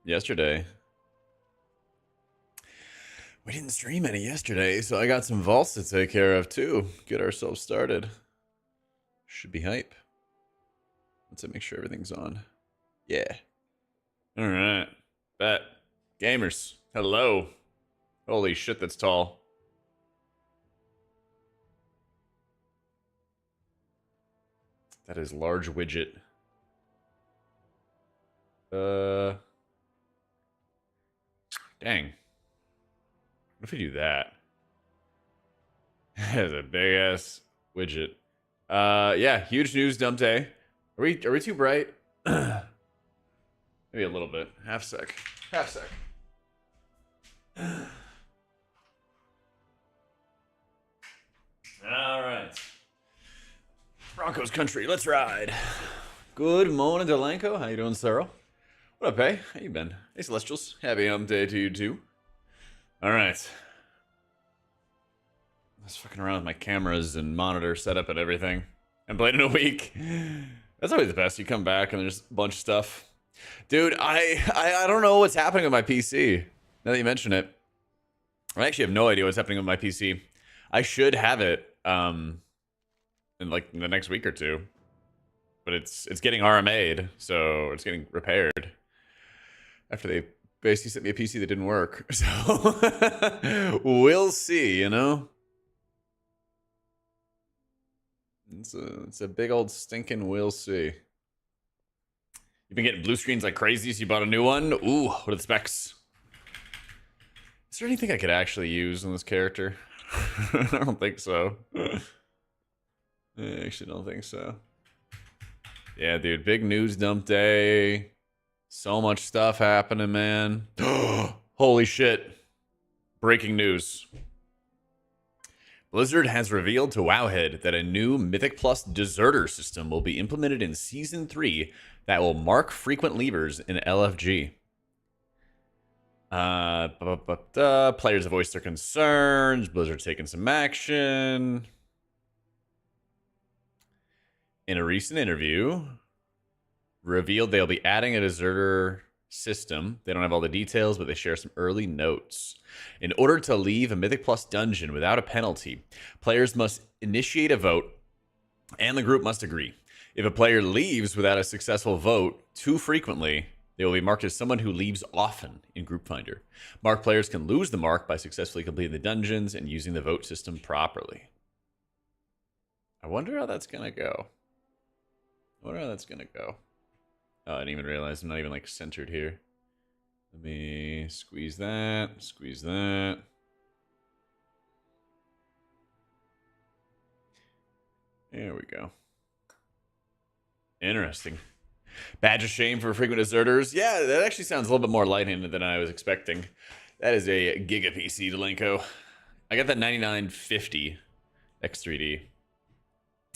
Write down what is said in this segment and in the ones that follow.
Yesterday. We didn't stream any yesterday, so I got some vaults to take care of too. Get ourselves started. Should be hype. Let's make sure everything's on. Yeah. All right. Bet. Gamers. Hello. Holy shit, that's tall. That is large widget. Dang. What if we do that? That is a big ass widget. Yeah, huge news dump day. Are we too bright? Maybe a little bit. Half sec. All right. Broncos country, let's ride. Good morning, Delanco. How you doing, Cyril? What up, hey? How you been? Hey, Celestials. Happy hump day to you, too. All right. I was fucking around with my cameras and monitor setup and everything. I'm playing in a week. That's always the best. You come back and there's a bunch of stuff. Dude, I don't know what's happening with my PC. Now that you mention it. I actually have no idea what's happening with my PC. I should have it in like the next week or two. But it's getting RMA'd, so it's getting repaired. After they basically sent me a PC that didn't work. So we'll see, you know? It's a big old stinking we'll see. You've been getting blue screens like crazy, so you bought a new one? Ooh, what are the specs? Is there anything I could actually use on this character? I don't think so. I actually don't think so. Yeah, dude, big news dump day. So much stuff happening, man. Holy shit. Breaking news. Blizzard has revealed to Wowhead that a new Mythic Plus deserter system will be implemented in Season 3 that will mark frequent leavers in LFG. Players have voiced their concerns. Blizzard's taking some action. In a recent interview, revealed they'll be adding a deserter system. They don't have all the details, but they share some early notes. In order to leave a Mythic Plus dungeon without a penalty, players must initiate a vote, and the group must agree. If a player leaves without a successful vote too frequently, they will be marked as someone who leaves often in Group Finder. Marked players can lose the mark by successfully completing the dungeons and using the vote system properly. I wonder how that's going to go. Oh, I didn't even realize I'm not even like centered here. Let me squeeze that. There we go. Interesting. Badge of shame for frequent deserters. Yeah, that actually sounds a little bit more light-handed than I was expecting. That is a Giga PC, Delanco. I got that 9950 X3D.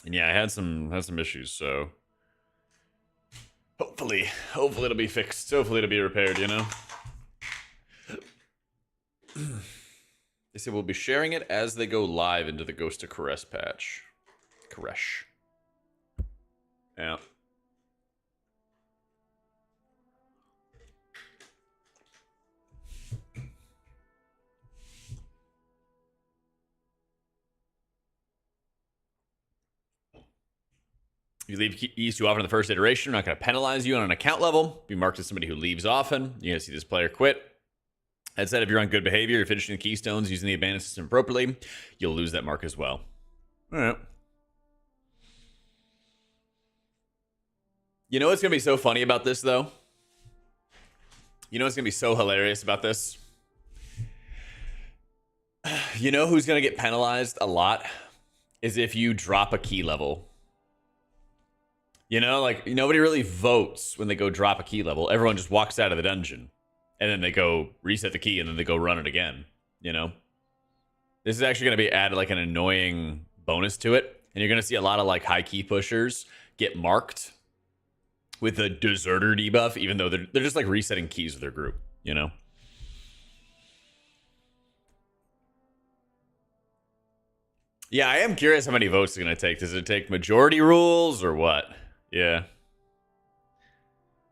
And yeah, I had some issues, so hopefully it'll be fixed. Hopefully it'll be repaired, you know? They said we'll be sharing it as they go live into the Ghost of Caress patch. Koresh. Yeah. If you leave keys too often in the first iteration, we're not going to penalize you on an account level. Be marked as somebody who leaves often. You're going to see this player quit. That said, if you're on good behavior, you're finishing the keystones, using the abandoned system appropriately, you'll lose that mark as well. All right. You know what's going to be so funny about this, though? You know what's going to be so hilarious about this? You know who's going to get penalized a lot? Is if you drop a key level. You know, like, nobody really votes when they go drop a key level. Everyone just walks out of the dungeon. And then they go reset the key, and then they go run it again. You know? This is actually going to be added like an annoying bonus to it. And you're going to see a lot of like high key pushers get marked with the deserter debuff, even though they're just like resetting keys with their group, you know? Yeah, I am curious how many votes it's going to take. Does it take majority rules or what? Yeah.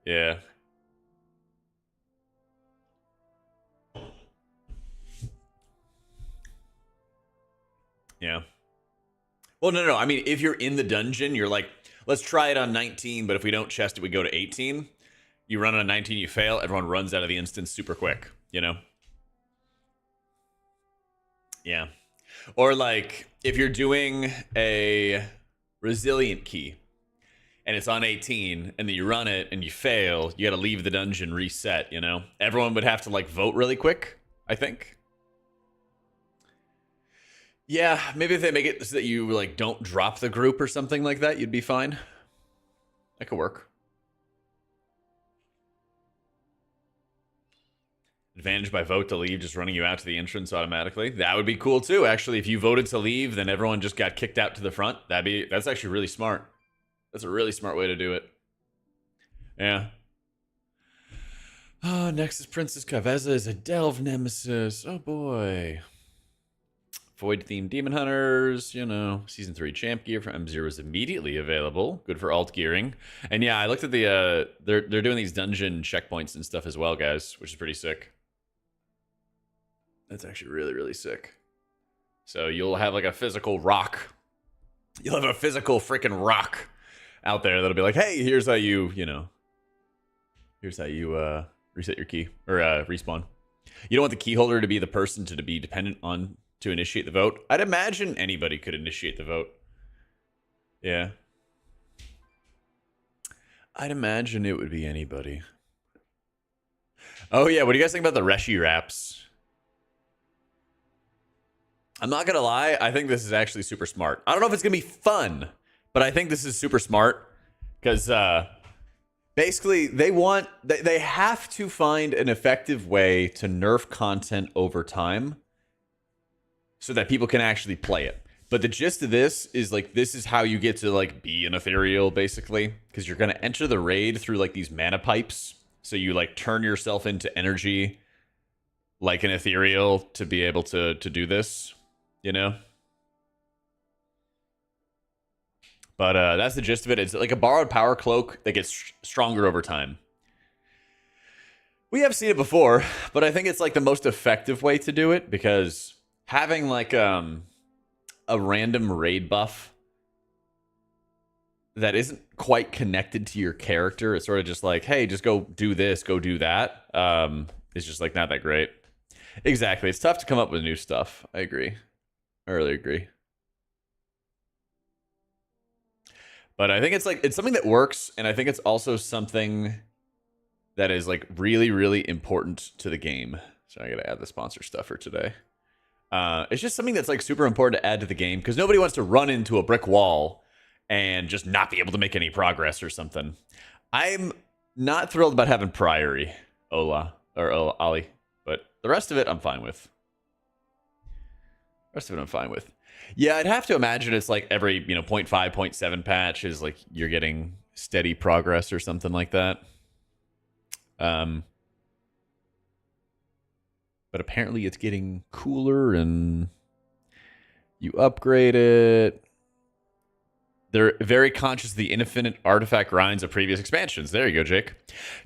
Yeah. Yeah. Well, no. I mean, if you're in the dungeon, you're like, let's try it on 19, but if we don't chest it, we go to 18. You run on 19, you fail, everyone runs out of the instance super quick, you know? Yeah. Or like, if you're doing a resilient key and it's on 18 and then you run it and you fail, you got to leave the dungeon, reset, you know? Everyone would have to like vote really quick, I think. Yeah, maybe if they make it so that you like don't drop the group or something like that, you'd be fine. That could work. Advantage by vote to leave, just running you out to the entrance automatically. That would be cool too. Actually, if you voted to leave, then everyone just got kicked out to the front. That's actually really smart. That's a really smart way to do it. Yeah. Oh, next is Princess Kaveza is a Delve nemesis. Oh boy. Void-themed Demon Hunters, you know, Season 3 champ gear from M0 is immediately available. Good for alt gearing. And yeah, I looked at the, they're doing these dungeon checkpoints and stuff as well, guys, which is pretty sick. That's actually really, really sick. So you'll have like a physical rock. You'll have a physical freaking rock out there that'll be like, hey, here's how you, you know, here's how you reset your key or respawn. You don't want the key holder to be the person to be dependent on to initiate the vote. I'd imagine anybody could initiate the vote. Yeah. I'd imagine it would be anybody. Oh yeah, what do you guys think about the Reshi wraps? I'm not gonna lie, I think this is actually super smart. I don't know if it's gonna be fun, but I think this is super smart because basically they have to find an effective way to nerf content over time so that people can actually play it. But the gist of this is like, this is how you get to like be an ethereal basically, because you're gonna enter the raid through like these mana pipes. So you like turn yourself into energy like an ethereal to be able to do this, you know? But that's the gist of it. It's like a borrowed power cloak that gets stronger over time. We have seen it before, but I think it's like the most effective way to do it because having like a random raid buff that isn't quite connected to your character, it's sort of just like, hey, just go do this, go do that, it's just like not that great. Exactly. It's tough to come up with new stuff. I agree. I really agree. But I think it's like, it's something that works, and I think it's also something that is like really, really important to the game. So I gotta add the sponsor stuff for today. It's just something that's like super important to add to the game because nobody wants to run into a brick wall and just not be able to make any progress or something. I'm not thrilled about having Priory, Ali, but the rest of it I'm fine with. Yeah, I'd have to imagine it's like every, 0.5, 0.7 patch is like you're getting steady progress or something like that. But apparently it's getting cooler and you upgrade it. They're very conscious of the infinite artifact grinds of previous expansions. There you go, Jake.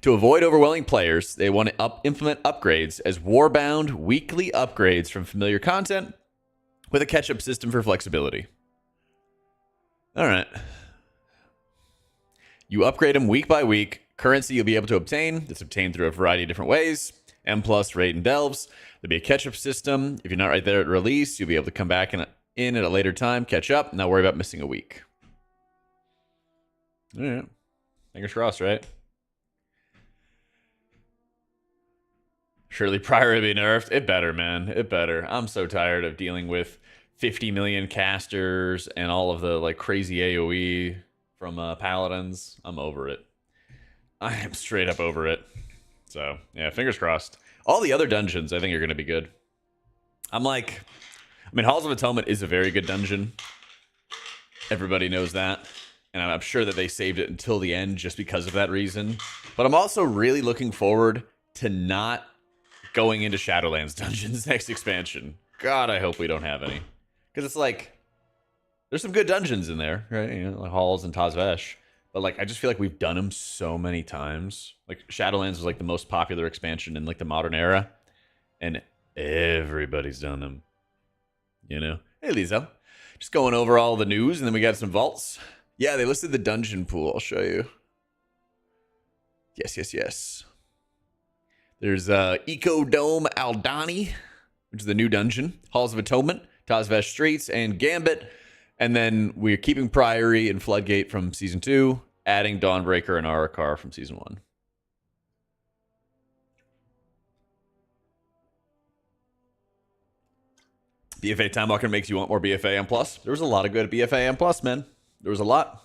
To avoid overwhelming players, they want to implement upgrades as warbound weekly upgrades from familiar content with a catch-up system for flexibility. All right. You upgrade them week by week. Currency you'll be able to obtain. It's obtained through a variety of different ways. M+, raid, and delves. There'll be a catch-up system. If you're not right there at release, you'll be able to come back in at a later time, catch up, not worry about missing a week. All right. Fingers crossed, right? Surely Prior will be nerfed. It better, man. It better. I'm so tired of dealing with 50 million casters and all of the like crazy AoE from Paladins. I'm over it. I am straight up over it. So, yeah, fingers crossed. All the other dungeons, I think, are going to be good. Halls of Atonement is a very good dungeon. Everybody knows that. And I'm sure that they saved it until the end just because of that reason. But I'm also really looking forward to not going into Shadowlands dungeons next expansion. God, I hope we don't have any. Because it's like, there's some good dungeons in there, right? Like Halls and Tazvesh. But like, I just feel like we've done them so many times. Like Shadowlands was like the most popular expansion in like the modern era. And everybody's done them. Hey, Lizzo. Just going over all the news, and then we got some vaults. Yeah, they listed the dungeon pool. I'll show you. Yes. There's Eco Dome Aldani, which is the new dungeon. Halls of Atonement, Tazvesh Streets, and Gambit. And then we're keeping Priory and Floodgate from Season 2, adding Dawnbreaker and Arakar from Season 1. BFA Time Walker makes you want more BFA M+. There was a lot of good BFA M+, man. There was a lot.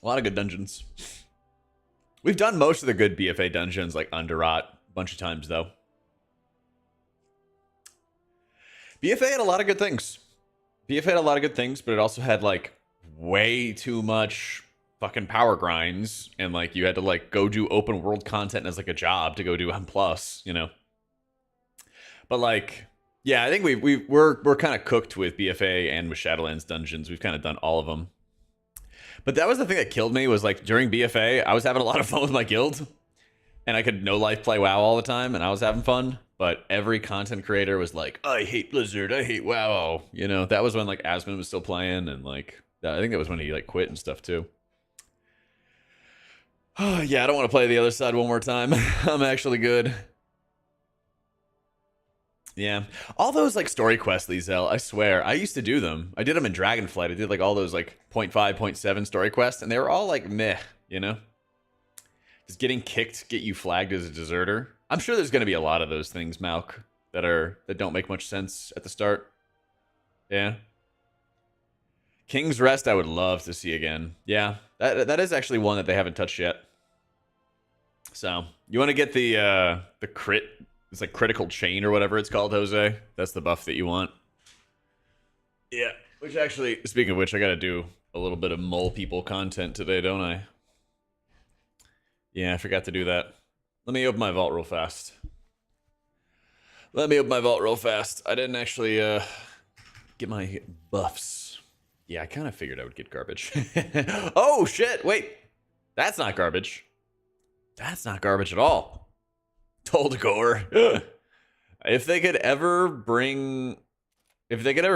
A lot of good dungeons. We've done most of the good BFA dungeons, like Underrot, a bunch of times, though. BFA had a lot of good things. BFA had a lot of good things, but it also had, like, way too much fucking power grinds. And, like, you had to, like, go do open world content as, like, a job to go do M+, you know? But, like... yeah, I think we're kind of cooked with BFA and with Shadowlands dungeons. We've kind of done all of them. But that was the thing that killed me, was like during BFA, I was having a lot of fun with my guild. And I could no life play WoW all the time, and I was having fun. But every content creator was like, I hate Blizzard, I hate WoW. You know, that was when like Asmon was still playing, and like I think that was when he like quit and stuff too. Oh yeah, I don't want to play the other side one more time. I'm actually good. Yeah, all those like story quests, Lizel, I swear, I used to do them. I did them in Dragonflight. I did like all those like 0.5, 0.7 story quests, and they were all like meh, you know? Does getting kicked get you flagged as a deserter? I'm sure there's going to be a lot of those things, Malk, that don't make much sense at the start. Yeah. King's Rest I would love to see again. Yeah, that is actually one that they haven't touched yet. So, you want to get the crit... it's like critical chain or whatever it's called, Jose. That's the buff that you want. Yeah. Which actually, speaking of which, I got to do a little bit of mole people content today, don't I? Yeah, I forgot to do that. Let me open my vault real fast. I didn't actually get my buffs. Yeah, I kind of figured I would get garbage. Oh, shit. Wait. That's not garbage. That's not garbage at all. Told Gore. If they could ever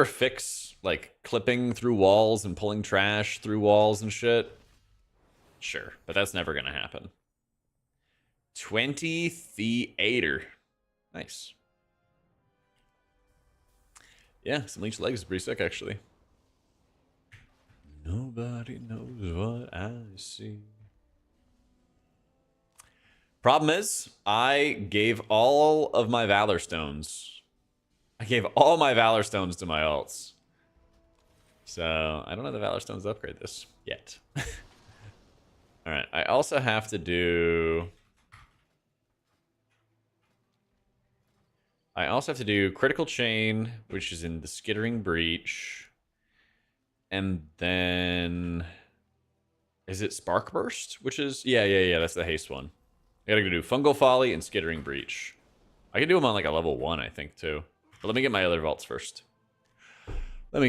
fix like clipping through walls and pulling trash through walls and shit, sure, but that's never gonna happen. 20 theater. Nice. Yeah, some leech legs is pretty sick actually. Nobody knows what I see. Problem is, I gave all of my Valor Stones. I gave all my Valor Stones to my alts. So, I don't have the Valor Stones to upgrade this yet. Alright, I also have to do... Critical Chain, which is in the Skittering Breach. And then... is it Spark Burst? Which is... yeah, that's the haste one. I gotta do Fungal Folly and Skittering Breach. I can do them on like a level 1, I think, too. But let me get my other vaults first. We'll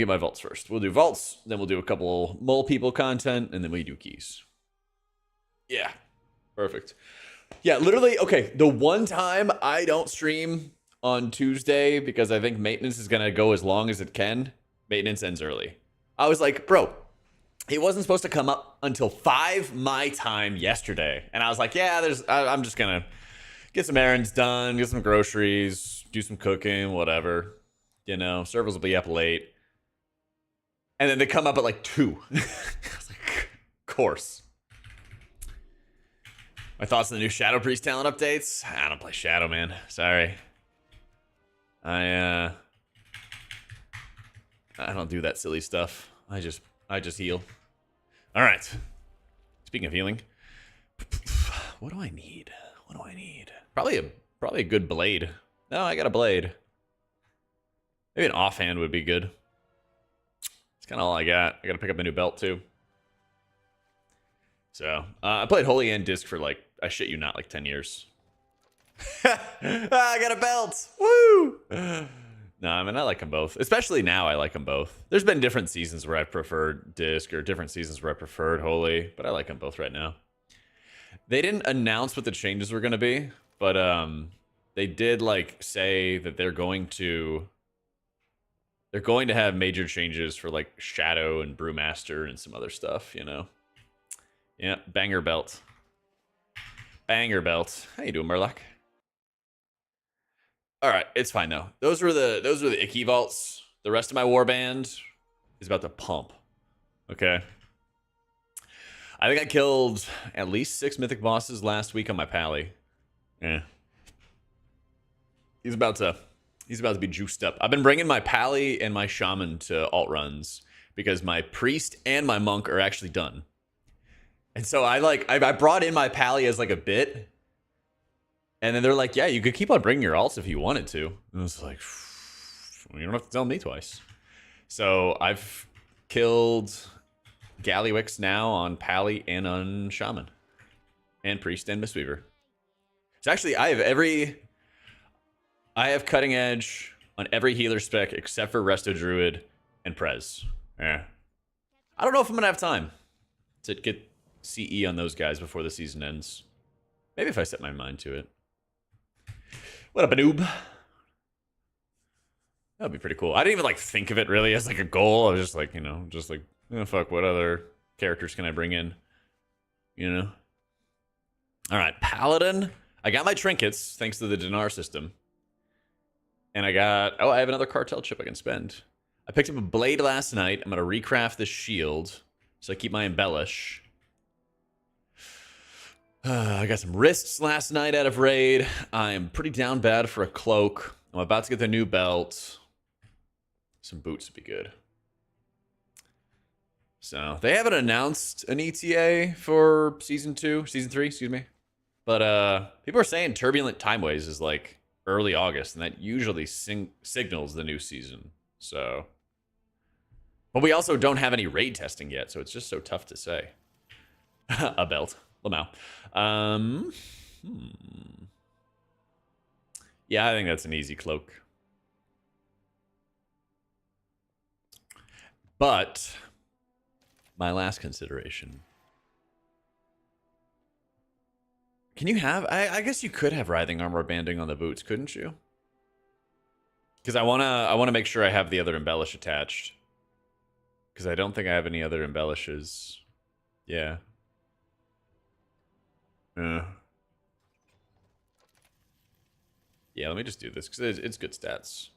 do vaults, then we'll do a couple mole people content, and then we do keys. Yeah. Perfect. Yeah, literally, okay, the one time I don't stream on Tuesday because I think maintenance is gonna go as long as it can, maintenance ends early. I was like, bro, it wasn't supposed to come up until 5 my time yesterday. And I was like, yeah, I'm just going to get some errands done, get some groceries, do some cooking, whatever. You know, servers will be up late. And then they come up at like 2. I was like, of course. My thoughts on the new Shadow Priest talent updates? I don't play Shadow, man. Sorry. I don't do that silly stuff. I just heal. All right. Speaking of healing, what do I need? Probably a good blade. No, I got a blade. Maybe an offhand would be good. That's kind of all I got. I got to pick up a new belt too. So I played Holy and Disc for like, I shit you not, like 10 years. I got a belt. Woo! No, I mean, I like them both. Especially now, I like them both. There's been different seasons where I preferred Disc or different seasons where I preferred Holy, but I like them both right now. They didn't announce what the changes were going to be, but they did, like, say that they're going to They're going to have major changes for like Shadow and Brewmaster and some other stuff, you know. Yeah, banger belt. Banger belt. How you doing, Murloc? All right, it's fine though. Those were the icky vaults. The rest of my warband is about to pump. Okay. I think I killed at least 6 mythic bosses last week on my pally. Yeah. He's about to be juiced up. I've been bringing my pally and my shaman to alt runs because my priest and my monk are actually done. And so I brought in my pally as like a bit. And then they're like, yeah, you could keep on bringing your alts if you wanted to. And I was like, you don't have to tell me twice. So I've killed Gallywix now on Pally and on Shaman. And Priest and Mistweaver. So actually, I have cutting edge on every healer spec except for Resto Druid and Prez. Yeah. I don't know if I'm going to have time to get CE on those guys before the season ends. Maybe if I set my mind to it. What up, a noob? That'd be pretty cool. I didn't even like think of it really as like a goal. I was just like, you know, oh, fuck, what other characters can I bring in? You know? All right, Paladin. I got my trinkets thanks to the dinar system. And I have another cartel chip I can spend. I picked up a blade last night. I'm going to recraft this shield so I keep my embellish. I got some wrists last night out of raid. I am pretty down bad for a cloak. I'm about to get the new belt. Some boots would be good. So they haven't announced an ETA for season 3, excuse me. But people are saying Turbulent Timeways is like early August, and that usually signals the new season. So, but we also don't have any raid testing yet, so it's just so tough to say. A belt. Lamau. Yeah, I think that's an easy cloak. But my last consideration. Can you have... I guess you could have writhing armor banding on the boots, couldn't you? Because I wanna make sure I have the other embellish attached. Because I don't think I have any other embellishes. Yeah. Yeah, let me just do this because it's good stats.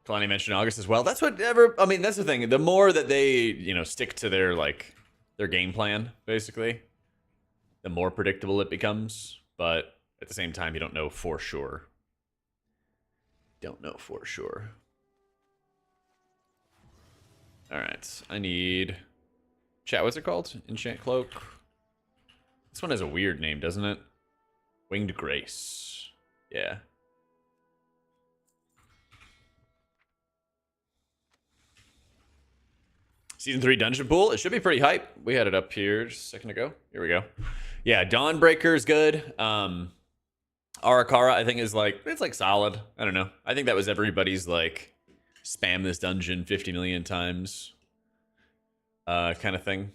Kalani mentioned August as well. That's whatever. I mean, that's the thing. The more that they, you know, stick to their game plan, basically, the more predictable it becomes. But at the same time, you don't know for sure. Don't know for sure. All right, I need chat. What's it called? Enchant cloak. This one has a weird name, doesn't it? Winged Grace. Yeah. Season 3 dungeon pool. It should be pretty hype. We had it up here just a second ago. Here we go. Yeah, Dawnbreaker is good. Arakara, I think, is it's like solid. I don't know. I think that was everybody's like spam this dungeon 50 million times kind of thing.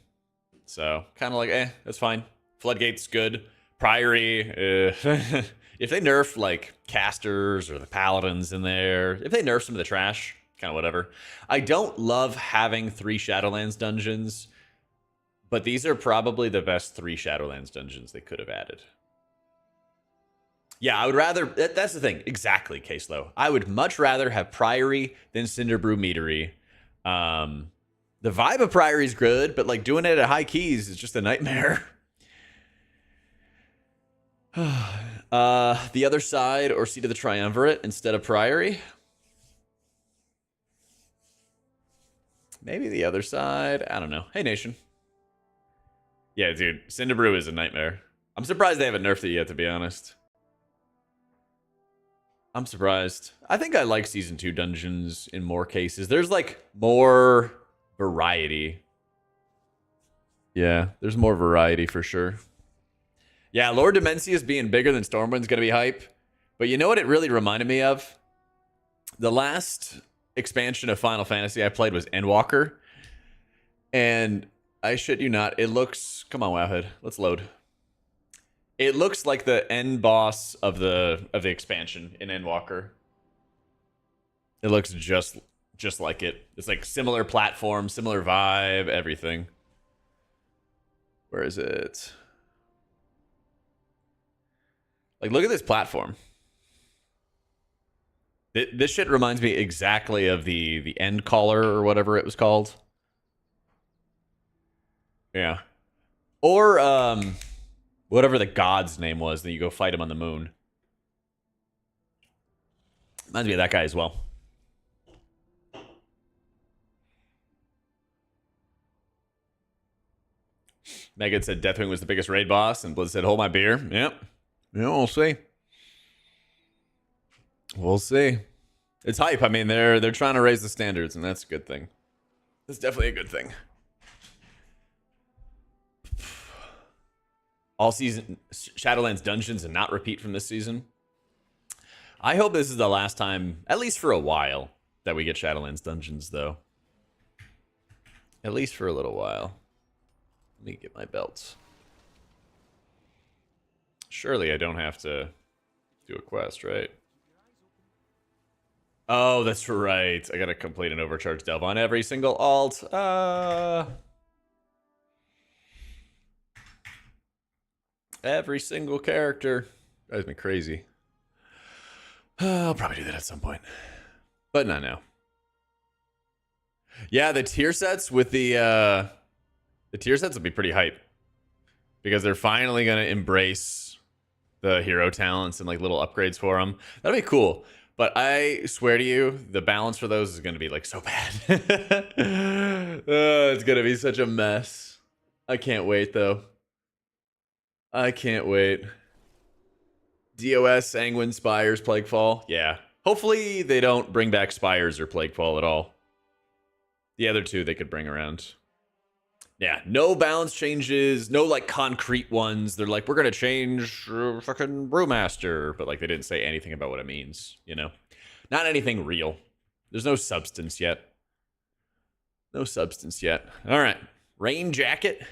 So kind of like, that's fine. Floodgate's good. Priory, if they nerf like casters or the paladins in there, if they nerf some of the trash, kind of whatever. I don't love having 3 Shadowlands dungeons, but these are probably the best 3 Shadowlands dungeons they could have added. Yeah, I would rather... That's the thing. Exactly, Caselo. I would much rather have Priory than Cinderbrew Meadery. The vibe of Priory is good, but like doing it at high keys is just a nightmare. The other side or Seat of the Triumvirate instead of Priory. Maybe the other side. I don't know. Hey, Nation. Yeah, dude. Cinderbrew is a nightmare. I'm surprised they haven't nerfed it yet, to be honest. I'm surprised. I think I like Season 2 dungeons in more cases. There's, like, more variety. Yeah, there's more variety for sure. Yeah, Lord Demencius being bigger than Stormwind's going to be hype. But you know what it really reminded me of? The last expansion of Final Fantasy I played was Endwalker. And I shit you not, it looks... Come on, Wowhead. Let's load. It looks like the end boss of the expansion in Endwalker. It looks just like it. It's like similar platform, similar vibe, everything. Where is it? Like, look at this platform. This shit reminds me exactly of the end caller or whatever it was called. Yeah. Or whatever the god's name was that you go fight him on the moon. Reminds me of that guy as well. Megan said Deathwing was the biggest raid boss, and Blizz said, hold my beer. Yep. Yeah, we'll see. We'll see. It's hype. I mean, they're trying to raise the standards, and that's a good thing. That's definitely a good thing. All season Shadowlands dungeons and not repeat from this season. I hope this is the last time, at least for a while, that we get Shadowlands dungeons, though. At least for a little while. Let me get my belts. Surely I don't have to do a quest, right? Oh, that's right. I gotta complete an overcharge delve on every single alt. Every single character. Drives me crazy. I'll probably do that at some point. But not now. Yeah, the tier sets with the tier sets will be pretty hype. Because they're finally going to embrace the hero talents and like little upgrades for them. That'll be cool. But I swear to you, the balance for those is going to be like so bad. It's going to be such a mess. I can't wait though. I can't wait. DOS, Sanguine, Spires, Plaguefall. Yeah. Hopefully they don't bring back Spires or Plaguefall at all. The other two they could bring around. Yeah, no balance changes, no like concrete ones. They're like, we're gonna change fucking Brewmaster, but like they didn't say anything about what it means, you know? Not anything real. There's no substance yet. No substance yet. All right, Rain Jacket.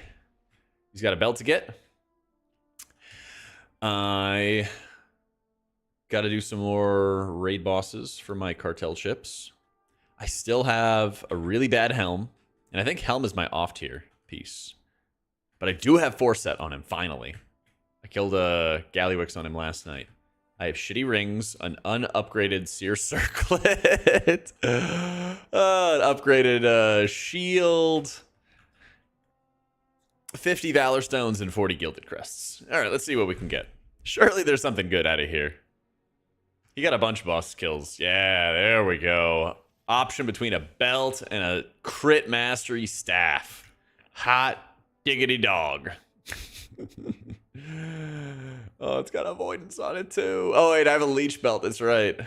He's got a belt to get. I got to do some more raid bosses for my cartel chips. I still have a really bad helm, and I think helm is my off tier piece. But I do have 4-set on him, finally. I killed a Gallywix on him last night. I have shitty rings, an unupgraded Seer Circlet, an upgraded shield, 50 Valor Stones, and 40 Gilded Crests. All right, let's see what we can get. Surely there's something good out of here. He got a bunch of boss kills. Yeah, there we go. Option between a belt and a crit mastery staff. Hot diggity dog. Oh, it's got avoidance on it too. Oh wait, I have a leech belt. That's right.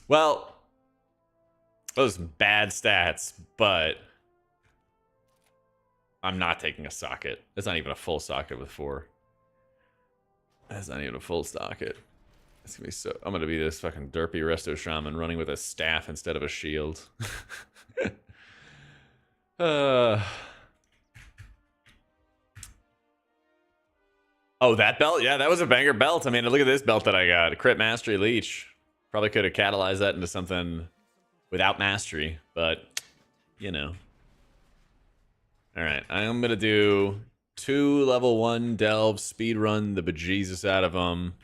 Well, those are bad stats, but I'm not taking a socket. That's not even a full socket with 4. That's not even a full socket. It's gonna be so. I'm gonna be this fucking derpy resto shaman running with a staff instead of a shield. Oh, that belt? Yeah, that was a banger belt. I mean, look at this belt that I got. A crit mastery leech. Probably could have catalyzed that into something without mastery, but you know. All right, I'm gonna do 2 level 1 delves, speed run the bejesus out of them,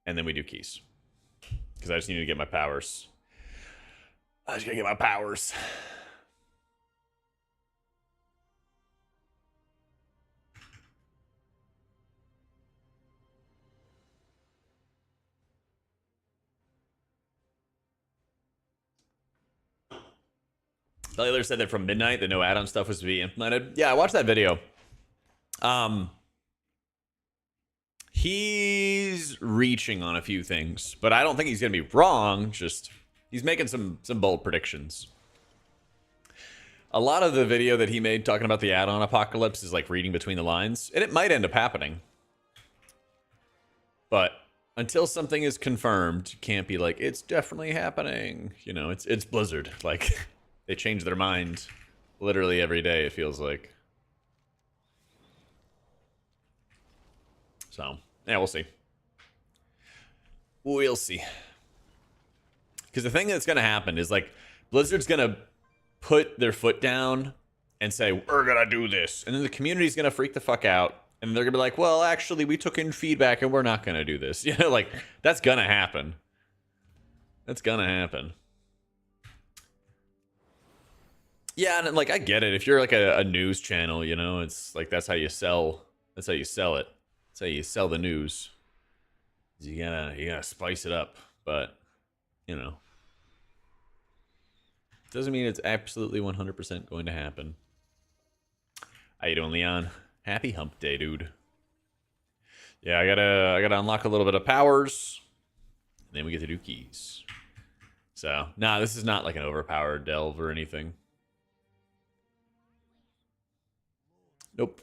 and then we do keys because I just need to get my powers. I just gotta get my powers. Taylor said that from midnight, the no add-on stuff was to be implemented. Yeah, I watched that video. He's reaching on a few things, but I don't think he's gonna be wrong. Just he's making some bold predictions. A lot of the video that he made talking about the add-on apocalypse is like reading between the lines, and it might end up happening. But until something is confirmed, you can't be like, it's definitely happening. You know, it's Blizzard. Like, they change their mind literally every day, it feels like. So, yeah, we'll see. We'll see. Because the thing that's going to happen is, like, Blizzard's going to put their foot down and say, we're going to do this. And then the community's going to freak the fuck out. And they're going to be like, well, actually, we took in feedback and we're not going to do this. You know, like, that's going to happen. That's going to happen. Yeah, and, like, I get it. If you're, like, a news channel, you know, it's, like, that's how you sell. That's how you sell it. That's how you sell the news. You gotta spice it up. But, you know. Doesn't mean it's absolutely 100% going to happen. How you doing, Leon? Happy hump day, dude. Yeah, I gotta unlock a little bit of powers. And then we get to do keys. So, nah, this is not like an overpowered delve or anything. Nope.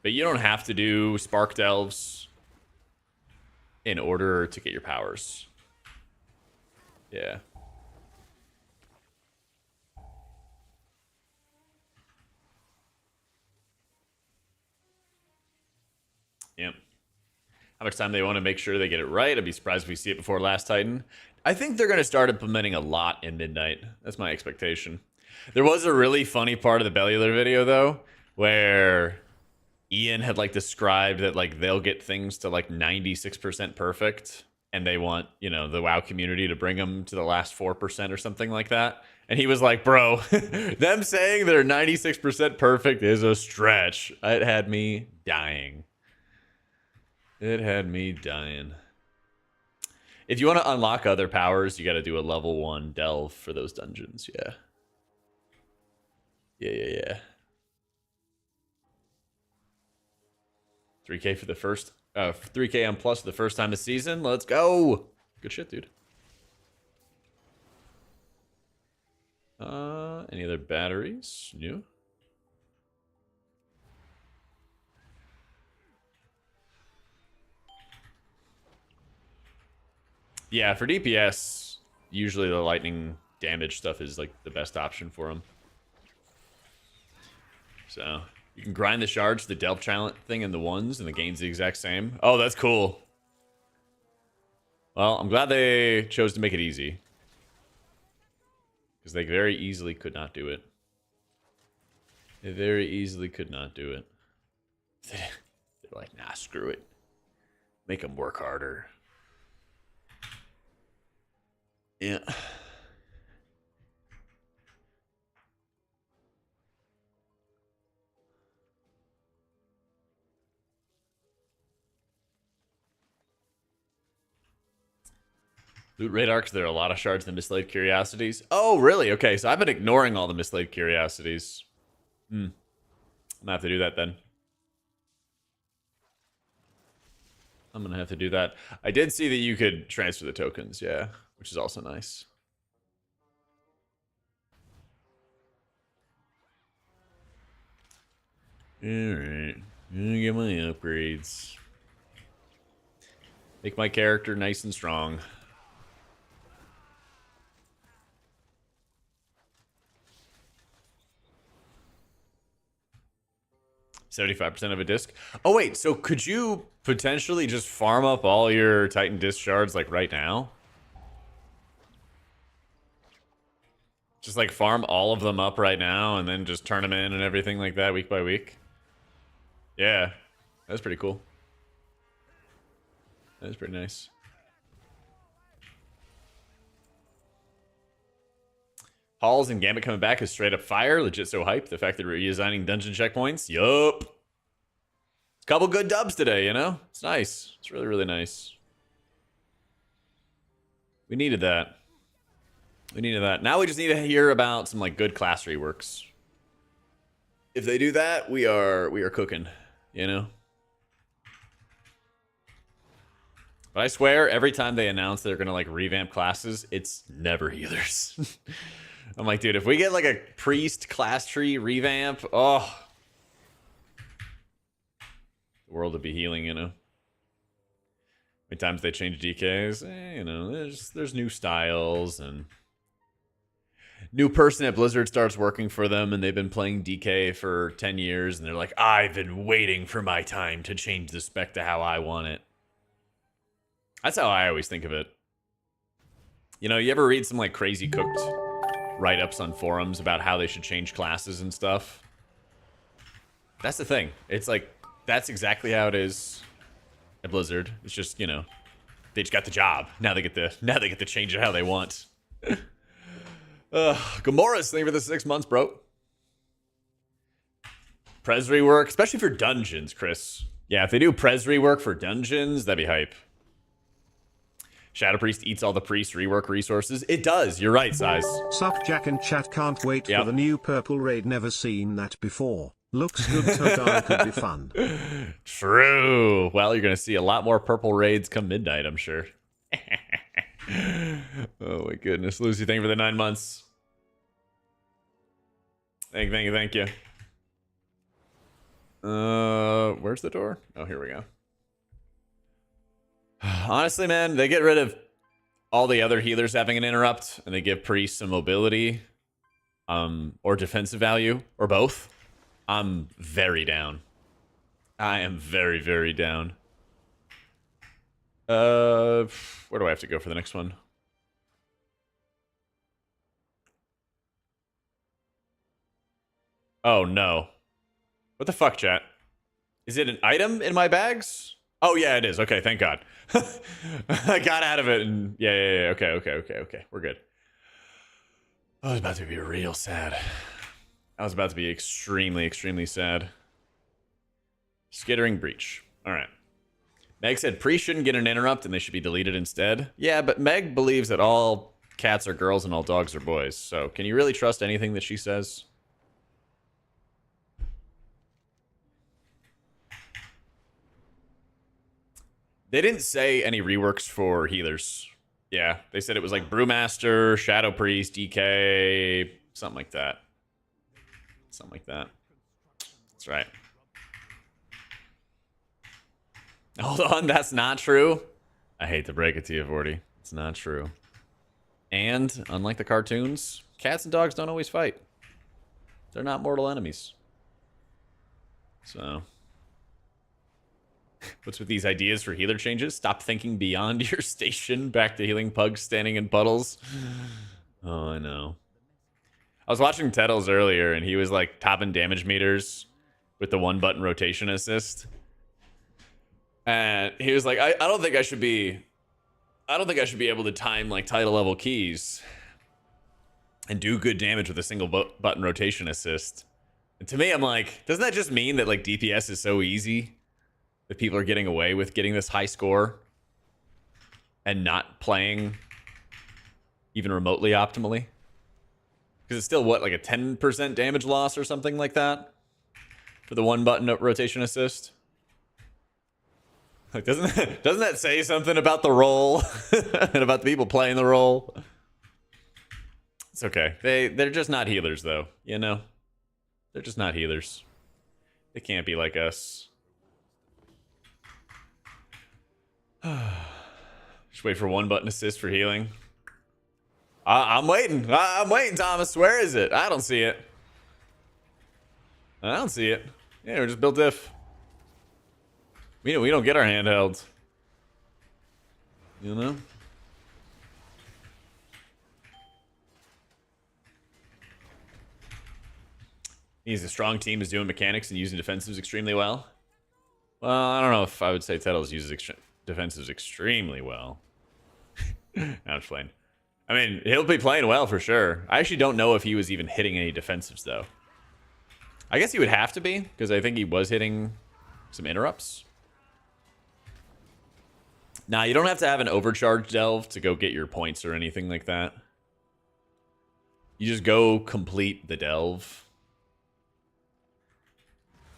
But you don't have to do spark delves in order to get your powers. Yeah. Yep. How much time they want to make sure they get it right. I'd be surprised if we see it before Last Titan. I think they're going to start implementing a lot in Midnight. That's my expectation. There was a really funny part of the Bellular video, though, where Ian had, like, described that, like, they'll get things to, like, 96% perfect, and they want, you know, the WoW community to bring them to the last 4% or something like that. And he was like, bro, them saying they're 96% perfect is a stretch. It had me dying. It had me dying. If you want to unlock other powers, you got to do a level 1 delve for those dungeons. Yeah. Yeah. 3K for the first, 3K on plus for the first time this season. Let's go. Good shit, dude. Any other batteries? New? Yeah, for DPS, usually the lightning damage stuff is, like, the best option for them. So, you can grind the shards, the delve challenge thing, and the ones, and the gain's the exact same. Oh, that's cool. Well, I'm glad they chose to make it easy. Because they very easily could not do it. They very easily could not do it. They're like, nah, screw it. Make them work harder. Yeah. Loot radar, because there are a lot of shards and mislaid curiosities. Oh, really? Okay, so I've been ignoring all the mislaid curiosities. I'm gonna have to do that then. I'm gonna have to do that. I did see that you could transfer the tokens, yeah, which is also nice. Alright. Gonna get my upgrades. Make my character nice and strong. $75% of a disc. Oh wait, so could you potentially just farm up all your Titan disc shards like right now? Just like farm all of them up right now and then just turn them in and everything like that week by week? Yeah, that's pretty cool. That's pretty nice. Halls and Gambit coming back is straight up fire. Legit so hyped. The fact that we're redesigning dungeon checkpoints. Yup. A couple good dubs today, you know? It's nice. It's really, really nice. We needed that. We needed that. Now we just need to hear about some, like, good class reworks. If they do that, we are cooking, you know? But I swear, every time they announce they're gonna, like, revamp classes, it's never healers. I'm like, dude, if we get, like, a priest class tree revamp, oh, the world would be healing, you know? Many times they change DKs, you know, there's new styles and new person at Blizzard starts working for them, and they've been playing DK for 10 years, and they're like, I've been waiting for my time to change the spec to how I want it. That's how I always think of it. You know, you ever read some like crazy cooked write-ups on forums about how they should change classes and stuff? That's the thing. It's like, that's exactly how it is at Blizzard. It's just, you know, they just got the job. Now they get to change it how they want. Gamoras, thank you for the 6 months, bro. Prez rework, especially for dungeons, Chris. Yeah, if they do Prez rework for dungeons, that'd be hype. Shadow Priest eats all the priest rework resources. It does. You're right, Size. Sup, Jack and chat can't wait for the new purple raid. Never seen that before. Looks good, so could be fun. True. Well, you're going to see a lot more purple raids come midnight, I'm sure. Oh my goodness. Lucy, thank you for the 9 months. Thank you. Where's the door? Oh, here we go. Honestly, man, they get rid of all the other healers having an interrupt, and they give priests some mobility, or defensive value, or both. I'm very down. I am very, very down. Where do I have to go for the next one? Oh, no. What the fuck, chat? Is it an item in my bags? Oh, yeah, it is. Okay, thank God. I got out of it and... Yeah. Okay. We're good. I was about to be real sad. I was about to be extremely, extremely sad. Skittering Breach. All right. Meg said priests shouldn't get an interrupt and they should be deleted instead. Yeah, but Meg believes that all cats are girls and all dogs are boys. So can you really trust anything that she says? They didn't say any reworks for healers. Yeah, they said it was like Brewmaster, Shadow Priest, DK, something like that. That's right. Hold on, that's not true. I hate to break it to you, 40. It's not true. And, unlike the cartoons, cats and dogs don't always fight. They're not mortal enemies. So... What's with these ideas for healer changes? Stop thinking beyond your station. Back to healing pugs standing in puddles. Oh, I know. I was watching Tettles earlier, and he was like topping damage meters with the 1-button rotation assist. And he was like, I don't think I should be able to time like title level keys and do good damage with a single button rotation assist. And to me, I'm like, doesn't that just mean that like DPS is so easy? That people are getting away with getting this high score and not playing even remotely optimally? Because it's still, what, like a 10% damage loss or something like that? For the 1-button rotation assist? Like, doesn't that say something about the role? And about the people playing the role? It's okay. They're just not healers, though, you know? They're just not healers. They can't be like us. Just wait for 1-button assist for healing. I'm waiting. I'm waiting, Thomas. Where is it? I don't see it. Yeah, we're just built diff. We don't get our handhelds. You know? He's a strong team is doing mechanics and using defensives extremely well. Well, I don't know if I would say Tettles uses defensives extremely well. I'm just playing. I mean, he'll be playing well for sure. I actually don't know if he was even hitting any defensives, though. I guess he would have to be, because I think he was hitting some interrupts. Nah, you don't have to have an overcharge delve to go get your points or anything like that. You just go complete the delve.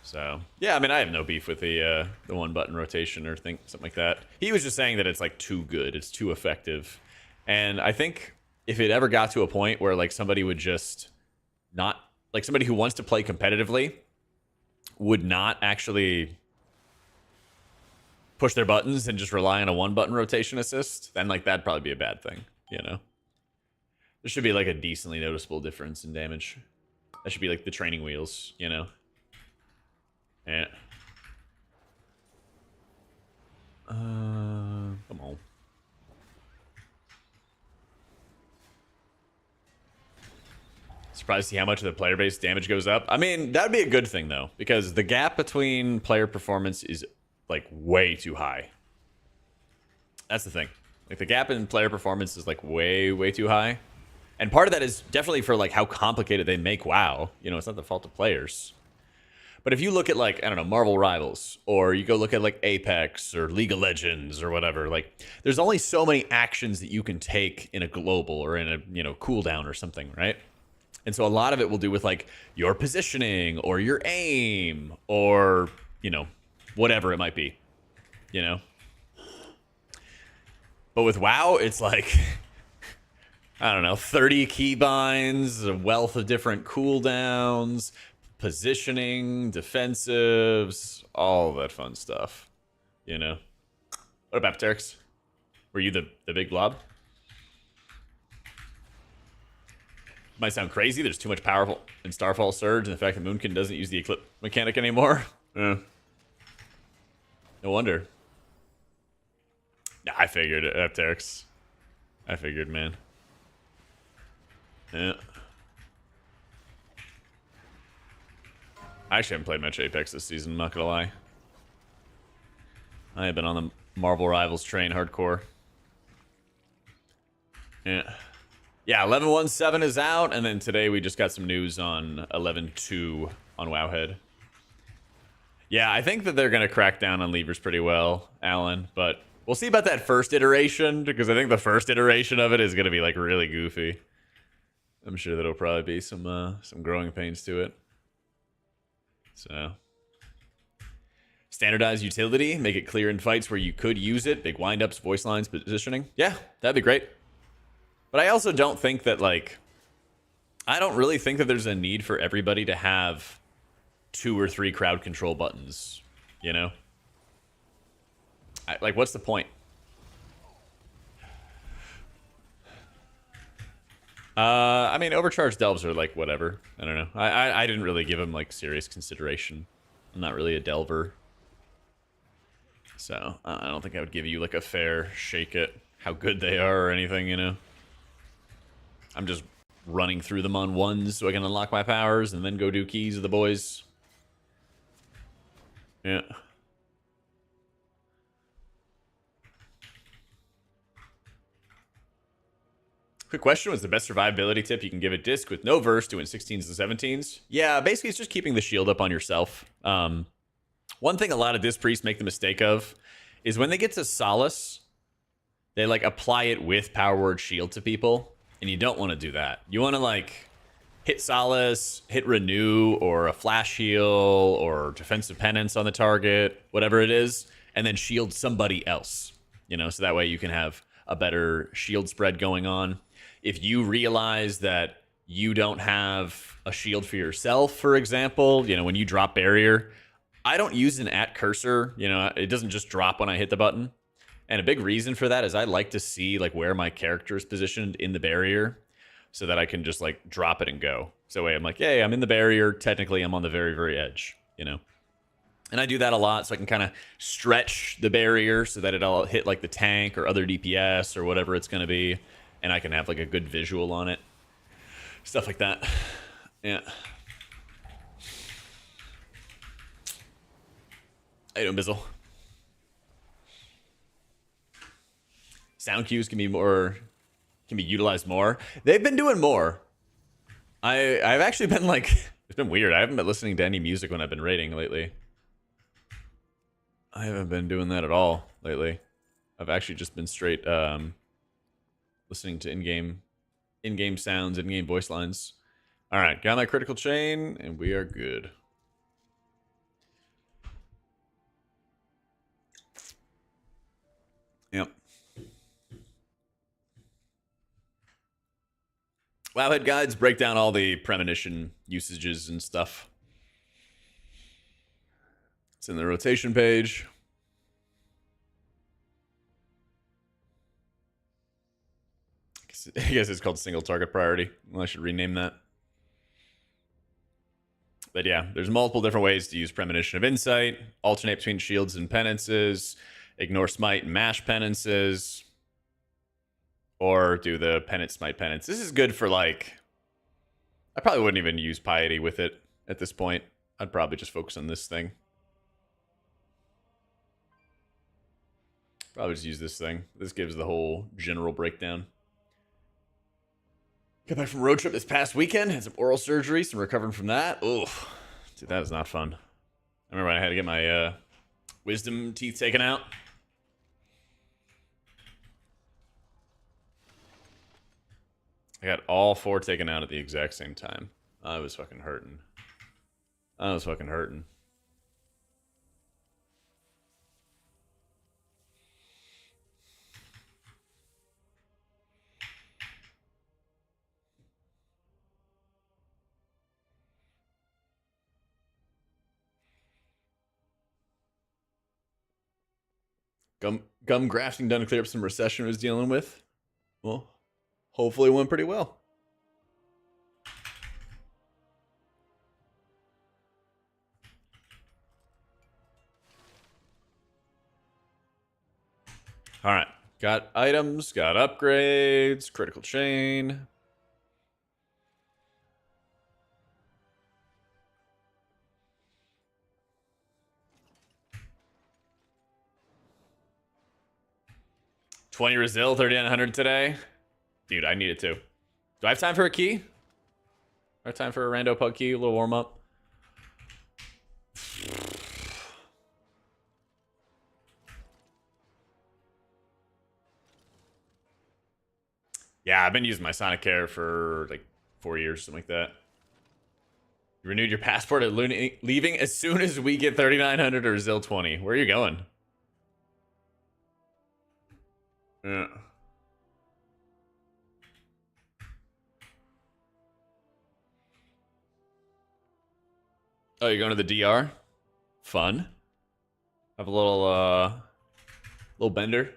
So, yeah, I mean, I have no beef with the 1-button rotation or something like that. He was just saying that it's, like, too good. It's too effective. And I think if it ever got to a point where, like, somebody would just not... Like, somebody who wants to play competitively would not actually push their buttons and just rely on a 1-button rotation assist, then, like, that'd probably be a bad thing, you know? There should be like a decently noticeable difference in damage. That should be like the training wheels, you know? Yeah. Come on. Surprised to see how much of the player base damage goes up. I mean, that'd be a good thing though, because the gap between player performance is like way too high. That's the thing. Like the gap in player performance is like way too high. And part of that is definitely for like how complicated they make WoW. You know, it's not the fault of players. But if you look at like, I don't know, Marvel Rivals, or you go look at like Apex or League of Legends or whatever, like there's only so many actions that you can take in a global or in a, you know, cooldown or something, right? And so a lot of it will do with like your positioning or your aim or, you know, whatever it might be, you know? But with WoW, it's like, I don't know, 30 keybinds, a wealth of different cooldowns, positioning, defensives, all that fun stuff, you know? What about Pteryx? Were you the big blob? Might sound crazy. There's too much powerful in Starfall Surge, and the fact that Moonkin doesn't use the Eclipse mechanic anymore. No wonder. Nah, I figured it, Pteryx. I figured, man. Yeah. I actually haven't played much Apex this season, I'm not gonna lie. I have been on the Marvel Rivals train hardcore. Yeah. Yeah, 11.17 is out, and then today we just got some news on 11.2 on Wowhead. Yeah, I think that they're going to crack down on levers pretty well, Alan, but we'll see about that first iteration, because I think the first iteration of it is going to be, like, really goofy. I'm sure there'll probably be some growing pains to it. So... standardize utility, make it clear in fights where you could use it, big windups, voice lines, positioning. Yeah, that'd be great. But I also don't think that, like, I don't really think that there's a need for everybody to have 2 or 3 crowd control buttons, you know? Like, what's the point? I mean, overcharged delves are, like, whatever. I don't know. I didn't really give them, like, serious consideration. I'm not really a delver. So, I don't think I would give you, like, a fair shake at how good they are or anything, you know? I'm just running through them on ones so I can unlock my powers and then go do keys with the boys. Yeah. Quick question, was the best survivability tip you can give a disc with no verse doing 16s and 17s? Yeah, basically it's just keeping the shield up on yourself. One thing a lot of disc priests make the mistake of is when they get to Solace, they like apply it with power word shield to people. And you don't want to do that. You want to, like, hit Solace, hit Renew, or a Flash Heal, or Defensive Penance on the target, whatever it is, and then shield somebody else. You know, so that way you can have a better shield spread going on. If you realize that you don't have a shield for yourself, for example, you know, when you drop barrier, I don't use an @ cursor. You know, it doesn't just drop when I hit the button. And a big reason for that is I like to see like where my character is positioned in the barrier so that I can just like drop it and go. So that way I'm like, hey, I'm in the barrier. Technically, I'm on the very edge, you know? And I do that a lot so I can kind of stretch the barrier so that it'll hit like the tank or other DPS or whatever it's going to be. And I can have like a good visual on it. Stuff like that. Yeah. How you doing, Bizzle? Sound cues can be utilized more. They've been doing more. I've actually been like, it's been weird. I haven't been listening to any music when I've been raiding lately. I haven't been doing that at all lately. I've actually just been straight listening to in-game sounds, in-game voice lines. All right, got my critical chain, and we are good. Yep. Wowhead guides break down all the premonition usages and stuff. It's in the rotation page. I guess it's called single target priority. Well, I should rename that. But yeah, there's multiple different ways to use Premonition of Insight, alternate between shields and penances, ignore smite and mash penances, or do the penance smite penance. This is good for like, I probably wouldn't even use piety with it at this point. I'd probably just focus on this thing. Probably just use this thing. This gives the whole general breakdown. Got back from road trip this past weekend. Had some oral surgery, some recovering from that. Oof. Dude, that is not fun. I remember I had to get my wisdom teeth taken out. I got all 4 taken out at the exact same time. I was fucking hurting. I was fucking hurting. Gum grafting done to clear up some recession I was dealing with. Well, hopefully it went pretty well. All right. Got items, got upgrades, critical chain. $20 Brazil, 3,900 today. Dude, I need it too. Do I have time for a key? Do I have time for a rando pug key? A little warm up? Yeah, I've been using my Sonic Care for like 4 years, something like that. You renewed your passport at leaving as soon as we get 3,900 or Zil 20. Where are you going? Yeah. Oh, you're going to the DR? Fun. Have a little bender.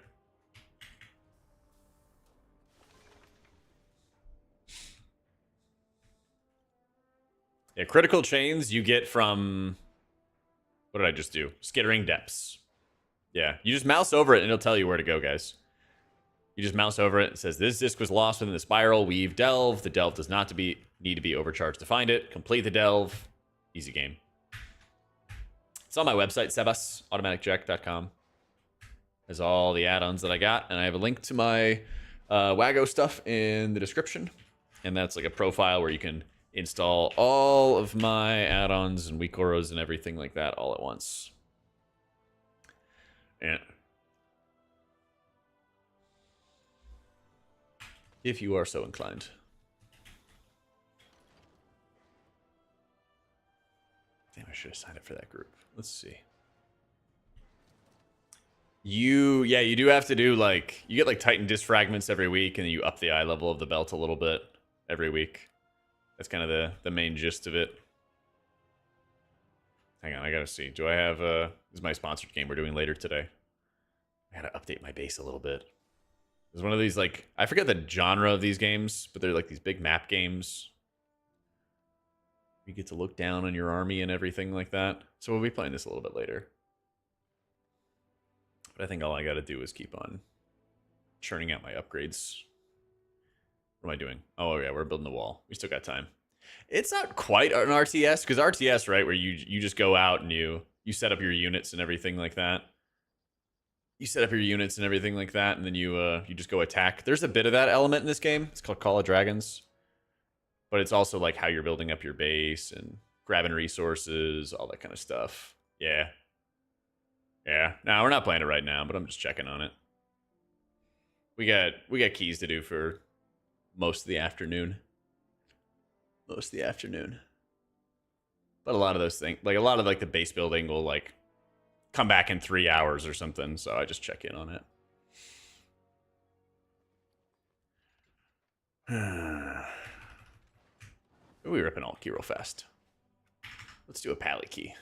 Yeah, critical chains you get from... What did I just do? Skittering depths. Yeah, you just mouse over it and it'll tell you where to go, guys. You just mouse over it. It says, this disc was lost within the spiral. Weave delve. The delve does not need to be overcharged to find it. Complete the delve. Easy game. It's on my website, Sebas, AutomaticJak.com. Has all the add-ons that I got. And I have a link to my Wago stuff in the description. And that's like a profile where you can install all of my add-ons and Weakoros and everything like that all at once. Yeah. If you are so inclined. Damn, I should have signed up for that group. Let's see. You do have to do like, you get like Titan disc fragments every week, and then you up the eye level of the belt a little bit every week. That's kind of the main gist of it. Hang on, I gotta see. Do I have this is my sponsored game we're doing later today. I gotta update my base a little bit. There's one of these, like, I forget the genre of these games, but they're like these big map games. You get to look down on your army and everything like that. So we'll be playing this a little bit later. But I think all I gotta do is keep on churning out my upgrades. What am I doing? Oh yeah, we're building the wall. We still got time. It's not quite an RTS, because RTS, right, where you just go out and you set up your units and everything like that. You set up your units and everything like that, and then you just go attack. There's a bit of that element in this game. It's called Call of Dragons. But it's also like how you're building up your base and grabbing resources, all that kind of stuff. Yeah. Yeah. No, we're not playing it right now, but I'm just checking on it. We got keys to do for most of the afternoon. Most of the afternoon. But a lot of those things, like a lot of like the base building will like come back in 3 hours or something, so I just check in on it. We rip an alt key real fast. Let's do a pally key.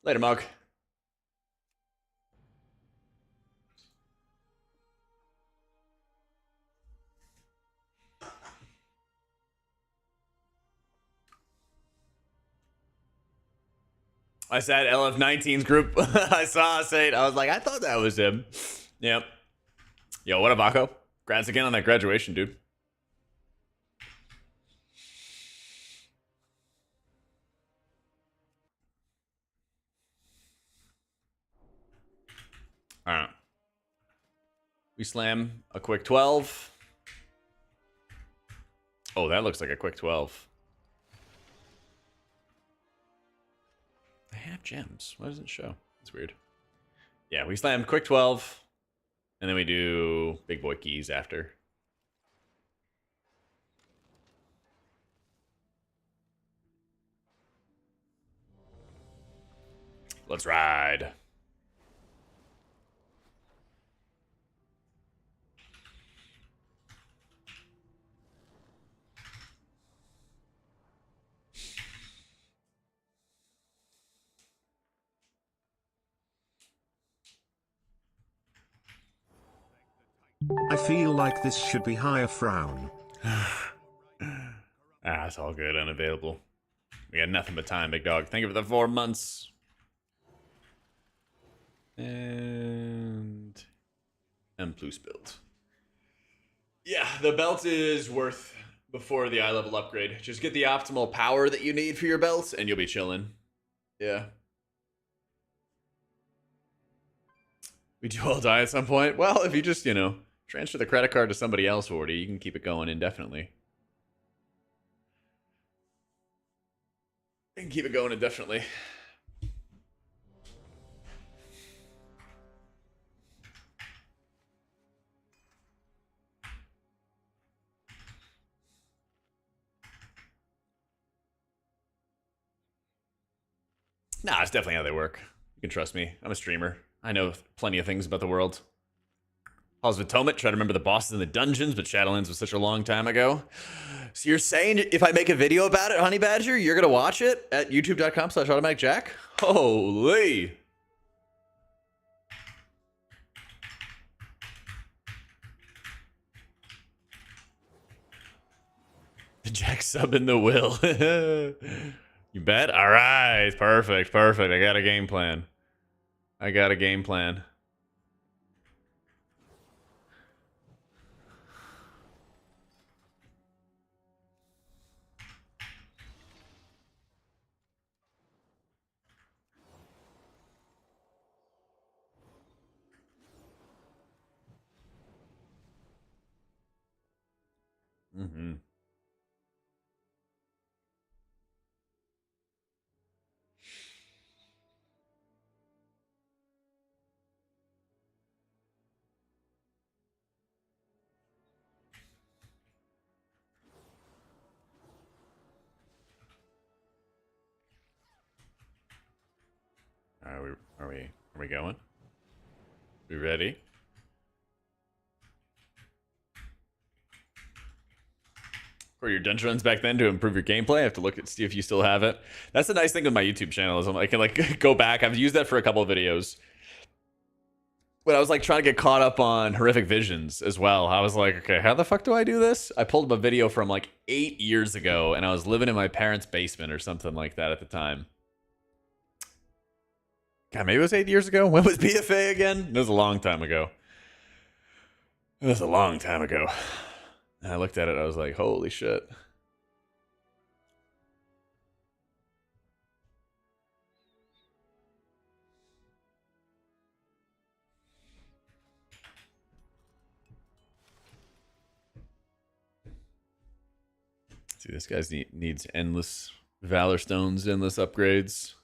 Later, Mug. I said LF19's group. I saw Saint. I was like, I thought that was him. Yep. Yo, what up, Akko? Congrats again on that graduation, dude. All right. We slam a quick 12. Oh, that looks like a quick 12. I have gems. Why doesn't it show? It's weird. Yeah, we slam quick 12. And then we do big boy keys after. Let's ride. I feel like this should be higher frown. It's all good. Unavailable. We got nothing but time, big dog. Thank you for the 4 months. And plus build. Yeah, the belt is worth before the eye level upgrade. Just get the optimal power that you need for your belt, and you'll be chilling. Yeah. We do all die at some point. Well, if you just, you know, transfer the credit card to somebody else already, you can keep it going indefinitely. You can keep it going indefinitely. Nah, it's definitely how they work. You can trust me. I'm a streamer. I know plenty of things about the world. Halls of Atonement, try to remember the bosses in the dungeons, but Shadowlands was such a long time ago. So you're saying if I make a video about it, Honey Badger, you're going to watch it at youtube.com/AutomaticJak? Holy. The Jack sub in the will. You bet? All right. Perfect. Perfect. I got a game plan. I got a game plan. Mm-hmm. Are we going? We ready? Or your dungeon runs back then to improve your gameplay. I have to look at see if you still have it. That's the nice thing with my YouTube channel is I can like go back. I've used that for a couple of videos. When I was like trying to get caught up on horrific visions as well, I was like, okay, how the fuck do I do this? I pulled up a video from like 8 years ago, and I was living in my parents' basement or something like that at the time. God, maybe it was 8 years ago. When was BFA again? It was a long time ago. It was a long time ago. And I looked at it, I was like, holy shit. See, this guy needs endless Valor Stones, endless upgrades.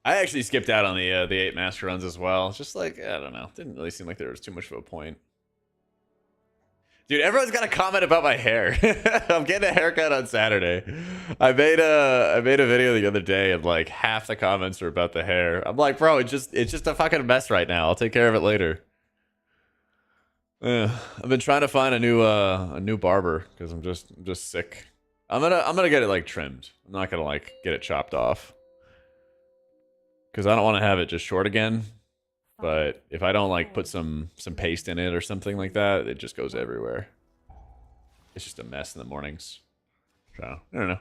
I actually skipped out on the 8 master runs as well. Just like, I don't know. Didn't really seem like there was too much of a point. Dude, everyone's got a comment about my hair. I'm getting a haircut on Saturday. I made a video the other day and like half the comments are about the hair. I'm like, bro, it's just a fucking mess right now. I'll take care of it later. I've been trying to find a new barber because I'm just sick. I'm gonna get it like trimmed. I'm not gonna like get it chopped off because I don't want to have it just short again. But if I don't like put some paste in it or something like that, it just goes everywhere. It's just a mess in the mornings. So I don't know.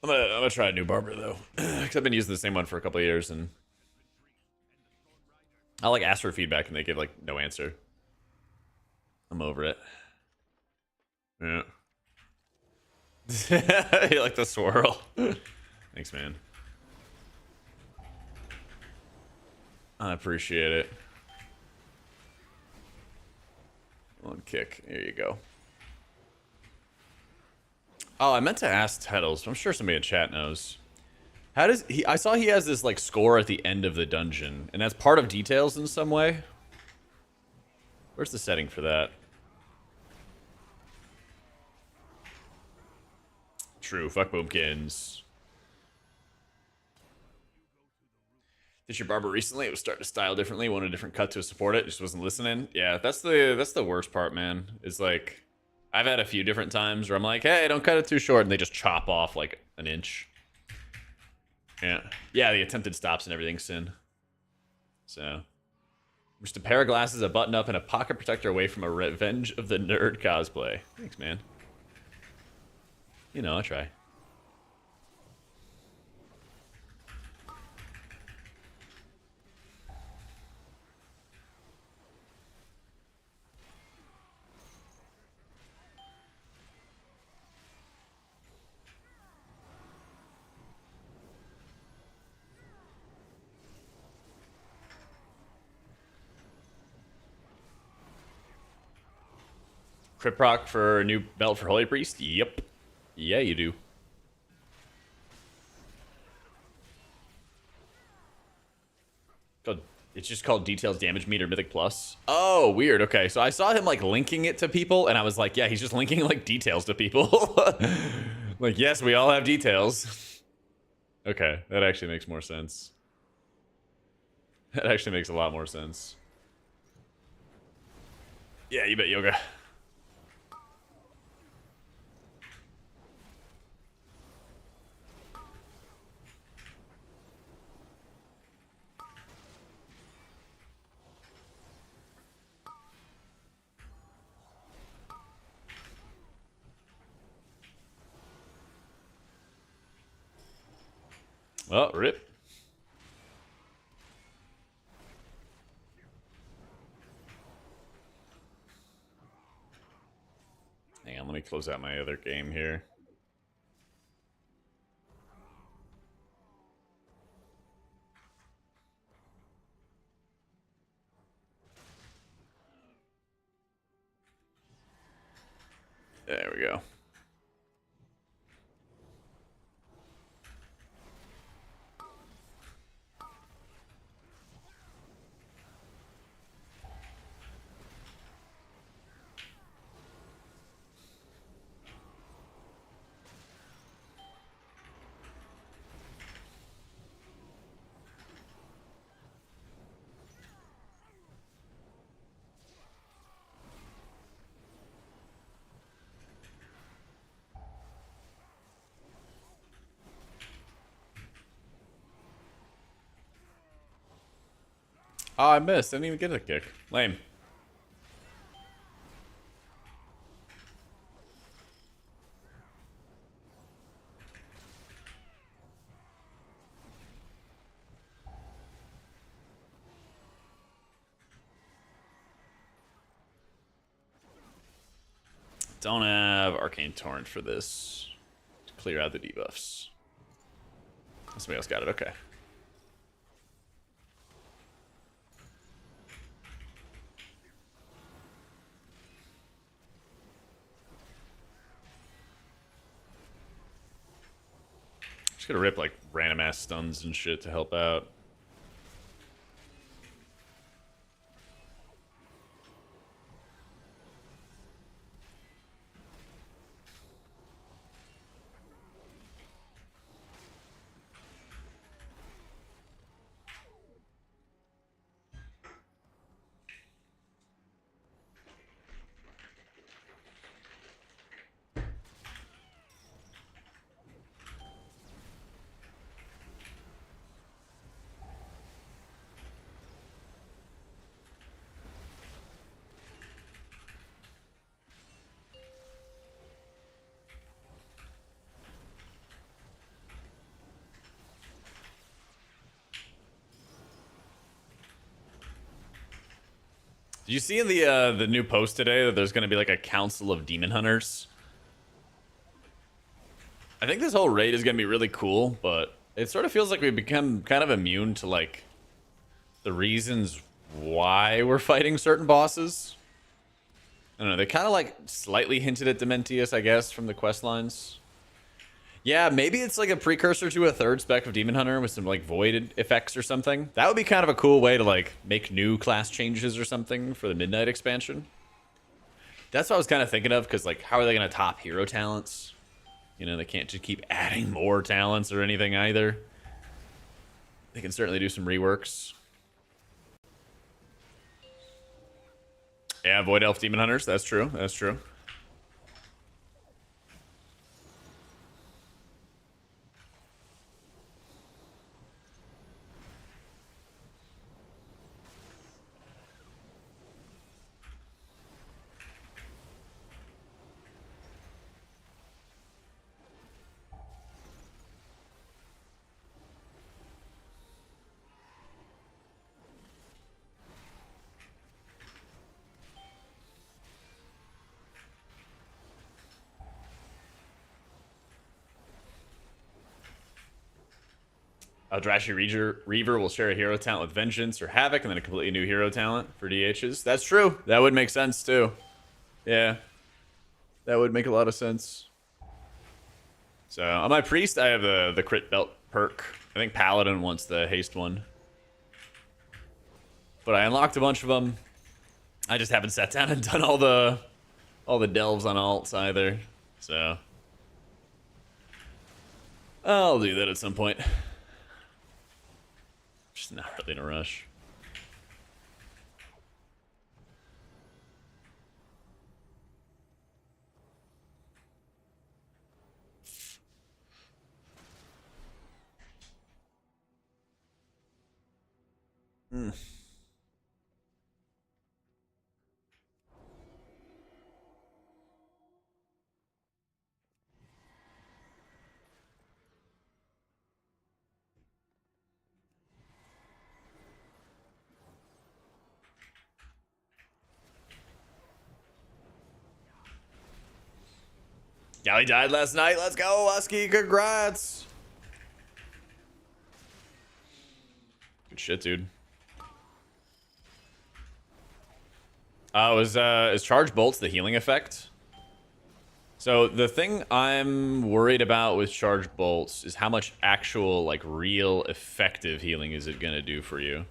I'm gonna try a new barber though, because I've been using the same one for a couple of years, and I like ask for feedback and they give like no answer. I'm over it. Yeah. You like the swirl? Thanks, man. I appreciate it. One kick. There you go. Oh, I meant to ask Tettles. I'm sure somebody in chat knows. How does he? I saw he has this like score at the end of the dungeon, and that's part of details in some way. Where's the setting for that? True. Fuck Boomkins. Did your barber recently? It was starting to style differently. Wanted a different cut to support it. Just wasn't listening. Yeah, that's the worst part, man. Is like, I've had a few different times where I'm like, hey, don't cut it too short, and they just chop off like an inch. Yeah, yeah. The attempted stops and everything's sin. So, just a pair of glasses, a button up, and a pocket protector away from a Revenge of the Nerd cosplay. Thanks, man. You know, I try. Crit proc for a new belt for Holy Priest? Yep. Yeah, you do. It's just called Details Damage Meter Mythic Plus. Oh, weird. Okay, so I saw him like linking it to people, and I was like, yeah, he's just linking like details to people. Like, yes, we all have details. Okay, that actually makes more sense. That actually makes a lot more sense. Yeah, you bet, Yoga. Well, rip. Hang on, let me close out my other game here. There we go. Oh, I missed. I didn't even get a kick. Lame. Don't have Arcane Torrent for this to clear out the debuffs. Somebody else got it. Okay. Just gonna rip like random ass stuns and shit to help out. Did you see in the new post today that there's going to be like a council of demon hunters? I think this whole raid is going to be really cool, but it sort of feels like we've become kind of immune to like the reasons why we're fighting certain bosses. I don't know, they kind of like slightly hinted at Dementius, I guess, from the quest lines. Yeah, maybe it's like a precursor to a third spec of Demon Hunter with some like void effects or something. That would be kind of a cool way to like make new class changes or something for the Midnight expansion. That's what I was kind of thinking of, because like how are they going to top hero talents? You know, they can't just keep adding more talents or anything either. They can certainly do some reworks. Yeah, Void Elf Demon Hunters, that's true, that's true. Eldrazi Reaver will share a hero talent with Vengeance or Havoc, and then a completely new hero talent for DHs. That's true. That would make sense, too. Yeah. That would make a lot of sense. So, on my Priest, I have the crit belt perk. I think Paladin wants the haste one. But I unlocked a bunch of them. I just haven't sat down and done all the delves on alts either. So, I'll do that at some point. Just not really in a rush. Gally died last night. Let's go, Husky. Congrats. Good shit, dude. Is Charge Bolts the healing effect? So the thing I'm worried about with Charge Bolts is how much actual, like, real effective healing is it gonna do for you?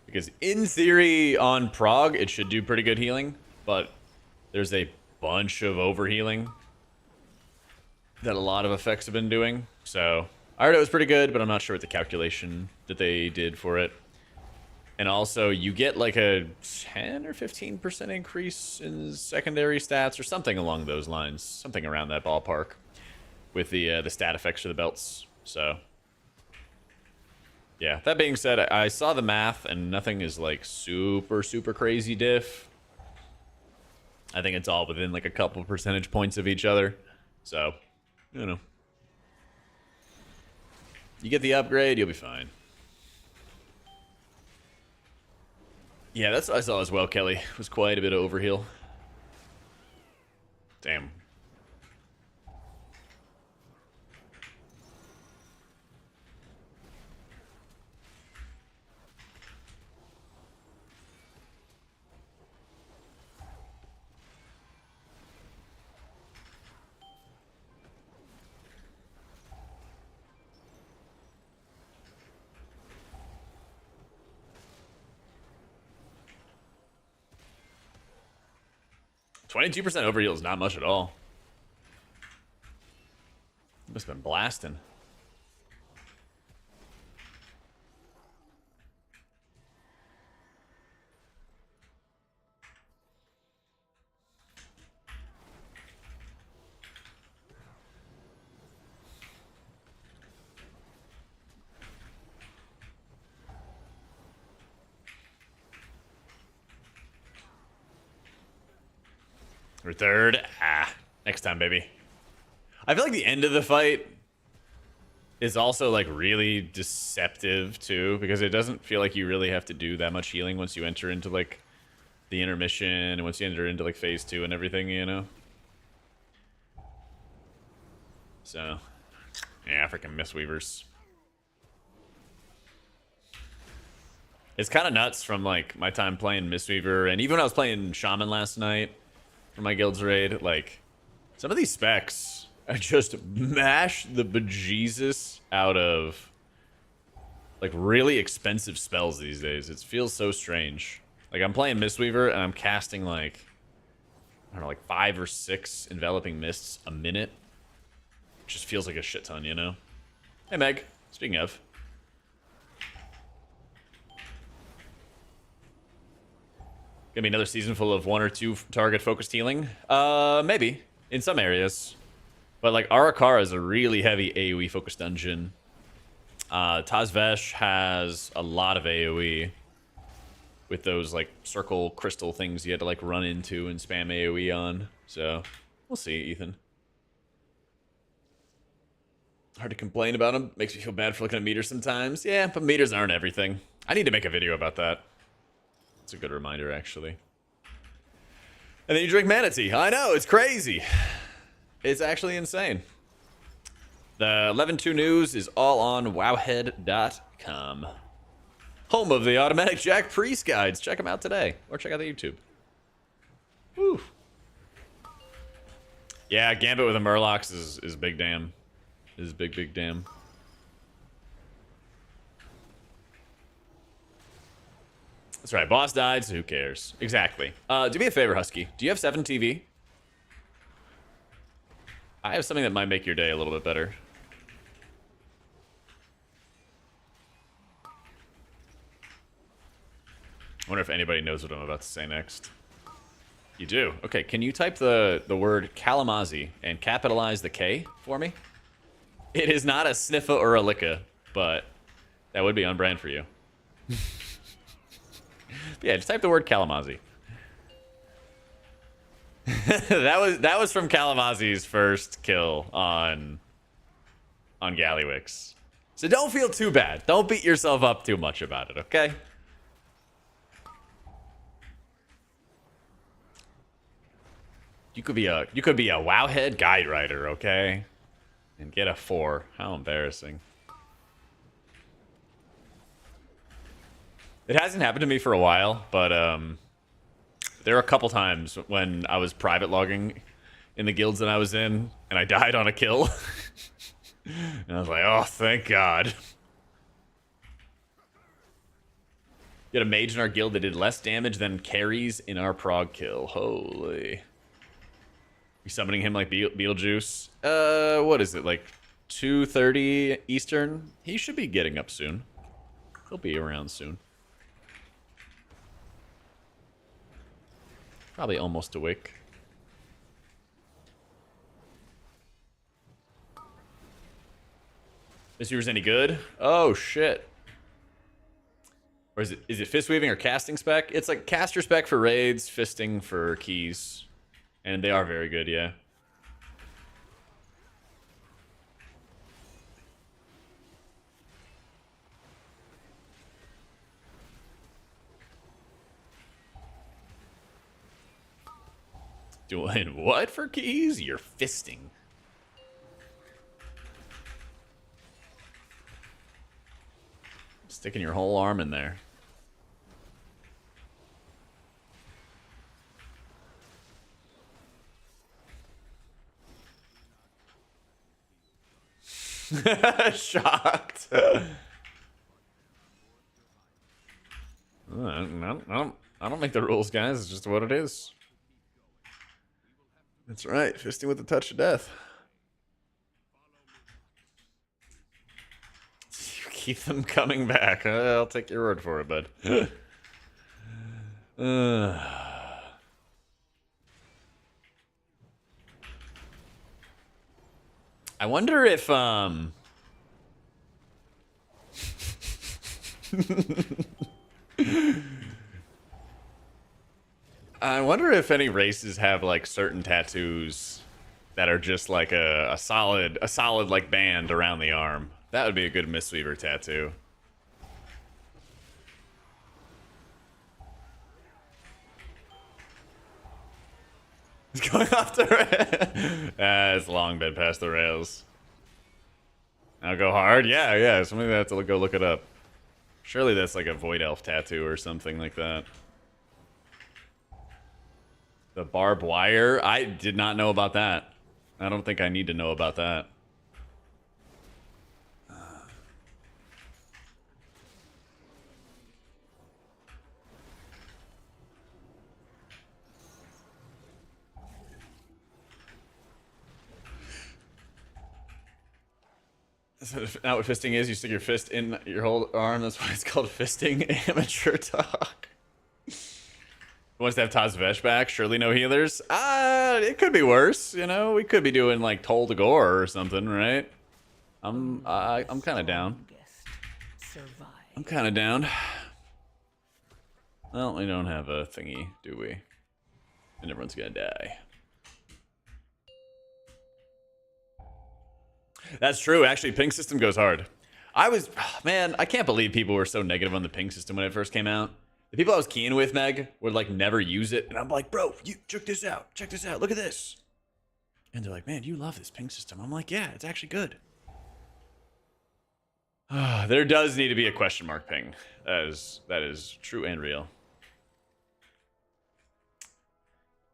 Because in theory, on Prog, it should do pretty good healing, but there's a bunch of overhealing that a lot of effects have been doing. So I heard it was pretty good, but I'm not sure what the calculation that they did for it. And also, you get like a 10 or 15% increase in secondary stats or something along those lines. Something around that ballpark with the stat effects for the belts. So yeah, that being said, I saw the math and nothing is like super crazy diff. I think it's all within like a couple percentage points of each other. So, you know. You get the upgrade, you'll be fine. Yeah, that's what I saw as well, Kelly. It was quite a bit of overheal. Damn. $22% overheal is not much at all. Must have been blasting. We're third. Next time, baby. I feel like the end of the fight is also like really deceptive too, because it doesn't feel like you really have to do that much healing once you enter into like the intermission and once you enter into like phase 2 and everything, you know. So yeah, freaking Mistweavers. It's kind of nuts from like my time playing Mistweaver, and even when I was playing Shaman last night for my guild's raid, like some of these specs I just mash the bejesus out of like really expensive spells these days. It feels so strange. Like I'm playing Mistweaver and I'm casting like, I don't know, like 5 or 6 enveloping mists a minute. It just feels like a shit ton, you know? Hey Meg, speaking of. Gonna be another season full of 1 or 2 target focused healing? Maybe. In some areas. But like Arakara is a really heavy AoE focused dungeon. Tazvesh has a lot of AoE with those like circle crystal things you had to like run into and spam AoE on. So we'll see, Ethan. Hard to complain about them. Makes me feel bad for looking at meters sometimes. Yeah, but meters aren't everything. I need to make a video about that. It's a good reminder, actually. And then you drink Manatee. I know, it's crazy. It's actually insane. The 11.2 news is all on wowhead.com. Home of the AutomaticJak priest guides. Check them out today. Or check out the YouTube. Woo. Yeah, Gambit with the Murlocs is big damn. Is big, big damn. That's right, boss died, so who cares? Exactly. Do me a favor, Husky. Do you have 7 TV? I have something that might make your day a little bit better. I wonder if anybody knows what I'm about to say next. You do? Okay, can you type the word Kalamazi and capitalize the K for me? It is not a sniffa or a licka, but that would be on brand for you. Yeah, just type the word Kalamazi. that was from Kalamazi's first kill on Gallywix. So don't feel too bad. Don't beat yourself up too much about it, okay? You could be a Wowhead guide writer, okay? And get a 4. How embarrassing. It hasn't happened to me for a while, but there were a couple times when I was private logging in the guilds that I was in, and I died on a kill. And I was like, oh, thank God. We had a mage in our guild that did less damage than carries in our prog kill. Holy. We summoning him like Beetlejuice. What is it, like 2:30 Eastern? He should be getting up soon. He'll be around soon. Probably almost awake. This year's any good? Oh shit. Or is it fist weaving or casting spec? It's like caster spec for raids, fisting for keys. And they are very good, yeah. Doing what for keys? You're fisting. Sticking your whole arm in there. Shocked. I don't make the rules, guys. It's just what it is. That's right. Fisting with a touch of death. You keep them coming back. I'll take your word for it, bud. I wonder if I wonder if any races have like certain tattoos that are just like a solid like band around the arm. That would be a good Mistweaver tattoo. It's going off the rails. It's long been past the rails. I'll go hard? Yeah. Somebody that have to go look it up. Surely that's like a Void Elf tattoo or something like that. The barbed wire? I did not know about that. I don't think I need to know about that. Not what fisting is. You stick your fist in your whole arm. That's why it's called fisting. Amateur talk. Who wants to have Taz Vesh back? Surely no healers. It could be worse. You know, we could be doing like Toll to Gore or something, right? I'm kind of down. I'm kind of down. Well, we don't have a thingy, do we? And everyone's gonna die. That's true. Actually, ping system goes hard. Man, I can't believe people were so negative on the ping system when it first came out. The people I was keen with, Meg, would like never use it. And I'm like, bro, you check this out. Check this out. Look at this. And they're like, man, you love this ping system. I'm like, yeah, it's actually good. There does need to be a question mark ping. That is true and real.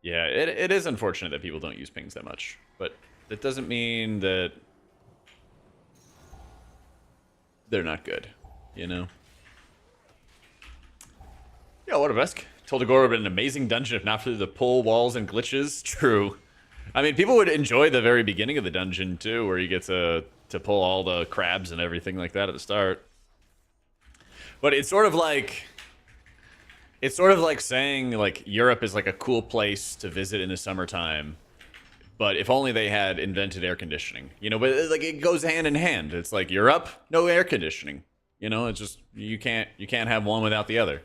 Yeah, it is unfortunate that people don't use pings that much. But that doesn't mean that they're not good, you know? Yeah, what a Vesk. Told Agora would have been an amazing dungeon if not for the pull walls and glitches. True. I mean, people would enjoy the very beginning of the dungeon, too, where you get to pull all the crabs and everything like that at the start. But it's sort of like... It's sort of like saying, like, Europe is like a cool place to visit in the summertime. But if only they had invented air conditioning, you know. But like it goes hand in hand. It's like Europe, no air conditioning. You know, it's just you can't have one without the other.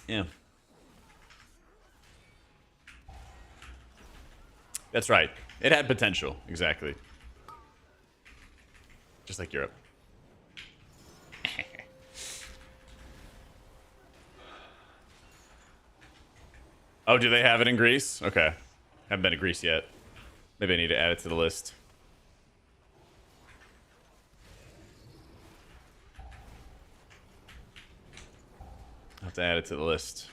Yeah, that's right. It had potential, exactly. Just like Europe. Oh, do they have it in Greece? Okay. Haven't been to Greece yet. Maybe I need to add it to the list. I'll have to add it to the list.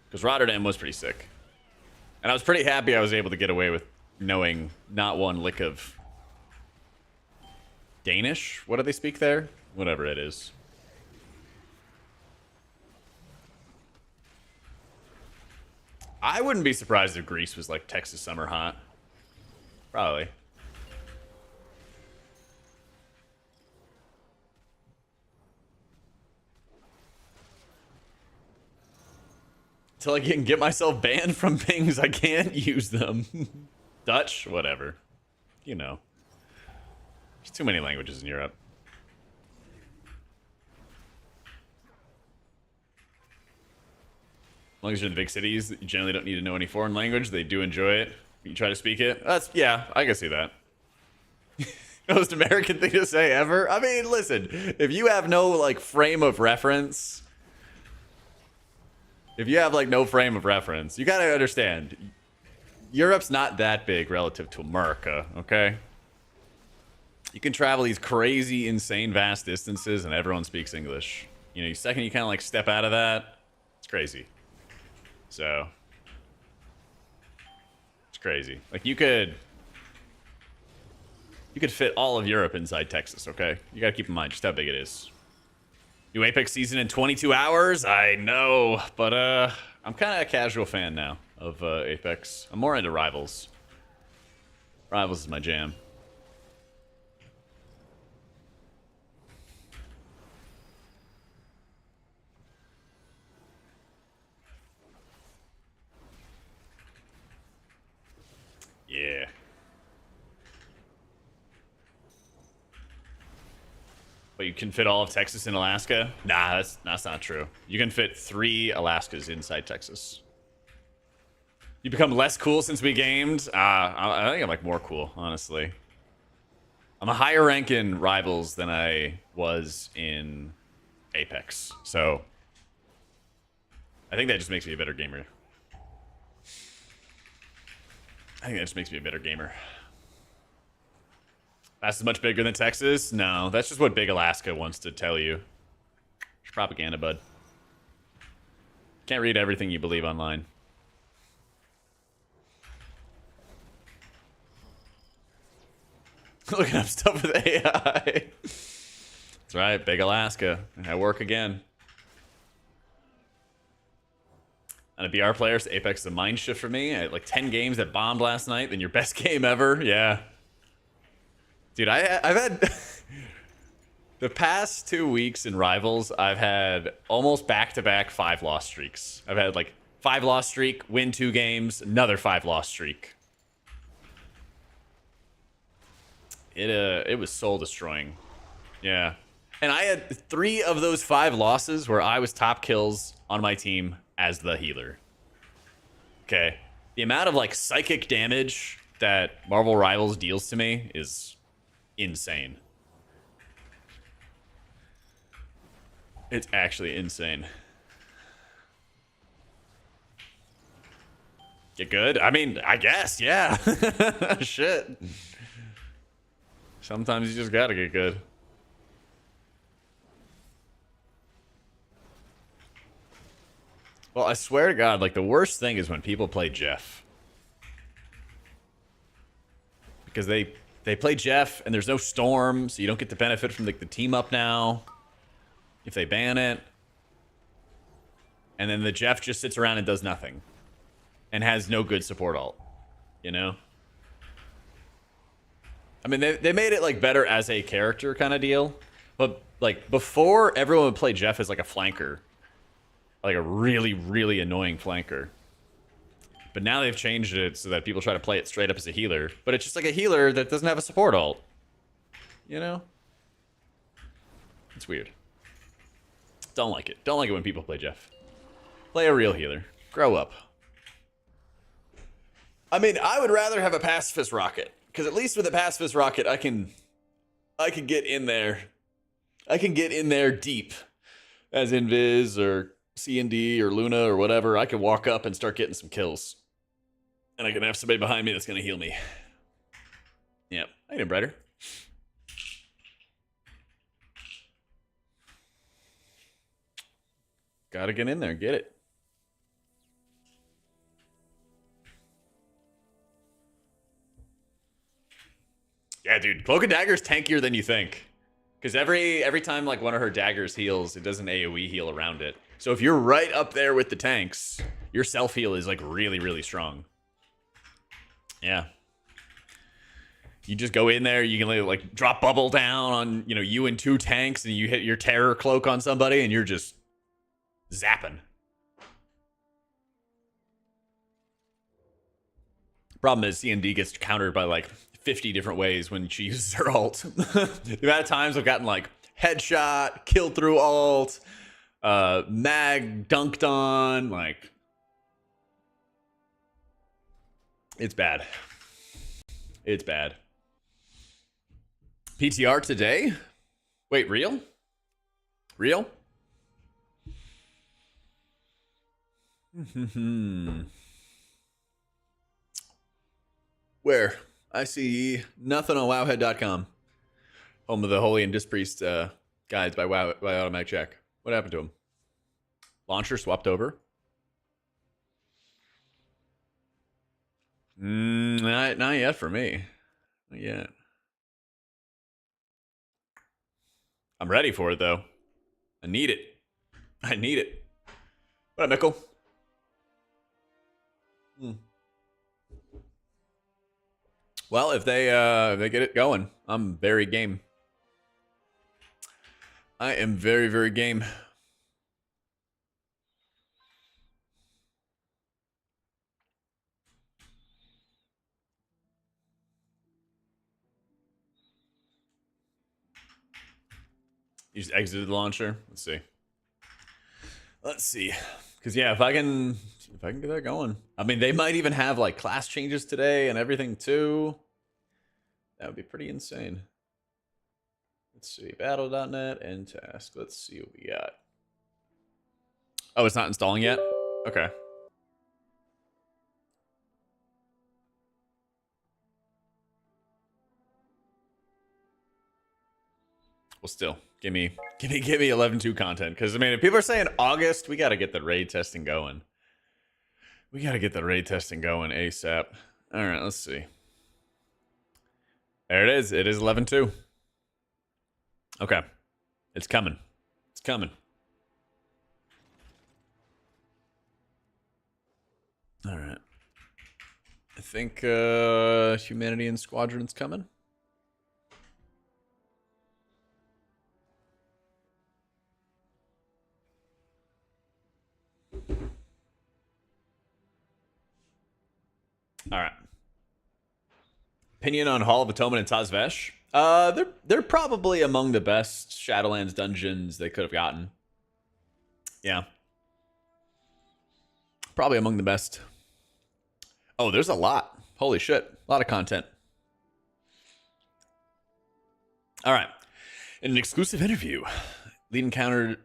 Because Rotterdam was pretty sick. And I was pretty happy I was able to get away with knowing not one lick of Danish? What do they speak there? Whatever it is. I wouldn't be surprised if Greece was like Texas summer hot. Probably. Until I can get myself banned from pings, I can't use them. Dutch? Whatever. You know. There's too many languages in Europe. As long as you're in the big cities, you generally don't need to know any foreign language. They do enjoy it. You try to speak it. Yeah, I can see that. Most American thing to say ever. I mean, listen, if you have no like frame of reference, you gotta understand. Europe's not that big relative to America, okay? You can travel these crazy, insane, vast distances, and everyone speaks English. You know, the second you kind of like step out of that, it's crazy. So it's crazy. Like you could fit all of Europe inside Texas, okay? You gotta keep in mind just how big it is. New Apex season in 22 hours? I know, but I'm kind of a casual fan now of Apex. I'm more into Rivals. Rivals is my jam. Yeah. But you can fit all of Texas in Alaska? Nah, that's not true. You can fit 3 Alaskas inside Texas. You become less cool since we gamed? I think I'm like more cool, honestly. I'm a higher rank in Rivals than I was in Apex. So I think that just makes me a better gamer. I think that just makes me a better gamer. That's much bigger than Texas? No, that's just what Big Alaska wants to tell you. It's propaganda, bud. Can't read everything you believe online. Looking up stuff with AI. That's right, Big Alaska. I work again. On a BR players, Apex is a mind shift for me. I had like 10 games that bombed last night, then your best game ever. Yeah. Dude, I've had... the past 2 weeks in Rivals, I've had almost back-to-back 5-loss streaks. I've had like 5-loss streak, win 2 games, another 5-loss streak. It was soul-destroying. Yeah. And I had 3 of those 5 losses where I was top kills on my team as the healer. Okay. The amount of like psychic damage that Marvel Rivals deals to me is insane. It's actually insane. Get good? I mean, I guess, yeah. Shit. Sometimes you just gotta get good. Well, I swear to God, like the worst thing is when people play Jeff. Because they play Jeff and there's no Storm, so you don't get the benefit from like the team up now. If they ban it. And then the Jeff just sits around and does nothing. And has no good support ult. You know? I mean, they made it like better as a character kind of deal. But like before, everyone would play Jeff as like a flanker. Like a really, really annoying flanker. But now they've changed it so that people try to play it straight up as a healer. But it's just like a healer that doesn't have a support ult. You know? It's weird. Don't like it. Don't like it when people play Jeff. Play a real healer. Grow up. I mean, I would rather have a pacifist rocket. Because at least with a pacifist rocket, I can get in there. I can get in there deep. As Invis or C&D or Luna or whatever. I can walk up and start getting some kills. And I can have somebody behind me that's going to heal me. Yep. I need a brighter. Gotta get in there and get it. Yeah, dude. Cloak and Dagger's tankier than you think. Because every time like one of her daggers heals, it does an AoE heal around it. So if you're right up there with the tanks, your self-heal is like really, really strong. Yeah. You just go in there, you can like drop bubble down on, you know, you and 2 tanks, and you hit your terror cloak on somebody, and you're just zapping. Problem is, C&D gets countered by like 50 different ways when she uses her ult. The amount of times I've gotten like headshot, kill through ult, mag dunked on, like it's bad. It's bad. PTR today? Wait, real? Real? Where? I see nothing on wowhead.com. Home of the Holy and Dispriest guides by AutomaticJak. What happened to him? Launcher swapped over? Not yet for me. Not yet. I'm ready for it, though. I need it. I need it. What up, Mickle? Well, if they get it going, I'm very game. I am very, very game. You just exited the launcher. Let's see. Let's see. Because yeah, if I can If I can get that going. I mean, they might even have like class changes today and everything too. That would be pretty insane. Let's see. Battle.net and task. Let's see what we got. Oh, it's not installing yet? Okay. Well, still, give me 11.2 content. Because, I mean, if people are saying August, we got to get the raid testing going. We got to get the raid testing going ASAP. All right, let's see. There it is. It is 11.2. Okay. It's coming. It's coming. All right. I think Humanity and Squadron's coming. All right. Opinion on Hall of Atonement and Tazvesh? They're probably among the best Shadowlands dungeons they could have gotten. Yeah. Probably among the best. Oh, there's a lot. Holy shit. A lot of content. All right. In an exclusive interview, lead encounter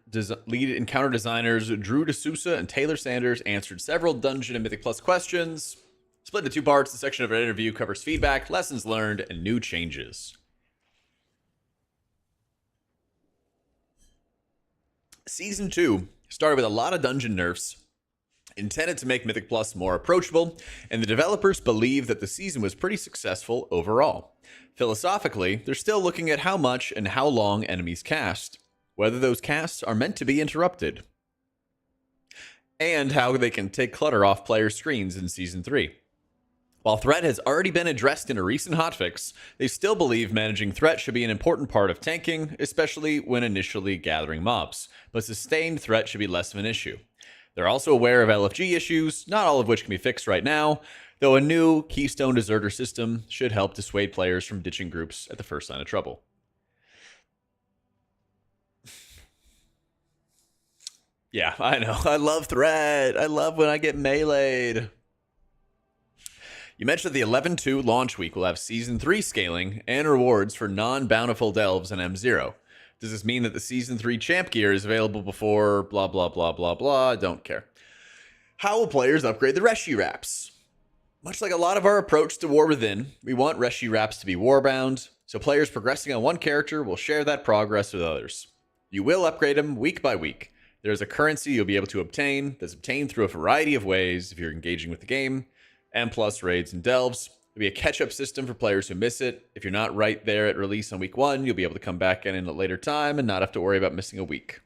designers Drew D'Souza and Taylor Sanders answered several Dungeon and Mythic Plus questions. Split into two parts, the section of an interview covers feedback, lessons learned, and new changes. Season 2 started with a lot of dungeon nerfs intended to make Mythic Plus more approachable, and the developers believe that the season was pretty successful overall. Philosophically, they're still looking at how much and how long enemies cast, whether those casts are meant to be interrupted, and how they can take clutter off player screens in Season 3. While threat has already been addressed in a recent hotfix, they still believe managing threat should be an important part of tanking, especially when initially gathering mobs, but sustained threat should be less of an issue. They're also aware of LFG issues, not all of which can be fixed right now, though a new Keystone Deserter system should help dissuade players from ditching groups at the first sign of trouble. Yeah, I know. I love threat. I love when I get meleeed. You mentioned the 11.2 launch week will have Season 3 scaling and rewards for non-bountiful delves and M0. Does this mean that the Season 3 champ gear is available before blah, blah, blah, blah, blah? Don't care. How will players upgrade the Reshi wraps? Much like a lot of our approach to War Within, we want Reshi wraps to be warbound, so players progressing on one character will share that progress with others. You will upgrade them week by week. There is a currency you'll be able to obtain that's obtained through a variety of ways if you're engaging with the game. M+ raids and delves. There'll be a catch-up system for players who miss it. If you're not right there at release on week 1, you'll be able to come back in at a later time and not have to worry about missing a week.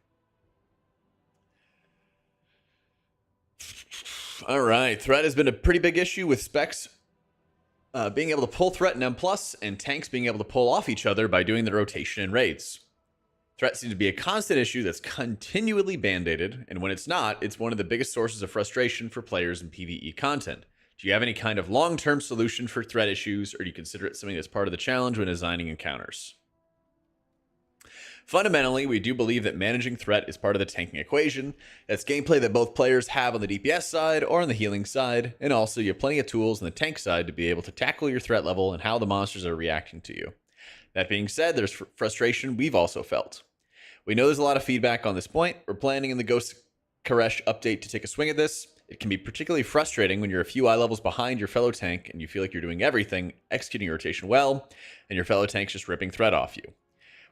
All right, threat has been a pretty big issue with specs being able to pull threat in M+, and tanks being able to pull off each other by doing the rotation in raids. Threat seems to be a constant issue that's continually band-aided, and when it's not, it's one of the biggest sources of frustration for players in PvE content. Do you have any kind of long-term solution for threat issues, or do you consider it something that's part of the challenge when designing encounters? Fundamentally, we do believe that managing threat is part of the tanking equation. That's gameplay that both players have on the DPS side or on the healing side, and also you have plenty of tools on the tank side to be able to tackle your threat level and how the monsters are reacting to you. That being said, there's frustration we've also felt. We know there's a lot of feedback on this point. We're planning in the Ghost Koresh update to take a swing at this. It can be particularly frustrating when you're a few eye levels behind your fellow tank and you feel like you're doing everything, executing your rotation well, and your fellow tank's just ripping threat off you.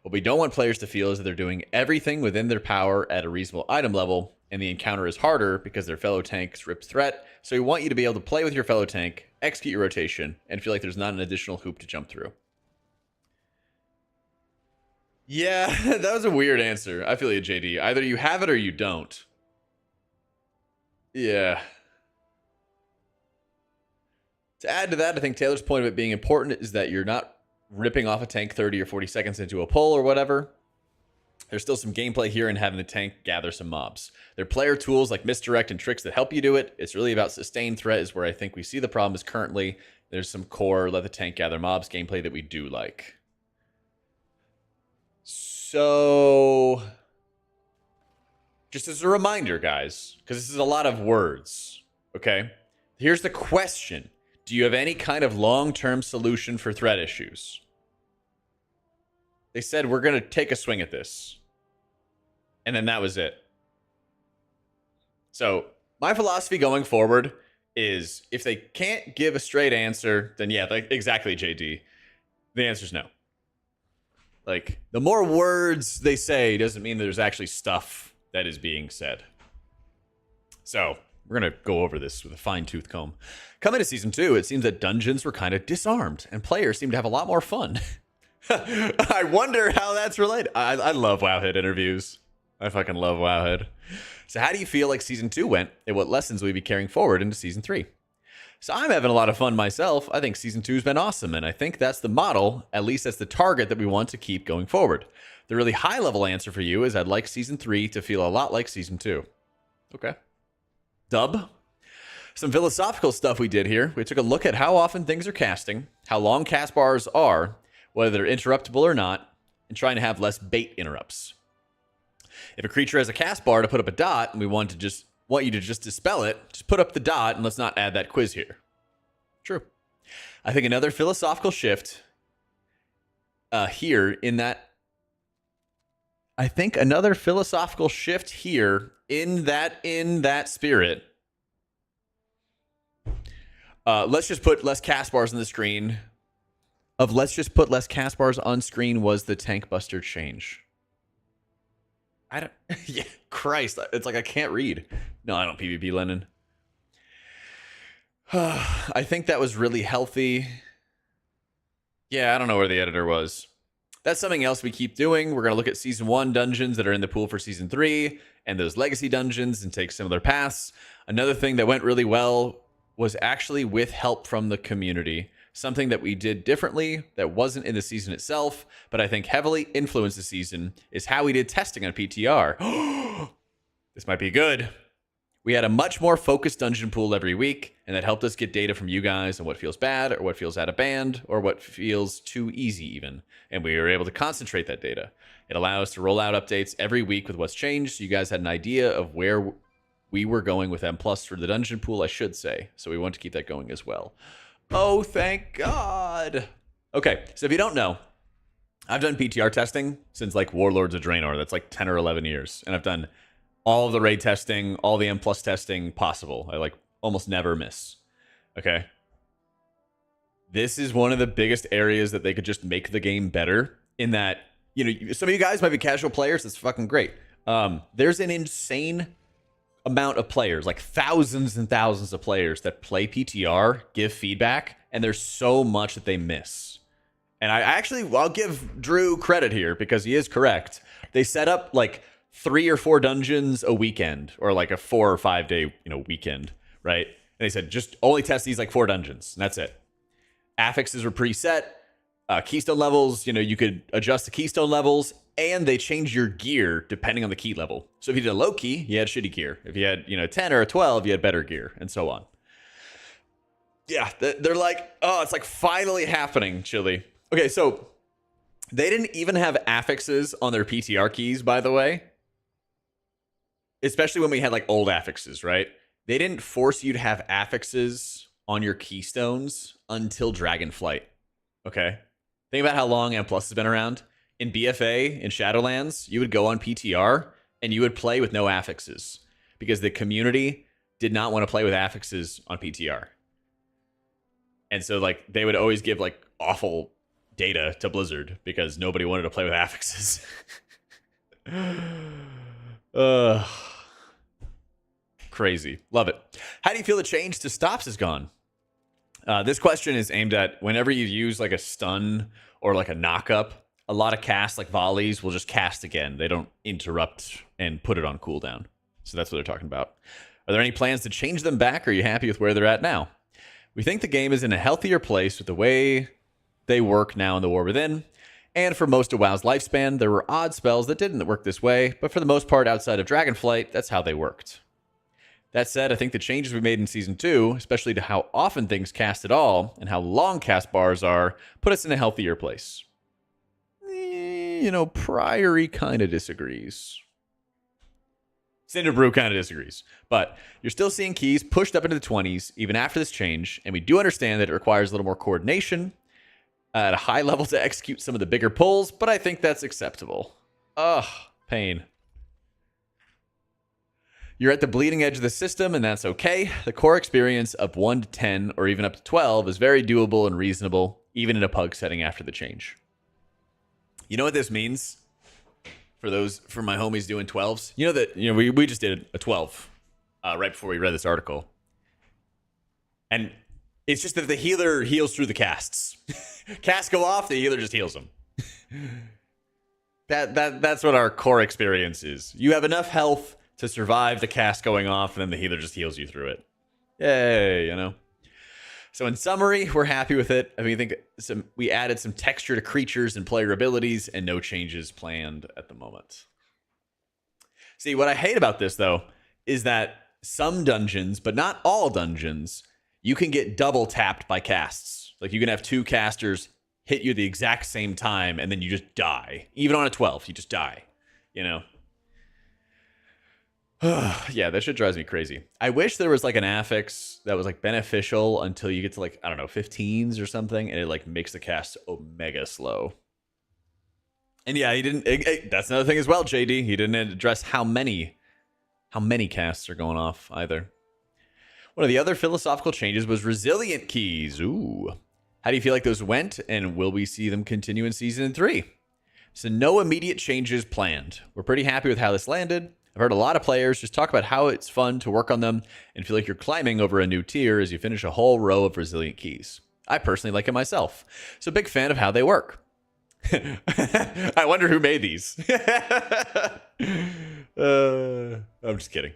What we don't want players to feel is that they're doing everything within their power at a reasonable item level, and the encounter is harder because their fellow tanks rip threat, so we want you to be able to play with your fellow tank, execute your rotation, and feel like there's not an additional hoop to jump through. Yeah, that was a weird answer. I feel you, JD. Either you have it or you don't. Yeah. To add to that, I think Taylor's point of it being important is that you're not ripping off a tank 30 or 40 seconds into a pull or whatever. There's still some gameplay here in having the tank gather some mobs. There are player tools like misdirect and tricks that help you do it. It's really about sustained threat is where I think we see the problem is currently. There's some core let the tank gather mobs gameplay that we do like. So, just as a reminder, guys, because this is a lot of words. Okay? Here's the question. Do you have any kind of long-term solution for threat issues? They said, we're going to take a swing at this. And then that was it. So my philosophy going forward is if they can't give a straight answer, then yeah, like exactly, JD. The answer's no. Like, the more words they say doesn't mean there's actually stuff that is being said. So we're going to go over this with a fine-tooth comb. Coming to Season 2, it seems that dungeons were kind of disarmed, and players seem to have a lot more fun. I wonder how that's related. I love Wowhead interviews. I fucking love Wowhead. So how do you feel like Season 2 went, and what lessons will you be carrying forward into Season 3? So I'm having a lot of fun myself. I think Season 2 has been awesome, and I think that's the model, at least that's the target that we want to keep going forward. The really high-level answer for you is I'd like Season 3 to feel a lot like Season 2. Okay. Dub. Some philosophical stuff we did here. We took a look at how often things are casting, how long cast bars are, whether they're interruptible or not, and trying to have less bait interrupts. If a creature has a cast bar to put up a dot, and we want you to just dispel it, just put up the dot, and let's not add that quiz here. True. I think another philosophical shift here in that spirit. Let's just put less cast bars on the screen. Let's just put less cast bars on screen was the tank buster change. I don't. Yeah, Christ. It's like I can't read. No, I don't PvP Lennon. I think that was really healthy. Yeah, I don't know where the editor was. That's something else we keep doing. We're going to look at Season 1 dungeons that are in the pool for Season 3 and those legacy dungeons and take similar paths. Another thing that went really well was actually with help from the community. Something that we did differently that wasn't in the season itself, but I think heavily influenced the season is how we did testing on PTR. This might be good. We had a much more focused dungeon pool every week, and that helped us get data from you guys on what feels bad or what feels out of band or what feels too easy even. And we were able to concentrate that data. It allowed us to roll out updates every week with what's changed, so you guys had an idea of where we were going with M+ for the dungeon pool, I should say. So we want to keep that going as well. Oh, thank God. Okay, so if you don't know, I've done PTR testing since like Warlords of Draenor. That's like 10 or 11 years. And I've done all of the raid testing, all the M+ testing possible. I like almost never miss. Okay. This is one of the biggest areas that they could just make the game better in that, you know, some of you guys might be casual players. That's fucking great. There's an insane amount of players, like thousands and thousands of players that play PTR, give feedback, and there's so much that they miss. And I'll give Drew credit here because he is correct. They set up like 3 or 4 dungeons a weekend, or like a 4 or 5 day, weekend, right? And they said just only test these like 4 dungeons, and that's it. Affixes were preset. Keystone levels, you could adjust the keystone levels, and they change your gear depending on the key level. So if you did a low key, you had shitty gear. If you had, a 10 or a 12, you had better gear, and so on. Yeah, they're like, oh, it's like finally happening, Chili. Okay, so they didn't even have affixes on their PTR keys, by the way. Especially when we had like old affixes, right? They didn't force you to have affixes on your keystones until Dragonflight. Okay? Think about how long M+ has been around. In BFA, in Shadowlands, you would go on PTR and you would play with no affixes because the community did not want to play with affixes on PTR. And so like they would always give like awful data to Blizzard because nobody wanted to play with affixes. Crazy. Love it. How do you feel the change to stops is gone? This question is aimed at whenever you use like a stun or like a knockup, a lot of casts like volleys will just cast again. They don't interrupt and put it on cooldown. So that's what they're talking about. Are there any plans to change them back? Or are you happy with where they're at now? We think the game is in a healthier place with the way they work now in the War Within. And for most of WoW's lifespan, there were odd spells that didn't work this way, but for the most part outside of Dragonflight, that's how they worked. That said, I think the changes we made in Season 2, especially to how often things cast at all and how long cast bars are, put us in a healthier place. Priory kind of disagrees. Cinderbrew kind of disagrees, but you're still seeing keys pushed up into the 20s even after this change, and we do understand that it requires a little more coordination at a high level to execute some of the bigger pulls, but I think that's acceptable. Ugh, pain. You're at the bleeding edge of the system, and that's okay. The core experience of 1 to 10 or even up to 12 is very doable and reasonable, even in a pug setting after the change. You know what this means? For my homies doing 12s, we just did a 12 right before we read this article, and it's just that the healer heals through the casts. Casts go off, the healer just heals them. That's what our core experience is. You have enough health to survive the cast going off, and then the healer just heals you through it. Yay, So in summary, we're happy with it. I think we added some texture to creatures and player abilities, and no changes planned at the moment. See, what I hate about this, though, is that some dungeons, but not all dungeons, you can get double tapped by casts. Like, you can have 2 casters hit you at the exact same time, and then you just die. Even on a 12, you just die, Yeah, that shit drives me crazy. I wish there was like an affix that was like beneficial until you get to like, I don't know, 15s or something, and it like makes the cast mega slow. And yeah, he didn't. That's another thing as well, JD. He didn't address how many casts are going off either. One of the other philosophical changes was resilient keys. Ooh, how do you feel like those went, and will we see them continue in season 3? So no immediate changes planned. We're pretty happy with how this landed. I've heard a lot of players just talk about how it's fun to work on them and feel like you're climbing over a new tier as you finish a whole row of resilient keys. I personally like it myself, so big fan of how they work. I wonder who made these. I'm just kidding.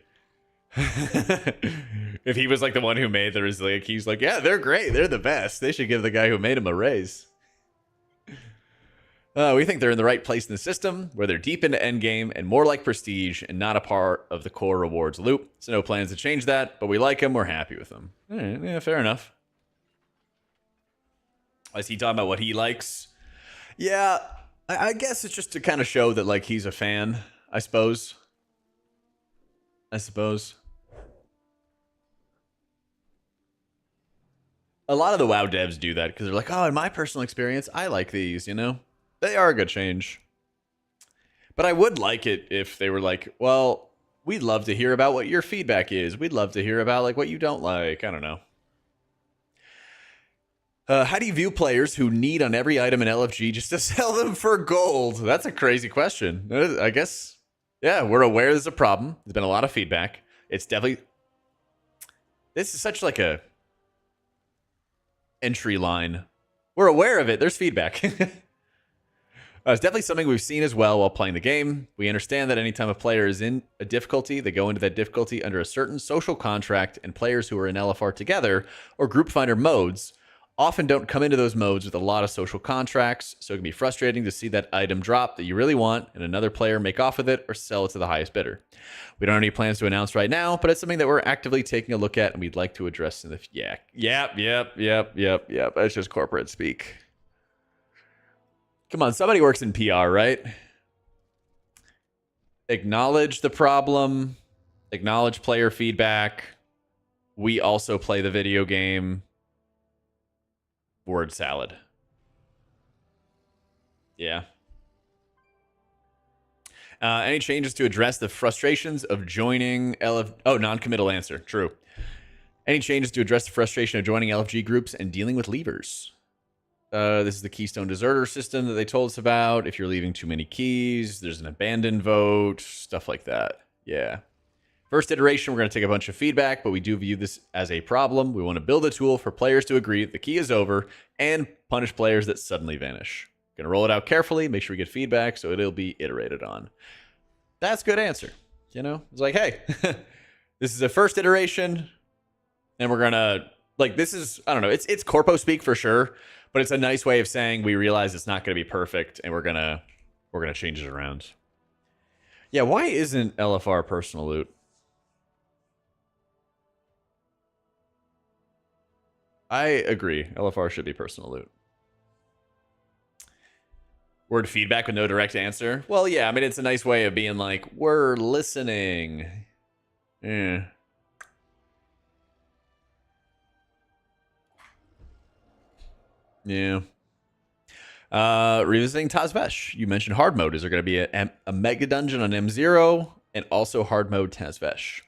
If he was like the one who made the resilient keys, like, yeah, they're great. They're the best. They should give the guy who made them a raise. We think they're in the right place in the system, where they're deep into endgame and more like prestige and not a part of the core rewards loop. So no plans to change that, but we like them. We're happy with them. All right, yeah, fair enough. Is he talking about what he likes? Yeah, I guess it's just to kind of show that like he's a fan, I suppose. A lot of the WoW devs do that because they're like, oh, in my personal experience, I like these, They are a good change. But I would like it if they were like, well, we'd love to hear about what your feedback is. We'd love to hear about like what you don't like. I don't know. How do you view players who need on every item in LFG just to sell them for gold? That's a crazy question. I guess, yeah, we're aware there's a problem. There's been a lot of feedback. It's definitely... This is such like a entry line. We're aware of it. There's feedback. It's definitely something we've seen as well while playing the game. We understand that anytime a player is in a difficulty, they go into that difficulty under a certain social contract, and players who are in LFR together or group finder modes often don't come into those modes with a lot of social contracts, so it can be frustrating to see that item drop that you really want and another player make off with it or sell it to the highest bidder. We don't have any plans to announce right now, but it's something that we're actively taking a look at and we'd like to address in the... Yep. That's just corporate speak. Come on, somebody works in PR, right? Acknowledge the problem. Acknowledge player feedback. We also play the video game. Word salad. Yeah. Any changes to address the frustrations of joining LF... Oh, non-committal answer. True. Any changes to address the frustration of joining LFG groups and dealing with leavers? This is the Keystone Deserter system that they told us about. If you're leaving too many keys, there's an abandon vote, stuff like that. Yeah. First iteration, we're going to take a bunch of feedback, but we do view this as a problem. We want to build a tool for players to agree that the key is over and punish players that suddenly vanish. Going to roll it out carefully, make sure we get feedback so it'll be iterated on. That's a good answer. It's like, hey, this is a first iteration, and we're going to, like, this is, I don't know, it's corpo speak for sure, but it's a nice way of saying we realize it's not going to be perfect, and we're gonna change it around. Yeah, why isn't LFR personal loot? I agree. LFR should be personal loot. Word feedback with no direct answer. Well, yeah, I mean, it's a nice way of being like, we're listening. Yeah. Yeah. Revisiting Tazvesh. You mentioned hard mode. Is there going to be a mega dungeon on M0 and also hard mode Tazvesh?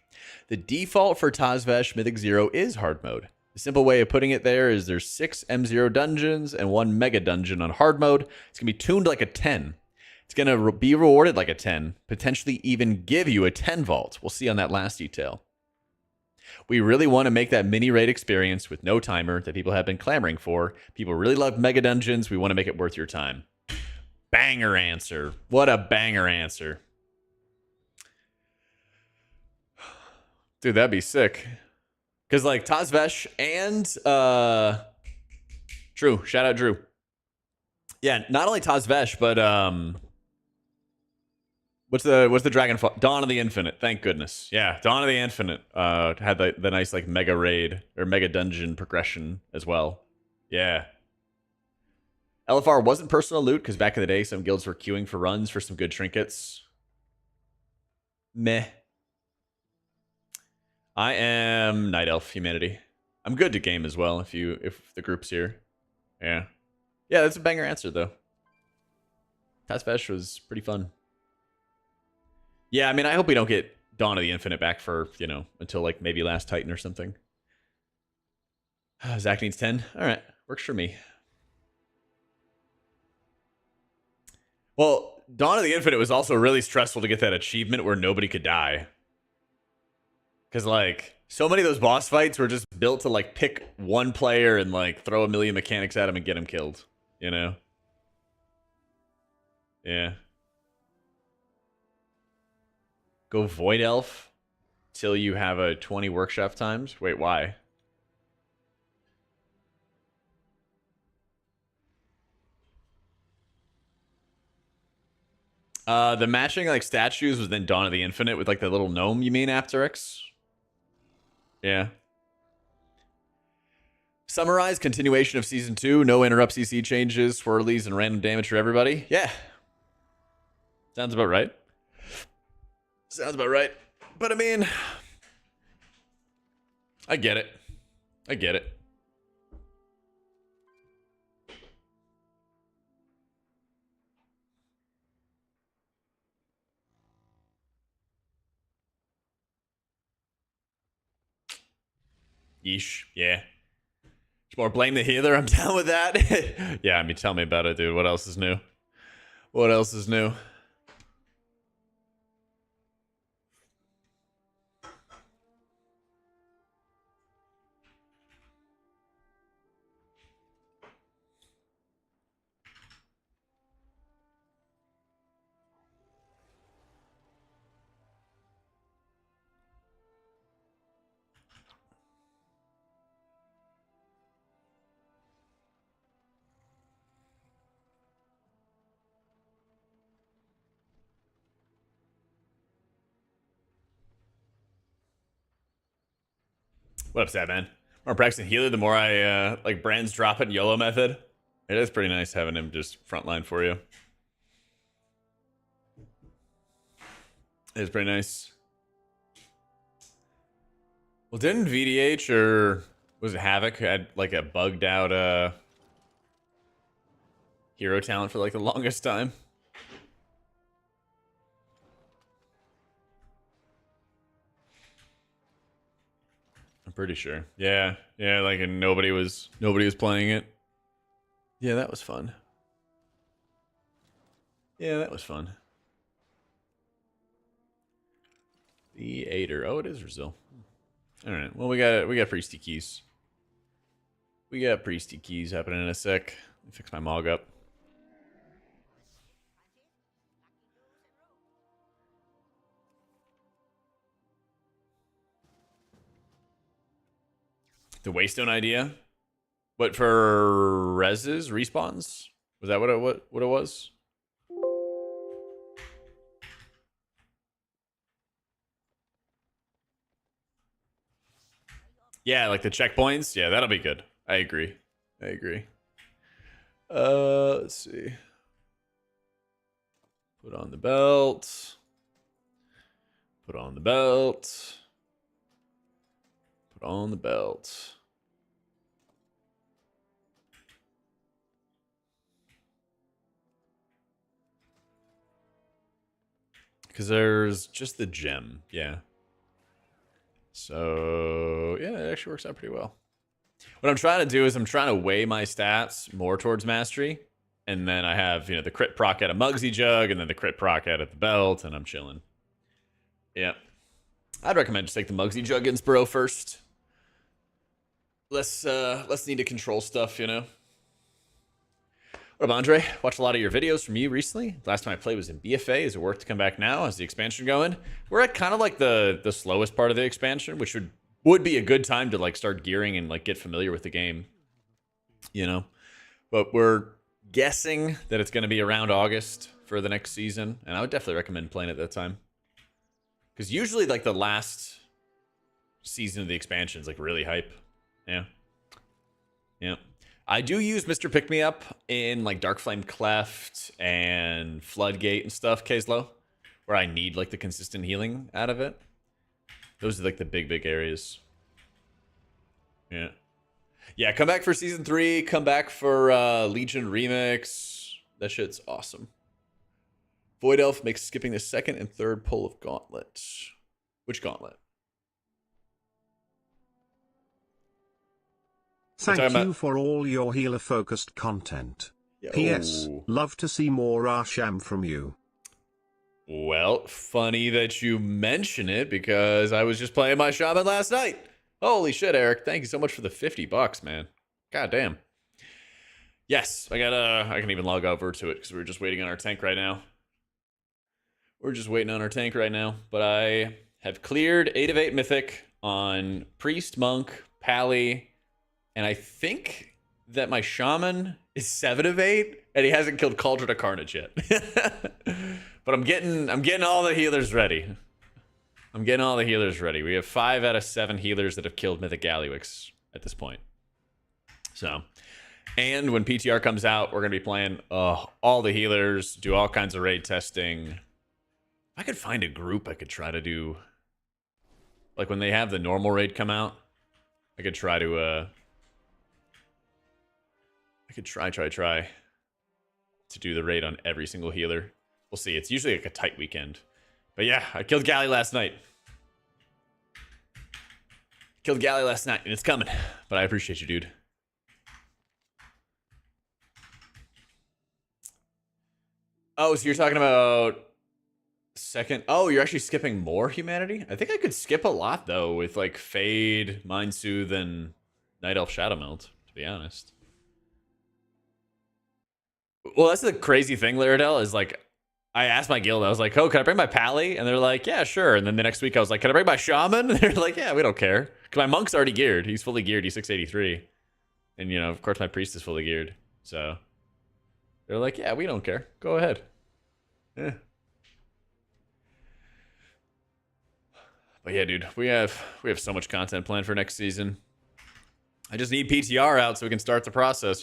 The default for Tazvesh Mythic 0 is hard mode. The simple way of putting it there is there's 6 M0 dungeons and 1 mega dungeon on hard mode. It's going to be tuned like a 10. It's going to be rewarded like a 10, potentially even give you a 10 vault. We'll see on that last detail. We really want to make that mini raid experience with no timer that people have been clamoring for. People really love mega dungeons. We want to make it worth your time. Banger answer. What a banger answer. Dude, that'd be sick. Because like Tazvesh and Drew. Shout out Drew. Yeah, not only Tazvesh, but what's the dragon Dawn of the Infinite. Thank goodness. Yeah, Dawn of the Infinite had the nice like mega raid or mega dungeon progression as well. Yeah. LFR wasn't personal loot because back in the day some guilds were queuing for runs for some good trinkets. Meh. I am Night Elf Humanity. I'm good to game as well if the group's here. Yeah. Yeah, that's a banger answer though. Tazvesh was pretty fun. Yeah, I mean, I hope we don't get Dawn of the Infinite back for, until like maybe Last Titan or something. Zach needs 10. All right, works for me. Well, Dawn of the Infinite was also really stressful to get that achievement where nobody could die. Because, like, so many of those boss fights were just built to, like, pick one player and, like, throw a million mechanics at him and get him killed. You know? Yeah. Go Void Elf till you have a 20 workshop times? Wait, why? The matching, like, statues was then Dawn of the Infinite with, like, the little gnome, you mean, Apteryx? Yeah. Summarize continuation of season 2. No interrupt CC changes, swirlies, and random damage for everybody. Yeah. Sounds about right. Sounds about right. But I mean, I get it. I get it. Yeesh. Yeah. More blame the healer. I'm down with that. Yeah, I mean, tell me about it, dude. What else is new? What else is new? What up, Sad Man? More practicing healer, the more I like Brand's drop it YOLO method. It is pretty nice having him just frontline for you. It is pretty nice. Well, didn't VDH or was it Havoc had like a bugged out hero talent for like the longest time? I'm pretty sure. Yeah, yeah, like and nobody was playing it. Yeah, that was fun. Yeah, that was fun. Theater. Oh, it is Brazil. All right. Well, we got priesty keys. We got priesty keys happening in a sec. Let me fix my mog up. The Waystone idea. What for reses respawns? Was that what it was? Yeah, like the checkpoints. Yeah, that'll be good. I agree. Let's see. Put on the belt. Put on the belt. Put on the belt. Because there's just the gem, yeah. So, yeah, it actually works out pretty well. What I'm trying to do is I'm trying to weigh my stats more towards mastery. And then I have, the crit proc at a AutomaticJak, and then the crit proc at the belt, and I'm chilling. Yeah. I'd recommend just take the AutomaticJak Inspiro first. Less need to control stuff, What up, Andre? Watched a lot of your videos from you recently. Last time I played was in BFA. Is it worth to come back now? How's the expansion going? We're at kind of like the slowest part of the expansion, which would be a good time to like start gearing and like get familiar with the game. But we're guessing that it's going to be around August for the next season, and I would definitely recommend playing at that time. Because usually like the last season of the expansion is like really hype. Yeah. I do use Mr. Pick Me Up in like Dark Flame Cleft and Floodgate and stuff, Kslow, where I need like the consistent healing out of it. Those are like the big areas. Yeah, come back for season 3. Come back for Legion Remix. That shit's awesome. Void Elf makes skipping the second and third pull of Gauntlet. Which Gauntlet? Thank you for all your healer-focused content. Yo. P.S. Love to see more Arsham from you. Well, funny that you mention it, because I was just playing my shaman last night. Holy shit, Eric. Thank you so much for the $50, man. God damn. Yes, I can even log over to it, because we're just waiting on our tank right now. But I have cleared 8 of 8 Mythic on Priest, Monk, Pally, and I think that my shaman is 7 of 8, and he hasn't killed Cauldron of Carnage yet. But I'm getting all the healers ready. We have 5 out of 7 healers that have killed Mythic Gallywix at this point. So, and when PTR comes out, we're gonna be playing all the healers, do all kinds of raid testing. If I could find a group I could try to do, like when they have the normal raid come out, I could try to try to do the raid on every single healer. We'll see. It's usually like a tight weekend. But yeah, I killed Galley last night. And it's coming. But I appreciate you, dude. Oh, so you're talking about second... Oh, you're actually skipping more humanity? I think I could skip a lot, though, with like Fade, Mind Soothe, and Night Elf Shadow Melt, to be honest. Well, that's the crazy thing, Laredell, is like, I asked my guild, I was like, oh, can I bring my Pally? And they're like, yeah, sure. And then the next week I was like, can I bring my Shaman? And they're like, yeah, we don't care. Because my Monk's already geared. He's fully geared. He's 683. And, of course, my Priest is fully geared. So they're like, yeah, we don't care. Go ahead. Yeah. But yeah, dude, we have so much content planned for next season. I just need PTR out so we can start the process,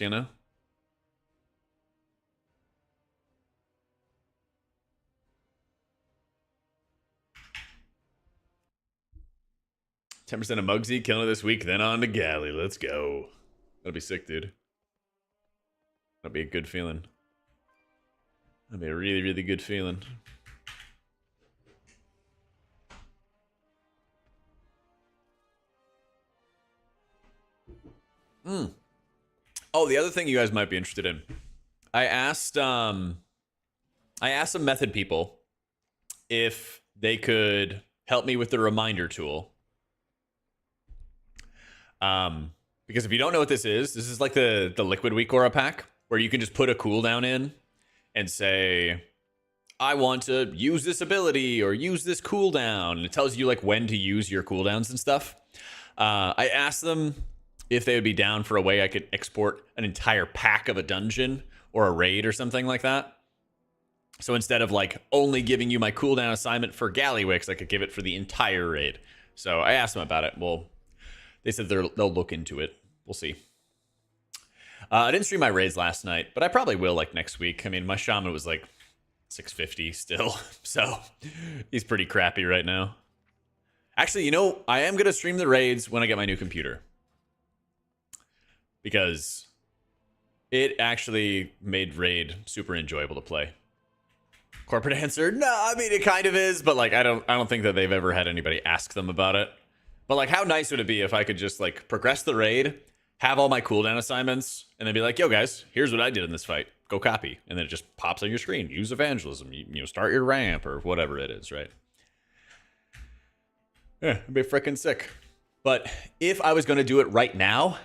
10% of Muggsy, killing it this week, then on to Galley. Let's go. That'll be sick, dude. That'll be a good feeling. That'll be a really, really good feeling. Oh, the other thing you guys might be interested in. I asked some method people if they could help me with the reminder tool. Because if you don't know what this is like the Liquid Weak Aura pack, where you can just put a cooldown in and say, I want to use this ability or use this cooldown. And it tells you like when to use your cooldowns and stuff. I asked them if they would be down for a way I could export an entire pack of a dungeon or a raid or something like that. So instead of like only giving you my cooldown assignment for Gallywix, I could give it for the entire raid. So I asked them about it. Well, they said they'll look into it. We'll see. I didn't stream my raids last night, but I probably will like next week. I mean, my shaman was like 650 still. So he's pretty crappy right now. Actually, you know, I am going to stream the raids when I get my new computer. Because it actually made raid super enjoyable to play. Corporate answer, no, I mean, it kind of is, but like, I don't think that they've ever had anybody ask them about it. But like, how nice would it be if I could just like progress the raid, have all my cooldown assignments, and then be like, yo guys, here's what I did in this fight. Go copy. And then it just pops on your screen. Use evangelism. You know, start your ramp or whatever it is, right? Yeah, it'd be freaking sick. But if I was going to do it right now,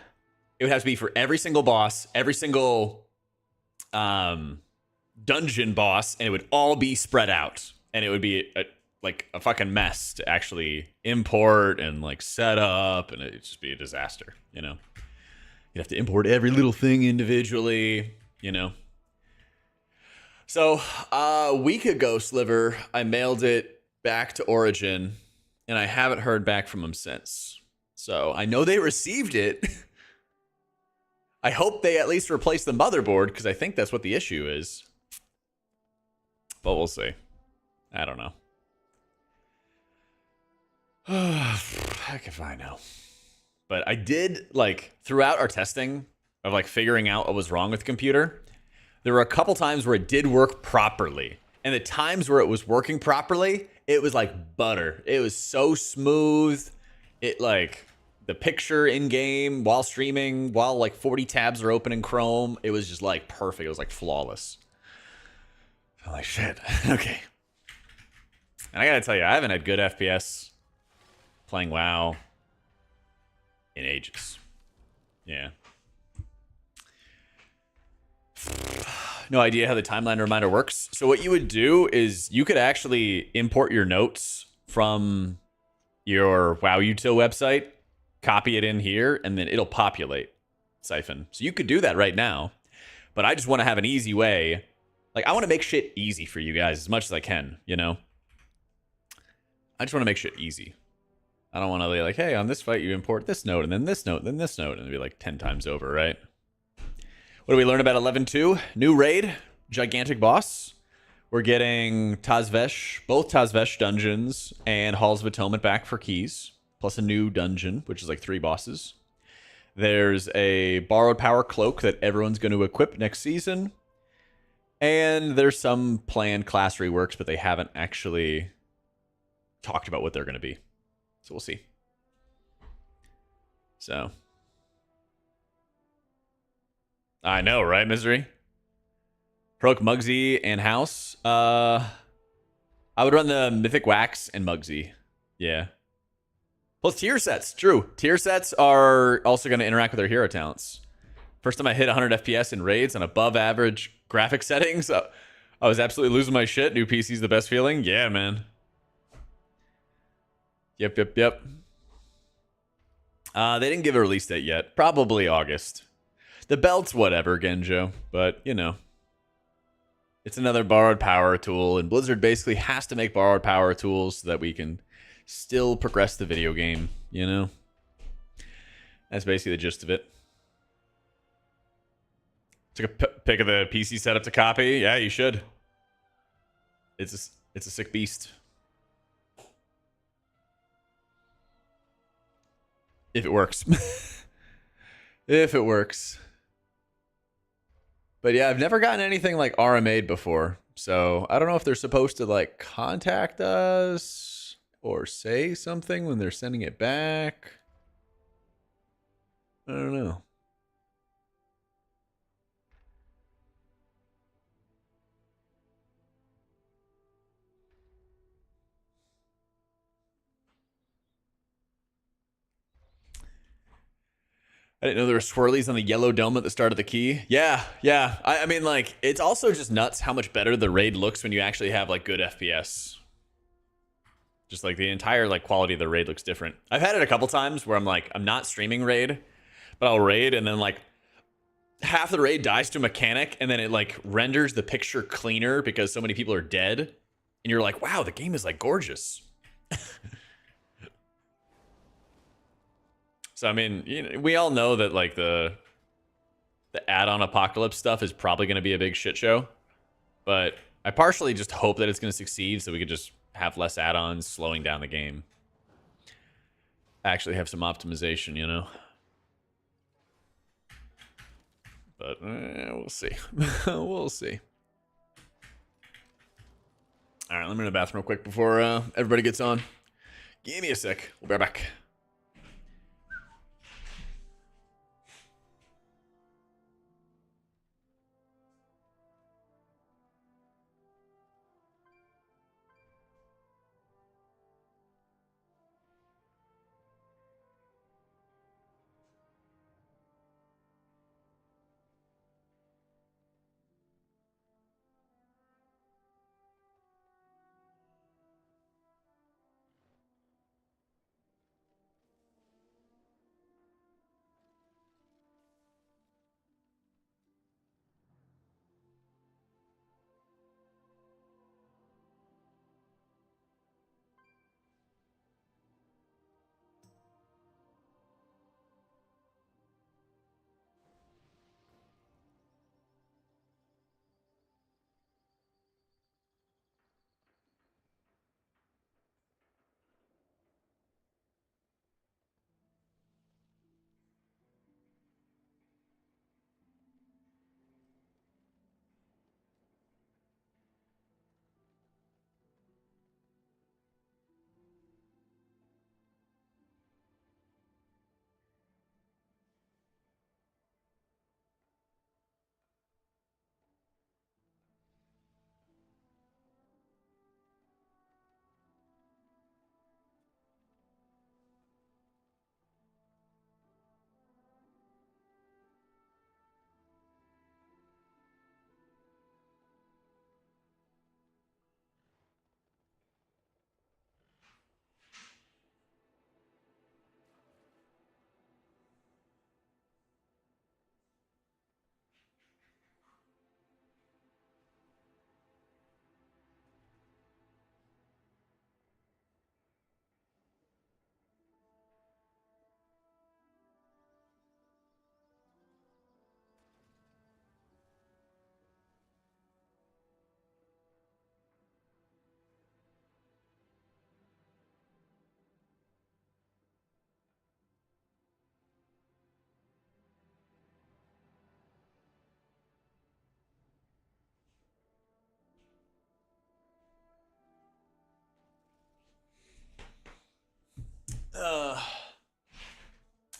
it would have to be for every single boss, every single dungeon boss, and it would all be spread out. And it would be like a fucking mess to actually import and like set up, and it'd just be a disaster, you know? You'd have to import every little thing individually, you know? So a week ago, Sliver, I mailed it back to Origin, and I haven't heard back from them since. So I know they received it. I hope they at least replace the motherboard, because I think that's what the issue is. But we'll see. I don't know. Heck if I know. But I did, like, throughout our testing of, like, figuring out what was wrong with the computer, there were a couple times where it did work properly. And the times where it was working properly, it was like butter. It was so smooth. It, like, the picture in-game while streaming, while, like, 40 tabs are open in Chrome, it was just, like, perfect. It was, like, flawless. I'm like, shit. Okay. And I gotta tell you, I haven't had good FPS playing WoW in ages. Yeah. No idea how the timeline reminder works. So what you would do is you could actually import your notes from your WoW Util website, copy it in here, and then it'll populate Siphon. So you could do that right now. But I just want to have an easy way. Like, I want to make shit easy for you guys as much as I can, you know? I just want to make shit easy. I don't want to be like, hey, on this fight, you import this note, and then this note, and then this note, and it'll be like 10 times over, right? What do we learn about 11.2? New raid, gigantic boss. We're getting Tazvesh, both Tazvesh dungeons and Halls of Atonement back for keys, plus a new dungeon, which is like 3 bosses. There's a borrowed power cloak that everyone's going to equip next season. And there's some planned class reworks, but they haven't actually talked about what they're going to be. So we'll see. So. I know, right, Misery? Proc, Mugsy, and House. I would run the Mythic Wax and Mugsy. Yeah. Plus tier sets. True. Tier sets are also going to interact with their hero talents. First time I hit 100 FPS in raids on above average graphic settings, I was absolutely losing my shit. New PC's the best feeling. Yeah, man. Yep. They didn't give a release date yet. Probably August. The belt's whatever, Genjo. But, you know. It's another borrowed power tool. And Blizzard basically has to make borrowed power tools so that we can still progress the video game. You know? That's basically the gist of it. Took a pic of the PC setup to copy. Yeah, you should. It's a sick beast. If it works. If it works. But yeah, I've never gotten anything like RMA'd before. So I don't know if they're supposed to like contact us or say something when they're sending it back. I don't know. I didn't know there were swirlies on the yellow dome at the start of the key. Yeah. I mean, like, it's also just nuts how much better the raid looks when you actually have, like, good FPS. Just, like, the entire, like, quality of the raid looks different. I've had it a couple times where I'm, like, I'm not streaming raid, but I'll raid, and then, like, half the raid dies to a mechanic, and then it, like, renders the picture cleaner because so many people are dead. And you're like, wow, the game is, like, gorgeous. So, I mean, you know, we all know that, like, the add-on apocalypse stuff is probably going to be a big shit show. But I partially just hope that it's going to succeed so we could just have less add-ons slowing down the game. Actually have some optimization, you know? But we'll see. We'll see. All right, let me in the bathroom real quick before everybody gets on. Give me a sec. We'll be right back.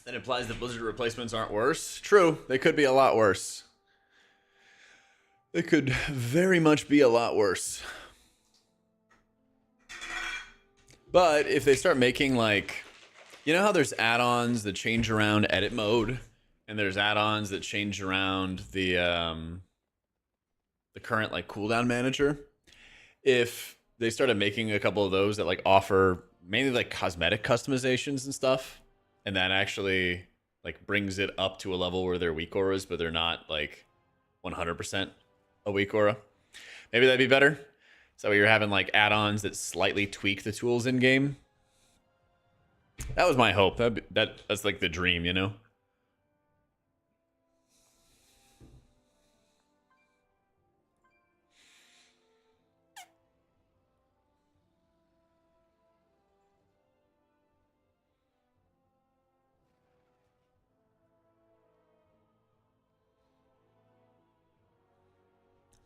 That implies that Blizzard replacements aren't worse. True, they could be a lot worse. They could very much be a lot worse. But if they start making, like, you know how there's add-ons that change around edit mode, and there's add-ons that change around the current, like, cooldown manager? If they started making a couple of those that, like, offer mainly, like, cosmetic customizations and stuff, and that actually, like, brings it up to a level where they're weak auras, but they're not, like, 100% a weak aura, maybe that'd be better. So you're having, like, add-ons that slightly tweak the tools in game. That was my hope. That's like the dream, you know?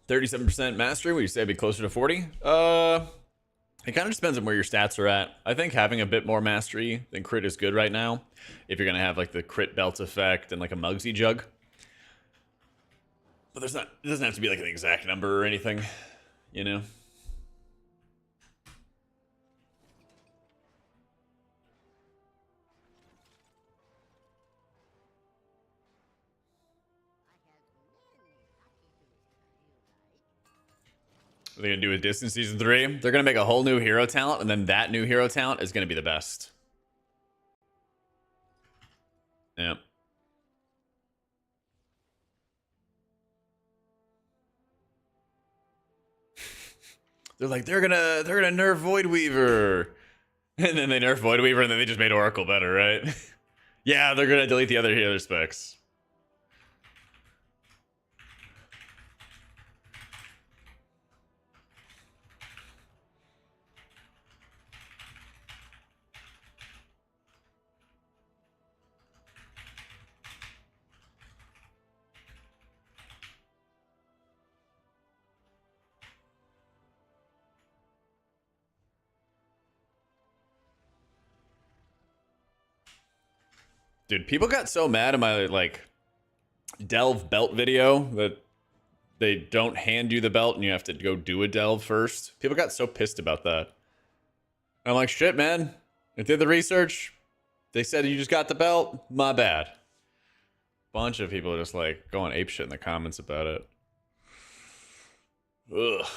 %37 mastery. Would you say it'd be closer to 40? It kind of depends on where your stats are at. I think having a bit more mastery than crit is good right now, if you're gonna have, like, the crit belt effect and, like, a Mugsy jug. But it doesn't have to be, like, an exact number or anything, you know? What are they gonna do with Distance Season 3? They're gonna make a whole new hero talent, and then that new hero talent is gonna be the best. Yeah. They're like, they're gonna nerf Void Weaver. And then they nerf Void Weaver, and then they just made Oracle better, right? Yeah, they're gonna delete the other specs. Dude, people got so mad in my like delve belt video that they don't hand you the belt and you have to go do a delve first. People got so pissed about that. I'm like, shit, man. I did the research. They said you just got the belt. My bad. Bunch of people are just like going apeshit in the comments about it. Ugh.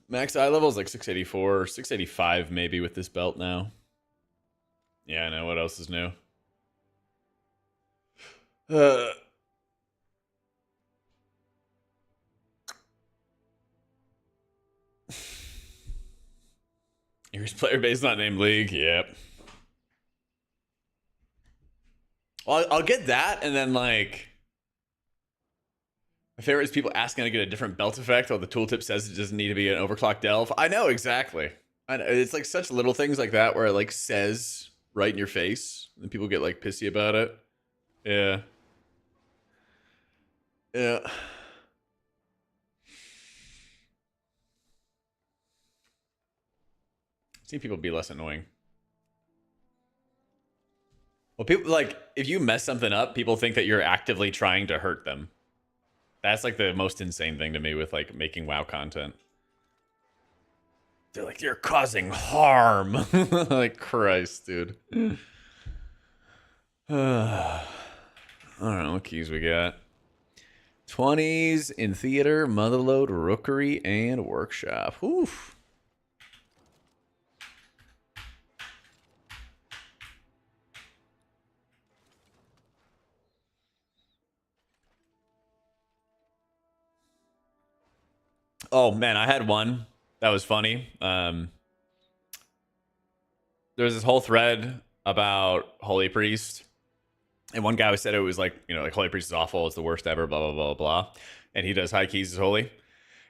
Max eye level is like 684, 685 maybe with this belt now. Yeah, I know. What else is new? Here's player base not named league. Yep. Well, I'll get that, and then like my favorite is people asking to get a different belt effect. While the tooltip says it doesn't need to be an overclock delve. I know exactly. I know. It's like such little things like that where it like says right in your face, and people get like pissy about it. Yeah. Yeah. I've seen people be less annoying. Well, people like if you mess something up, people think that you're actively trying to hurt them. That's like the most insane thing to me with like making WoW content. They're like, you're causing harm. Like, Christ, dude. I don't know what keys we got. 20s in theater, motherload, rookery, and workshop. Oof. Oh man, I had one that was funny. There was this whole thread about Holy Priest, and one guy said it was like, you know, like Holy Priest is awful, it's the worst ever, blah blah blah blah, and he does high keys as Holy,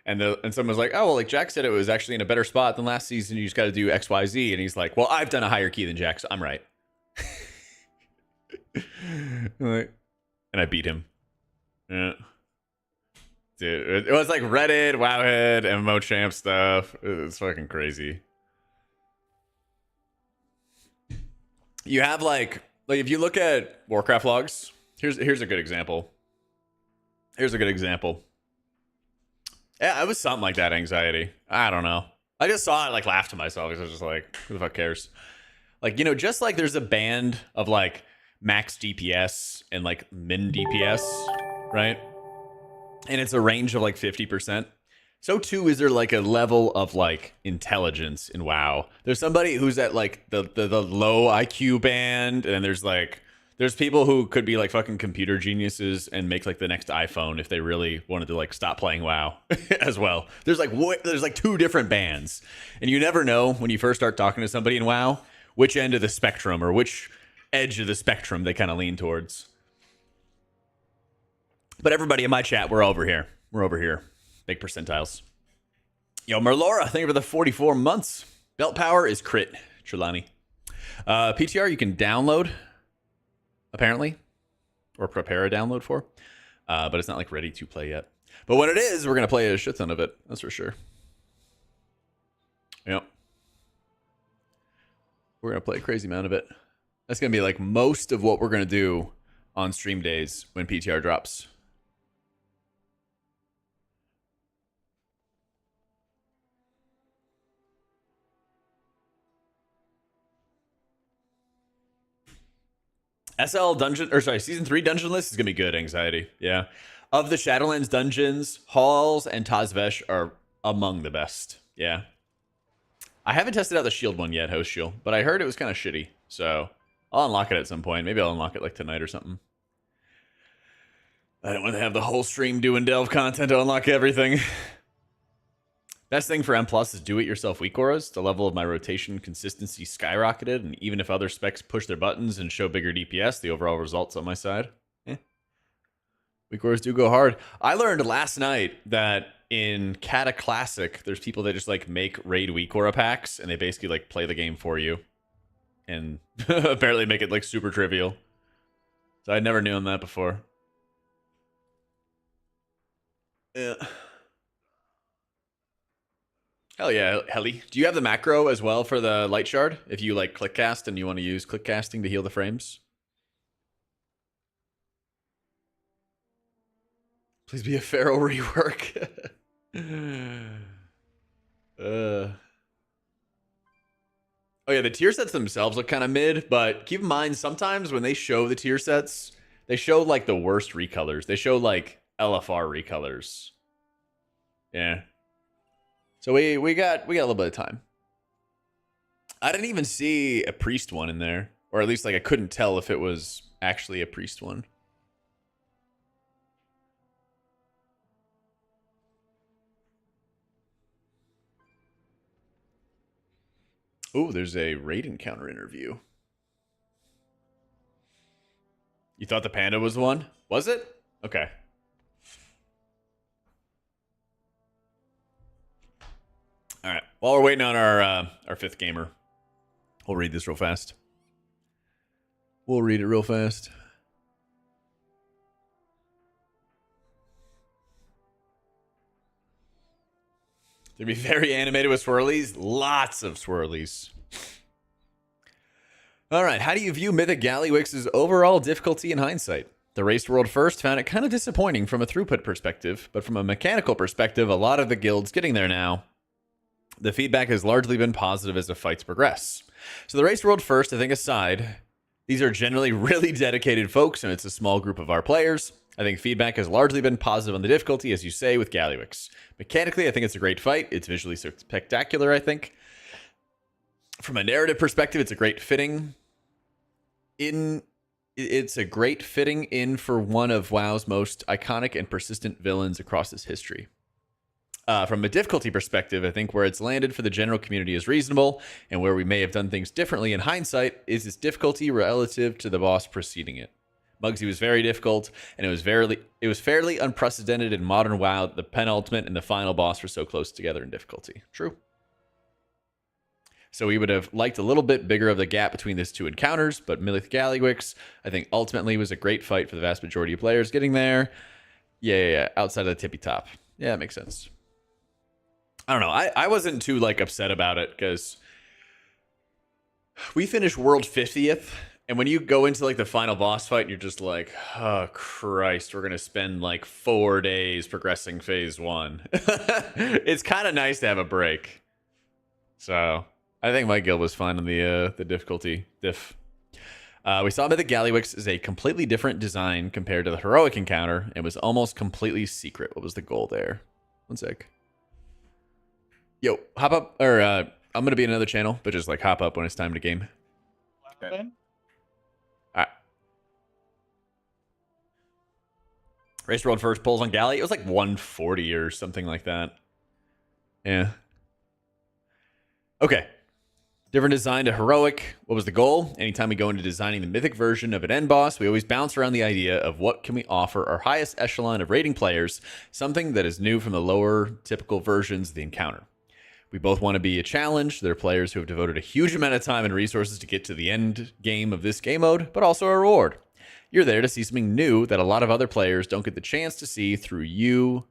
and someone was like, oh well, like Jack said it was actually in a better spot than last season. You just got to do X Y Z, and he's like, well, I've done a higher key than Jack, so I'm right. And I beat him. Yeah. Dude, it was like Reddit, Wowhead, MMO Champ stuff. It's fucking crazy. You have like if you look at Warcraft logs, here's a good example. Here's a good example. Yeah, it was something like that anxiety. I don't know. I just saw it, like laughed to myself because I was just like, who the fuck cares? Like, you know, just like there's a band of like max DPS and like min DPS, right? And it's a range of like 50%. So too is there like a level of like intelligence in WoW. There's somebody who's at like the low IQ band, and there's people who could be like fucking computer geniuses and make like the next iPhone if they really wanted to like stop playing WoW as well. There's like two different bands, and you never know when you first start talking to somebody in WoW which end of the spectrum or which edge of the spectrum they kind of lean towards. But everybody in my chat, we're over here. We're over here. Big percentiles. Yo, Merlora, thank you for the 44 months. Belt power is crit, Trelawney. PTR you can download, apparently, or prepare a download for. But it's not like ready to play yet. But when it is, we're going to play a shit ton of it. That's for sure. Yep. We're going to play a crazy amount of it. That's going to be like most of what we're going to do on stream days when PTR drops. SL dungeon, or sorry, season 3 dungeon list is gonna be good. Anxiety, yeah. Of the Shadowlands dungeons, Halls and Tazvesh are among the best. Yeah. I haven't tested out the shield one yet, Host Shield, but I heard it was kind of shitty. So I'll unlock it at some point. Maybe I'll unlock it like tonight or something. I don't want to have the whole stream doing delve content to unlock everything. Best thing for M Plus is do-it-yourself weak auras. The level of my rotation consistency skyrocketed, and even if other specs push their buttons and show bigger DPS, the overall results on my side. Weak auras do go hard. I learned last night that in Kata Classic, there's people that just like make raid weak aura packs, and they basically like play the game for you, and apparently make it like super trivial. So I'd never known that before. Yeah. Hell yeah, Helly. Do you have the macro as well for the light shard? If you like click cast and you want to use click casting to heal the frames? Please be a Pharaoh rework. Oh yeah, the tier sets themselves look kind of mid, but keep in mind sometimes when they show the tier sets, they show like the worst recolors. They show like LFR recolors. Yeah. So we got a little bit of time. I didn't even see a priest one in there, or at least like I couldn't tell if it was actually a priest one. Oh, there's a raid encounter interview. You thought the panda was one? Was it? Okay. All right. While we're waiting on our fifth gamer, we'll read this real fast. We'll read it real fast. They'll be very animated with swirlies. Lots of swirlies. All right. How do you view Mythic Gallywix's overall difficulty in hindsight? The Raced World First found it kind of disappointing from a throughput perspective, but from a mechanical perspective, a lot of the guilds getting there now. The feedback has largely been positive as the fights progress. So the Raced World First, I think aside, these are generally really dedicated folks, and it's a small group of our players. I think feedback has largely been positive on the difficulty, as you say, with Gallywix. Mechanically, I think it's a great fight. It's visually spectacular, I think. From a narrative perspective, it's a great fitting in. It's a great fitting in for one of WoW's most iconic and persistent villains across its history. From a difficulty perspective, I think where it's landed for the general community is reasonable, and where we may have done things differently in hindsight is its difficulty relative to the boss preceding it. Mugsy was very difficult, and it was fairly unprecedented in modern WoW that the penultimate and the final boss were so close together in difficulty. True. So we would have liked a little bit bigger of the gap between these two encounters, but Mythic Gallywix, I think ultimately was a great fight for the vast majority of players getting there. Yeah, outside of the tippy top. Yeah, that makes sense. I don't know. I wasn't too like upset about it because we finished World 50th. And when you go into like the final boss fight, you're just like, oh Christ, we're going to spend like 4 days progressing phase 1. It's kind of nice to have a break. So I think my guild was fine on the difficulty diff. We saw Mythic Gallywix is a completely different design compared to the heroic encounter. It was almost completely secret. What was the goal there? One sec. Yo, hop up, or I'm going to be in another channel, but just like hop up when it's time to game. Okay. Race World First pulls on Galley. It was like 140 or something like that. Yeah. Okay. Different design to heroic. What was the goal? Anytime we go into designing the mythic version of an end boss, we always bounce around the idea of what can we offer our highest echelon of rating players, something that is new from the lower typical versions of the encounter. We both want to be a challenge. There are players who have devoted a huge amount of time and resources to get to the end game of this game mode, but also a reward. You're there to see something new that a lot of other players don't get the chance to see through your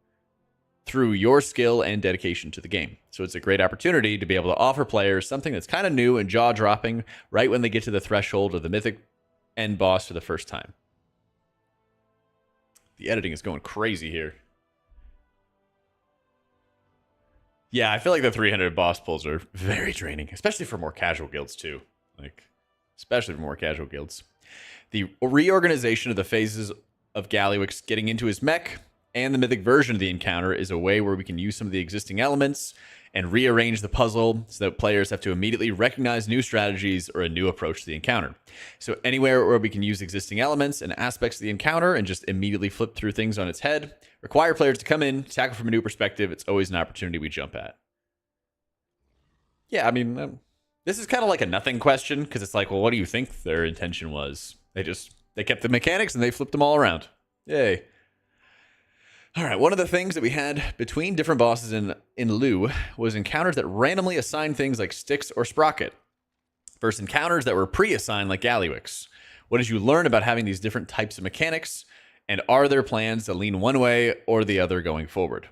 skill and dedication to the game. So it's a great opportunity to be able to offer players something that's kind of new and jaw-dropping right when they get to the threshold of the mythic end boss for the first time. The editing is going crazy here. Yeah, I feel like the 300 boss pulls are very draining, especially for more casual guilds too. Especially for more casual guilds. The reorganization of the phases of Gallywix getting into his mech and the mythic version of the encounter is a way where we can use some of the existing elements and rearrange the puzzle so that players have to immediately recognize new strategies or a new approach to the encounter. So anywhere where we can use existing elements and aspects of the encounter and just immediately flip through things on its head, require players to come in, tackle from a new perspective, it's always an opportunity we jump at. Yeah, I mean, this is kind of like a nothing question because it's like, well, what do you think their intention was? They kept the mechanics and they flipped them all around. Yay. All right, one of the things that we had between different bosses in Lu was encounters that randomly assigned things like Styx or Sprocket versus encounters that were pre-assigned like Gallywix. What did you learn about having these different types of mechanics, and are there plans to lean one way or the other going forward?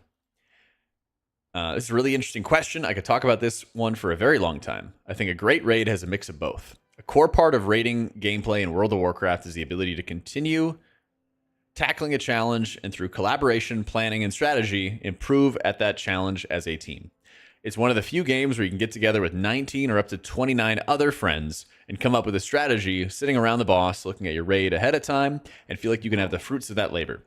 This is a really interesting question. I could talk about this one for a very long time. I think a great raid has a mix of both. A core part of raiding gameplay in World of Warcraft is the ability to continue tackling a challenge, and through collaboration, planning, and strategy, improve at that challenge as a team. It's one of the few games where you can get together with 19 or up to 29 other friends and come up with a strategy sitting around the boss, looking at your raid ahead of time, and feel like you can have the fruits of that labor.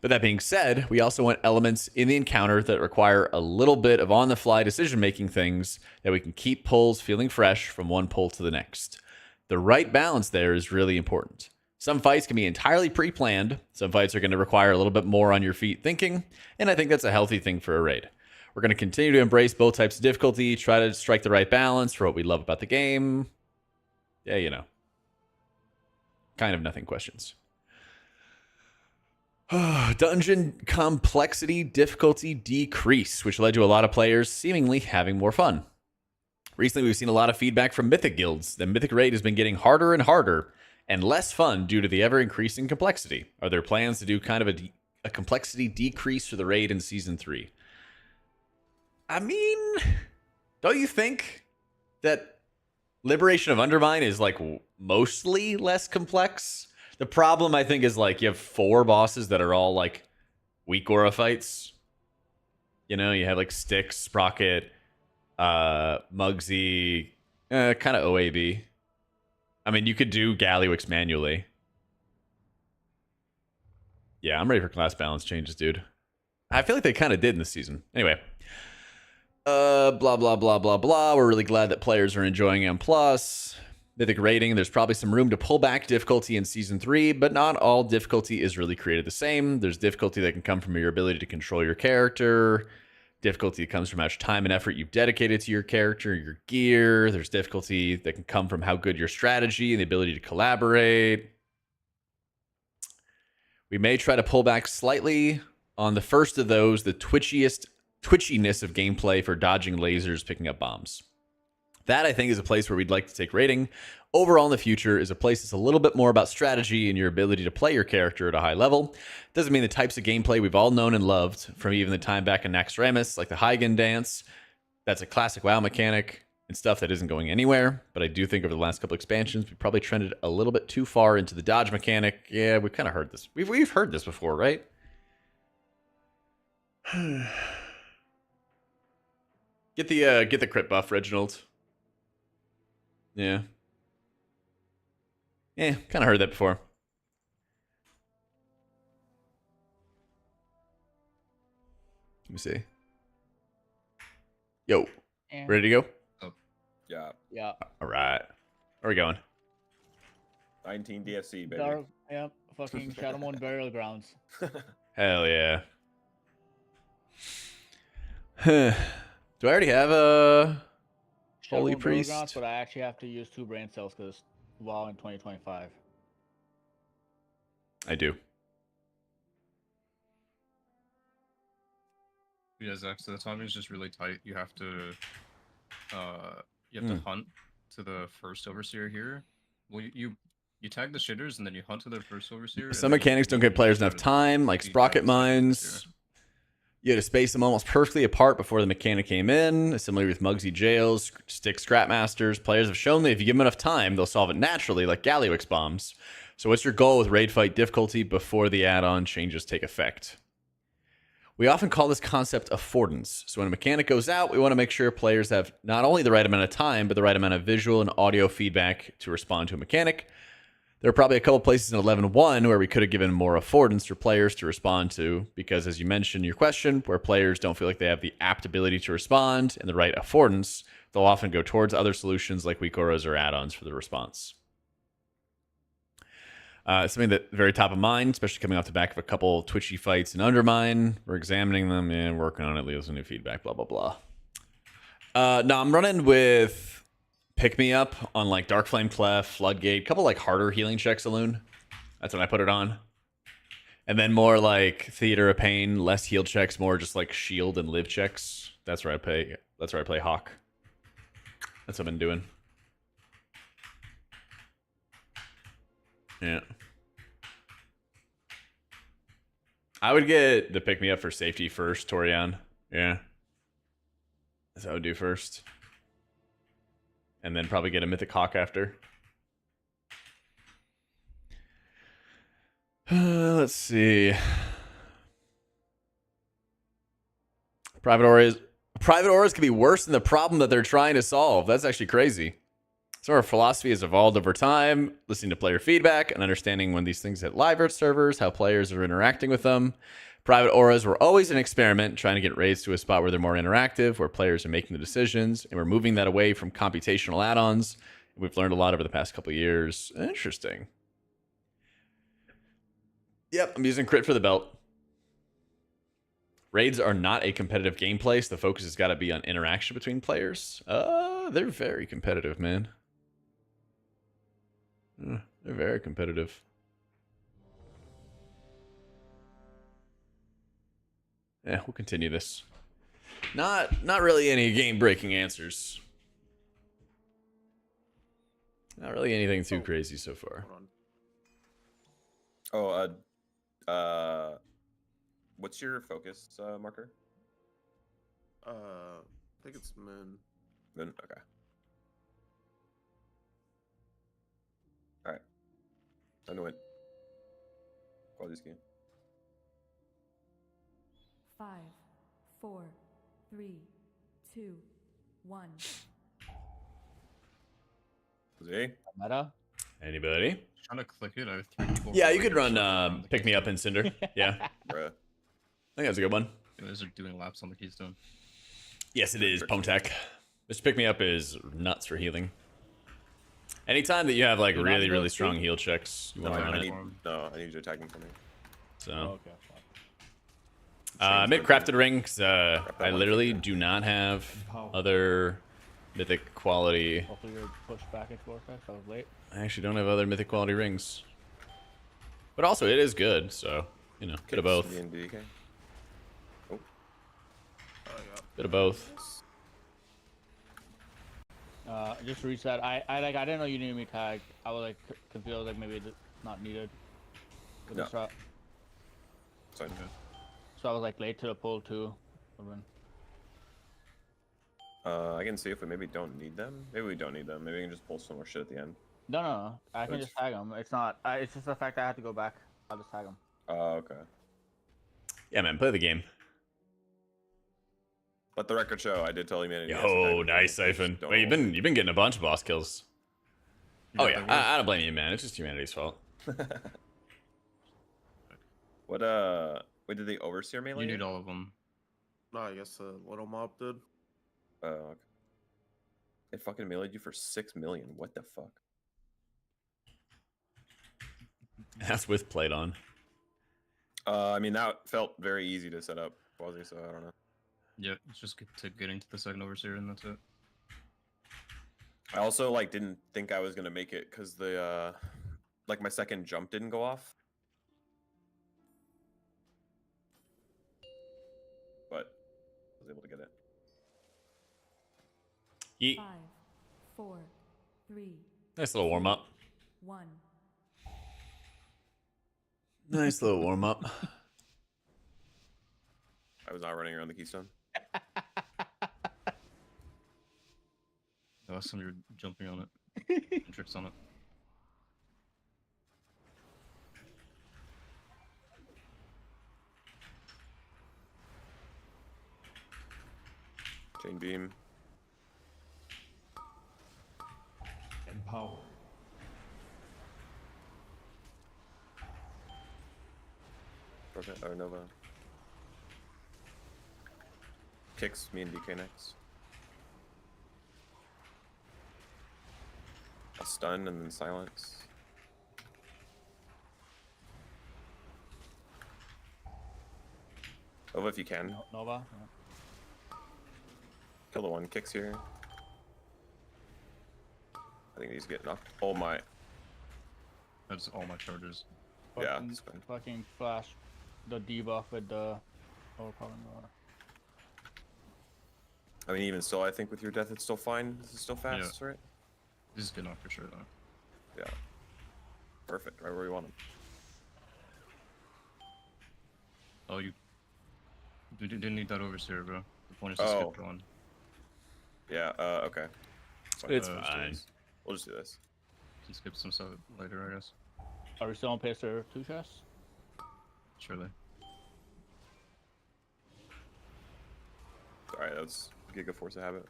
But that being said, we also want elements in the encounter that require a little bit of on-the-fly decision-making things that we can keep pulls feeling fresh from one pull to the next. The right balance there is really important. Some fights can be entirely pre-planned. Some fights are going to require a little bit more on your feet thinking, and I think that's a healthy thing for a raid. We're going to continue to embrace both types of difficulty, try to strike the right balance for what we love about the game. Yeah, you know. Kind of nothing questions. Dungeon complexity difficulty decrease, which led to a lot of players seemingly having more fun. Recently, we've seen a lot of feedback from Mythic guilds. The Mythic raid has been getting harder and harder and less fun due to the ever-increasing complexity. Are there plans to do kind of a complexity decrease for the raid in Season 3? I mean, don't you think that Liberation of Undermine is, like, mostly less complex? The problem, I think, is, like, you have 4 bosses that are all, like, weak aura fights. You know, you have, like, Styx, Sprocket, Mugsy, kind of OAB. I mean, you could do Gallywix manually. Yeah, I'm ready for class balance changes, dude. I feel like they kind of did in this season. Anyway. Blah, blah, blah, blah, blah. We're really glad that players are enjoying M+. Mythic rating, there's probably some room to pull back difficulty in Season 3, but not all difficulty is really created the same. There's difficulty that can come from your ability to control your character. Difficulty that comes from how much time and effort you've dedicated to your character, your gear. There's difficulty that can come from how good your strategy and the ability to collaborate. We may try to pull back slightly on the first of those, the twitchiness of gameplay for dodging lasers, picking up bombs. That, I think, is a place where we'd like to take rating. Overall, in the future, is a place that's a little bit more about strategy and your ability to play your character at a high level. Doesn't mean the types of gameplay we've all known and loved, from even the time back in Naxxramas, like the Hygen dance. That's a classic WoW mechanic and stuff that isn't going anywhere. But I do think over the last couple expansions, we probably trended a little bit too far into the dodge mechanic. Yeah, we've kind of heard this. We've heard this before, right? Get the crit buff, Reginald. Yeah. Yeah, kind of heard that before. Let me see. Yo, ready to go? Oh, yeah. Yeah. All right. Where are we going? 19 DFC, baby. Dark, yep. Fucking Shadowmoon Burial Grounds. Hell yeah. Do I already have a Holy Shadowmoon Burial Priest? Grounds, but I actually have to use 2 brain cells because WoW in 2025. I do. Yeah, Zach, so the timing is just really tight. You have to hunt to the first overseer here. Well, you tag the shitters and then you hunt to the first overseer. Some mechanics don't give players enough time, like sprocket mines. You had to space them almost perfectly apart before the mechanic came in. Similarly with Mugsy Jails, Stick Scrapmasters, players have shown that if you give them enough time, they'll solve it naturally, like Gallywix bombs. So what's your goal with raid fight difficulty before the add-on changes take effect? We often call this concept affordance. So when a mechanic goes out, we want to make sure players have not only the right amount of time, but the right amount of visual and audio feedback to respond to a mechanic. There are probably a couple places in 11.1 where we could have given more affordance for players to respond to, because as you mentioned in your question, where players don't feel like they have the apt ability to respond and the right affordance, they'll often go towards other solutions like weak auras or add-ons for the response. Something that very top of mind, especially coming off the back of a couple twitchy fights in Undermine. We're examining them and working on it, leave us new feedback, blah, blah, blah. No, I'm running with Pick Me Up on like Dark Flame Clef, Floodgate, couple like harder healing checks, Saloon. That's when I put it on. And then more like Theater of Pain, less heal checks, more just like shield and live checks. That's where I play. That's where I play Hawk. That's what I've been doing. Yeah. I would get the Pick Me Up for safety first, Torian. Yeah. That's what I would do first. And then probably get a Mythic Hawk after. Let's see. Private auras can be worse than the problem that they're trying to solve. That's actually crazy. So our philosophy has evolved over time, listening to player feedback and understanding when these things hit live servers, how players are interacting with them. Private auras were always an experiment, trying to get raised to a spot where they're more interactive, where players are making the decisions, and we're moving that away from computational add-ons. We've learned a lot over the past couple of years. Interesting. Yep, I'm using crit for the belt. Raids are not a competitive gameplay, so the focus has got to be on interaction between players. They're very competitive, man. They're very competitive. Yeah, we'll continue this. Not really any game-breaking answers. Not really anything too crazy so far. What's your focus marker? I think it's moon. Moon. Okay. All right. Time to win. Quality scheme. 5, 4, 3, 2, 1. Jose? Meta. Anybody? Trying to click it. I have 3 people. Yeah, you could running run around the Pick Me Up keystone. in Cinder. Yeah, I Bruh. think that's a good one. You guys are doing laps on the keystone. Yes, it is, Pomtech. This Pick Me Up is nuts for healing. Anytime that you have like You're not really, healed really too? strong heal checks, you No, want to I run need, it. no, I need you to attack me for me. So, Okay. I made crafted ring because I one literally feature. do not have other mythic quality. Hopefully you're pushed back into Warfest. I was late. I actually don't have other mythic quality rings. But also, it is good, so, you know, bit of both. Me and DK. Oh, Bit of both. Just reset. I didn't know you needed me tagged. I was like confused. I was like maybe it's not needed. With No. the shot. sorry. So I was like late to the pull too. I can see if we maybe don't need them. Maybe we don't need them. Maybe we can just pull some more shit at the end. No. I can Which- just tag him. It's not. It's just the fact that I had to go back. I'll just tag him. Oh, okay. Yeah, man, play the game. Let the record show. I did tell you, man. Yo, nice, Siphon. Wait, you've been getting a bunch of boss kills. Oh yeah, I don't blame you, man. It's just humanity's fault. What wait, did the overseer melee? You need all of them. No, I guess the little mob did. Oh, okay. It fucking meleeed you for 6 million. What the fuck? That's with played on. I mean that felt very easy to set up, Quasi, so I don't know. Yeah, it's just getting to the second overseer and that's it. I also like didn't think I was gonna make it because the like my second jump didn't go off. But I was able to get it. Yeet. 5, 4, 3, Nice little warm up. 1. Nice little warm up. I was not running around the keystone. Last time you're jumping on it. And tricks on it. Chain beam. Empower. Or Nova. Kicks me and DK next. A stun and then silence. Nova if you can. Nova. Kill the one. Kicks here. I think he's getting knocked. Oh my. That's all my charges. Yeah, Fucking- it's fine. Fucking flash the debuff with the overpowering roar. I mean, even still, I think with your death, it's still fine. This is still fast, right? This is good enough for sure though. Yeah. Perfect. Right where we want him. Oh, you didn't need that overseer, bro. The point is to Oh. skip one. Yeah. Okay. It's let's do fine. this. We'll just do this. Can skip some stuff later, I guess. Are we still on pace for 2 chests? Surely. Alright, that's Giga Force a habit.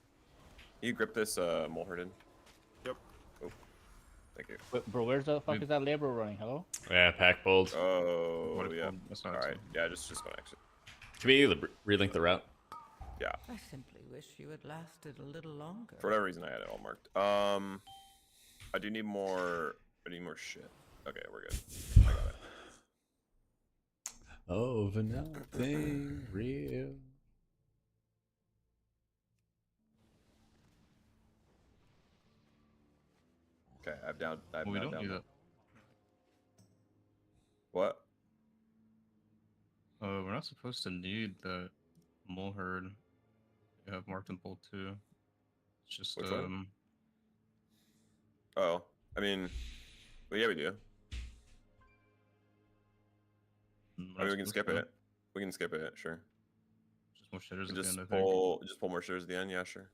You grip this Moleherded. Yep. Oh. Thank you. Wait, bro, where's the fuck is that labor running? Hello? Yeah, pack bold. Oh, What if yeah. that's not Alright, so- yeah, just go exit. Can we relink the route? Yeah. I simply wish you had lasted a little longer. For whatever reason, I had it all marked. I do need more. I need more shit. Okay, we're good. I got it. Over nothing real. Okay, I've down. I've Well, we now don't down. need that. What? We're not supposed to need the mole herd. You have marked in bold too. It's just Which one? Oh, I mean, well, yeah, we do. we're I not mean, we can supposed skip to. it. We can skip it, sure. Just more shitters at the Just end, I think. pull more shares at the end, yeah, sure.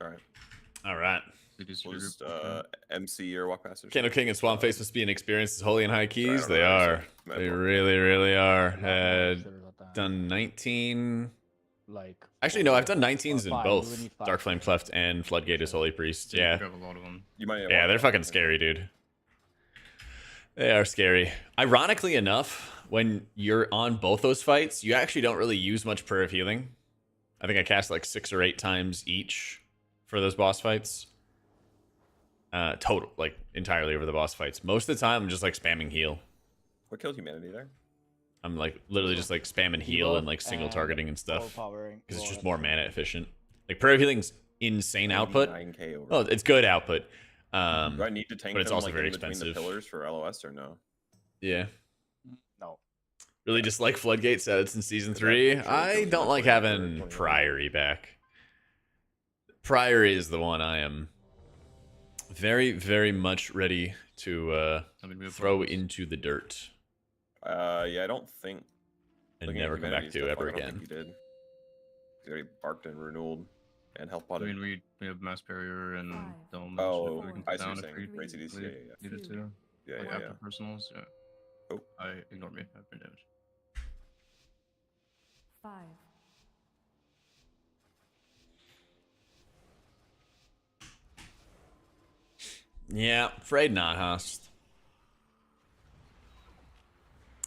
All right, All right. CD's we'll your just group, okay. MC or walk past. Candle King and Swamp Face must be an experience as holy and high keys. don't They know what I are. said. My They fault. really, really are. A lot more Had shitters at that. done 19. Like. Actually, no, I've done 19s in Five, we would both need 5. Dark Flame Cleft and Floodgate as Holy Priest. You Yeah. have a lot of them. You might. Yeah, they're fucking scary, dude. They are scary. Ironically enough, when you're on both those fights, you actually don't really use much prayer of healing. I think I cast like 6 or 8 times each for those boss fights. Total, like entirely over the boss fights. Most of the time, I'm just like spamming heal. What killed humanity there? I'm like literally just like spamming heal and like single targeting and stuff Overpowering. because it's Well, just more mana efficient. Like prayer of healing's insane output. 9K over. Oh, it's good output. Do I need to tank but it's them also like very in between expensive. the pillars for LOS or no? Yeah. No. Really just like Floodgate said it's in season Is that 3. true? I Is don't that like 20 or having 21? Priory back. Priory is the one I am very, very much ready to I mean, we have throw Pugs. into the dirt Yeah, I don't think. and looking at never come back humanity's to stuff, ever I don't again. think he did. He already barked and renewed and health I potted. mean, we have mass barrier and 5, dome. and Oh, shit we can I put see down what if you're we saying. Right, CDs, really yeah. needed to. Yeah, Like yeah, after yeah. personals, yeah. Oh. Ignore me. I've been damaged. 5, Yeah, afraid not, Host.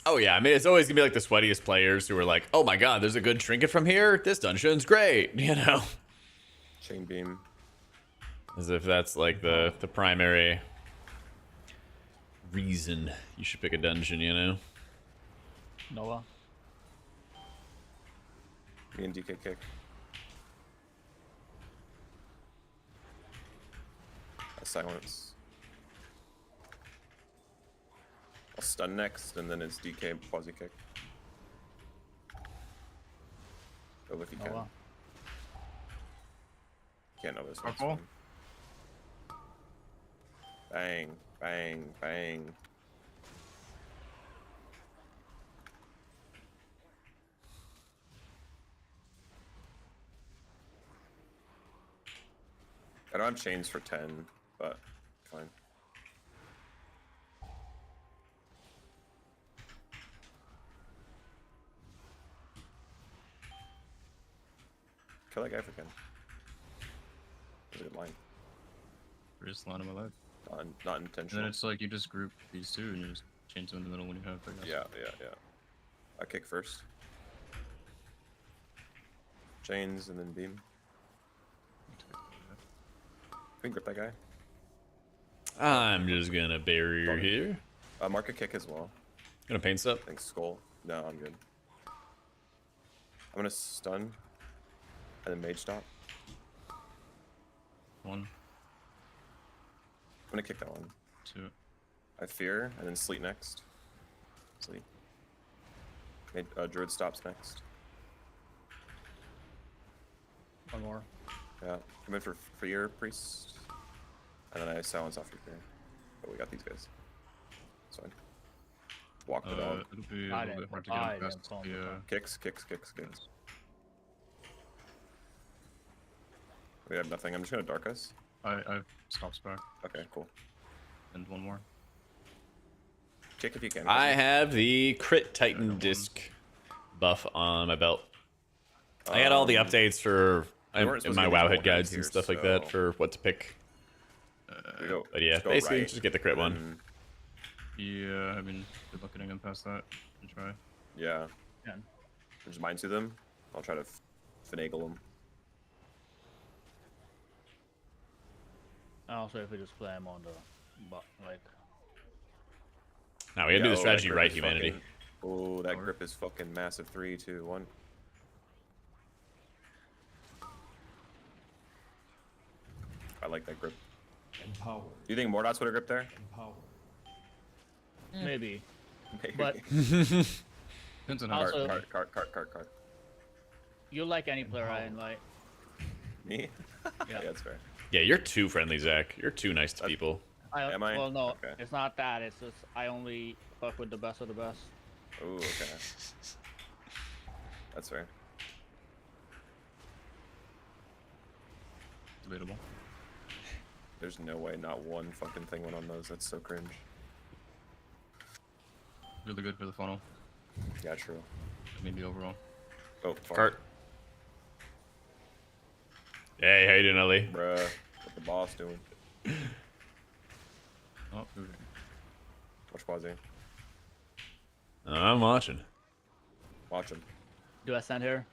Oh yeah, I mean it's always gonna be like the sweatiest players who are like, oh my god, there's a good trinket from here. This dungeon's great, you know, Chain beam. as if that's like the primary reason you should pick a dungeon, you know. Noah. Me and DK kick. A silence. I'll stun next, and then it's DK quasi kick. Go if you can. Noah. Can't know this Our one's call. fine. Bang, bang, bang. I don't have chains for 10, but fine. Kill that guy for 10. That's a good line. We're just line them alive. Not And intentional. then it's like you just group these two and you just change them in the middle when you have. I guess. Yeah. I kick first. Chains and then beam. Can we grip that guy? I'm just gonna bury her Okay. here. Mark a kick as well. Gonna paint up. Thanks, skull. No, I'm good. I'm gonna stun. And then mage stop. One, I'm gonna kick that one. two. I fear, and then sleep next. Sleep. Druid stops next. One more. Yeah. Come in for fear, priest. And then I silence off your fear. But we got these guys. It's fine. Walk the dog. It'll be a I little bit didn't- hard to I get past didn't call the. him. Kicks. We have nothing. I'm just gonna dark us. I've stops back Okay, cool. and one more. Check if you can. I have the Crit Titan disc buff on my belt. I had all the updates for we weren't in supposed my to get these Wowhead more guides heads and here, stuff like that so- for what to pick. But yeah, basically just get the crit one. and- Yeah, I mean, good luck getting him past that. And try. Yeah. Yeah. Just mine to them. I'll try to finagle them. And also, if we just play him on the, like, Now we gotta do the strategy right, humanity. Oh, that grip is fucking massive. 3, 2, 1. I like that grip. Empower. Do you think Mordot's would have gripped there? Empower. maybe. Maybe. But Depends on how. Also- Cart. you like any player I invite. Me? Yeah. That's fair. Yeah, you're too friendly, Zach. You're too nice to people. Am I? Well, no, Okay. it's not that. It's just I only fuck with the best of the best. Oh, okay. That's fair. Debatable. There's no way not one fucking thing went on those. That's so cringe. Really good for the funnel. Yeah, true. Maybe overall. Oh, fuck. Cart. Hey, how you doing, Ellie? Bruh, what the boss doing? Oh, good. Watch Quasi. I'm watching. Watch him. Do I stand here?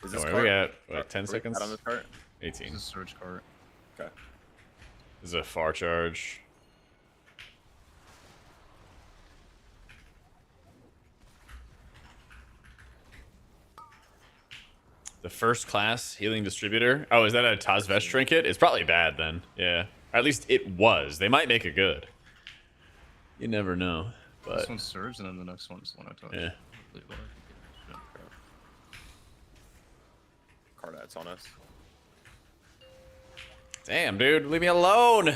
Is Don't this worry, we cart? got what, 10 Are we seconds? out on this cart? 18. This is surge cart. Okay. This is a far charge. The first class healing distributor. Oh, is that a Tazvesh trinket? It's probably bad then. Yeah. Or at least it was. They might make it good. You never know. But This one's surge, and then the next one's the one I touched. yeah. Cardats on us. Damn, dude, leave me alone.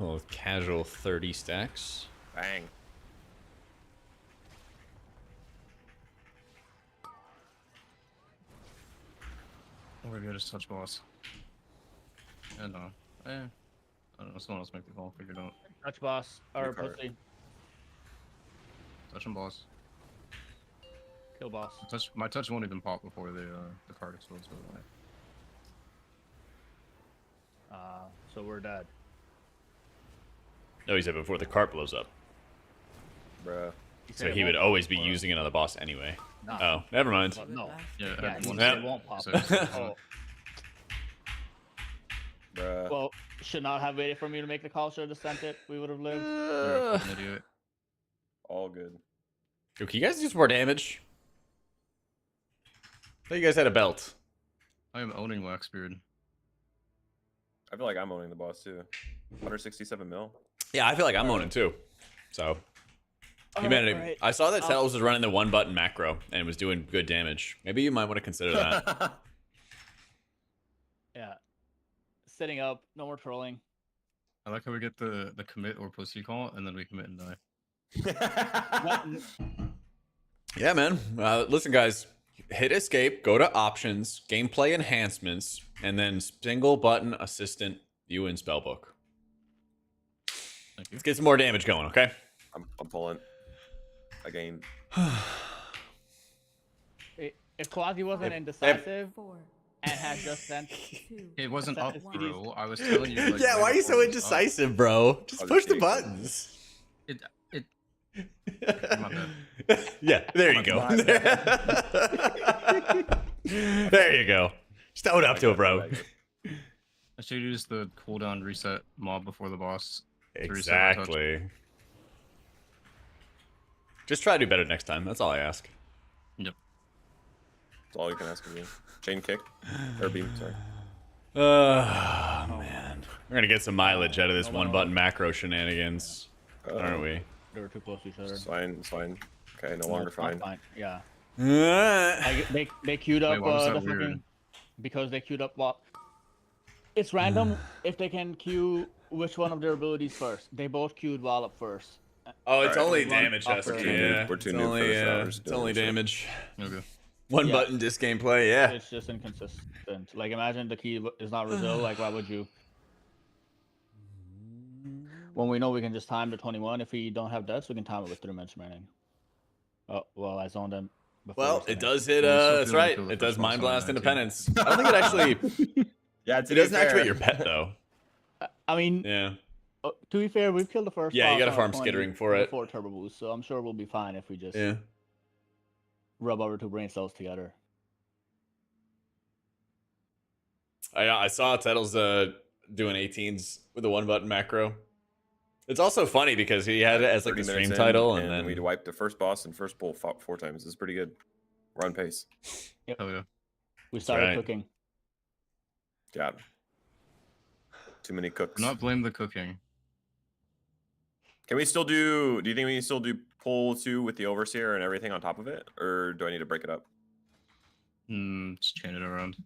Oh, casual 30 stacks. Bang. Or maybe I just touch boss. Yeah, no. I don't know. Someone else make the call. Figure it out. Touch boss or Your card. pussy. Touch him, boss. Kill boss. My touch won't even pop before the card explodes. By the way. So we're dead. No, he said before the cart blows up. Bruh. So he would always be using another boss anyway. No. Oh, never mind. Well, no. Yeah, Yeah, everyone Yeah. it won't pop. So- Oh, Bruh. well, should not have waited for me to make the call. Should have just sent it. We would have lived. You're a fucking idiot. All good. Yo, can you guys do some more damage? I thought you guys had a belt. I am owning Waxbeard. I feel like I'm owning the boss too. 167 mil. Yeah, I feel like I'm owning too. So, humanity. Alright. I saw that Settles was running the one button macro and was doing good damage. Maybe you might want to consider that. Yeah. Sitting up. No more trolling. I like how we get the commit or pussy call, and then we commit and die. Yeah, man. Listen, guys. Hit escape, go to options, gameplay enhancements, and then single button assistant view in spellbook. Thank you. Let's get some more damage going, okay? I'm pulling. Again. If Quasi wasn't indecisive 4, and had just sent 2, It wasn't That's up, it. bro. I was telling you. Like, Yeah, why are you so before it was up. indecisive, bro? Just I'll push just the take it. buttons. It. My bad. Yeah, there you go. There you go. Just own up to it, bro. I should use the cooldown reset mob before the boss. to reset my touch. Exactly. Just try to do better next time. That's all I ask. Yep. That's all you can ask of me. Chain kick. Or beam, sorry. Man. We're going to get some mileage out of this one button macro shenanigans. Aren't we? they were too close to each other. It's fine, it's fine. Okay, no No, longer it's not fine. Yeah. Uh, They queued up Wait, why was the that weird? fucking because they queued up it's random if they can queue which one of their abilities first. They both queued Wallop first. Oh, it's Alright, only we're damage, one Husky. upper. Yeah, We're too it's new for only, this now, we're just it's doing only this shit. damage. Okay. One Yeah. button disc gameplay. Yeah. It's just inconsistent. Like imagine the key is not Brazil. Like why would you? When we know we can just time to 21. If we don't have deaths, we can time it with 3 minutes remaining. Oh well, I zoned him. Before Well, we it said does hit. Well, we still That's feel like right. kill the It does first boss Mind on Blast 19. Independence. I don't think it actually. Yeah, It doesn't activate your pet though. I mean, Yeah. to be fair, we've killed the first. Yeah, you boss gotta on farm 20 skittering for it. before turbo boost, so I'm sure we'll be fine if we just Yeah. rub our 2 brain cells together. I saw Tettle's doing 18s with the 1 button macro. It's also funny because he had it as like the 30 stream minutes in, title, and then we wiped the first boss and first pull 4 times. It's pretty good. We're on pace. Hell yeah. We started right. cooking. God. Too many cooks. Do not blame the cooking. Can we still do? Do you think we can still do pull 2 with the overseer and everything on top of it, or do I need to break it up? Just chain it around.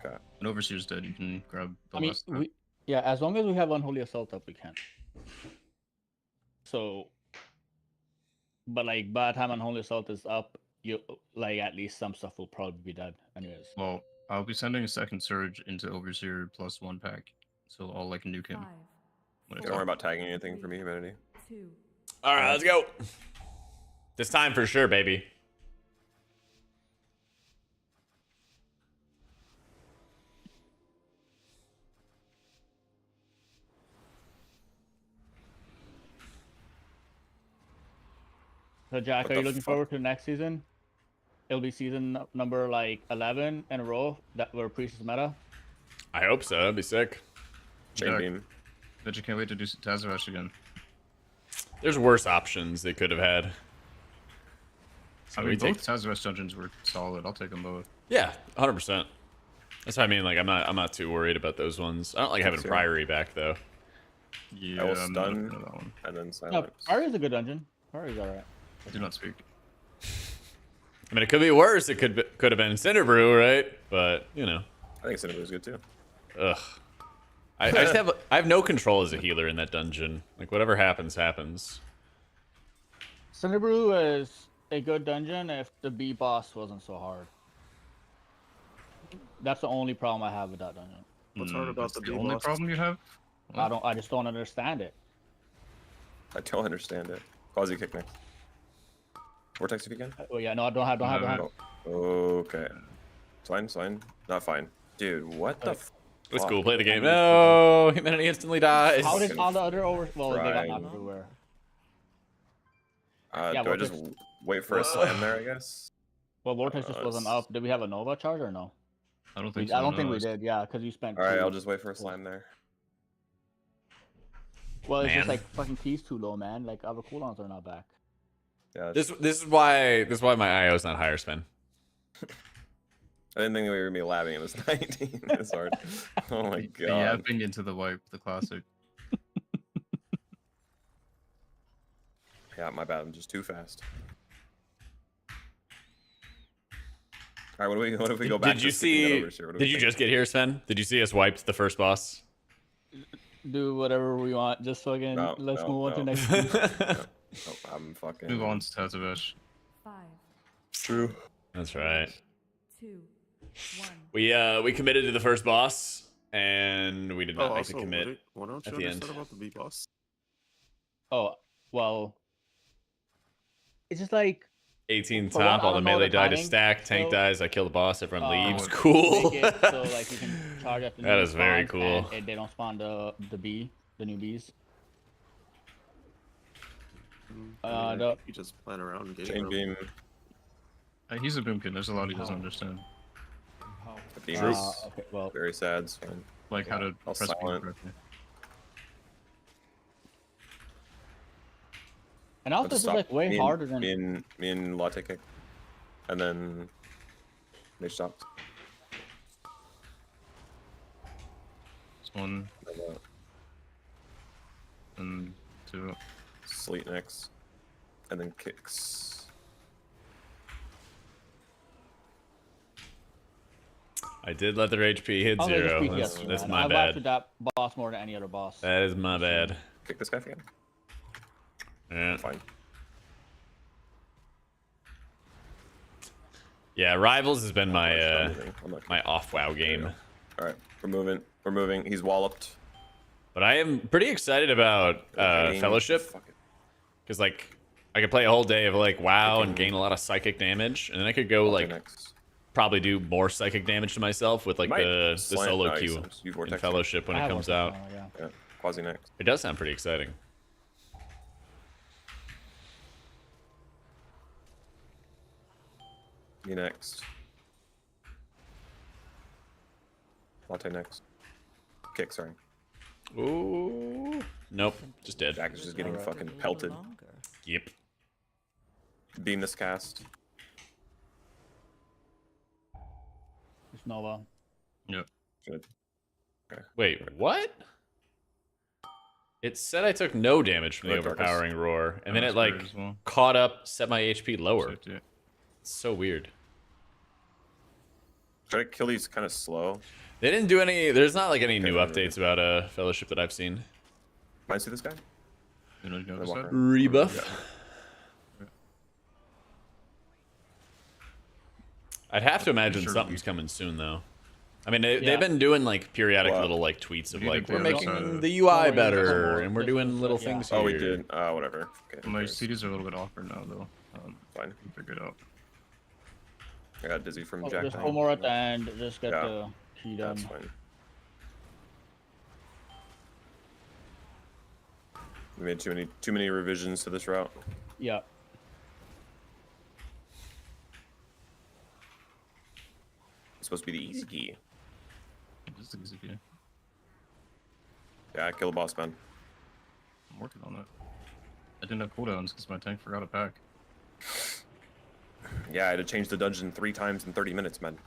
Okay. An overseer's dead. You can grab the I mean, last. one. yeah, as long as we have Unholy Assault up, we can. So, but like by the time Unholy Assault is up, you like at least some stuff will probably be dead, anyways. Well, I'll be sending a second surge into overseer plus 1 pack, so I'll like nuke him. 5, When it's Don't worry up. about tagging anything for me, humanity. 2, all right, let's go. This time for sure, baby. So Jack, What are you the looking fuck? forward to next season? It'll be season number like 11 in a row that were Priestess meta. I hope so. That'd be sick. Chain Jack. beam. Bet you can't wait to do Tazavesh again. There's worse options they could have had. So I we mean, take. both Tazavesh dungeons were solid. I'll take them both. Yeah, 100%. That's what I mean. Like, I'm not too worried about those ones. I don't like having Too. Priory back though. Yeah, I will I'm not a stun. fan of that one. And then No, silence. Ari is a good dungeon. Ari's alright. Do not speak. I mean, it could be worse. It could have been Cinderbrew, right? But you know, I think Cinnamon is good too. ugh. I just have no control as a healer in that dungeon. Like whatever happens, happens. Cinderbrew is a good dungeon if the B boss wasn't so hard. That's the only problem I have with that dungeon. What's hard about That's the the only B-boss? problem you have? I just don't understand it. I don't understand it. Quasi kick next. Vortex if you can. Oh yeah, no, I don't have. Okay. Fine. Not fine. Dude, what the f? It's cool. Play the game. No, humanity instantly dies. How did all the other over? Well, they got Right. knocked everywhere. Do Yeah, I Vortex- just wait for a slam there, I guess? Well, Vortex just wasn't up. Did we have a Nova charge or no? I don't think I so. don't think no, we it's- did. Yeah, because you spent. Alright, two. I'll just wait for a slam there. Well, it's Man. just like fucking T's too low, man. Like our cooldowns are not back. Yeah, This is why my IO is not higher spin. I didn't think we were gonna be labbing. It was 19. It's hard. Oh my The god. yapping into the wipe, the classic. Yeah, my bad. I'm just too fast. All right, what if we go back? Did you to skipping that see? over here? What do we Did you think? just get here, Sven? Did you see us wiped the first boss? Do whatever we want. Just fucking No, let's no, move on to no. next. Week. Oh, I'm fucking. Move on to Tazavesh. 5, True. That's right. 2, 1. We committed to the first boss, and we did not make the also, commit. what don't at you the understand end. about the B-boss? Oh well, it's just like 18 For one, top, I all the don't know melee the die to timing, stack, tank so- dies, I kill the boss, everyone leaves. make Cool. make it so like you can charge after That new is very spawns, cool. And they don't spawn the new bees. You just plan around and Chain beam. He's a boomkin. There's a lot he doesn't understand. The beam True. is Okay, well, very sad. It's fine. Like how to I'll press beam silent. correctly. and I'll also just this is like stop. way Me and- harder than. me and latte kick, and then they stopped. It's 1 And, and 2. Sleet next, and then kicks. I did let their HP hit I'll just 0. PTS That's, you, that's man. my I bad. vibed with that boss more than any other boss. That is my bad. Kick this guy again. Yeah. Fine. Yeah, Rivals has been I'm my not my off WoW game. All right, we're moving. We're moving. He's walloped. But I am pretty excited about Fellowship Fuck it. because like I could play a whole day of like WoW and Fucking- gain a lot of psychic damage, and then I could go like Next. probably do more psychic damage to myself with like Might the slant- solo no, queue you in vortex. Fellowship when I it have comes one out. now, yeah. Yeah, quasi next. It does sound pretty exciting. You next. Latte next. Kick, sorry. Ooh, nope, just dead. Jack is just getting Lasted fucking a little pelted. longer. Yep. Beam this cast. It's Nova. Yep. Good. Wait, what? It said I took no damage from the Right, Darkus. overpowering roar, and then That's it like weird as well. caught up, set my HP lower. Shit, yeah. It's so weird. Try to kill these kind of slow. They didn't do any. There's not like any new right, updates about Fellowship that I've seen. Mind see this guy? You know, The walker. Rebuff. Yeah. I'd have to imagine Sure. something's coming soon though. I mean, Yeah. they've been doing like periodic Wow. little like tweets of We like did we're the making outside. the UI Oh, yeah, better more. and we're This doing was, little yeah. things here. Oh, we did. Whatever. Okay. My thanks. CDs are a little bit awkward now, though. Fine. We figured it out. I got dizzy from Oh, Jack. there's thing. four more at the end. Just get Yeah. the key done. That's fine. We made too many revisions to this route. Yeah. It's supposed to be the easy key. Just easy for you. Yeah, kill a boss man. I'm working on it. I didn't have cooldowns because my tank forgot a pack. Yeah, I had to change the dungeon 3 times in 30 minutes, man.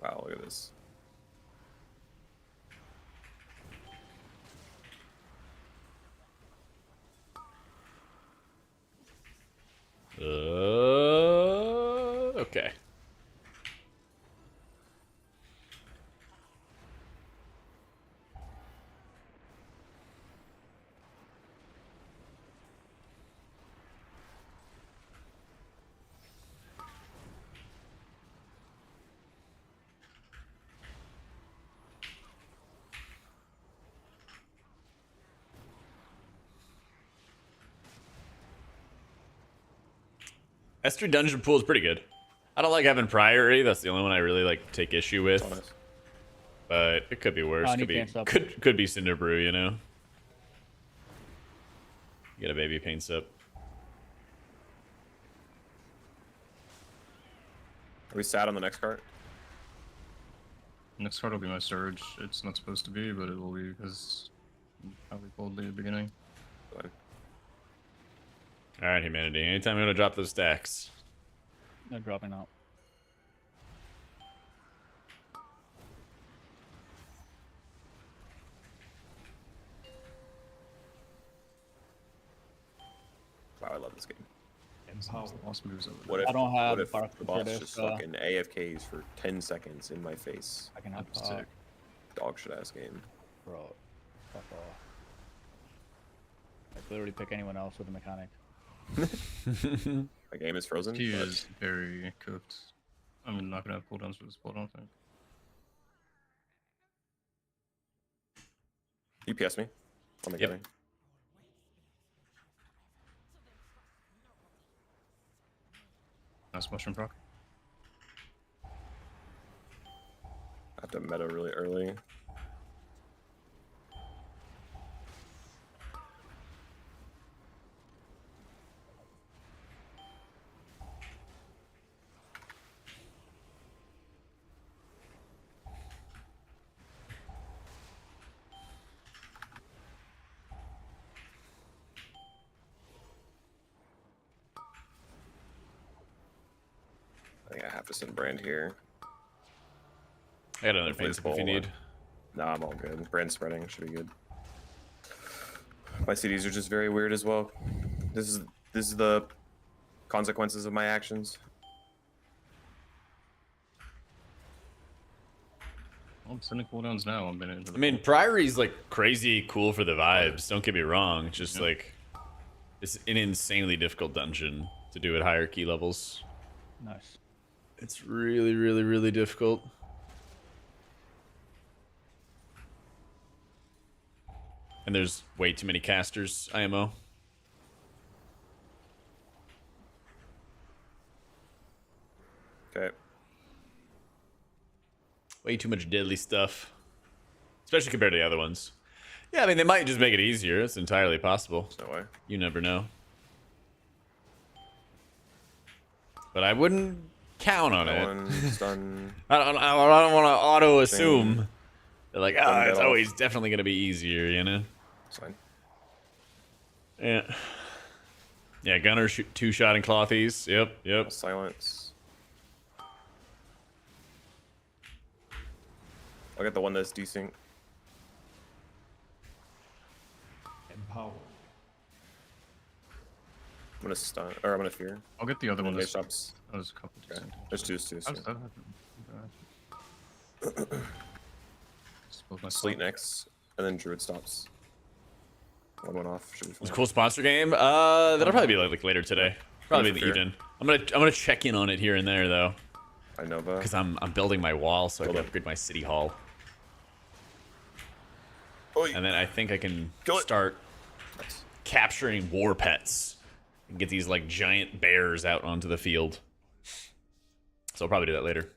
Wow, look at this. Okay. S3 dungeon pool is pretty good. I don't like having priority. That's the only one I really like take issue with. Oh, nice. But it could be worse. I Could need be paint up. could be Cinder Brew, you know. Get a baby paints up. Are we sat on the next cart? Next card will be my surge. It's not supposed to be, but it will be because how we pulled the beginning. Fine. All right, humanity. Anytime you want to drop those stacks. They're dropping out. Wow, I love this game. Empower. The boss moves over. What if, I don't have what if Park the for boss this, just uh, fucking AFKs for 10 seconds in my face? I can have That's sick. Dog shit ass game. bro. Fuck off. I could literally pick anyone else with a mechanic. My game is frozen. He but is very cooked. I'm not gonna have cooldowns for this pull, I don't think. You PS me. I'll make Yep. it. Nice mushroom proc. I have to meta really early. I think I have to send Brand here. I got another Hopefully paints it's up if you full. need. Nah, I'm all good. Brand spreading should be good. My CDs are just very weird as well. This is the consequences of my actions. Well, I'm sending cooldowns now. I'm into I mean, Priory's like crazy cool for the vibes. Don't get me wrong. It's just like it's an insanely difficult dungeon to do at higher key levels. Nice. It's really, really, really difficult. And there's way too many casters, IMO. Okay. Way too much deadly stuff. Especially compared to the other ones. Yeah, I mean, they might just make it easier. It's entirely possible. No way. You never know. But I wouldn't count on it. One's done. I don't want to auto-assume. They're like, Done it's that always definitely going to be easier, you know? It's fine. Yeah. Yeah, Gunner, two-shot and clothies. Yep. Silence. I'll get the one that's desync. Empower. I'm gonna stun, or I'm gonna fear. I'll get the other one. Base This shops. there's a couple. Okay. There's two. Sleet next, and then Druid stops. One went off. Should be fine. It's a cool sponsor game. That'll probably be like later today. Probably in the Fair. evening. I'm gonna check in on it here and there though, I know, but because I'm building my wall so I can Hold up. upgrade my city hall, Oi. and then I think I can Kill it. start Nice. capturing war pets and get these like giant bears out onto the field. So I'll probably do that later.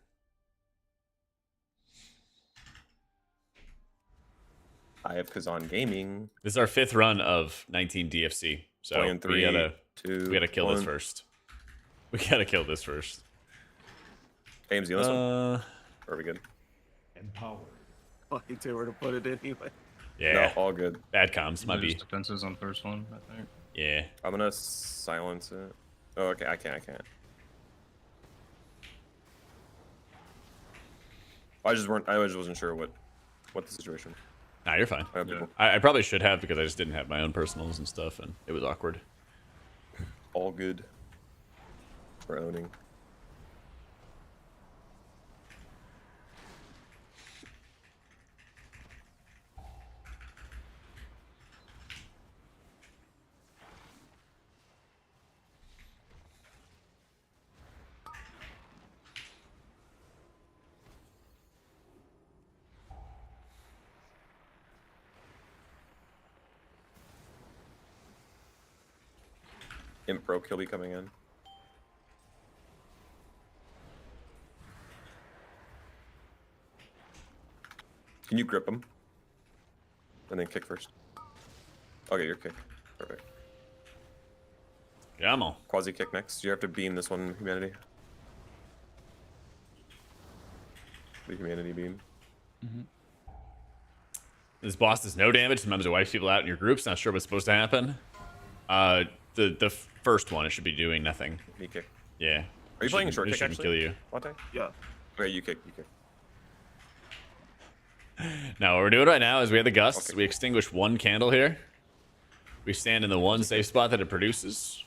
I have Kazan Gaming. This is our 5th run of 19 DFC, so Playing we 3, gotta 2, kill this 1. first. We gotta kill this first. AMZ on this one. Are we good? Empower. I think they were to put it in anyway. Yeah, No, all good. bad comms might There's be. defenses on first one, I think. Yeah. I'm gonna silence it. Oh, okay. I can't. I just wasn't sure what the situation. Nah, you're fine. I have people. I probably should have because I just didn't have my own personals and stuff, and it was awkward. All good. For owning. Imp broke, he'll be coming in. Can you grip him? And then kick first. Okay, your kick. Perfect. Come on. Quasi kick next. You have to beam this one, humanity. The humanity beam. This boss does no damage. Sometimes it wipes people out in your groups. Not sure what's supposed to happen. The first one, it should be doing nothing. Knee kick. Yeah. Are you playing a short It kick shouldn't actually? kill you. Latte? Yeah. Okay, you kick. Now, what we're doing right now is we have the gusts. Okay. We extinguish one candle here. We stand in the one safe spot that it produces.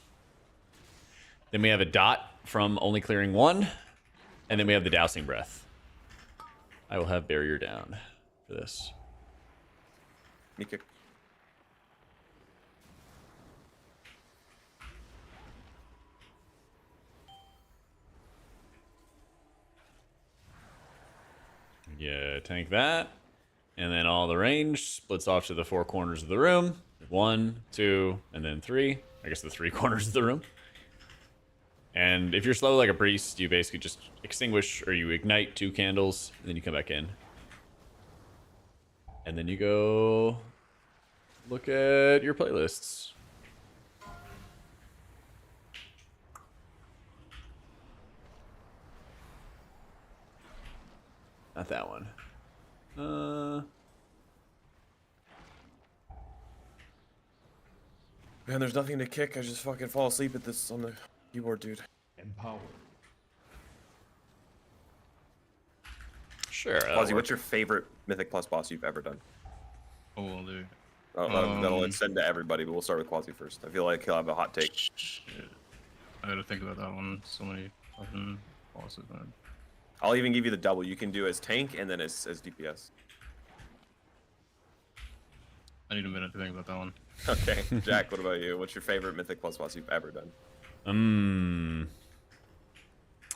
Then we have a dot from only clearing one. And then we have the dousing breath. I will have barrier down for this. Knee kick. Yeah, tank that. And then all the range splits off to the 4 corners of the room. 1, 2, and then 3. I guess the 3 corners of the room. And if you're slow like a priest, you basically just extinguish or you ignite 2 candles, and then you come back in. And then you go look at your playlists. Not that one. Man, there's nothing to kick. I just fucking fall asleep at this on the keyboard, dude. Empower. Sure. Ozzy, what's your favorite Mythic Plus boss you've ever done? Oh, well, dude. That'll extend to everybody, but we'll start with Quasi first. I feel like he'll have a hot take. Shit. I gotta think about that one. So many fucking bosses, man. I'll even give you the double. You can do as tank and then as DPS. I need a minute to think about that one. Okay, Jack, what about you? What's your favorite Mythic plus boss you've ever done? I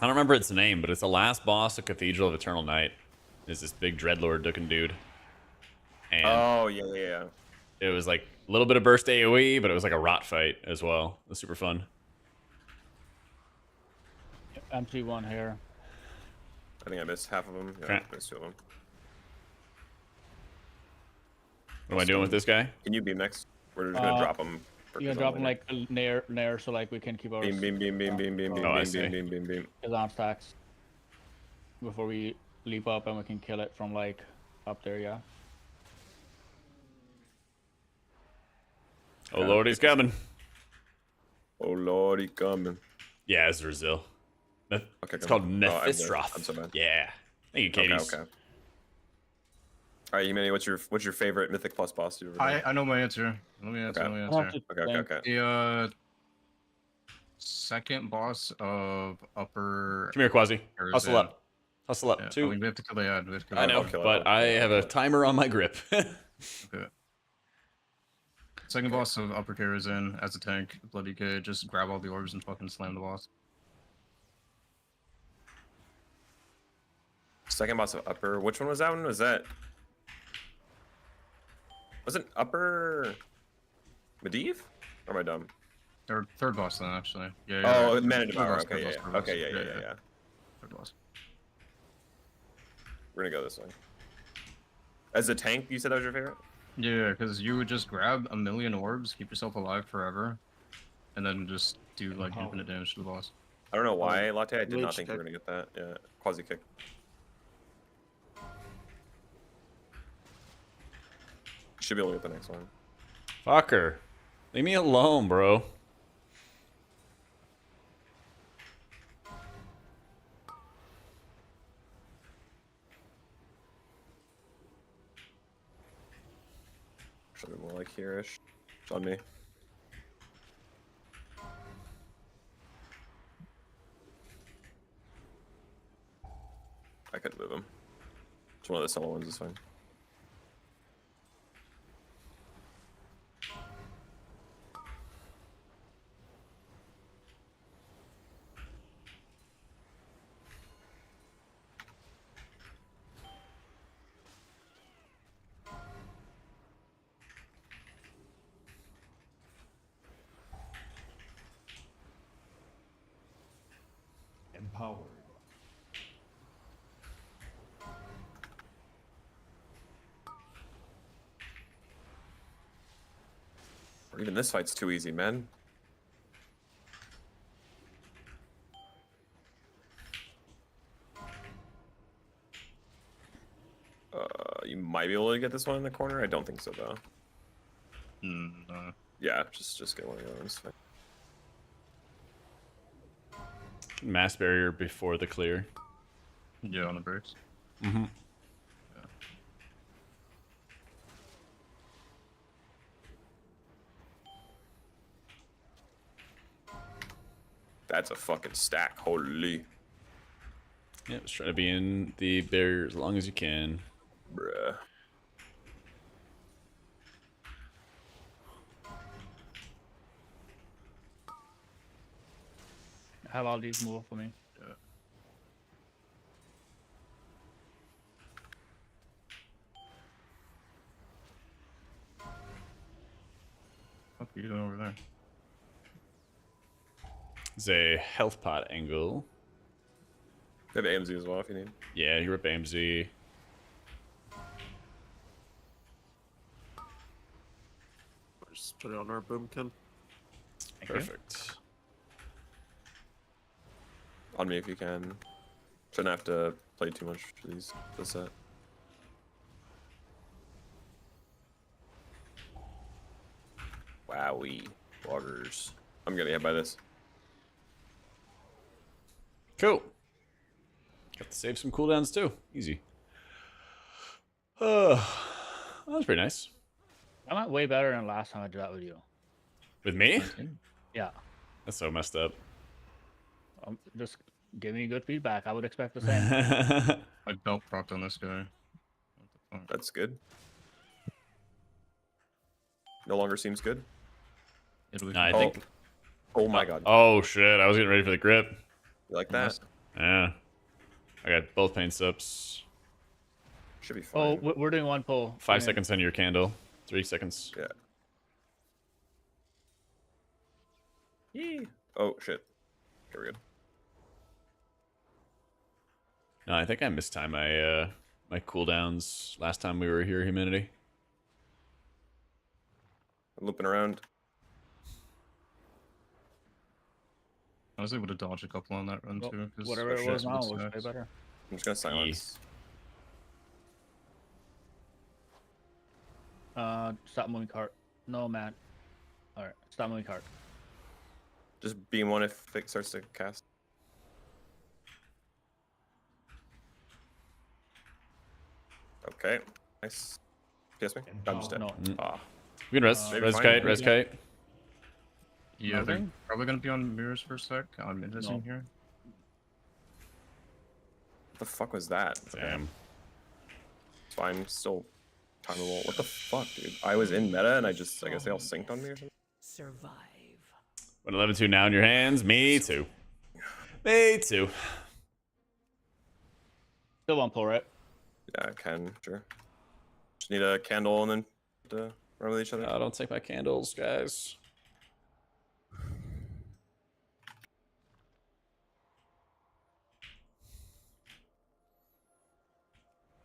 don't remember its name, but it's the last boss of Cathedral of Eternal Night. Is this big dreadlord looking dude. And Oh, yeah. it was like a little bit of burst AoE, but it was like a rot fight as well. It was super fun. MT1 here. I think I missed half of them. Yeah, Okay. I missed 2 of them. What am I doing with this guy? Can you beam next? We're just gonna drop them. You're gonna drop them like near, so like we can keep our beam. Oh, I see. his on stacks before we leap up, and we can kill it from like up there. Yeah. Oh lord, he's coming. Oh lord, he coming. Yeah, it's Brazil. Okay, It's come called on. Oh, I'm Mephistroth. so bad. Yeah. Thank you, Katie's. Okay. All right, Yimani, what's your favorite Mythic plus boss you've ever done? I know my answer. Let me answer. Okay. The second boss of upper. Come here, Quasi. Or is Hustle it- up. Hustle up. Yeah, Two. we have to kill the ad. We have to kill I the know, ad. kill it, but I'll I kill it, have I'll a kill it. timer on my grip. Okay. Second boss of upper tier is in as a tank. Bloody K. Just grab all the orbs and fucking slam the boss. Second boss of upper. Which one was that one? Was it upper Medivh? Or am I dumb? Third boss then actually. Yeah. Oh, right. Man of Third Devour. boss, Okay, third yeah. boss, third boss. Okay, yeah. Third boss. We're gonna go this way. As a tank, you said that was your favorite? Yeah, because you would just grab 1,000,000 orbs, keep yourself alive forever, and then just do like Empower. infinite damage to the boss. I don't know why, Latte. I did not Lich think we were kick. gonna get that. Yeah, quasi kick. Should be able to get the next one. Fucker. Leave me alone, bro. Should be more like here-ish. It's on me. I could move him. It's one of the solo ones is fine. Empowered. Or even this fight's too easy, man. You might be able to get this one in the corner. I don't think so though. No. Yeah, just get one of the other ones. Fine. Mass barrier before the clear. Yeah, on the breaks. Mm-hmm. That's a fucking stack. Holy. Yeah, just try to be in the barrier as long as you can. Bruh. Have all these move for me. What are you doing over there? It's a health pot angle. They have AMZ as well if you need. Yeah, you rip AMZ. Just put it on our boomkin. Thank you. Perfect. On me if you can. Shouldn't have to play too much for this set. Wowie. Waters. I'm getting hit by this. Cool. Got to save some cooldowns too. Easy. That was pretty nice. I went way better than last time I did that with you. With me? Yeah. That's so messed up. Just Give me good feedback. I would expect the same. I belt procced on this guy. What the fuck? That's good. No longer seems good. It'll be No, I fine. think. Oh my god. Oh shit! I was getting ready for the grip. You like that? Yeah. I got both paint sips. Should be Oh, fine. we're doing one pull. 5 seconds on your candle. 3 seconds. Yeah. Yee. Oh shit. Okay, we're good. No, I think I mistimed my my cooldowns last time we were here, Humanity. I'm looping around. I was able to dodge a couple on that run Well, too. 'cause whatever it shit was now was was way stacks. better. I'm just gonna silence. Stop moving cart. No, man. All right, stop moving cart. Just beam one if it starts to cast. Okay. Nice. PS me? I'm just dead. No. Ah. We can res, Maybe res fine. kite, res kite. Yeah, they're Nothing? probably gonna be on mirrors for a sec. I'm interested No. here. What the fuck was that? Damn. It's fine. Still timeable. What the fuck, dude? I was in meta and I guess they all synced on me or something. Survive. What 11-2 now in your hands? Me too. Me too. Still one pull, right? Yeah, I can. Sure. Just need a candle and then to run with each other. Oh, don't take my candles, guys.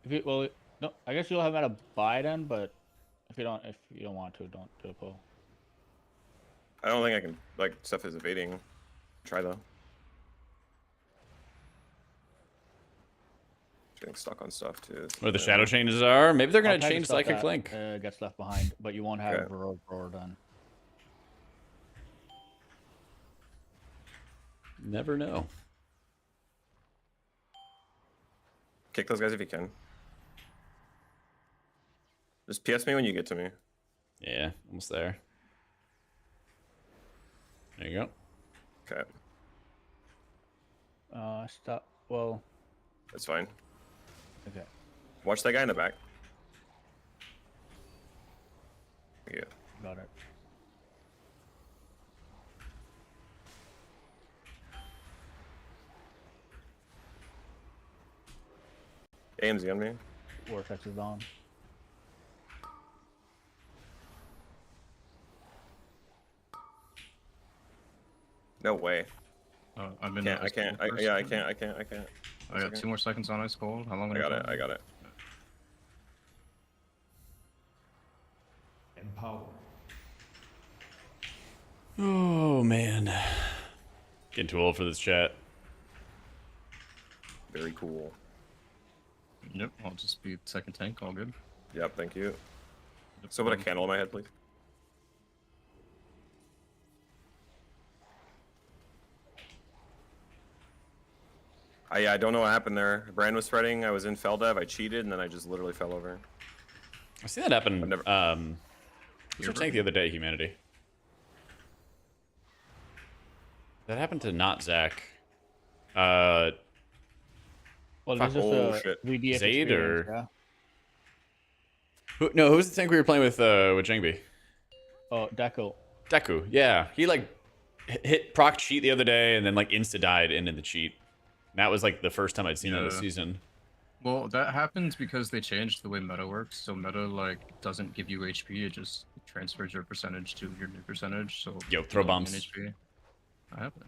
If you, well, no, I guess you'll have at a buy then, but if you don't want to, don't do a pull. I don't think I can, like, stuff is evading. Try though. Getting stuck on stuff too. Where the shadow changes are? Maybe they're I'll gonna tag the change stuff Psychic that, Link. Gets left behind, but you won't have Okay. roar done. Never know. Kick those guys if you can. Just PS me when you get to me. Yeah, almost there. There you go. Okay, Stop. Well, that's fine. okay. Watch that guy in the back. Yeah. Got it. AMZ on me. Vortex is on. No way. I'm in. I can't. I can't. I got 2 more seconds on ice cold. How long? I got it. I got it. Empower. Oh man. Getting too old for this chat. Very cool. Yep, I'll just be second tank. All good. Yep. Thank you. So put a candle in my head, please. I don't know what happened there. Brand was spreading. I was in fell dev. I cheated, and then I just literally fell over. I've seen that happen. I've never- Who's your tank the other day, Humanity? That happened to not Zach. Well, Fuck, this is oh, a shit. VDS Zayd experience, or- yeah? Who's the tank we were playing with Jangbi? Oh, Deco. Deku, yeah. He like hit proc cheat the other day and then like insta died into the cheat. And that was like the first time I'd seen that this Yeah. season. Well, that happens because they changed the way meta works. So meta like doesn't give you HP; it just transfers your percentage to your new percentage. So Yo, you throw don't gain bombs. HP. I have it.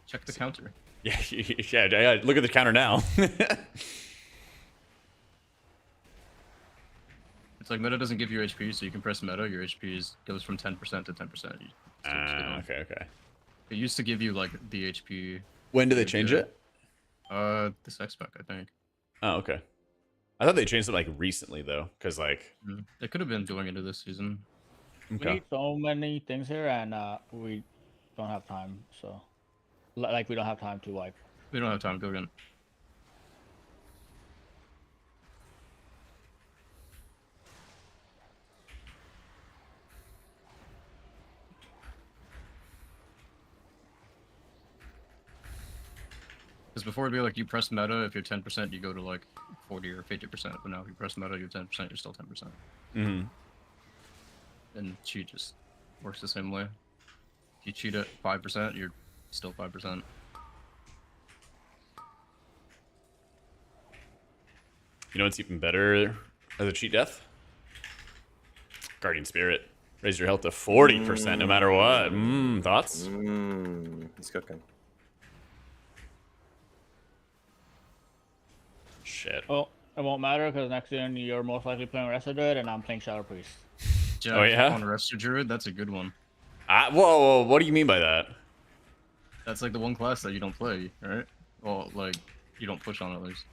Check the counter. Yeah, yeah. Look at the counter now. It's like meta doesn't give you HP, so you can press meta. Your HP goes from 10% to 10%. Okay. It used to give you like the HP. When did they change Yeah. it? This X-Spec, I think. Oh, okay. I thought they changed it like recently though, because like It could have been going into this season. We okay. need so many things here, and we don't have time. So, like, we don't have time to like. We don't have time. Go again. Because before it'd be like you press meta, if you're 10%, you go to like 40 or 50%. But now if you press meta, you're 10%, you're still 10%. Mm-hmm. And cheat just works the same way. If you cheat at 5%, you're still 5%. You know what's even better as a cheat death? Guardian Spirit. Raise your health to 40% no matter what. Thoughts? He's cooking. Shit. Oh, it won't matter because next turn you're most likely playing Resto Druid and I'm playing Shadow Priest. Jak Oh, yeah? on Resto Druid, that's a good one. Whoa, what do you mean by that? That's like the one class that you don't play, right? Well, like, you don't push on at least.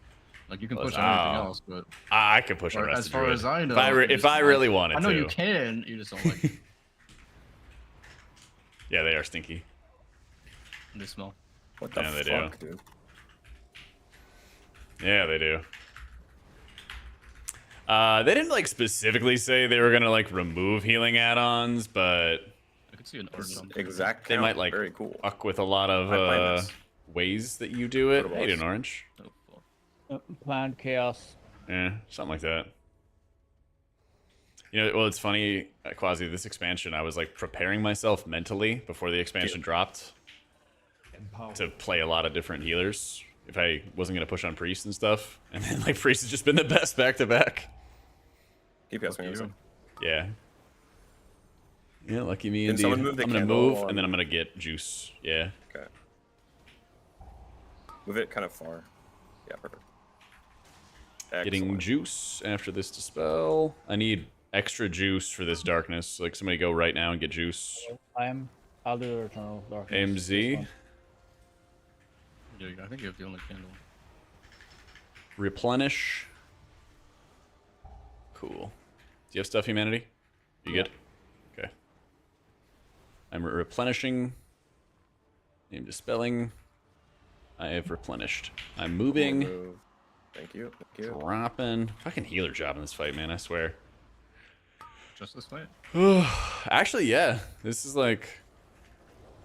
Like, you can Well, push on anything else, but... I could push on or Rest as of far Druid. as I know... If I really wanted to. I know you can, you just don't like it. Yeah, they are stinky. They smell. What the Yeah, they fuck, do. dude? Yeah, they do. They didn't like specifically say they were gonna like remove healing add-ons, but I could see an art jump. Exact they count. might like Very cool. fuck with a lot I plan of this. ways that you do it. What Hey, about- an orange. Oh, fuck. Planned chaos. Yeah, something like that. You know, well, it's funny, Quasi, this expansion, I was like preparing myself mentally before the expansion dropped Empower. to play a lot of different healers if I wasn't going to push on Priest and stuff. And then, like, Priest has just been the best back-to-back. Keep asking you. me. Yeah. Yeah, lucky me Can indeed. someone move the I'm going to candle move, on- and then I'm going to get juice. Yeah. Okay. Move it kind of far. Yeah, perfect. Getting Excellent. juice after this dispel. I need extra juice for this darkness. Like, somebody go right now and get juice. I'll do the Eternal Darkness. AMZ. this one. Yeah, I think you have the only candle. Replenish. Cool. Do you have stuff, Humanity? You good? Okay. I'm replenishing. I'm dispelling. I have replenished. I'm moving. Move. Thank you. Thank you. Dropping. Fucking healer job in this fight, man. I swear. Just this fight? Actually, yeah. This is like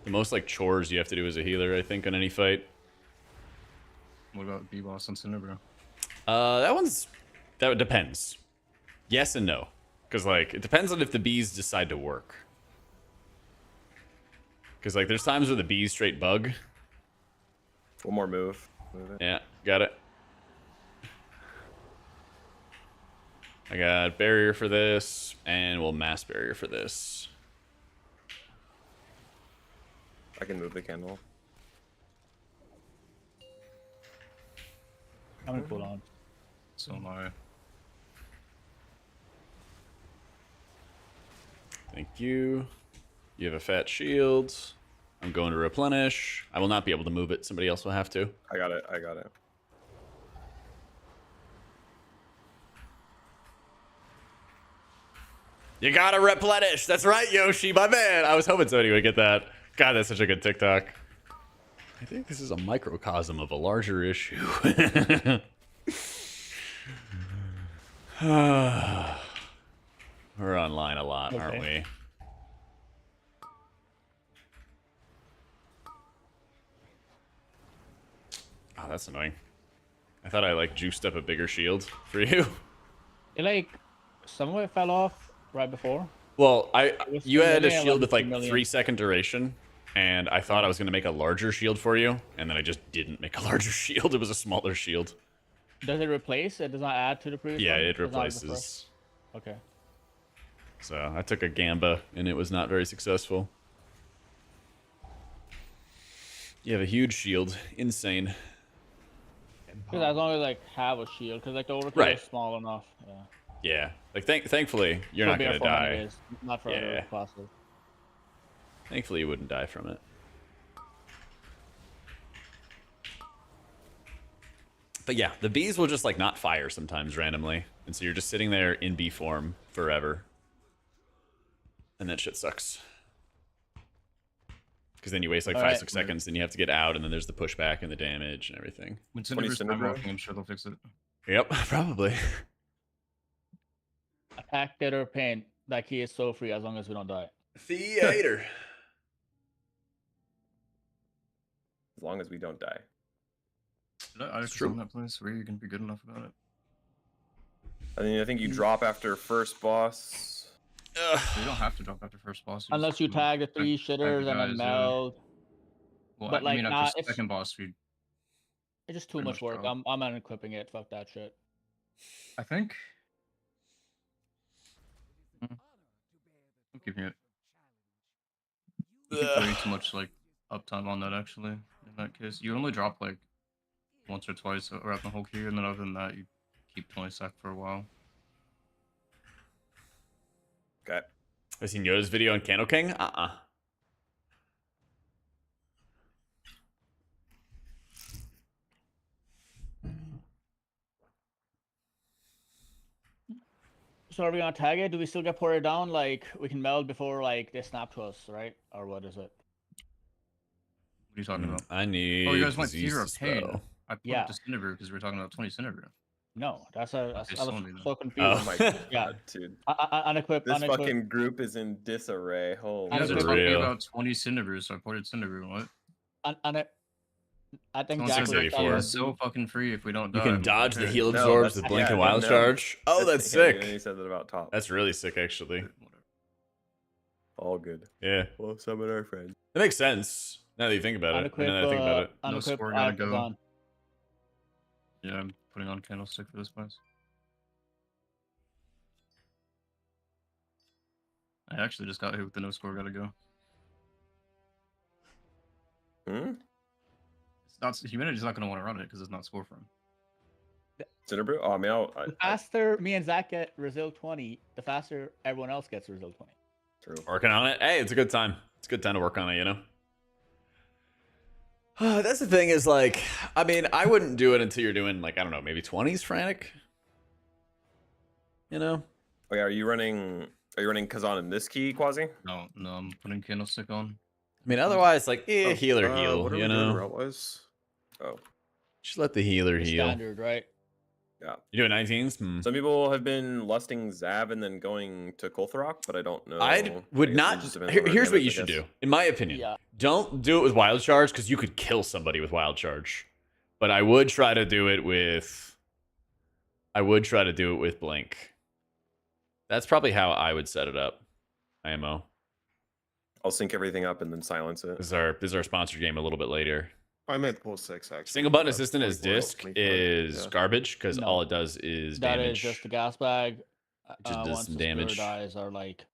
the most like chores you have to do as a healer, I think, on any fight. What about B-Boss and Cinderbro? That depends. Yes and no. Because, like, it depends on if the bees decide to work. Because, like, there's times where the bees straight bug. One more move. Move it. Yeah, got it. I got barrier for this, and we'll mass barrier for this. I can move the candle. I'm gonna pull on. So am I. Thank you. You have a fat shield. I'm going to replenish. I will not be able to move it. Somebody else will have to. I got it. I got it. You gotta replenish. That's right, Yoshi, my man. I was hoping somebody would get that. God, that's such a good TikTok. I think this is a microcosm of a larger issue. We're online a lot, aren't we? Oh, that's annoying. I thought I like juiced up a bigger shield for you. It like some of it fell off right before. Well, was you had a 2 million, shield with like 2 million. 3-second duration, and I thought I was gonna make a larger shield for you, and then I just didn't make a larger shield. It was a smaller shield. Does it replace? It does not add to the previous Yeah, one? it Does not add the replaces. first? Okay. So I took a gamba, and it was not very successful. You have a huge shield, insane. Because as long as like have a shield, because like the overkill Right. is small enough. Yeah. Yeah, like thankfully you're For not gonna BR format die. it is, not for Yeah. other classes. Thankfully you wouldn't die from it. But yeah, the bees will just like not fire sometimes randomly, and so you're just sitting there in bee form forever, and that shit sucks. Because then you waste like All 5-6 right. seconds, and you have to get out, and then there's the pushback and the damage and everything. When 20 Cinder's time Cinderbro? walking, I'm sure they'll fix it. Yep, probably. Attack, dead, or pain. That key is so free as long as we don't die. Theater. As long as we don't die. I It's just true. on that place where you can be good enough about it. I think you drop after first boss. You don't have to drop after first boss. Unless you tag the 3 shitters and then meld. Well, But I like, mean, nah, after second boss, we it's just too pretty much much work. drop. I'm unequipping it. Fuck that shit. I think. I'm keeping it. You keep way too much like uptime on that actually. In that case, you only drop like once or twice around the whole queue, and then other than that, you keep 20 sec for a while. Okay. I've seen Yoda's video on Candle King. So are we gonna tag it? Do we still get ported down? Like we can meld before like they snap to us, right? Or what is it? What are you talking about? I need. Oh, you guys went disease Theater of Pain. dispel. I put Yeah. it to Cinnabrew because we were talking about 20 Cinnabrew. No, that's a. Okay, I was sold me then. so confused. Oh. Oh my Yeah. god, dude. Unequipped. This unequipped. fucking group is in disarray. Holy You guys are For shit. talking real. about 20 Cinnabrew, so I ported Cinnabrew. What? I think Someone Jack said was 684. it's so fucking free if we don't die. You can I'm dodge like, the okay. heal No, absorbs that's- with blink yeah, and wild no. charge. Oh, that's yeah, sick. And he said that about top. That's really sick, actually. Whatever. All good. Yeah, Well, summon our friends. that makes sense. Now that you think about it. unequipped. Now that I think about it. No Unequipped. score gotta active go. on. Yeah, I'm putting on Candlestick for this place. I actually just got hit with the no score gotta go. Hmm? It's not Humanity's not gonna want to run it because it's not score for him. Cinnabrew? Oh, I mean, The faster me and Zach get Resil 20, the faster everyone else gets Resil 20. true. Working on it. Hey, it's a good time. It's a good time to work on it, you know? That's the thing is, like, I mean, I wouldn't do it until you're doing, like, I don't know, maybe 20s frantic? You know? Oh, yeah, are you running Kazan in this key, Quasi? No, I'm putting Candlestick on. I mean, otherwise, like, Oh, healer heal, what are you we doing know? route-wise? Oh, Just let the healer The heal. Standard, right? yeah. You doing 19s? Hmm. Some people have been lusting Zav and then going to Koltharok, but I don't know. I would guess it not. just depends on their Here's what damage, you I should guess. do, in my opinion. Yeah. Don't do it with wild charge because you could kill somebody with wild charge. But I would try to do it with. I would try to do it with blink. That's probably how I would set it up. IMO. I'll sync everything up and then silence it. This is our sponsored game a little bit later. I meant post 6, actually. Single button That's assistant as 24 out of disc 25, is yeah. garbage because No. all it does is That damage. is just the gas bag. Just does Once some the spirit damage. dies are like.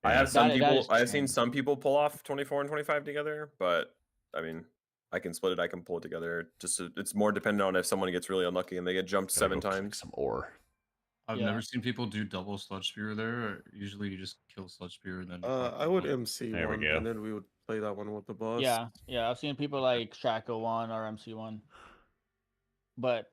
I Yeah. have some That people. is I have seen changed. some people pull off 24 and 25 together, but I mean, I can split it. I can pull it together. Just it's more dependent on if someone gets really unlucky and they get jumped Gotta 7 go kick times. some ore. I've Yeah. never seen people do double Sludge Spear there. Usually you just kill Sludge Spear and then. I would MC There we one, go. and then we would play that one with the boss. Yeah, I've seen people like Shaco 1 or MC 1. But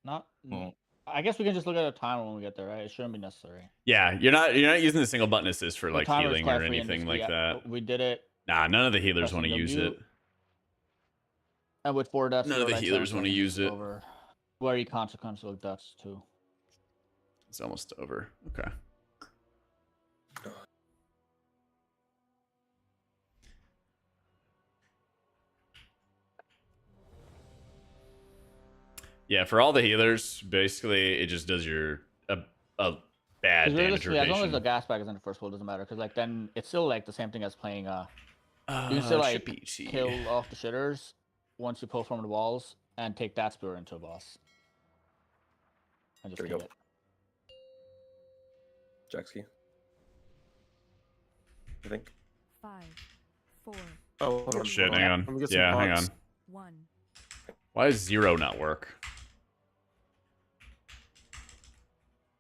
not. Well, I guess we can just look at a timer when we get there, right? It shouldn't be necessary. Yeah, you're not using the single button assist for The like timer is healing class or 3 and anything just- like yeah, that. We did it. Nah, none of the healers Pressing want to the use mute. it. And with 4 deaths, None of we're the like healers 7 wanna seconds use it. Over. Very consequential deaths too. It's almost over. Okay. Yeah, for all the healers, basically it just does your a bad Because damage realistically, as long as the rotation. gas bag is in the first pull, it doesn't matter. Because like then it's still like the same thing as playing. You can still like Chippy. kill off the shitters once you pull from the walls and take that spear into a boss. And just There we kill go. it. Jaxki. I think. 5, 4, Oh, hold on, Shit, hold hang I'm on. gonna get some Yeah, hang on. pots. 1. Why does 0 not work?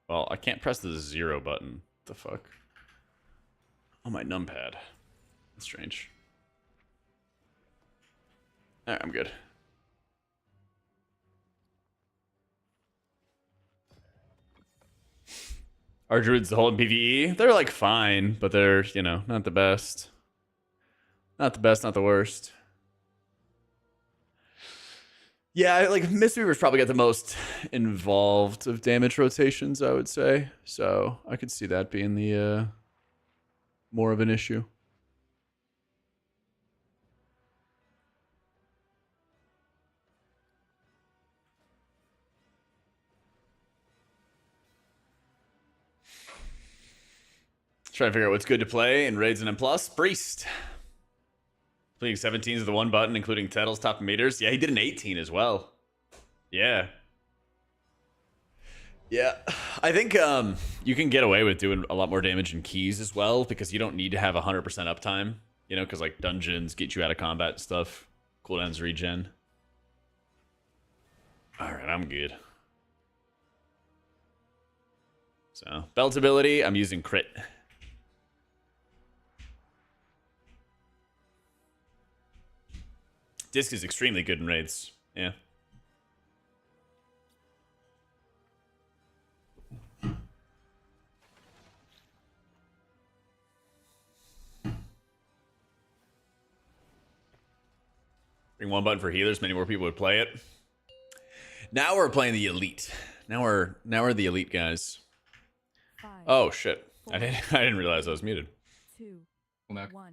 Well, I can't press the 0 button. What the fuck? Oh, my numpad. That's strange. Alright, I'm good. Our druids holding PvE? They're like fine, but they're, you know, not the best. Not the best, not the worst. Yeah, like Mistweaver's probably got the most involved of damage rotations, I would say. So I could see that being the more of an issue. Trying to figure out what's good to play in raids and M plus. Priest. Playing 17s with the one button, including Tettles, top meters. Yeah, he did an 18 as well. Yeah. Yeah. I think you can get away with doing a lot more damage in keys as well, because you don't need to have 100% uptime. You know, because like dungeons get you out of combat and stuff. Cooldowns regen. Alright, I'm good. So, belt ability, I'm using crit. Disc is extremely good in raids. Yeah. Bring one button for healers, many more people would play it. Now we're playing the elite. Now we're the elite guys. 5, Oh shit. I 4, didn't realize I was muted. 2, Come back. 1.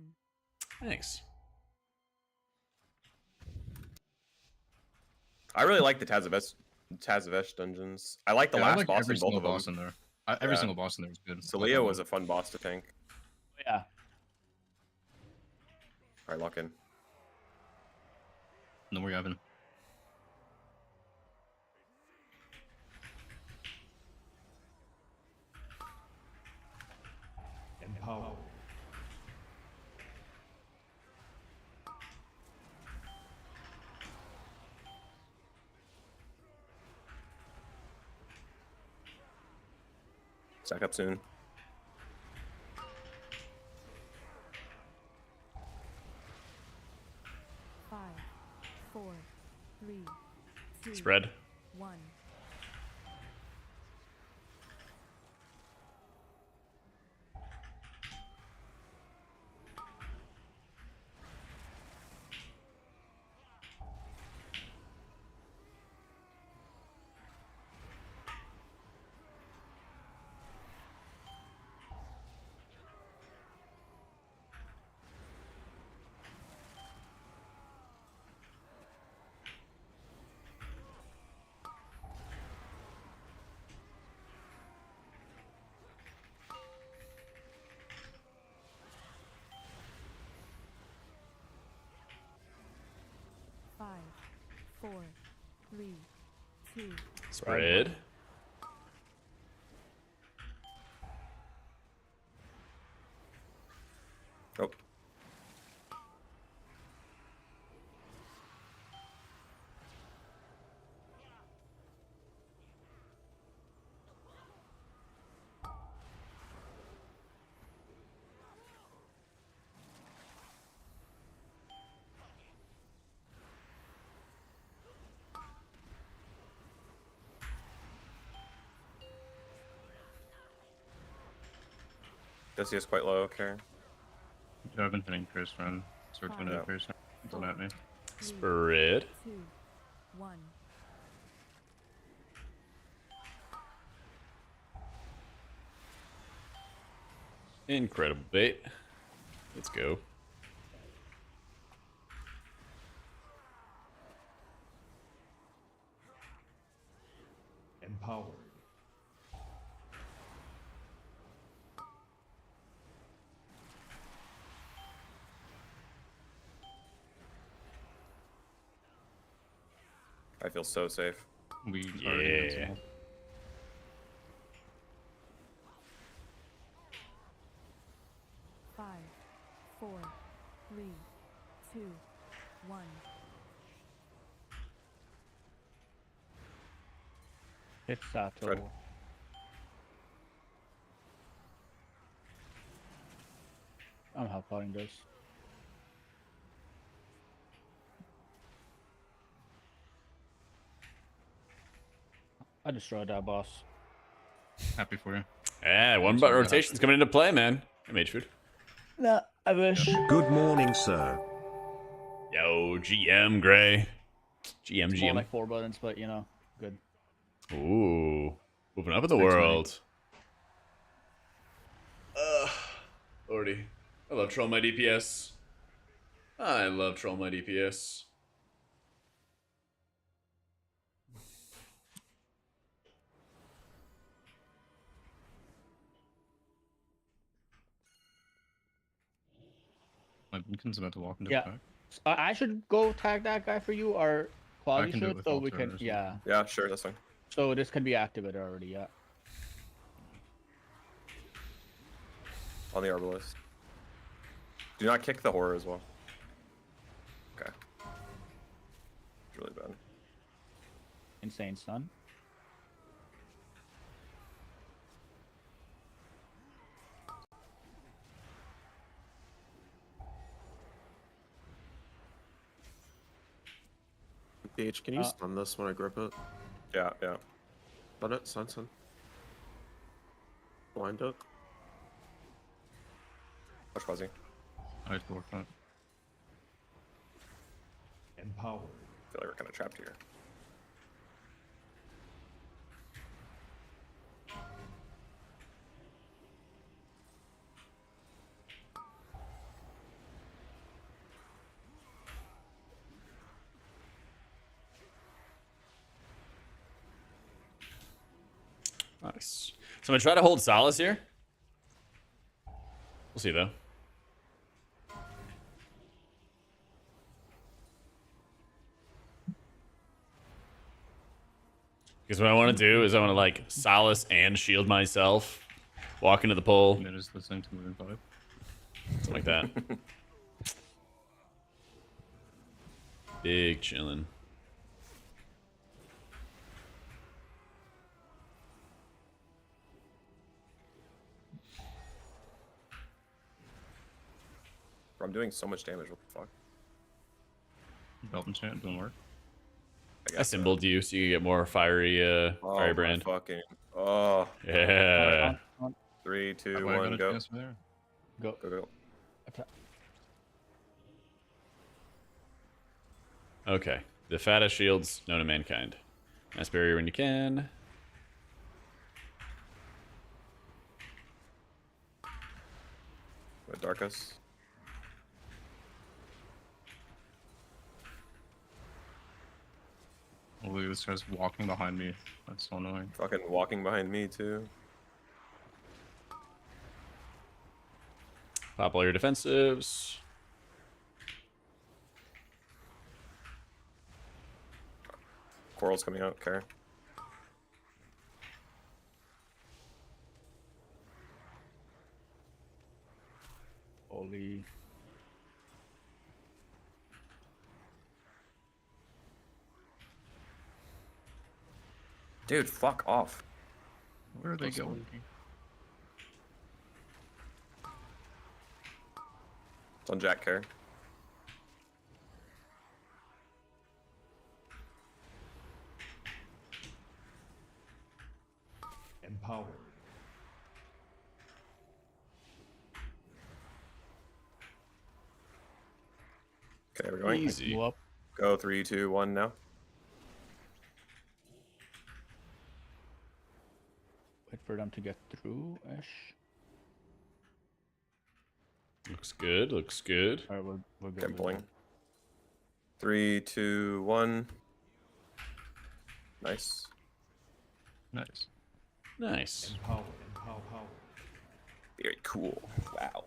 Thanks. I really like the Tazavesh dungeons. I like the Yeah, I last like boss every in both single of them. boss in there. Every Yeah. single boss in there was good. Celia was a fun boss to tank. Yeah. Alright, lock in. No, we're having. Empower. Stack up soon. Five, 4, 3, 2, Spread. 1. Five, 4, 3, 2, Spread. Oh. This is quite low, okay. Yeah, I've been hitting Chris, friend. Start to Yeah. hit Chris. Don't at me. 3, Spread. 2, 1. Incredible bait. Let's go. Empowered. I feel so safe. We are Yeah. invincible. Five, 4, 3, 2, 1. It's Sato. Fred. I'm helping this. I destroyed that boss. Happy for you. Yeah, one button rotation's coming into play, man. Hey, mage food. Nah, I wish. Good morning, sir. Yo, GM Gray. GM, More GM. like 4 buttons, but you know, good. Ooh. Moving up in the Thanks, buddy. world. Lordy. I love troll my DPS. I love troll my DPS. My beacon's about to walk into Yeah. back. I should go tag that guy for you, or Quasi can do it should, with so Alter we or can. something. Yeah. Yeah, sure, that's fine. So this can be activated already. Yeah. On the Arbalist. Do not kick the horror as well. Okay. It's really bad. Insane stun. PH, can you stun this when I grip it? Yeah, yeah. Stun it, stun. Blind it. Push Quasi. I have to work that. Empowered. I feel like we're kind of trapped here. Nice. So I'm gonna try to hold Solace here. We'll see though. Because what I want to do is I want to like Solace and shield myself, walk into the pole, And then just listening to moving 5. something like that. Big chillin'. Bro, I'm doing so much damage. What the fuck? Belt enchant didn't work. I symboled you so you get more fiery, fiery brand. Fucking. Oh. Yeah. 3, 2, Have I got 1, a go. chance there? Go. Go. Okay. The fattest shields known to mankind. Mass barrier when you can. With Darkus. Holy, this guy's walking behind me. That's so annoying. Fucking walking behind me too. Pop all your defensives. Coral's coming out, care. Holy. Dude, fuck off. Where are they going? It's on Jack care. Empowered. Okay, we're going. Easy. Go up. Go 3, 2, 1 now. Wait for them to get through ish. Looks good. Looks good. Alright, we're good. Okay, I'm pulling. 3, 2, 1. Nice. Nice. Nice. Empowered. Very cool. Wow.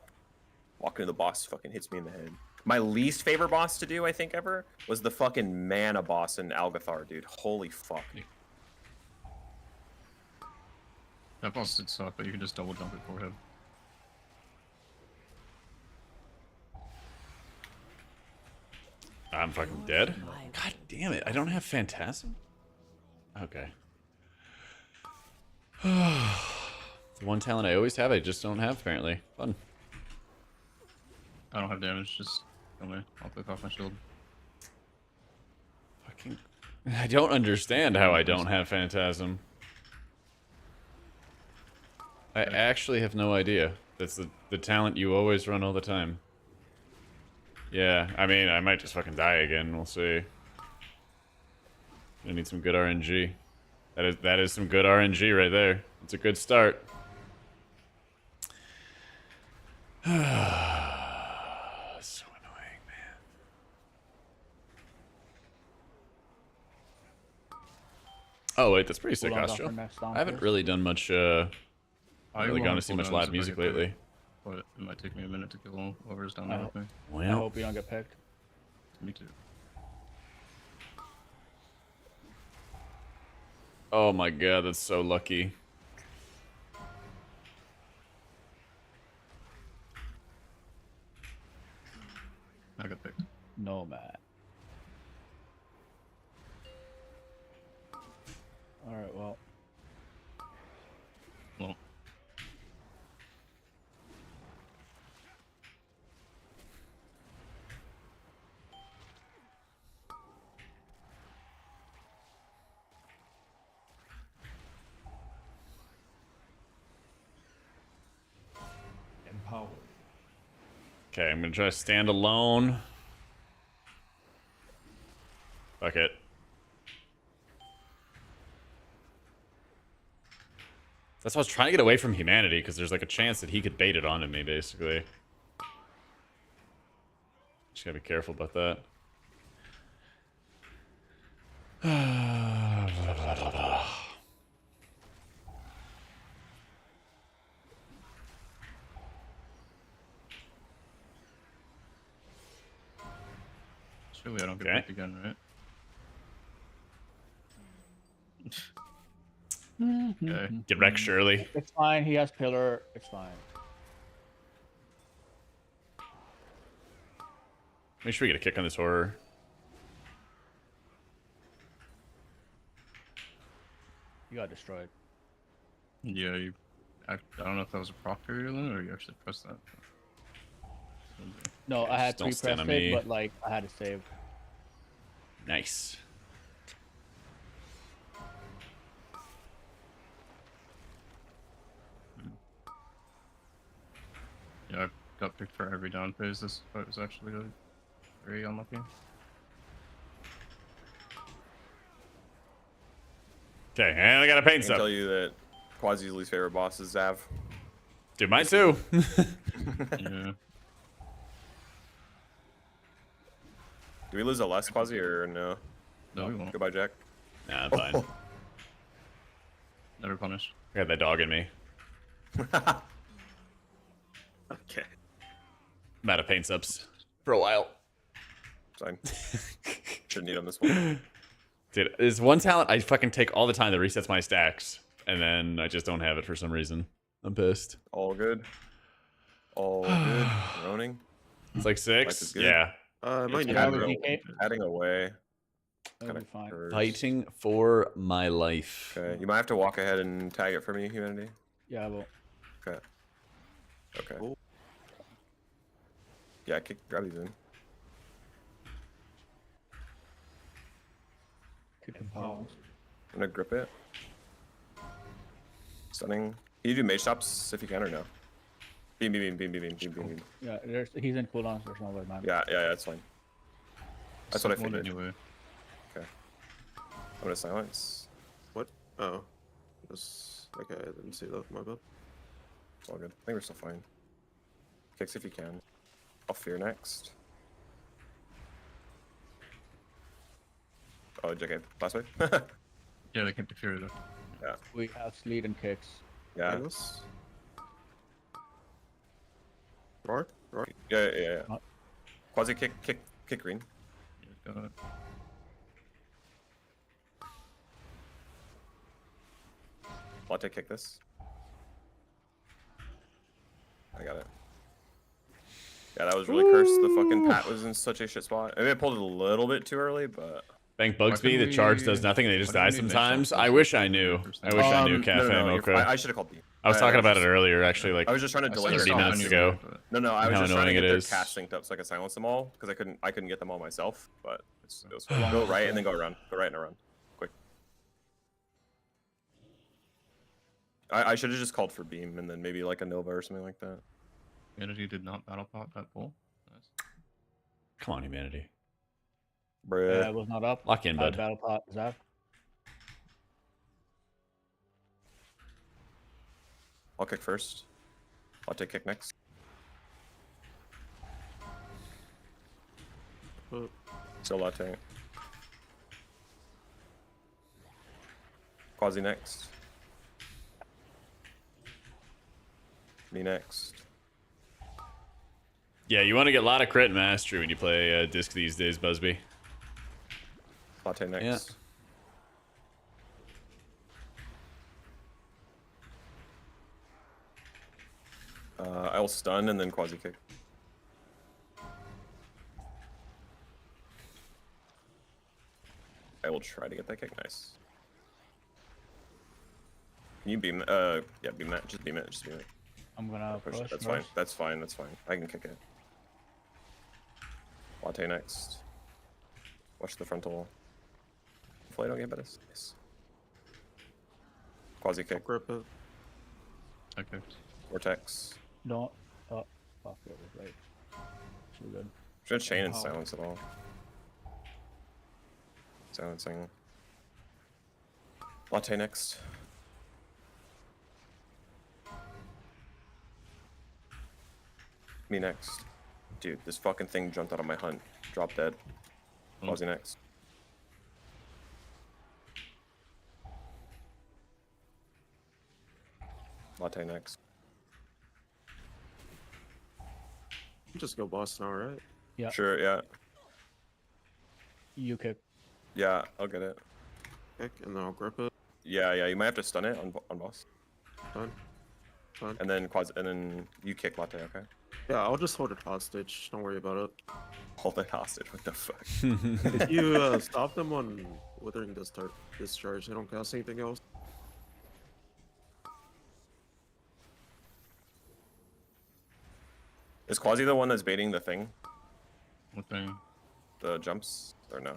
Walking to the boss fucking hits me in the head. My least favorite boss to do, I think, ever, was the fucking mana boss in Algathar, dude. Holy fuck. That boss did suck, but you can just double jump it for him. I'm fucking dead. God damn it. I don't have Phantasm? Okay. The one talent I always have, I just don't have, apparently. Fun. I don't have damage, just kill me. I'll click off my shield. Fucking... I don't understand how I don't have Phantasm. I actually have no idea. That's the talent you always run all the time. Yeah, I mean, I might just fucking die again. We'll see. I need some good RNG. That is some good RNG right there. It's a good start. So annoying, man. Oh wait, that's pretty sick, Cooldown Astro. buffer next on I haven't first. really done much. Really want gone to see much cooldowns live if I music get lately. but it might take me a minute to kill whoever's down I there with me. I Well, hope you don't get picked. Me too. oh my god, that's so lucky. I got picked. No, Matt. All right, well. Well, Empowered. Okay, I'm gonna try to stand alone. Fuck it. That's why I was trying to get away from humanity, because there's like a chance that he could bait it onto me, basically. Just gotta be careful about that. surely I don't get Okay. picked again, right? Okay. Get wrecked, Shirley. It's fine. He has pillar. It's fine. Make sure we get a kick on this horror. You got destroyed. Yeah, I don't know if that was a proc failure then, or you actually pressed that. No, I had Just don't stand pre-pressed on it, me. but like I had to save. Nice. Yeah, I got picked for every down phase. This fight was actually very unlucky. Okay, and I got a paint I can sub. tell you that Quasi's least favorite boss is Zav. Dude, mine too. Yeah. Do we lose a less Quasi or no? No, we won't. Goodbye, Jack. Nah, I'm fine. Never punished. I got that dog in me. Okay. I'm out of paint subs for a while. Fine. Shouldn't need on this one. Dude, there's one talent I fucking take all the time that resets my stacks, and then I just don't have it for some reason. I'm pissed. All good. All good. Roning. It's like Life is 6? good. Yeah. I might need Yeah, to with go. DK, Adding away. that'll Kind be fine. of Fighting for my life. Okay. You might have to walk ahead and tag it for me, Humanity. Yeah, well, Okay. Okay. Cool. Yeah, grab these in. keep Empowered. I'm gonna grip it. Stunning. Can you do mage stops if you can or no? Beam, beam, beam, beam, beam, beam, beam, beam. Yeah, he's in cooldowns. There's no way, man. Yeah, that's fine. That's what I Someone figured. Anyway. Okay. I'm gonna silence. What? Oh. This... Okay, I didn't see that. My bad. It's all good. I think we're still fine. Kicks if you can. I'll fear next. Oh, okay. Last way? Yeah, they can't be feared. Yeah. We have sleet and kicks. Yeah. Minus. Roar? Roar? Yeah. Uh, Quasi kick green. Yeah, got it. Latte kick this. I got it. Yeah, that was really cursed. The fucking Pat was in such a shit spot. Maybe I pulled it a little bit too early, but Thank Bugsby, couldn't the charge we- does nothing and they just why die didn't we make sometimes. shots I first? wish I knew. I wish I knew Cafe no, Mocha. I should have called B. I was talking about it just- earlier, actually, like I was just trying to I delay saw 30 their minutes stops. ago. anyway, but- No, I was How just trying to annoying get it their is. cast synced up so I could silence them all because I couldn't get them all myself. But it was Long go way right to and then go around. Go right and around. Quick. I should have just called for beam and then maybe like a Nova or something like that. Humanity did not battle pot that bull. Nice. Come on, humanity. Bruh. It was not up. Lock in, bud. Battle pot. Zav. I'll kick first. I'll take kick next. Oh. Still latte. Quasi next. Me next. Yeah, you want to get a lot of crit mastery when you play disc these days, Busby. Latte next. I will stun and then quasi kick. I will try to get that kick. Nice. Can you beam? Yeah, beam that. Just beam it. Just beam it. I'm gonna push. That's first. fine. That's fine. That's fine. I can kick it. Latte next. Watch the frontal. Hopefully I don't get better. Nice. Quasi kick. Grip it. Okay. Vortex. Don't. Oh, fuck, it was right. Too good. Should chain and silence at all. Silencing. Latte next. Me next. Dude, this fucking thing jumped out of my hunt. Drop dead. Quasi next. Latte next. Just go boss now, right? Yeah. Sure, yeah. You kick. Yeah, I'll get it. Kick, and then I'll grip it. Yeah, you might have to stun it on boss. Fine. Fine. And then and then you kick Latte, okay? Yeah, I'll just hold it hostage. Don't worry about it. Hold it hostage, what the fuck? If you stop them on withering discharge, they don't cast anything else. Is Quasi the one that's baiting the thing? What thing? The jumps? Or no?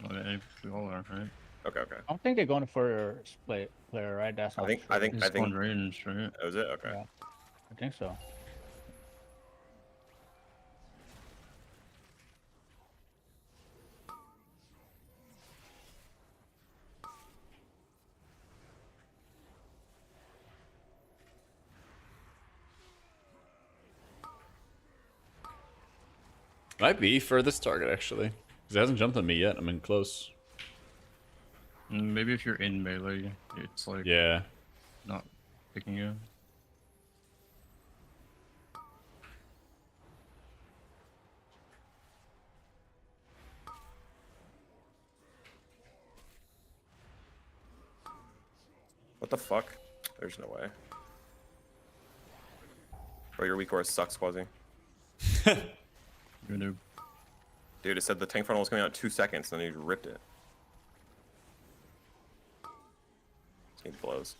Well, we all are, right? Okay. I don't think they're going for split player, right? That's I not think true. It's one range, right? that was it? Okay. Yeah. I think so. Might be furthest target, actually. Because it hasn't jumped on me yet. I'm in close. Maybe if you're in melee, it's like Yeah. not picking you. What the fuck? There's no way. Bro, your weak course sucks, Quasi. You're a noob. Dude, it said the tank frontal was coming out in 2 seconds, and then you ripped it. This game blows.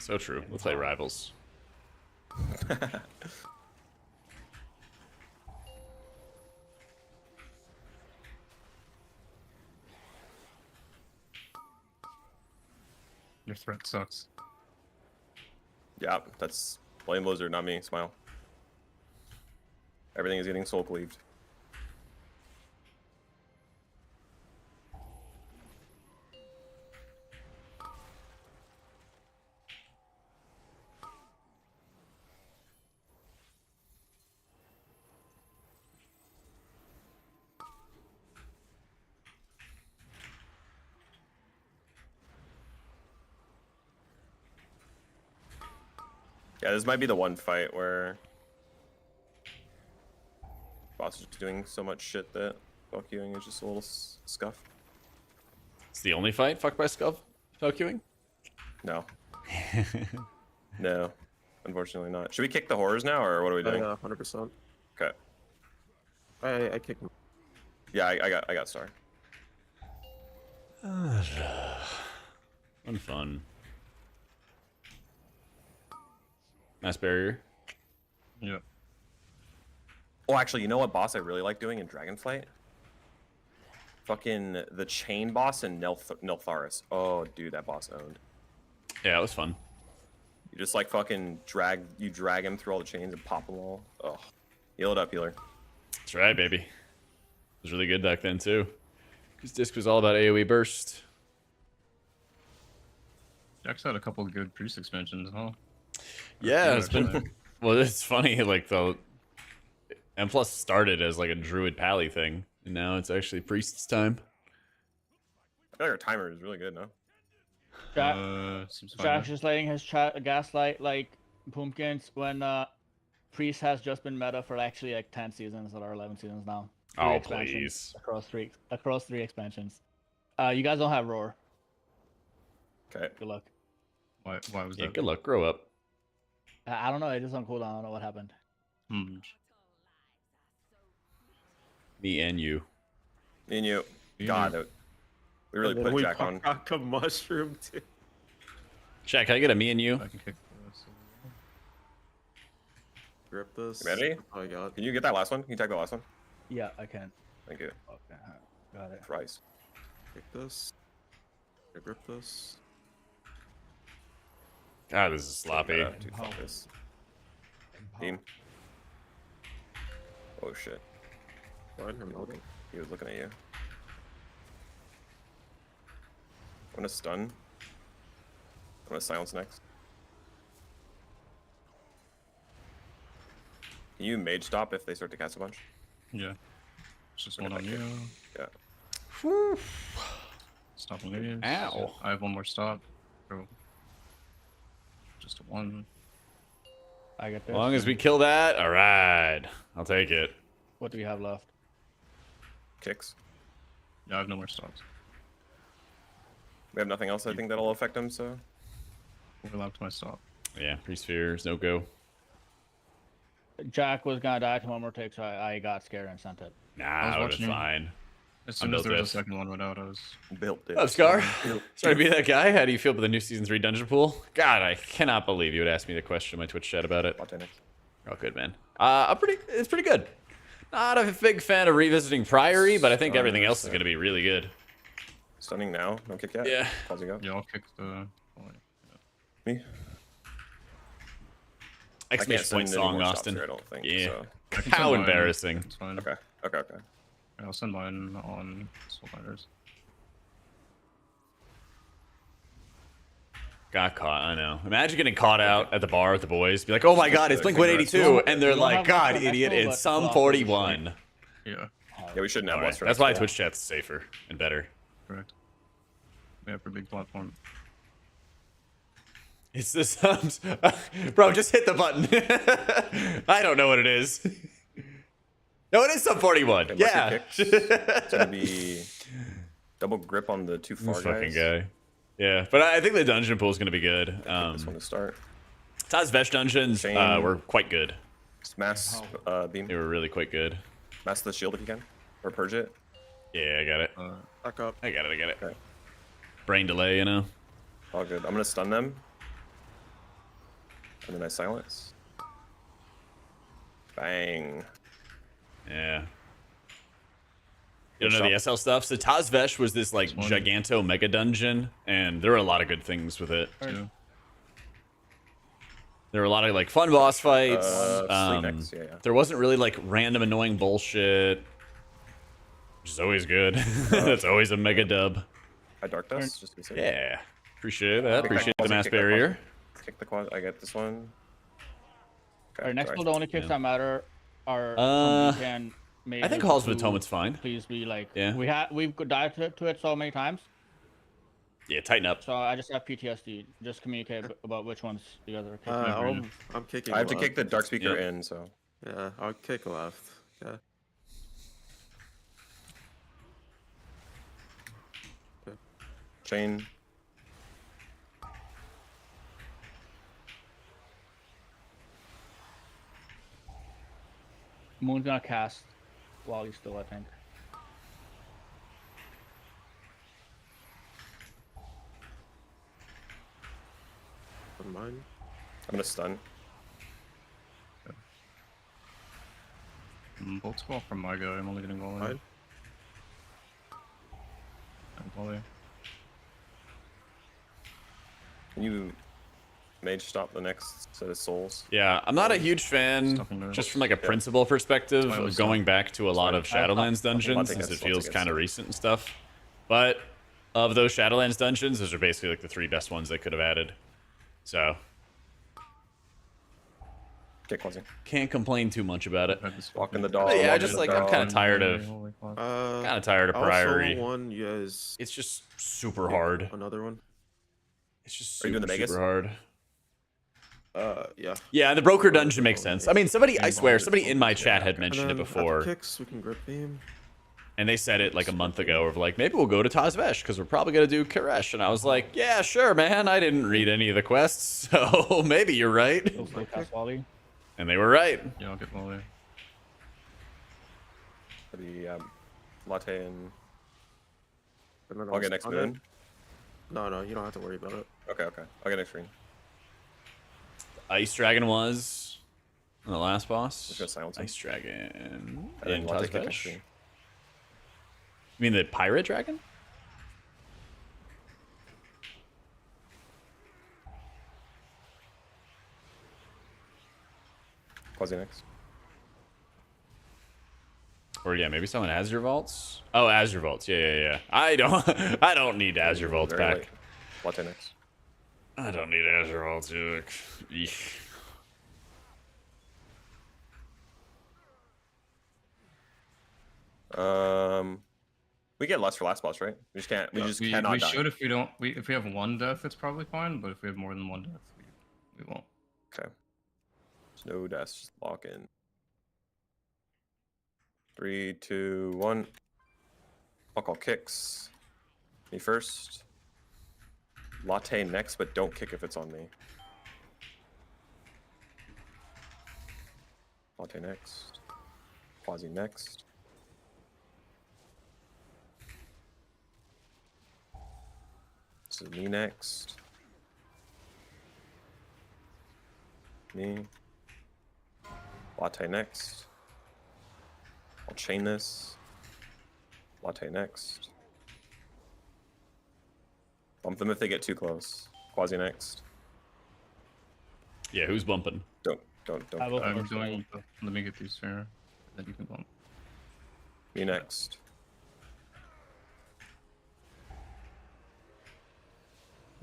So true. We'll play rivals. Your threat sucks. Yeah, that's Flame Lizard, not me. Smile. Everything is getting soul cleaved. Yeah, this might be the one fight where boss is just doing so much shit that fuck youing is just a little scuff. It's the only fight fucked by Skull queuing? No. No, unfortunately not. Should we kick the horrors now, or what are we doing? Yeah, 100%. Okay. I kick him. Yeah, I got star. Fun. Mass barrier. Yeah. Oh, actually, you know what boss I really like doing in Dragonflight? Fucking the chain boss in Neltharis. Oh, dude, that boss owned. Yeah, it was fun. You just like fucking drag him through all the chains and pop them all. Oh, heal it up, healer. That's right, baby. It was really good back then, too. Because Disc was all about AoE burst. Jack's had a couple of good priest expansions, huh? Yeah, it's been... Well, it's funny, like, the... M Plus started as, like, a druid pally thing. And now it's actually priest's time. I feel like our timer is really good, no? Seems fine. Jack's just letting his gaslight like pumpkins when Priest has just been meta for actually like 10 seasons or 11 seasons now. Oh, expansions please. across three expansions. You guys don't have roar. Okay. Good luck. Why was Yeah, that? good luck. Grow up. I don't know. It just on cooldown. I don't know what happened. Hmm. Me and you. Me and you. Me and God, you. we really And then put we Jack on. rock a mushroom too. Shaq, can I get a me and you? I can kick this. Grip this. You ready? Oh my god. Can you get that last one? Can you tag the last one? Yeah, I can. Thank you. Okay, got it. Christ. Kick this. Grip this. God, this is sloppy. Dude, fuck this. Team. Oh shit. Fine, I'm looking. He was looking at you. I'm gonna stun. I'm gonna silence next. Can you mage stop if they start to cast a bunch? Yeah. It's just Okay, one on you. Yeah. Stop on these. Ow. I have one more stop. Bro. Just a one. I get As this. long as we kill that, all right. I'll take it. What do we have left? Kicks. Yeah, I have no more stops. We have nothing else I think that'll affect him, so. Overlapped my stop. Yeah, priest spheres, no go. Jack was gonna die to one more take, so I got scared and sent it. Nah, I was I would watching- fine. As soon as built there was this. a second one went out, I was. Built it. What's up, Scar? Sorry to be that guy. How do you feel about the new Season 3 dungeon pool? God, I cannot believe you would ask me the question in my Twitch chat about it. Oh, good, man. It's pretty good. Not a big fan of revisiting Priory, but I think everything else is going to be really good. Stunning now. Don't kick yet. Yeah. Pause you go. Yeah, I'll kick the. Me. I Exclamation can't point send any song, more stops Austin. here, I don't think. Yeah. So. I can How send mine. embarrassing. It's fine. Okay. Okay. Okay. I'll send mine on Soul Fighters. Got caught, I know. Imagine getting caught out at the bar with the boys. Be like, oh my god, it's Blink-182. And they're We don't like, have God, much on idiot, Echo, it's but some Block 41. Yeah, Yeah, we shouldn't have Alright, Western. that's why Expo. Twitch chat's safer and better. correct. Yeah, for big platform. It's the subs. Bro, just hit the button. I don't know what it is. No, it is sub 41. Okay, Yeah. lucky kicks. It's gonna be double grip on the two far This guys. fucking guy. Yeah, but I think the dungeon pool is going to be good. This one to start. Taz Vesh dungeons Shane. were quite good. Smash beam. They were really quite good. Mass the shield if you can, or purge it. Yeah, I got it. Back up. I got it. Okay. Brain delay, you know. All good. I'm gonna stun them, and then I silence. Bang. Yeah. You don't know the SL stuff? So Taz Vesh was this like one. giganto mega dungeon, and there were a lot of good things with it. Two. There were a lot of like fun boss fights. Sleep next. Yeah. There wasn't really like random annoying bullshit, which is always good. That's always a mega dub. I dark dust. Just to be safe. Yeah, appreciate that. Kick Appreciate that the quasi, mass kick that barrier. Kick the quad. I get this one. Okay, Alright, next sorry. one, the only kicks that matter are Uh, we can make I think it Halls of to Atonement's fine. Please be like, Yeah. we've died to it so many times, Yeah, tighten up. so I just have PTSD. Just communicate about which ones you guys are kicking. I'm kicking. I have to left. kick the dark speaker Yep. in. So Yeah, I'll kick left. Yeah. chain. Moon's gonna cast while he's still, I think. On mine. I'm gonna stun. Bolt's go off from my guy. I'm only getting volley. Fine. And volley. Can you mage stop the next set of souls? Yeah, I'm not a huge fan, Stuffing nerves. just from like a principle perspective, why I of was going back to a lot of Shadowlands dungeons, I'll take since it this, I'll feels take kind of this. recent and stuff. But of those Shadowlands dungeons, those are basically like the 3 best ones they could have added. So Kick quasi. can't complain too much about it. Walk in the dog. But yeah, walk just in like the I'm dog. kind of tired of Kind Priory. One, yes. It's just super hard. Another one. It's just Are you super, doing the Vegas? super hard. Yeah. Yeah, the broker dungeon makes sense. I mean, somebody, I swear, Bonded, somebody in my bonded, chat yeah, had okay. mentioned it And then before, after kicks, we can grip beam. and they said it like a month ago of like, maybe we'll go to Tazvesh because we're probably gonna do Koresh, and I was like, yeah, sure, man. I didn't read any of the quests, so maybe you're right. Go full cast volley. And they were right. Yeah, I'll get volley. The latte and And then I'll get next stun it. moon. No, you don't have to worry about it. Okay. I'll get next green. Ice Dragon was the last boss. Just gonna silence him. Ice Dragon And then in latte kick next Tazvesh. green. You mean the pirate dragon? Quasi next. Or yeah, maybe someone Azure Vaults. Oh, Azure Vaults. Yeah. I don't need Azure Vaults Very back. late. Latte next. I don't need Azure Vaults. Yuck. Eesh. We get less for last boss, right? We just can't. We just We cannot die. should if we don't. If we have one death, it's probably fine. But if we have more than one death, we won't. Okay. There's no deaths. Just lock in. 3, 2, 1. I'll call kicks. Me first. Latte next, but don't kick if it's on me. Latte next. Quasi next. This is me next. Me. Latte next. I'll chain this. Latte next. Bump them if they get too close. Quasi next. Yeah, who's bumping? Don't. I will I'm first, doing. Let me get these fair. Then you can bump. Me next.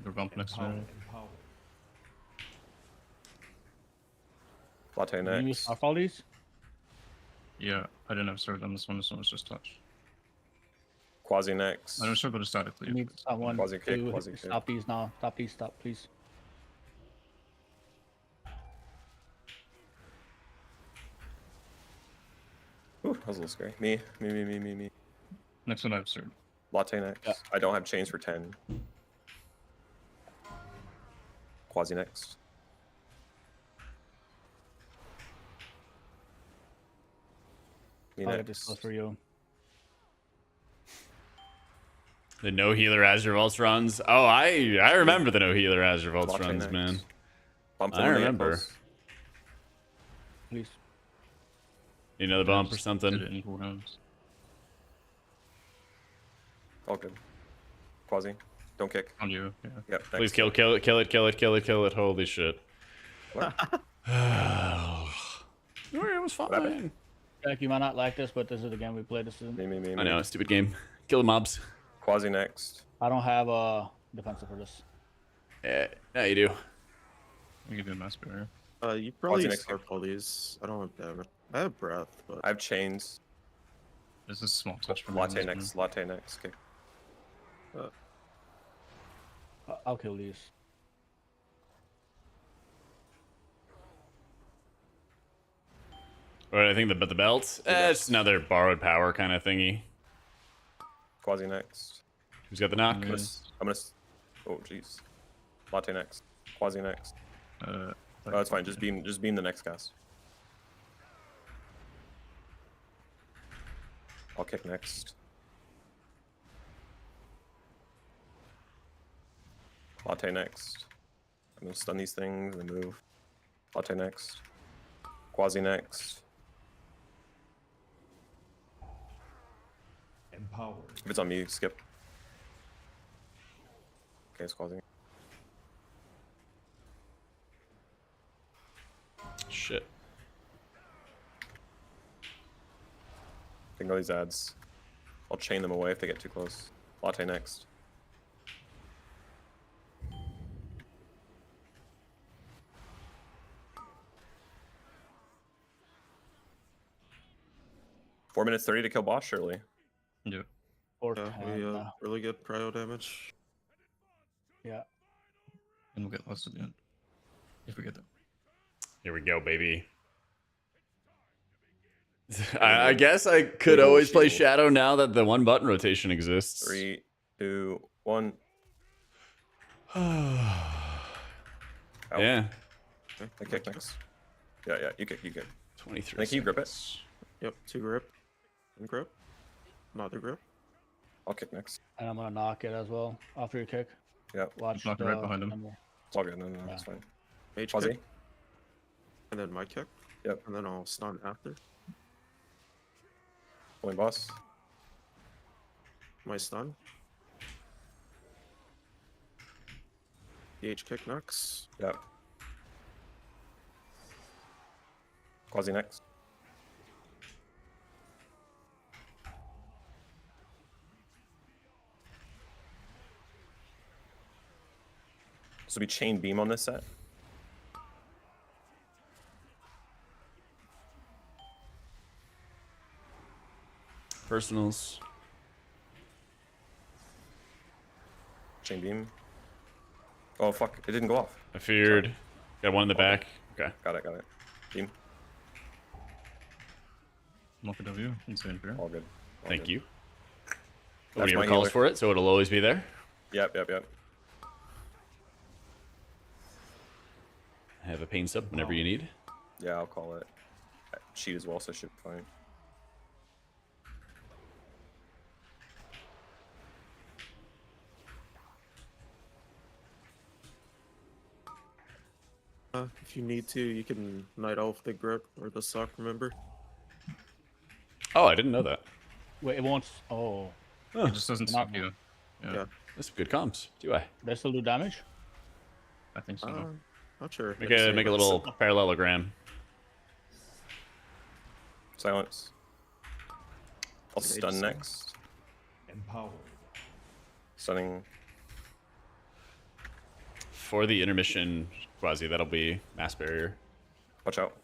They're bump next to me. Empower. Latte You use next. off all these? Yeah, I didn't have sword on this one. This one was just touch. Quasi next. I don't sword, but statically. You need someone Quasi kick, to quasi kick. stop these now. Stop these, please. Ooh, that was a little scary. Me. Next one I have sword. Latte next. Yeah. I don't have chains for 10. Quasi next. Me I'll get this next. close for you. The no healer Azure Vaults runs. Oh, I remember the no healer Azure Vaults Latte runs, next. man. Bump I them when they get remember. close. Please. You know the bump or Did something. it in cooldowns. All good. Quasi. Don't kick. On you. Yeah. Yep. Please next. kill it. Holy shit. What? It was happened? fine. Jack, you might not like this, but this is the game we played. This is. Me. I know, a stupid game. Kill the mobs. Quasi next. I don't have a defensive for this. Yeah, you do. I'll give you a mass barrier. You probably next start all these. I don't have damage. I have breath, but I have chains. This is small touch for me. Latte next. Latte next. Kick. I'll kill these. Or I think but the belt. It's another borrowed power kind of thingy. Quasi next. Who's got the knock? I'm gonna. Oh jeez. Latte next. Quasi next. Oh, that's fine. Just beam the next cast. I'll kick next. Latte next. I'm gonna stun these things and move. Latte next. Quasi next. Empowered. If it's on me, skip. Okay, it's Quasi. Shit. Think all these ads. I'll chain them away if they get too close. Latte next. Four minutes 30 to kill boss, surely. Yeah. Or yeah, we really good cryo damage. yeah. And we'll get less at the end. If we get that. Here we go, baby. I guess I could always play Shadow now that the one button rotation exists. 3, 2, 1. Yeah. I kick next. Yeah, you kick. 23. Can you grip it? Yep, 2 grip. 1 grip. Another grip. I'll kick next. And I'm gonna knock it as well after your kick. Yep. Watch Knock it right behind him. number. It's all good. No, it's fine. Mage Aussie. kick. And then my kick. Yep. And then I'll stun after. Pulling boss. My stun. DH kick next. Yep. Quasi next. This will be chain beam on this set. Personals. Chain beam. Oh fuck! It didn't go off. I feared. Got one in the back. Okay. Got it. Beam. Knock it W. Insane fair. All good. All Thank good. you. That's Nobody my ever calls healer. for it, so it'll always be there. Yep. I have a pain sub whenever you need. Yeah, I'll call it. Cheat as well, so should be fine. If you need to, you can Night Elf the grip or the suck, remember? Oh, I didn't know that. Wait, it won't. Oh, It just doesn't Not suck you. Yeah, Yeah. That's good comms. Do I? they still do damage? I think so. Not sure. Make a little parallelogram. Silence. I'll Mage stun stun. next. Empowered. Stunning. For the intermission quasi, that'll be mass barrier. Watch out.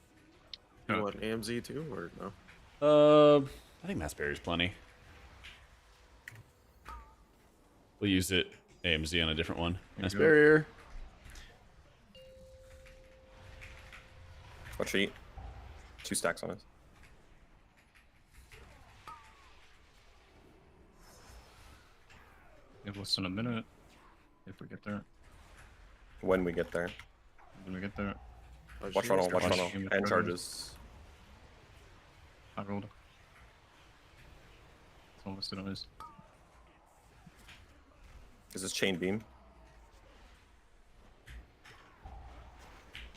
You want AMZ too, or no? I think mass barrier is plenty. We'll use it AMZ on a different one. Mass go. barrier. Watch eat. 2 stacks on it. We have less than a minute. If we get there. When we get there. When we get there. Watch funnel. Watch And funnel. charges. I rolled. It's almost done. Is. Is this chain beam?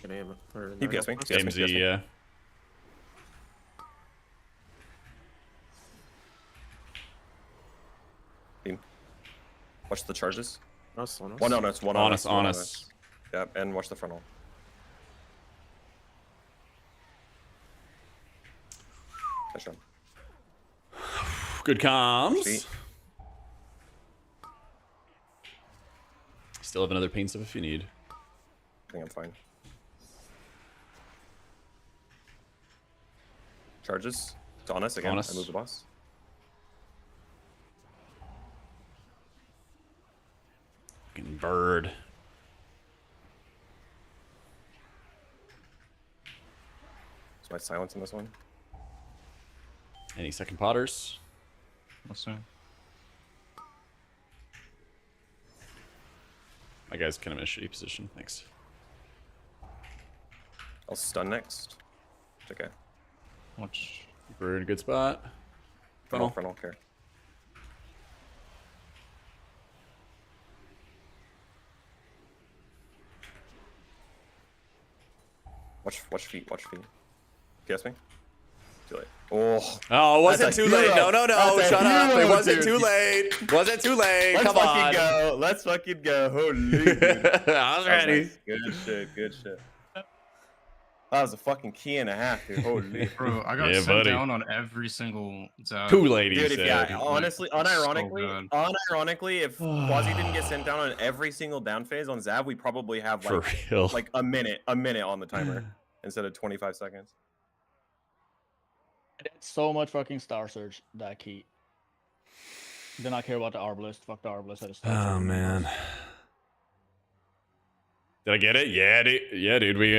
Can aim it. Or He Night gets me. Elf Yes, AMZ, yes, yeah. Beam. Watch the charges. us, on us. One on us. One On on us, us. on one us. Yep, and watch the frontal. Touchdown. Good comms. Sweet. Still have another pain sub if you need. I think I'm fine. Charges. It's on us again. On us. I move the boss. Fucking bird. Is my silence in this one? Any second potters? Let's see. My guy's kind of in a shitty position. Thanks. I'll stun next. It's okay. Watch. We're in a good spot. Frontal, frontal, care. Watch feet, watch feet. Guess me? Too late. Oh, Oh, it wasn't That's a too late. hero. No. That's a Shut up. It hero, wasn't dude. too late. Wasn't too late. let's Come fucking on. go. Let's fucking go. Holy dude. I was ready. Nice. Good shit, good shit. That was a fucking key and a half, dude. Holy. Bro, I got Yeah, sent buddy. down on every single zap. Too late, he Dude, if said. yeah, honestly, unironically, good. if Quasi didn't get sent down on every single down phase on Zav, we probably have For like real. a minute on the timer instead of 25 seconds. I did so much fucking Star Surge that key. Did not care about the Arbalist. Fuck the Arbalist. I just Star Oh Surge. man. Did I get it? Yeah, dude. Yeah, dude. We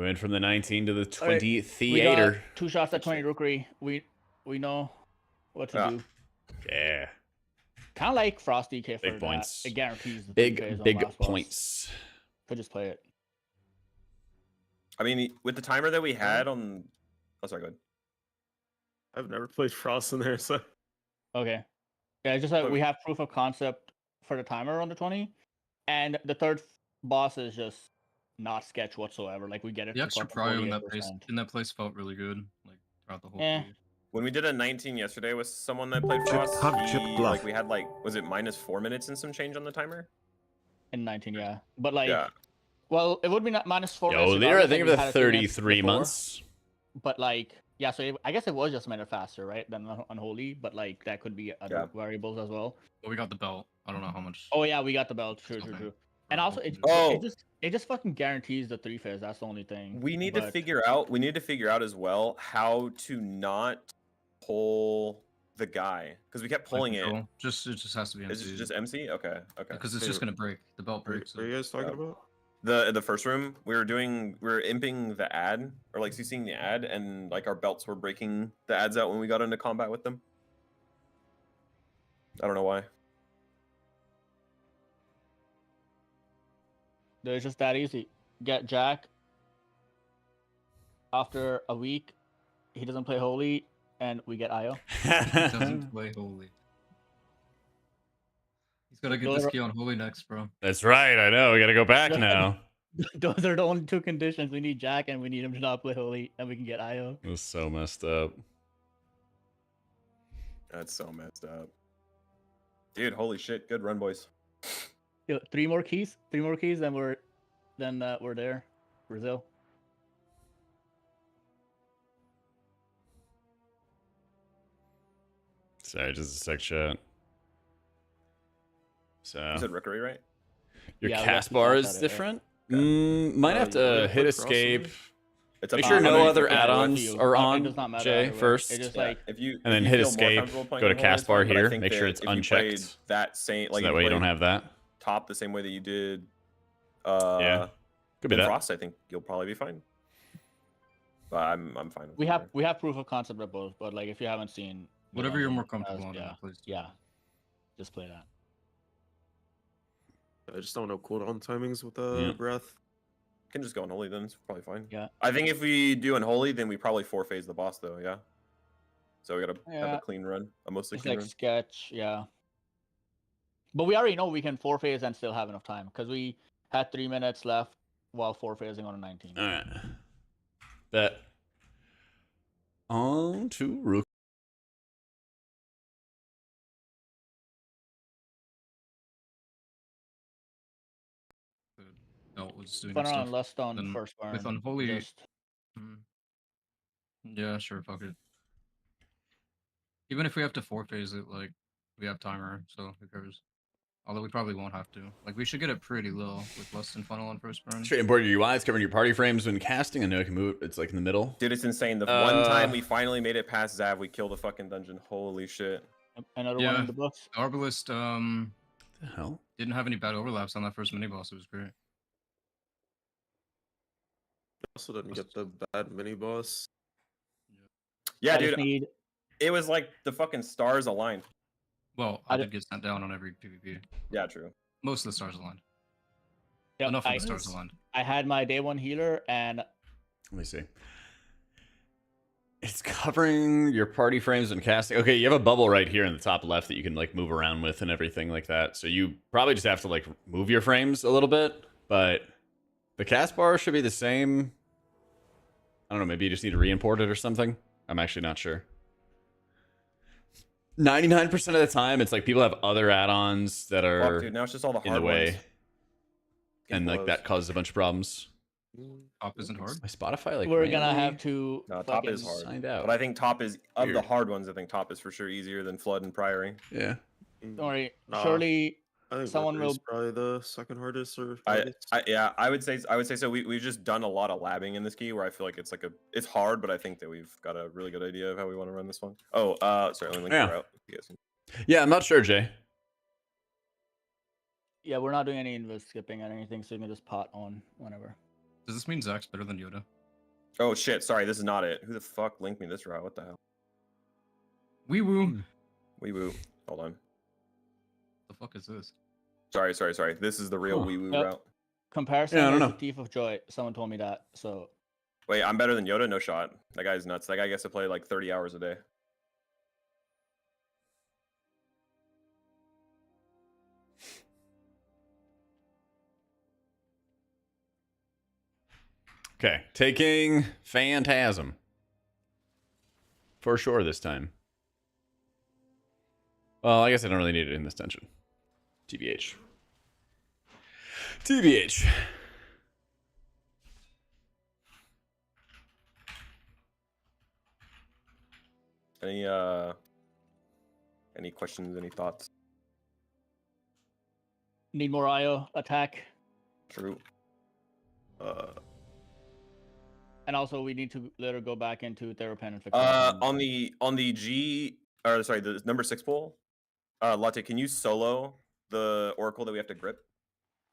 We went from the 19 to the All right, 20 We got theater. 2 shots at 20 rookery. We know what to Yeah. do. Yeah. Kind of like Frost DK for Big that. points. It guarantees the 3 phase Big on last boss. points. Could just play it. I mean, with the timer that we had on. Oh, sorry, go ahead. I've never played Frost in there, so Okay. Yeah, it's just that Okay. we have proof of concept for the timer on the 20, and the third boss is just not sketch whatsoever. Like we get it. The to extra fucking prio in that place 48%. felt really good, like throughout the whole Eh. queue. When we did a 19 yesterday with someone that played Chip Frost, Hub, Chip Bluff. like we had like, was it -4 minutes and some change on the timer? In 19, yeah. But like, Yeah. well, it would be not -4 Yo, minutes. later, I regardless, think like, of we the had it 3 minutes 33 before. months. But like, yeah, so I guess it was just a minute faster, right, than Unholy. But like, that could be other Yeah. variables as well. But we got the belt. I don't know how much. Oh yeah, we got the belt. True. Okay. And For also, Hulk it, and Oh. it just fucking guarantees the 3 phase. That's the only thing. We need to But- figure out. We need to figure out as well how to not pull the guy because we kept pulling it. control. It just has to be Is MC. it just MC? Okay. Okay. Because it's just gonna break. The belt what breaks. are you guys talking about? The first room we were imping the ad or like CCing the ad and like our belts were breaking the ads out when we got into combat with them. I don't know why. It's just that easy. Get Jak. After a week, he doesn't play Holy, and we get IO. Doesn't play Holy. He's gotta get Those this are- key on Holy next, bro. That's right. I know. We got to go back now. Those are the only 2 conditions. We need Jak, and we need him to not play Holy, and we can get IO. It was so messed up. That's so messed up. Dude, holy shit. Good run, boys. Yo, 3 more keys. 3 more keys, then we're there. Brazil. Sorry, just a sec chat. So You said Rookery, right? your Yeah, we cast have to bar talk is about it, different. Okay. Might have you to wanna hit play Frost in escape. there? It's Make up sure to no you. other If you- add-ons you. are It on, does not matter Jay, either way. first. It's just Yeah, like if you And then if you hit feel more escape, comfortable playing go to Holy, it's cast bar fine, but I here, think make sure that it's if you played unchecked. That same So like that if way you don't played have that. top the same way that you did Yeah. Could be in that. Frost, I think you'll probably be fine. But I'm fine with we either. have proof of concept at both, but like if you haven't seen the Whatever you're dungeon, more comfortable on, yeah, please. yeah, just play that. I just don't know cooldown timings with the Yeah. breath. Can just go Unholy then, it's probably fine. Yeah. I think if we do Unholy, then we probably 4-phase the boss though, yeah. So we gotta have Yeah. a clean run, a mostly It's clean like run. sketch, yeah. But we already know we can 4 phase and still have enough time because we had 3 minutes left while 4 phasing on a 19. All right. Bet. On to Rook. The belt was doing Fun stuff. on Lust on Then first burn. with Unholy- just- Yeah, sure, fuck it. Even if we have to 4-phase it, like, we have timer, so who cares? Although we probably won't have to. Like, we should get it pretty low with less than funnel on first burn. Straight import your UIs, covering your party frames when casting. I know you can move. It's like in the middle. Dude, it's insane. The one time we finally made it past Zav, we killed the fucking dungeon. Holy shit. Another one Yeah. in the books. Arbalist The hell? didn't have any bad overlaps on that first mini boss. It was great. Also didn't get the bad mini boss. Yeah, I just dude. need It was like the fucking stars aligned. Well, I I d- did get sent down on every PvP. Yeah, true. Most of the stars aligned. Yep, Enough of I, the stars aligned. I had my day 1 healer and Let me see. It's covering your party frames and casting. Okay, you have a bubble right here in the top left that you can like move around with and everything like that. So you probably just have to like move your frames a little bit, but the cast bar should be the same. I don't know, maybe you just need to re-import it or something. I'm actually not sure. 99% of the time, it's like people have other add-ons that Fuck, are dude, now it's just all the in hard the way, ones. and like close. that causes a bunch of problems. Top isn't hard. My Spotify, like, we're gonna randomly have to No, top fucking- is hard. signed out. But I think top is of the Weird. hard ones. I think top is for sure easier than flood and priory. Yeah. Don't worry. Nah. Surely I think Someone Mercury's will- probably the second hardest or I hardest. yeah, I would say so. We've just done a lot of labbing in this key where I feel like it's hard, but I think that we've got a really good idea of how we want to run this one. Oh, certainly link Yeah. the route. You guys can- Yeah, I'm not sure, Jay. yeah, we're not doing any invis skipping or anything, so you can just pot on whenever. Does this mean Zach's better than Yoda? Oh shit, sorry, this is not it. Who the fuck linked me this route? What the hell? Wee woo. Wee woo. Hold on. The fuck is this? Sorry. This is the real wee woo Yep. route. Comparison Yeah, I don't is know. a thief of joy. Someone told me that. So Wait, I'm better than Yoda? No shot. That guy's nuts. That guy gets to play like 30 hours a day. Okay, taking Phantasm. For sure this time. Well, I guess I don't really need it in this dungeon. TBH. TBH. Any questions, any thoughts? need more IO attack, True. and also we need to let her go back into Therapen and fix. On the G, or sorry, the number 6 poll, Latte, can you solo the Oracle that we have to grip?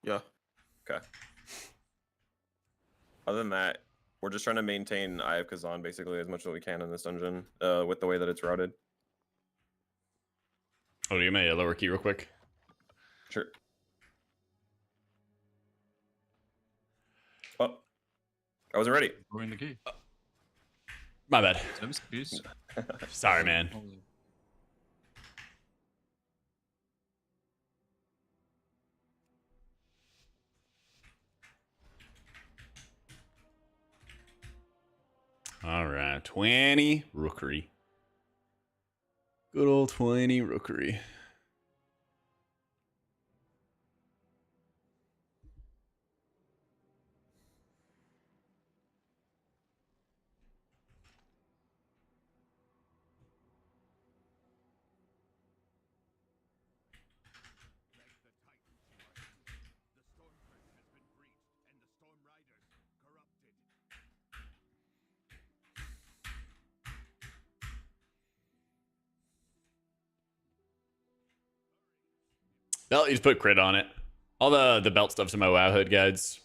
Yeah. Okay. Other than that, we're just trying to maintain Eye of Kazan basically as much as we can in this dungeon, with the way that it's routed. Oh, do you make a lower key real quick? Sure. Oh, I wasn't ready. Throwing the key. My bad. Tim's keys. Sorry, man. All right, 20 rookery. Good old 20 rookery. Well, you just put crit on it. All the belt stuff's in my WoW hood guides.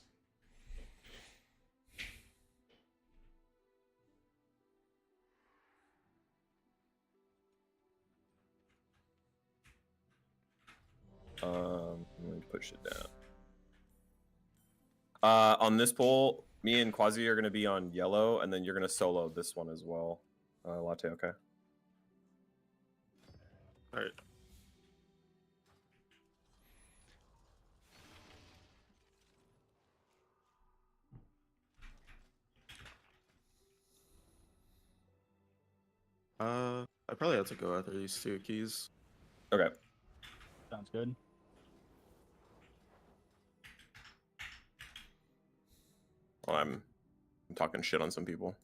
Let me push it down. On this poll, me and Quasi are going to be on yellow, and then you're going to solo this one as well. Latte, okay? All right. I probably have to go after these 2 keys. Okay. Sounds good. Well, I'm talking shit on some people.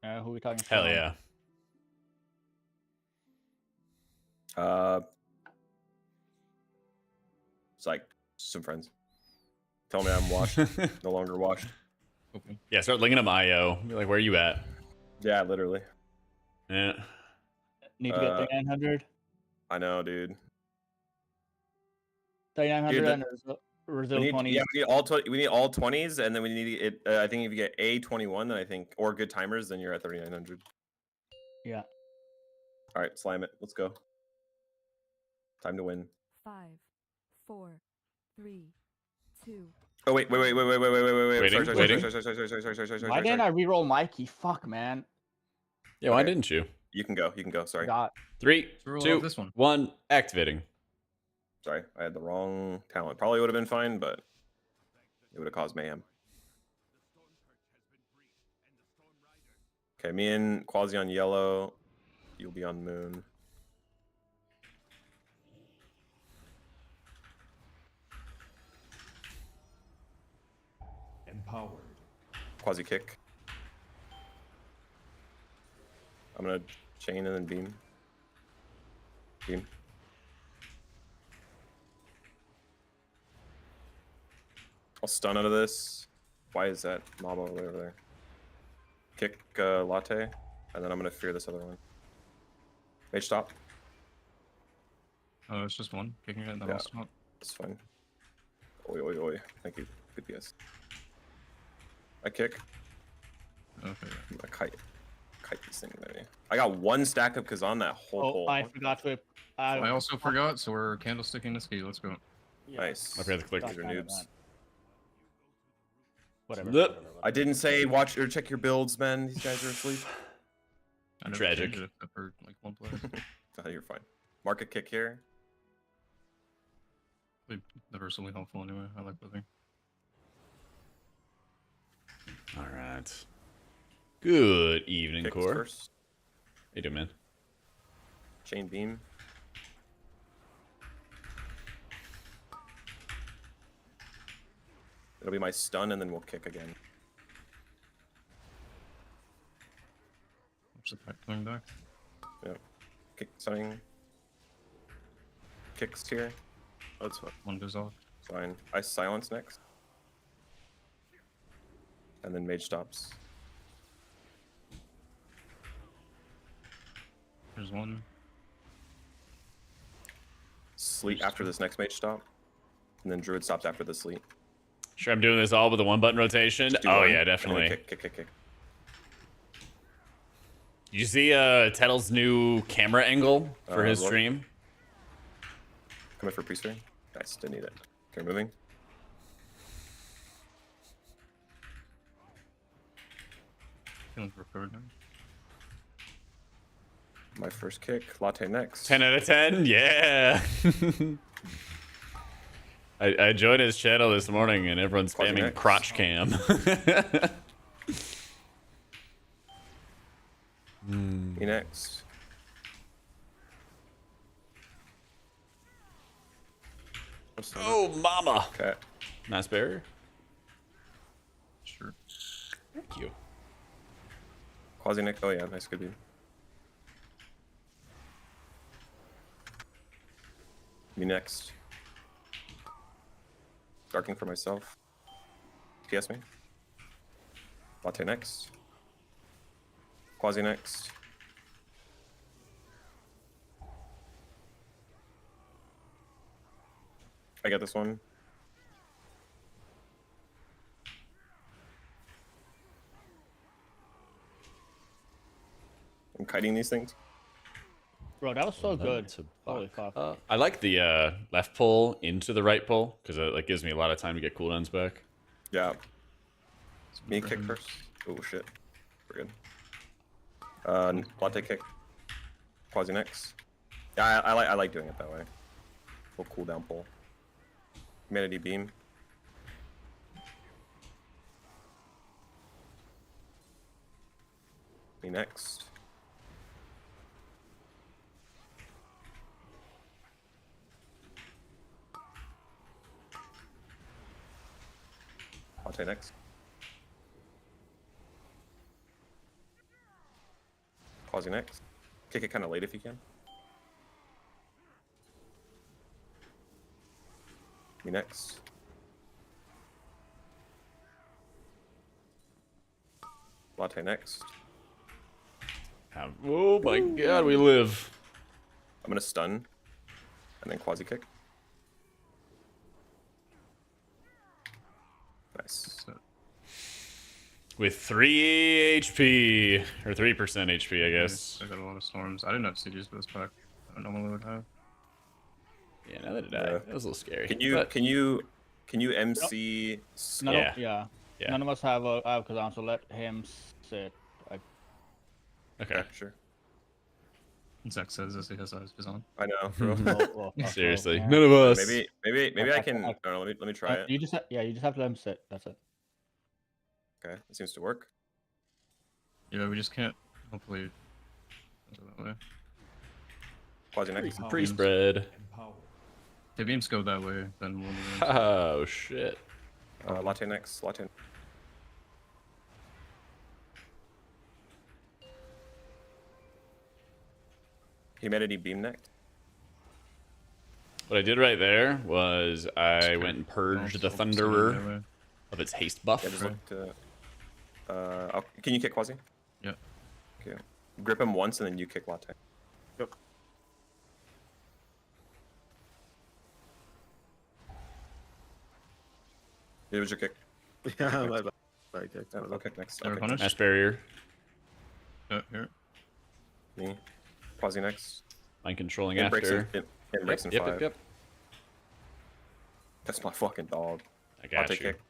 Who are we talking? Hell about? yeah. It's like some friends. Tell me I'm washed. No longer washed. Okay. Yeah, start linking up IO. Be like, where are you at? Yeah, literally. Yeah. Need to get 3900. I know, dude. 3900 Dude, and Resil 20. Yeah, we need all 20s, and then we need it. I think if you get A21, then I think, or good timers, then you're at 3900. Yeah. All right, slam it. Let's go. Time to win. 5, 4, 3, 2. Oh wait. Waiting, waiting. Sorry. Why didn't I reroll Mikey? Fuck, man. Yeah, why Okay. didn't you? You can go. Sorry. Got 3, Roll 2, out this one. 1, activating. Sorry, I had the wrong talent. Probably would have been fine, but it would have caused mayhem. Okay, me and Quasi on yellow. You'll be on moon. Empowered. Quasi kick. I'm gonna chain and then beam. Beam. I'll stun out of this. Why is that mob all the way over there? Kick Latte, and then I'm gonna fear this other one. Mage stop. Oh, it's just one. Kicking it in the Yeah. last spot. It's fine. Oi, oi, oi. Thank you. Good PS. I kick. Okay. I kite this thing maybe. I got one stack of Kazan that whole Oh, pole. I forgot to. I also forgot, so we're candlesticking this key. Let's go. Yeah, Nice. I forgot to click. not These are kind of noobs. that. Whatever. Yep. whatever. I didn't say watch or check your builds, man. These guys are asleep. I never Tragic. changed it except for like one place. Oh, you're fine. Market kick here. Universally helpful anyway. I like living. All right. Good evening, Kicks Core. first. How you doing, man? Chain beam. It'll be my stun, and then we'll kick again. Watch the pack coming back. Yep. Kick stunning. Kicks here. That's fine. One goes off. Fine. I silence next. And then mage stops. There's one. Sleet after this next mage stop. And then druid stops after the sleet. Sure, I'm doing this all with a 1-button rotation. Just do Oh one, yeah, and then definitely. Kick. Did you see Tettle's new camera angle for his Roy? stream? Coming for priest ring. Nice, didn't need it. Okay, moving. Feeling prepared now. My first kick. Latte next. 10 out of 10. Yeah. I joined his channel this morning and everyone's Quasi spamming next. crotch cam. Me next. Oh, mama. Okay. Nice barrier. Sure. Thank you. Quasi next. Oh yeah, nice, good dude. Me next. Darking for myself. PS me. Latte next. Quasi next. I get this one. I'm kiting these things. Bro, that was so good. To Holy buck fuck. up. I like the left pull into the right pull because it like gives me a lot of time to get cooldowns back. Yeah. Me for kick him. first. Oh shit. We're good. Latte kick. Quasi next. Yeah, I like doing it that way. Full cooldown pull. Humanity beam. Me next. Latte next. Quasi next. Kick it kind of late if you can. Me next. Latte next. Oh my god, we live. I'm gonna stun, and then quasi kick. Nice. With 3 HP, or 3% HP, I guess. I got a lot of storms. I didn't have CDs for this pack. I don't normally would have. Yeah, now that it died, that was a little scary. Can you but- can you MC? None Yeah. Of, yeah. Yeah. None of us have a Kazan, so let him sit. Okay. Yeah, sure. Zach says this, he has eyes on. I know. Bro. Fuck, Seriously, man. none of us. maybe I can. I don't know, let me try it. You just you just have to let him sit. That's it. Okay, it seems to work. Yeah, we just can't. Hopefully. Go that way. Quasi next. Pre-spread. If beams go that way, then we'll move. Oh shit. Latte next. Latte. Humanity beam next. What I did right there was I went and purged the Thunderer of its haste buff. Yeah, just look to. Can you kick Quasi? Yeah. Okay. Grip him once and then you kick Latte. Yep. It was your kick. Yeah, my bad. I kicked. I'll kick next. They're I'll kick punished. Nice barrier. Here. me. Quasi next. Mind controlling In breaks after. in breaks in Yep, 5. yep, yep. That's my fucking dog. I got take you. kick.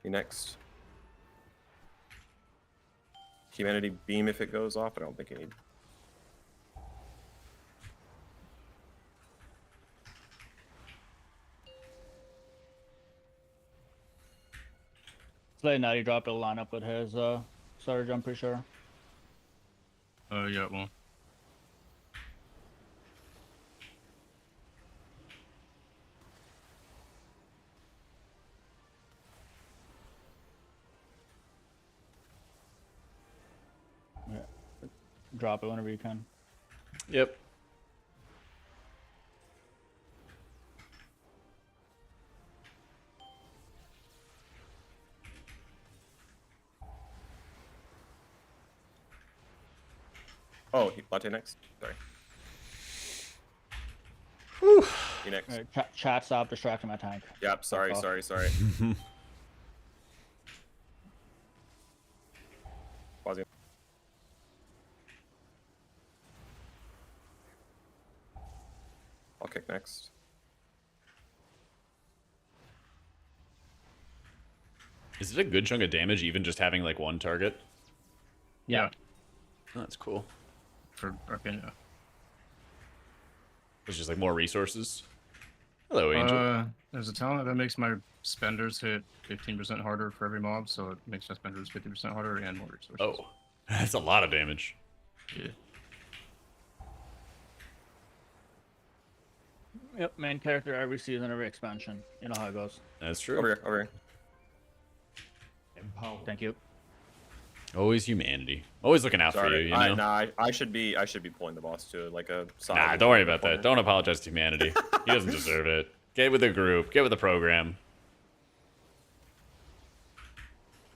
You next. Humanity beam if it goes off, but I don't think you need. Slay now, he dropped a lineup with his Surge, I'm pretty sure. Yeah, well. Yeah. Drop it whenever you can. Yep. Oh, latte next. Sorry. Whew. You next. Alright, chat stop distracting my tank. Yep. Sorry. off. Sorry. Quasi. I'll kick next. Is it a good chunk of damage, even just having like one target? Yeah. Oh, that's cool. For Arcane, yeah. It's just like more resources. Hello, Angel. There's a talent that makes my spenders hit 15% harder for every mob, so it makes my spenders 50% harder and more resources. Oh, that's a lot of damage. Yeah. Yep, main character every season, every expansion. You know how it goes. That's true. Over here. Empower. Thank you. Always humanity. Always looking out for Sorry. you, you know? I should be pulling the boss too, like a. solid Nah, don't worry in the about that. corner. Don't apologize to humanity. He doesn't deserve it. Get with the group. Get with the program.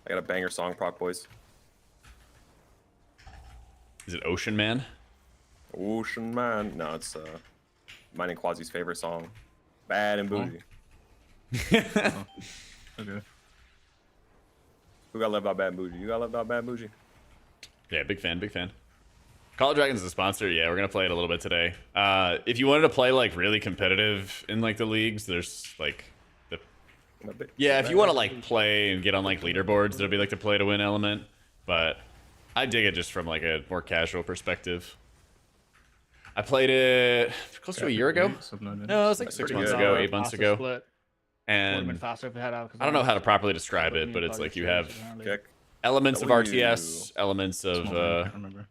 I got a banger song proc, boys. Is it Ocean Man? Ocean Man. No, it's mine and Quasi's favorite song. Bad and Bougie. Okay. Who got love about Bad and Bougie? You got love about Bad and Bougie? Yeah, big fan, big fan. Call of Dragons is a sponsor. Yeah, we're gonna play it a little bit today. If you wanted to play like really competitive in like the leagues, there's like the if you want to like play and get on like leaderboards, there'll be like the play to win element. But I dig it just from like a more casual perspective. I played it close to a year ago. No, it was like 6 pretty months good. ago, 8 months Faster ago. Split. Would have been And faster if we had out. I don't know how to properly describe it, but it's like you have Kick. elements of W. RTS, elements of Small one, I can't remember.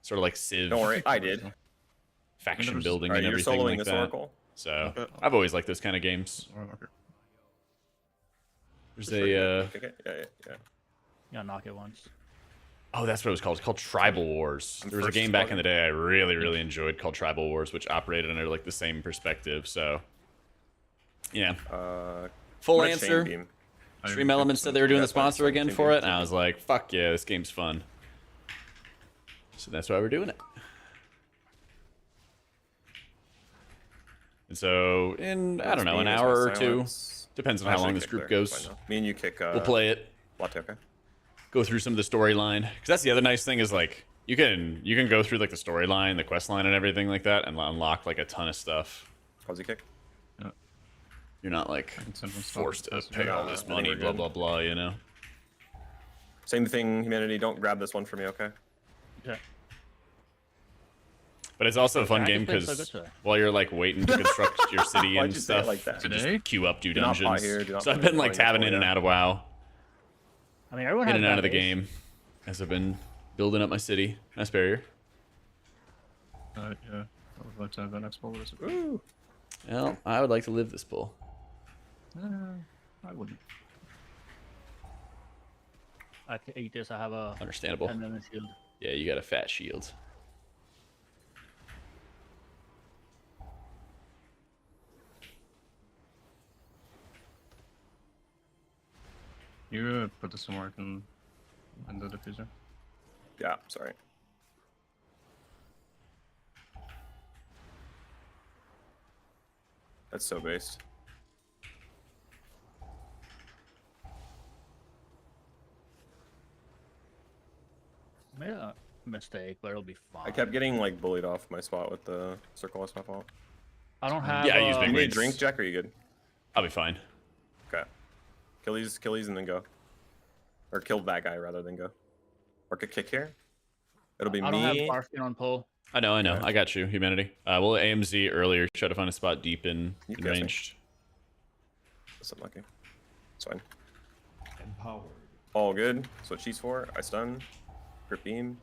sort of like Civ Don't worry, I did. faction building Alright, and you're everything soloing like this that. Oracle. So I've always liked those kind of games. There's a Kick it? Yeah. Yeah, knock it once. oh, that's what it was called. It's called Tribal Wars. I'm There was a first game back in spotting. the day I really enjoyed called Tribal Wars, which operated under like the same perspective. So yeah, full I'm gonna chain answer. beam. Stream Elements said they were doing Yeah, the sponsor fine. again Chain for beam, it, and I was like, fuck yeah, this game's fun. So that's why we're doing it. And so in I don't know, an Beam is hour my or two, silence. depends on I how should long this kick group there. goes. Fine, no. Me and you kick. We'll play it. Latte, okay. Go through some of the storyline, because that's the other nice thing is like you can go through like the storyline, the quest line, and everything like that, and unlock like a ton of stuff. Quasi kick. You're not like can send one stop forced to message. pay all this I think money, we're blah good. blah blah. You know. Same thing, humanity. Don't grab this one for me, okay? Okay. But it's also a fun Jack game is playing so because good today. white you're like waiting to construct your city Why'd and you say it stuff like that? to Today? just queue up, do Do not buy dungeons. here, do not So I've buy been like here, tabbing in and out a while, I mean, everyone in has and out bad of the days. game as I've been building up my city. Nice barrier. Yeah. I would like to have that next ball with us. Well, I would like to live this pull. I wouldn't. I can eat this. I have a Understandable. 10-minute shield. Yeah, you got a fat shield. You put this somewhere I can in the diffuser. Yeah, sorry. That's so based. Made a mistake, but it'll be fine. I kept getting like bullied off my spot with the circle. That's my fault. I don't have. Yeah, I use big You need a rings. drink, Jack? Or are you good? I'll be fine. Okay. Kill these, and then go. Or kill that guy rather than go. Or kick here. It'll be I don't me. have Parskin on pull. I know. Okay. I got you, humanity. We'll AMZ earlier. Try to find a spot deep in You guessing. ranged. That's unlucky. It's fine. Empowered. All good. That's what she's for. I stun. Grip beam.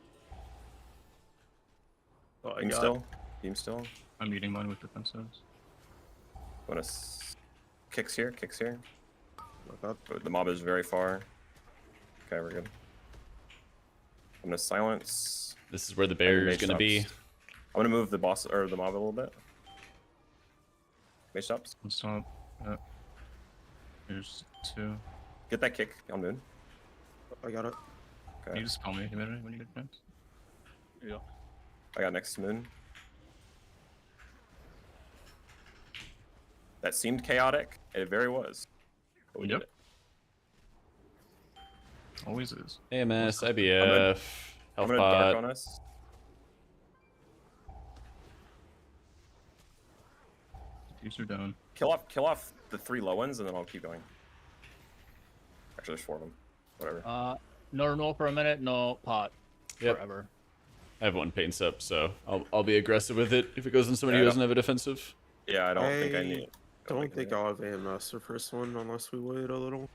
Oh, I Beam got still. Beam still. I'm eating mine with defensives. Wanna kicks here. Kicks here. like that. The mob is very far. Okay, we're good. I'm gonna silence. This is where the barrier is Mage going to be. stops. I'm gonna move the boss or the mob a little bit. Mage stops. One stop. Here's 2. Get that kick on moon. I got it. Can Okay. you just call me humanity when you get a chance? Yeah. I got next moon. That seemed chaotic. It very was. But we did Yep. it. Always is. AMS, I'm IBF, I'm health gonna dark pot. on us. These are down. Kill off the 3 low ones, and then I'll keep going. Actually, there's 4 of them. Whatever. No for a minute, no pot. Yep. Forever. I have one paints up, so I'll be aggressive with it if it goes in somebody Yeah, who I doesn't have a defensive. Yeah, I don't think I need. Don't think I'll have AMS the first one unless we wait a little.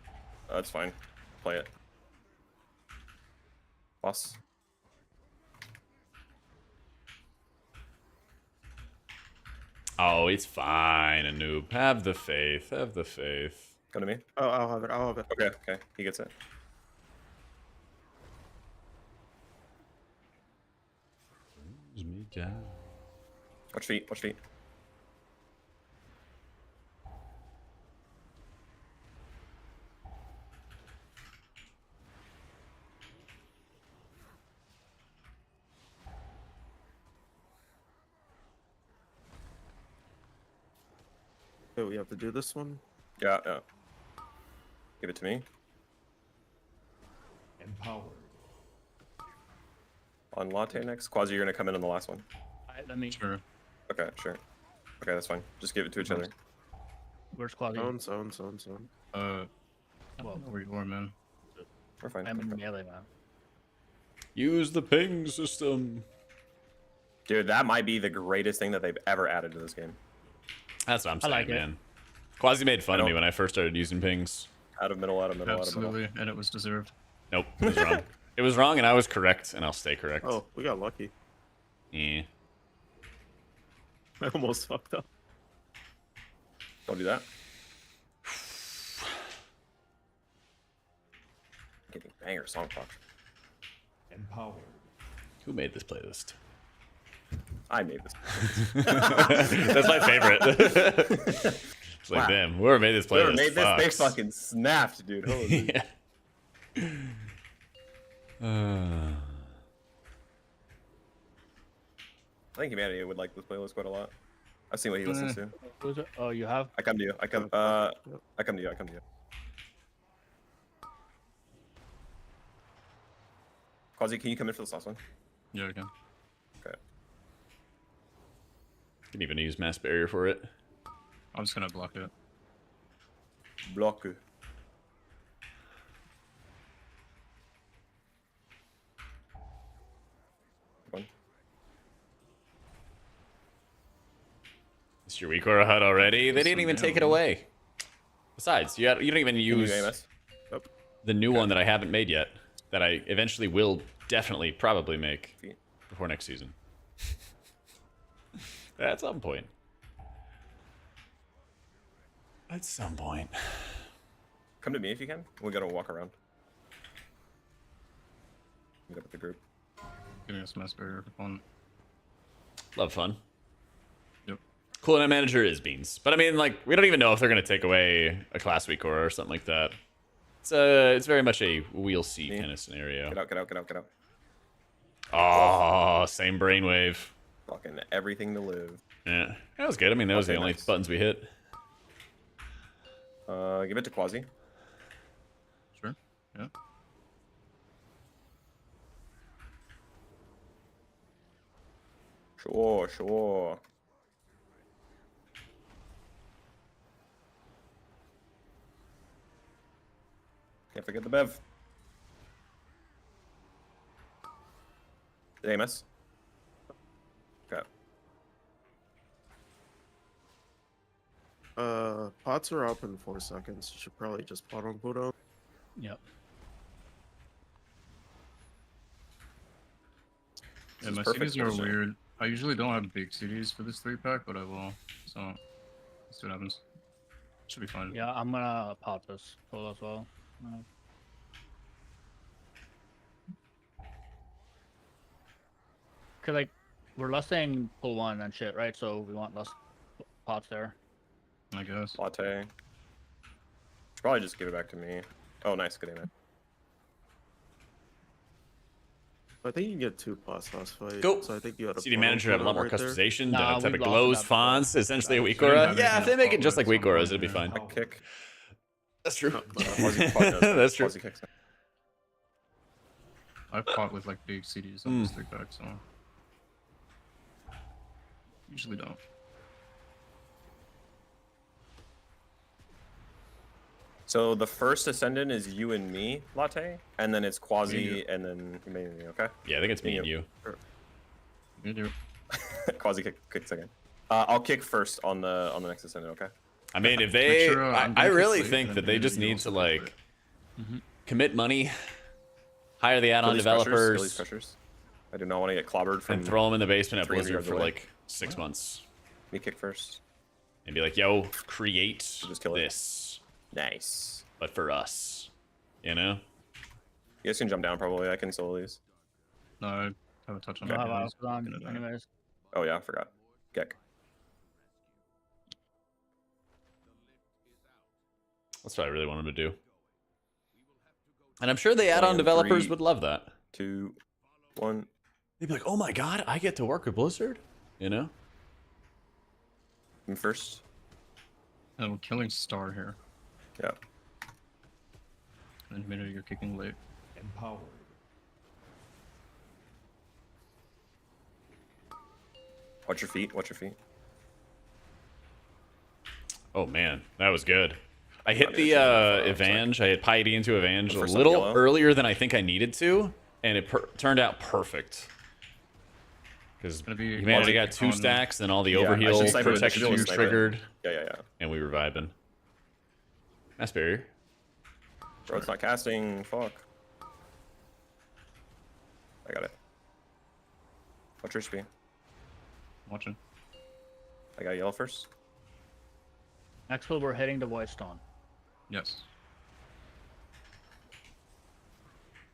That's fine. Play it. Boss. Oh, it's fine, a noob. Have the faith. Have the faith. Come to me. Oh, I'll have it. I'll have it. Okay, okay. He gets it. Me down. Watch feet. Watch feet. Okay, we have to do this one. Yeah, yeah. Give it to me. Empowered. On latte next. Quasi, you're gonna come in on the last one. Alright, let me. Sure. Okay, sure. Okay, that's fine. Just give it to each other. Where's Quasi? Zone. I Well, don't know where you are, man. We're fine. I'm in Okay. melee, man. Use the ping system. Dude, that might be the greatest thing that they've ever added to this game. That's what I'm I saying, like it. man. Quasi made fun I of me don't- when I first started using pings. Out of middle, out of middle, out of middle. Absolutely, and it was deserved. Nope, it was wrong. It was wrong, and I was correct, and I'll stay correct. Oh, we got lucky. Yeah. I almost fucked up. Don't do that. Getting banger song talk. Empowered. Who made this playlist? I made this. That's my favorite. It's like, Wow. damn, whoever made this playlist. Whoever made this, they fucks. fucking snapped, dude. Holy. Yeah. I think humanity would like this playlist quite a lot. I've seen what he listens to. Who's it? Oh, you have? I come to you. I come. Yep. I come to you. I come to you. Quasi, can you come in for this last one? Yeah, I can. Okay. Can even use mass barrier for it. I'm just gonna block it. Block. One. It's your weak aura hut already. They This didn't one even take it down. away. Besides, you don't even Can you use AMS? the new one that I haven't made yet. That I eventually will definitely probably make Feet. before next season. At some point. At some point. Come to me if you can. We gotta walk around. Meet up with the group. Giving us mass barrier for fun. Love fun. Yep. Cooldown manager is beans. But I mean, like, we don't even know if they're going to take away a class week or something like that. It's very much a we'll see Me. kind of scenario. Get out, get out, get out, get out. Oh, same brainwave. Fucking everything to live. Yeah, that was good. I mean, that was the Okay, only nice. buttons we hit. Give it to Quasi. Sure. Yeah. Sure. Can't forget the Bev. Did I miss? Okay. Pots are up in 4 seconds. You should probably just pot on cooldown. Yep. Yeah, is my perfect CDs are position. weird. I usually don't have big CDs for this 3-pack, but I will. So let's see what happens. Should be fine. Yeah, I'm gonna pop this pull as well. Cause like we're less saying pull 1 and shit, right? So we want less pots there. I guess. Latte. Should probably just give it back to me. Oh, nice. Good aim. I think you can get 2 pots last fight. Cool. So I think you had a CD manager have a lot more customization. Nah, The type we've of lost glows, that before. fonts, essentially a weak I didn't aura. have Yeah, if anything they make to it just like follow it, weak so I'm auras, fine, it'd be yeah. fine. I kick. That's true. Quasi does. That's true. Quasi kicks. I pot with like big CDs on this 3-pack, so usually don't. So the first ascendant is you and me, Latte, and then it's Quasi, you. and then me and you. Okay. Yeah, I think it's me and you. You do. Quasi kicks again. I'll kick first on the next ascendant. Okay. I mean, if Make they, sure, I'm I gonna really kick late, think and that then they maybe just you need to also kick like late. commit money, hire the add-on Kill these developers, pressures. I do not want to get clobbered from. and throw them in the basement at 300 Blizzard yards for away. like 6 months, Me kick first. and be like, "Yo, create Just kill it. this, Nice. but for us," you know? You guys can jump down probably. I can solo these. No, I have a touch on Don't that. have eyes on anyways. Oh yeah, I forgot. Gek. That's what I really want them to do. And I'm sure the Plan add-on developers 3, would love that. 2, 1. They'd be like, "Oh my god, I get to work with Blizzard," you know? Me first. And we're killing Star here. Yeah. And maybe you're kicking late. Empowered. Watch your feet. Watch your feet. Oh man, that was good. I hit mean, the it's really far, Evangel. I hit Piety into Evangel a first little yellow. earlier than I think I needed to, and it turned out perfect. Because Gonna be Humanity Quasi got 2 on- stacks, then all the Yeah, I should overheal sniper it. I should protection be able to sniper it. triggered, Yeah. and we were vibing. Mass barrier. Bro, it's not casting. Fuck. I got it. Watch your speed. Watching. I got yellow first. Next pull, we're heading to Void Stone. Yes.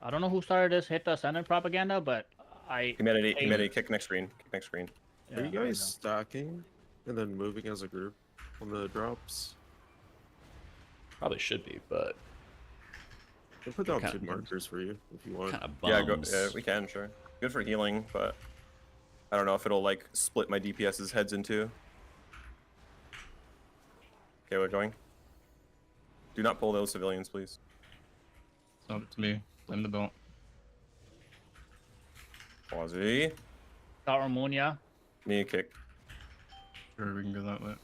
I don't know who started this hit the ascendant propaganda, but Humanity, kick next screen. Kick next screen. Are you I know. guys stacking and then moving as a group on the drops? Probably should be, but I'll put down Kinda- 2 markers for you if you want. kind of Yeah, bums. yeah, we can, sure. Good for healing, but I don't know if it'll like split my DPS's heads in two. Okay, we're going. Do not pull those civilians, please. It's not up to me. Blame the belt. Quasi. Got Ramunia. Me kick. Sure, we can go that way.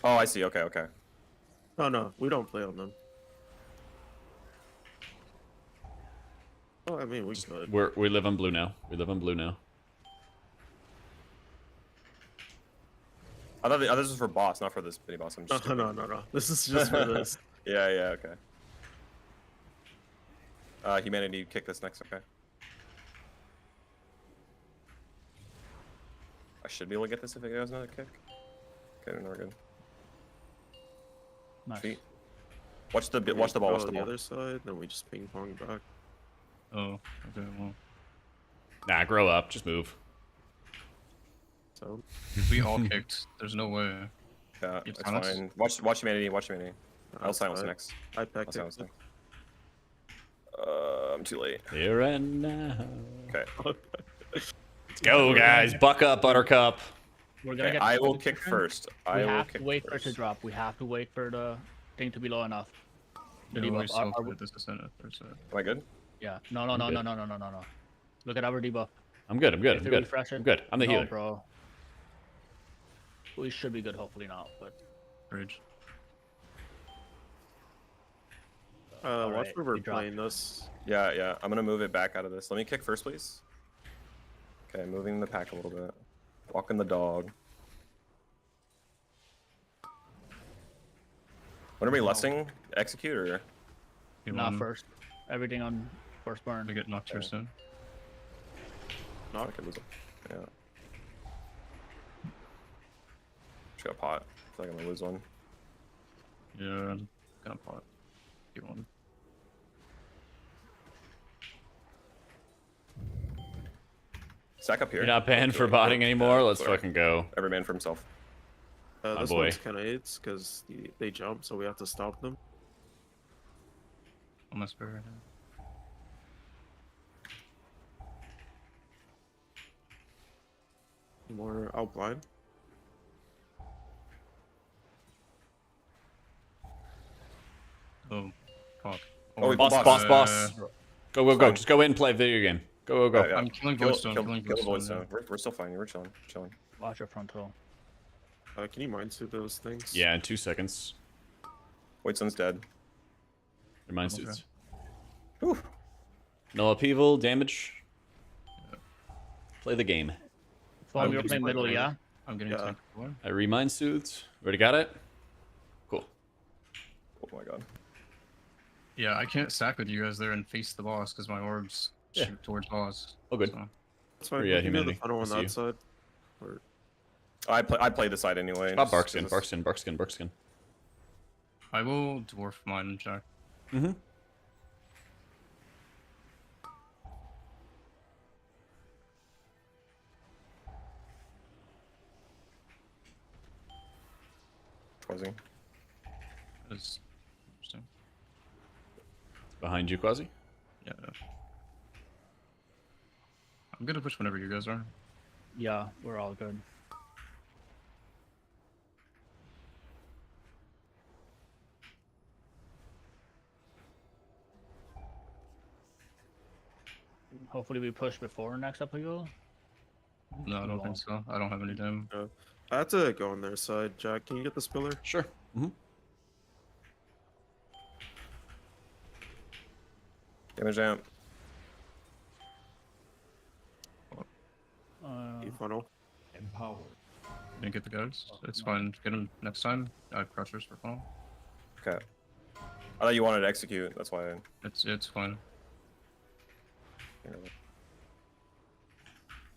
Oh, I see. Okay, okay. Oh no, we don't play on them. Oh, I mean, we could. We live on blue now. We live on blue now. I thought this was for boss, not for this mini boss. I'm just No. This is just for this. Yeah, okay. Humanity, kick this next, okay. I should be able to get this if it goes another kick. Okay, no, we're good. Nice. Feet. Watch the ball, watch the On ball. the other side, then we just ping pong back. Oh, okay, well. Nah, grow up. Just move. So If we all kicked, there's no way. Yeah, You it's silence? fine. Watch Humanity, watch Humanity. I'll silence next. I I'll packed silence it. next. I'm too late. Here and now. Okay. Go, guys. Buck up, Buttercup. We're gonna Okay, get. I will focus kick different. first. I We will have kick to wait for it to first. drop. We have to wait for the thing to be low enough. The No, we debuff. still put this in it first. Am I good? Yeah. No. Look at our debuff. I'm good. I'm good. If I'm you good. refresh it- I'm good. I'm the no, healer. bro. We should be good. Hopefully not. But Rage. Watch Alright, where we're we dropped. playing this. Yeah. I'm gonna move it back out of this. Let me kick first, please. Okay, moving the pack a little bit. Walking the dog. When are we lusting? Execute or? You not want first. Everything on first burn. to get knocked here soon. No, I could lose it. Yeah. Just got a pot. I feel like I'm gonna lose one. Yeah, I'm gonna pot. You want? Stack up here. You're not banned for Okay, botting yeah, anymore. Let's sorry. fucking go. Every man for himself. My This boy. one's kind of aids because they jump, so we have to stop them. On my spare right now. More out blind. Oh, fuck. Oh, we Boss, boss. boss. Go, go, go. Fine. Just go in and play a video game. Go, go, go. Yeah, yeah. I'm killing Kill, Voidstone, kill, killing kill the Voidstone, Voidstone. We're still fine. We're chilling. Chilling. Watch your frontal. Can you mind suit those things? Yeah, in 2 seconds. Voidstone's dead. Your mind Okay. suits. Whew. No upheaval, damage. Play the game. Foam, you're using playing my middle, blade. yeah? I'm getting Yeah. tank for. I remind suits. Already got it? Cool. Oh my god. Yeah, I can't stack with you guys there and face the boss because my orbs Yeah. shoot towards boss. All good. So, That's fine. Yeah, We can do the humanity. funnel I on see that you. side. Or I play the side anyway. About just Barkskin, 'cause it's- Barkskin, Barkskin, Barkskin. I will dwarf mine, Jack. Mm-hmm. Quasi. That's interesting. Behind you, Quasi. Yeah. I'm gonna push whenever you guys are. Yeah, we're all good. Hopefully we push before next upheaval. No, I don't think so. I don't have any time. I have to go on their side. Jack, can you get the spiller? Sure. Mm-hmm. Damage amp. You funnel. Empowered. Didn't get the guards. It's fine. Get them next time. I have crushers for funnel. Okay. I thought you wanted to execute. That's why. It's fine.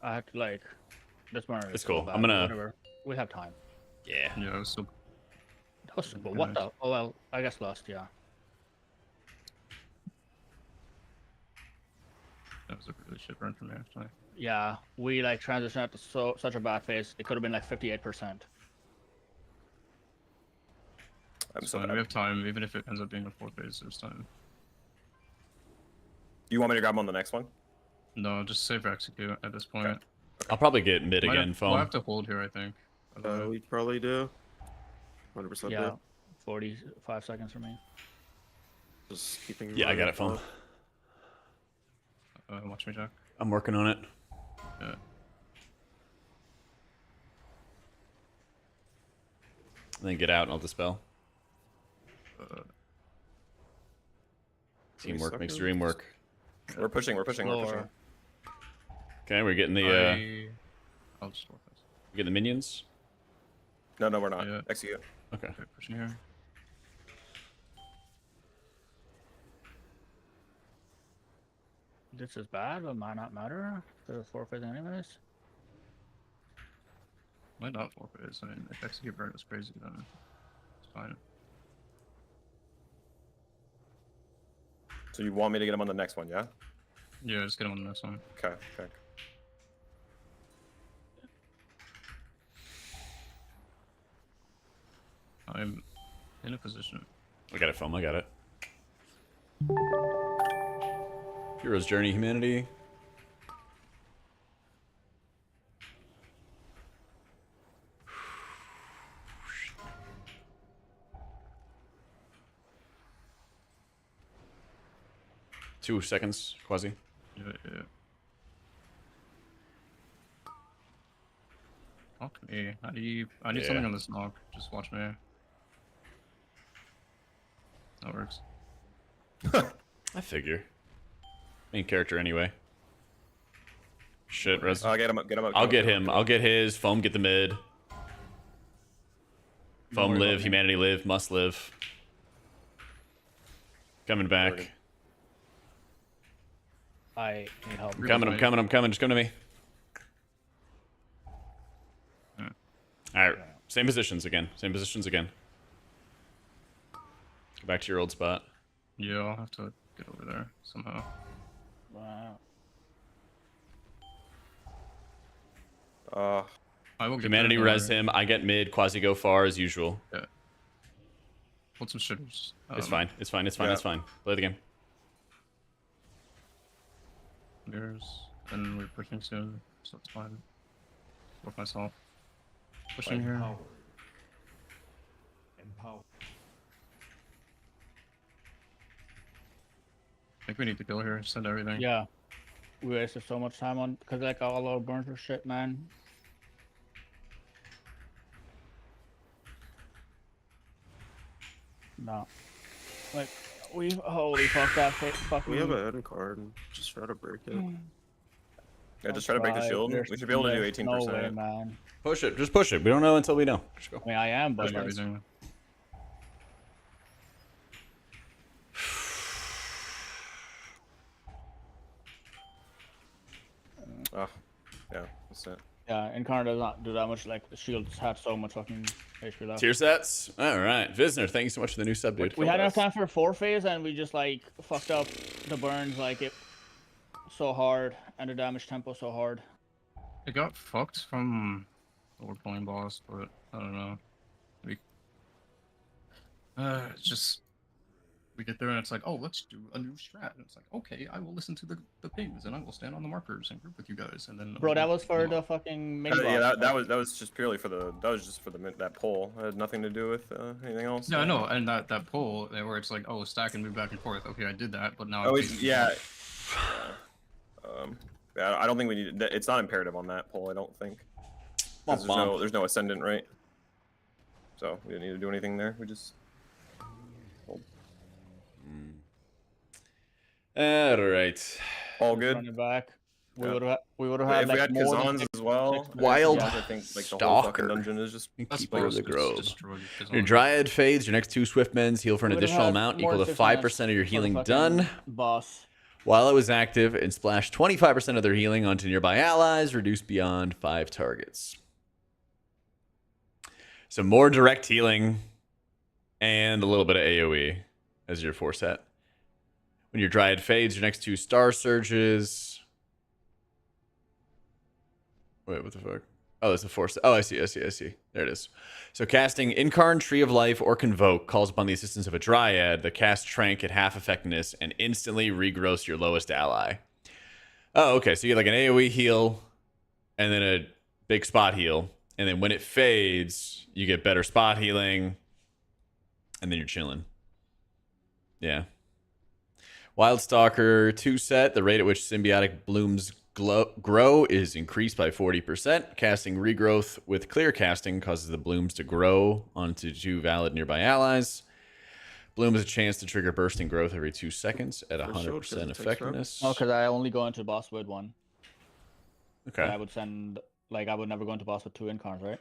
I had to like this one. It's cool. I'm gonna- Whatever. We have time. Yeah. Yeah, I was still. That was simple. What the? Oh well, I guess lost. Yeah. That was a really shit burn for me, actually. Yeah, we like transitioned to such a bad phase. It could have been like 58%. I'm It's so fine. bad. We have time, even if it ends up being a 4 phase, there's time. You want me to grab him on the next one? No, just save execute at this point. I'll probably get mid Might again, have, foam. we'll have to hold here, I think. We probably do. 100% Yeah, do. 45 seconds for me. Just keeping. Yeah, I my got it, foam. up. Watch me, Jack. I'm working on it. Yeah. And then get out and I'll dispel. Teamwork makes the dream work. We're pushing. We're pushing. We're pushing. Slower. Okay, we're getting the I'll just work this. getting the minions. No, we're not. Yeah. Execute. Okay. Okay, pushing here. This is bad, but might not matter. There's 4 phase anyways. Might not 4 phase. I mean, if execute burn was crazy, then it's fine. So you want me to get him on the next one, yeah? Yeah, just get him on the next one. Okay. Okay. I'm in a position. I got it, foam. I got it. Hero's Journey, humanity. 2 seconds, Quasi. Yeah, yeah. Fuck me. I need Yeah. something on this knock. Just watch me. That works. I figure. Main character anyway. Shit, Res. Get him up. Get him up. I'll get him. I'll get his. Foam, get the mid. Foam worry live. about me. Humanity live. Must live. Coming back. I need help. I'm coming. I'm coming. I'm coming. Just come to me. Alright. Same positions again. Same positions again. Go back to your old spot. Yeah, I'll have to get over there somehow. Wow. I will get Humanity there, res don't worry. him. I get mid. Quasi go far as usual. Yeah. Put some shitters. It's fine. It's fine. It's fine. yeah. It's fine. Play the game. Mirrors, and we're pushing soon, so it's fine. Work myself. Pushing here. Empower. Empower. I think we need to go here. Send everything. Yeah. We wasted so much time on because like all our burns are shit, man. No. Like we holy fuck that fucking We have an end card. And just try to break it. Yeah, just try to break the shield. We should be able to do 18%. No way, man. Push it. Just push it. We don't know until we know. Just go. I mean, I am, but Push like, everything. Oh, yeah, that's it. yeah, Incarnate does not do that much. Like the shields have so much fucking HP left. Tier sets. All right. Visner, thank you so much for the new sub, dude. We had enough time for 4 phase, and we just like fucked up the burns like it so hard, and the damage tempo so hard. It got fucked from the Lord Pulling boss, but I don't know. It's just we get there and it's like, oh, let's do a new strat. And it's like, okay, I will listen to the pings and I will stand on the markers and group with you guys. And then Bro, that was for the fucking mini boss. that was just purely for the that poll. It had nothing to do with anything else. No, I know, and that pull where it's like, oh, stack and move back and forth. Okay, I did that, but now. Oh, yeah. Yeah, I don't think we need. It's not imperative on that poll. I don't think. 'Cause there's no ascendant, right? So we didn't need to do anything there. We just. All right. All good. Running back. We Yeah. would have had If like we had more than Kazans as well, Wild yeah, I think like the whole fucking Stalker. dungeon is just. Keeper of the Grove. destroyed. Your Dryad fades. Your next 2 Swiftmens heal for an We would've additional had amount more equal to assistance 5% of your for the healing fucking done. Boss. While it was active, and splashed 25% of their healing onto nearby allies, reduced beyond 5 targets. So more direct healing and a little bit of AoE as your 4 set. When your Dryad fades, your next 2 Star Surges. Wait, what the fuck? Oh, that's a 4 set. Oh, I see. There it is. So casting Incarn, Tree of Life, or Convoke calls upon the assistance of a Dryad that casts Trank at half effectiveness and instantly regrows your lowest ally. Oh, okay. So you get like an AoE heal and then a big spot heal. And then when it fades, you get better spot healing. And then you're chilling. Yeah. Wildstalker 2 set. The rate at which symbiotic blooms grow is increased by 40%. Casting regrowth with clear casting causes the blooms to grow onto 2 valid nearby allies. Bloom has a chance to trigger bursting growth every 2 seconds at 100% effectiveness. No, because I only go into boss with 1. Okay. I would send like I would never go into boss with 2 Incarns, right?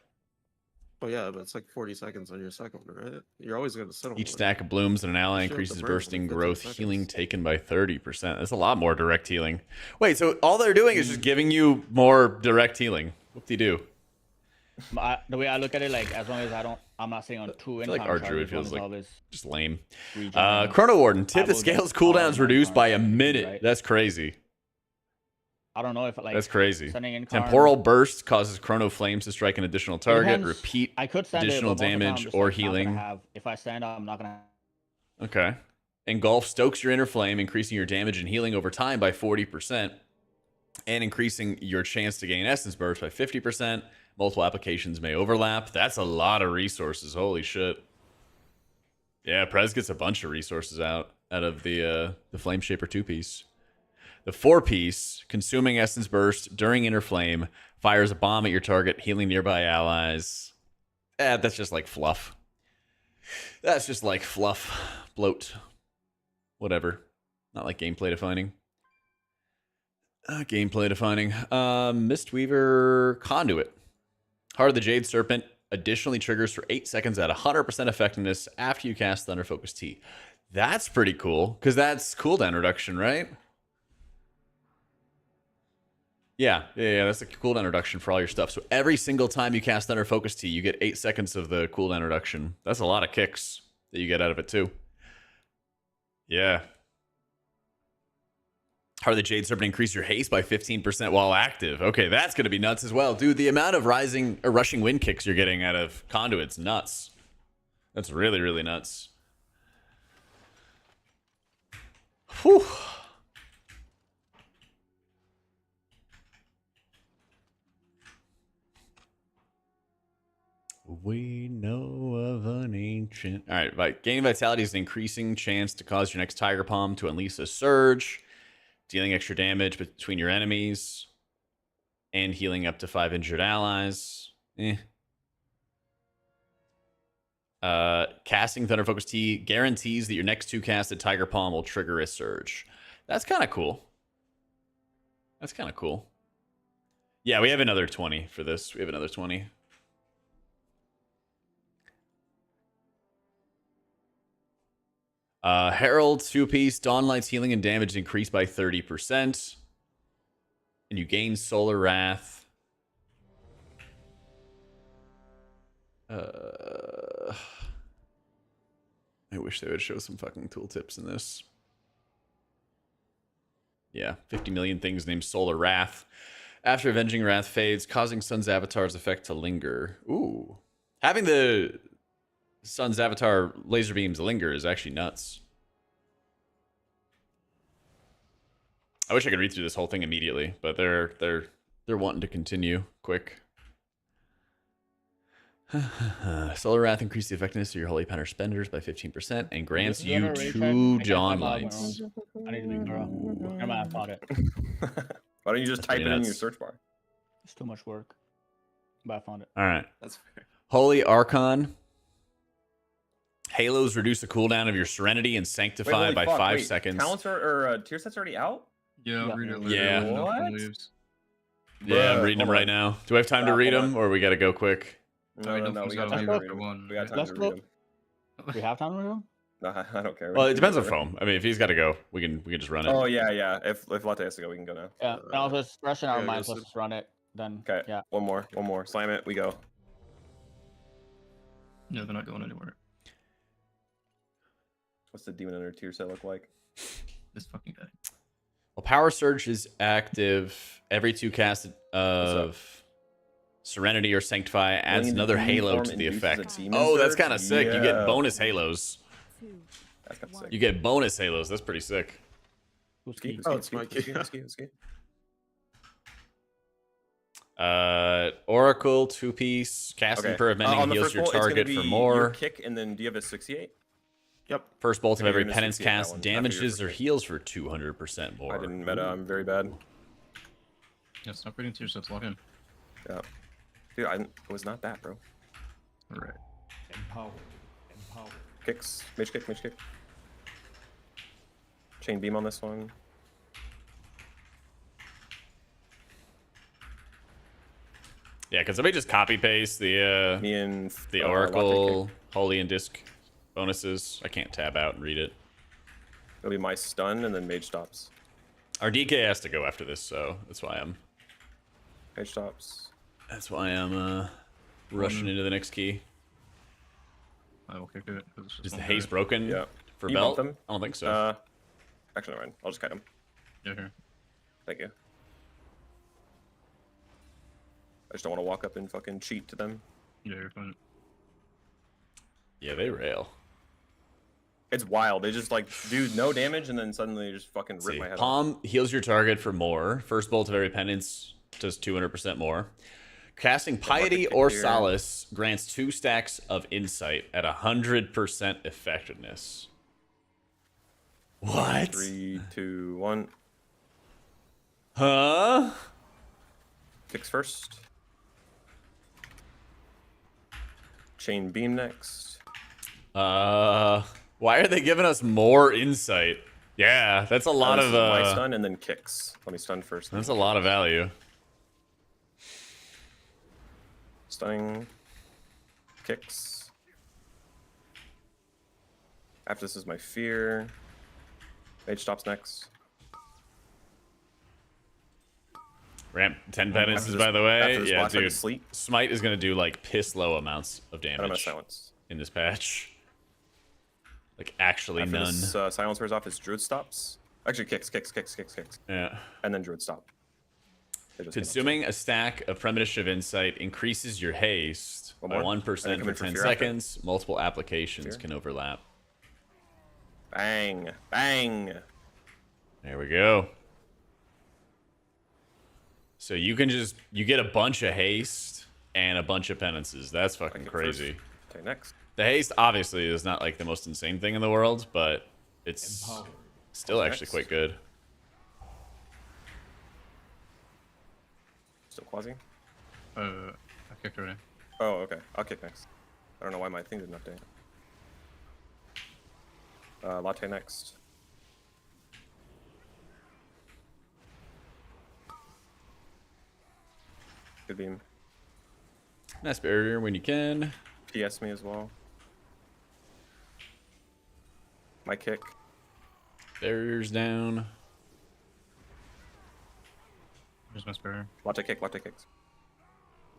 Oh yeah, but it's like 40 seconds on your second one, right? You're always gonna settle. Each stack of blooms and an ally You should have increases to burn bursting within growth 15 healing seconds. taken by 30%. That's a lot more direct healing. Wait, so all they're doing is just giving you more direct healing. Whoop-de-doo. The way I look at it, like as long as I'm not saying on 2 I feel like Incarn our charges, druid one feels is like always just lame. regen. Chrono Warden, tip I the will scales get all cooldowns my reduced by a Incarns, minute. right? That's crazy. I don't know if like That's crazy. sending Incarn. Temporal burst causes Chrono Flames to strike an additional target. Depends. Repeat I could send additional it, but most of the time I'm damage just, or like, not gonna healing. if I stand up, I'm not gonna. Okay. Engulf stokes your inner flame, increasing your damage and healing over time by 40%, and increasing your chance to gain Essence Burst by 50%. Multiple applications may overlap. That's a lot of resources. Holy shit. Yeah, Prez gets a bunch of resources out. out of the Flame Shaper 2-piece. The 4-piece, consuming Essence Burst during Inner Flame, fires a bomb at your target, healing nearby allies. That's just like fluff. That's just like fluff. Bloat. Whatever. Not like gameplay defining. Mistweaver Conduit. Heart of the Jade Serpent additionally triggers for 8 seconds at 100% effectiveness after you cast Thunder Focus T. That's pretty cool, because that's cooldown reduction, right? Yeah, that's a cooldown reduction for all your stuff. So every single time you cast Thunder Focus T, you get 8 seconds of the cooldown reduction. That's a lot of kicks that you get out of it, too. Yeah. Heart of the Jade Serpent increase your haste by 15% while active. Okay, that's going to be nuts as well. Dude, the amount of rushing wind kicks you're getting out of Conduit's nuts. That's really, really nuts. Whew. We know of an ancient... All right, gaining vitality is an increasing chance to cause your next Tiger Palm to unleash a surge, dealing extra damage between your enemies, and healing up to 5 injured allies. Casting Thunder Focus T guarantees that your next 2 casted Tiger Palm will trigger a surge. That's kind of cool. Yeah, we have another 20 for this. We have another 20. Herald 2-piece, Dawnlight's healing and damage increased by 30%. And you gain Solar Wrath. I wish they would show some fucking tooltips in this. Yeah, 50 million things named Solar Wrath. After Avenging Wrath fades, causing Sun's Avatar's effect to linger. Ooh. Having the Sun's Avatar laser beams linger is actually nuts. I wish I could read through this whole thing immediately, but they're wanting to continue quick. Solar Wrath increases the effectiveness of your Holy Banner spenders by 15% and grants you 2 Dawnlights. I need to be girl. Never mind, I found it. Why don't you just type it in your search bar? It's too much work. But I found it. All right. That's fair. Holy Archon. Halos reduce the cooldown of your Serenity and Sanctify by 5 seconds. Talents or tier sets already out? Yeah, I'll read it later. Yeah. when What? Nelson leaves. Yeah, I'm reading them right now. Do I have time to read them, or we got to go quick? No, we got time to read them. We got time to read them. We have time to read them? No, I don't care. Well, it depends on foam. I mean, if he's got to go, we can just run it. Oh yeah. If Latte has to go, we can go now. Yeah. And I was just rushing our yeah, minds. go Let's just run it. Then. Okay. Yeah. One more. Slam it. We go. Yeah, they're not going anywhere. What's the demon under tier set look like? This fucking guy. Well, Power Surge is active. Every 2 casts of Serenity or Sanctify adds When another the halo form to the induces effect. a demon Oh, that's surge? kind of sick. You Yeah. get bonus halos. 2, That's kind of sick. You get bonus halos. That's pretty sick. Who's Ski, key? ski, Oh, it's ski, my ski, key. ski, ski. Oracle 2-piece. Casting per of on mending the heals first your roll, it's gonna target be for your more. kick, and then do you have a 68? Yep. First bolt of Okay, every you're gonna penance succeed that cast one after your damages first or kick. heals for 200% more. I didn't meta. I'm very bad. Yeah, stop reading tier sets. Log in. Yeah. Dude, I was not that, bro. Alright. Empower. Kicks. Mage kick. Chain beam on this one. Yeah, can somebody just copy paste the Me and the Latte Oracle, kick. Holy, and Disc bonuses? I can't tab out and read it. It'll be my stun, and then mage stops. Our DK has to go after this, so that's why I'm Mage stops. rushing into the next key. I will kick it. 'cause it's just Is the one haste guy. broken Yeah. for You belt? bump them? I don't think so. Actually, never mind. I'll just kite him. Yeah, here. Thank you. I just don't want to walk up and fucking cheat to them. Yeah, you're fine. Yeah, they rail. It's wild. They just like do no damage and then suddenly just fucking rip See, my head off. Palm heals your target for more. First bolt of every penance does 200% more. Casting Piety kick or here. Solace grants 2 stacks of insight at 100% effectiveness. What? 3, 2, 1. Huh? Kicks first. Chain beam next. Why are they giving us more insight? Yeah, that's a lot This of is my stun and then kicks. Let me stun first. That's a lot of value. Stunning. Kicks. After this is my fear. Mage stops next. Ramp 10 penances, After by the way. this Yeah, blast, I dude. just sleep. Smite is gonna do like piss low amounts of And I'm gonna damage silence. in this patch. Like actually After none. this silence wears off, his druid stops. Actually, kicks. Yeah. And then druid stop. They just Consuming a stack of premonitive insight increases your haste One by more. 1% And then come for in for 10 fear after. seconds. Multiple applications Fear. can overlap. Bang. Bang. There we go. So you can you get a bunch of haste and a bunch of penances. That's fucking Kick crazy. first. Okay, next. The haste obviously is not like the most insane thing in the world, but it's Empowered. still actually Next. quite good. Still quasi. I kicked already. Oh, okay. I'll kick next. I don't know why my thing didn't update. Latte next. Good beam. Nice barrier when you can. PS me as well. My kick. Barriers down. Here's my spare. Latte kick. Latte kicks.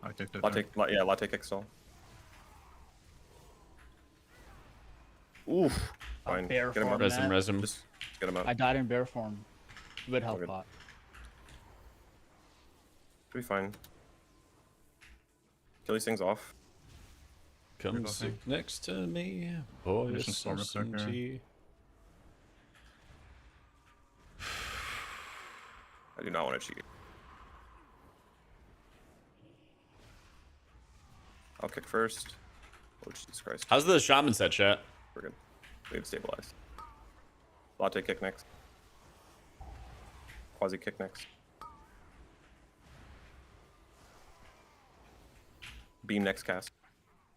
I kicked it. Latte. Yeah, latte kick still. Oof. Fine. bear Get him form. up. Resin, resin. Just get him up. I died in bear form. With health good. pot. Should be fine. Kill these things off. Come Nothing. sit next to me. Boy, There's some storm some effect there. tea. I do not want to cheat. I'll kick first. Oh, Jesus Christ. How's the shaman set, chat? We're good. We have stabilized. Latte kick next. Quasi kick next. Beam next cast.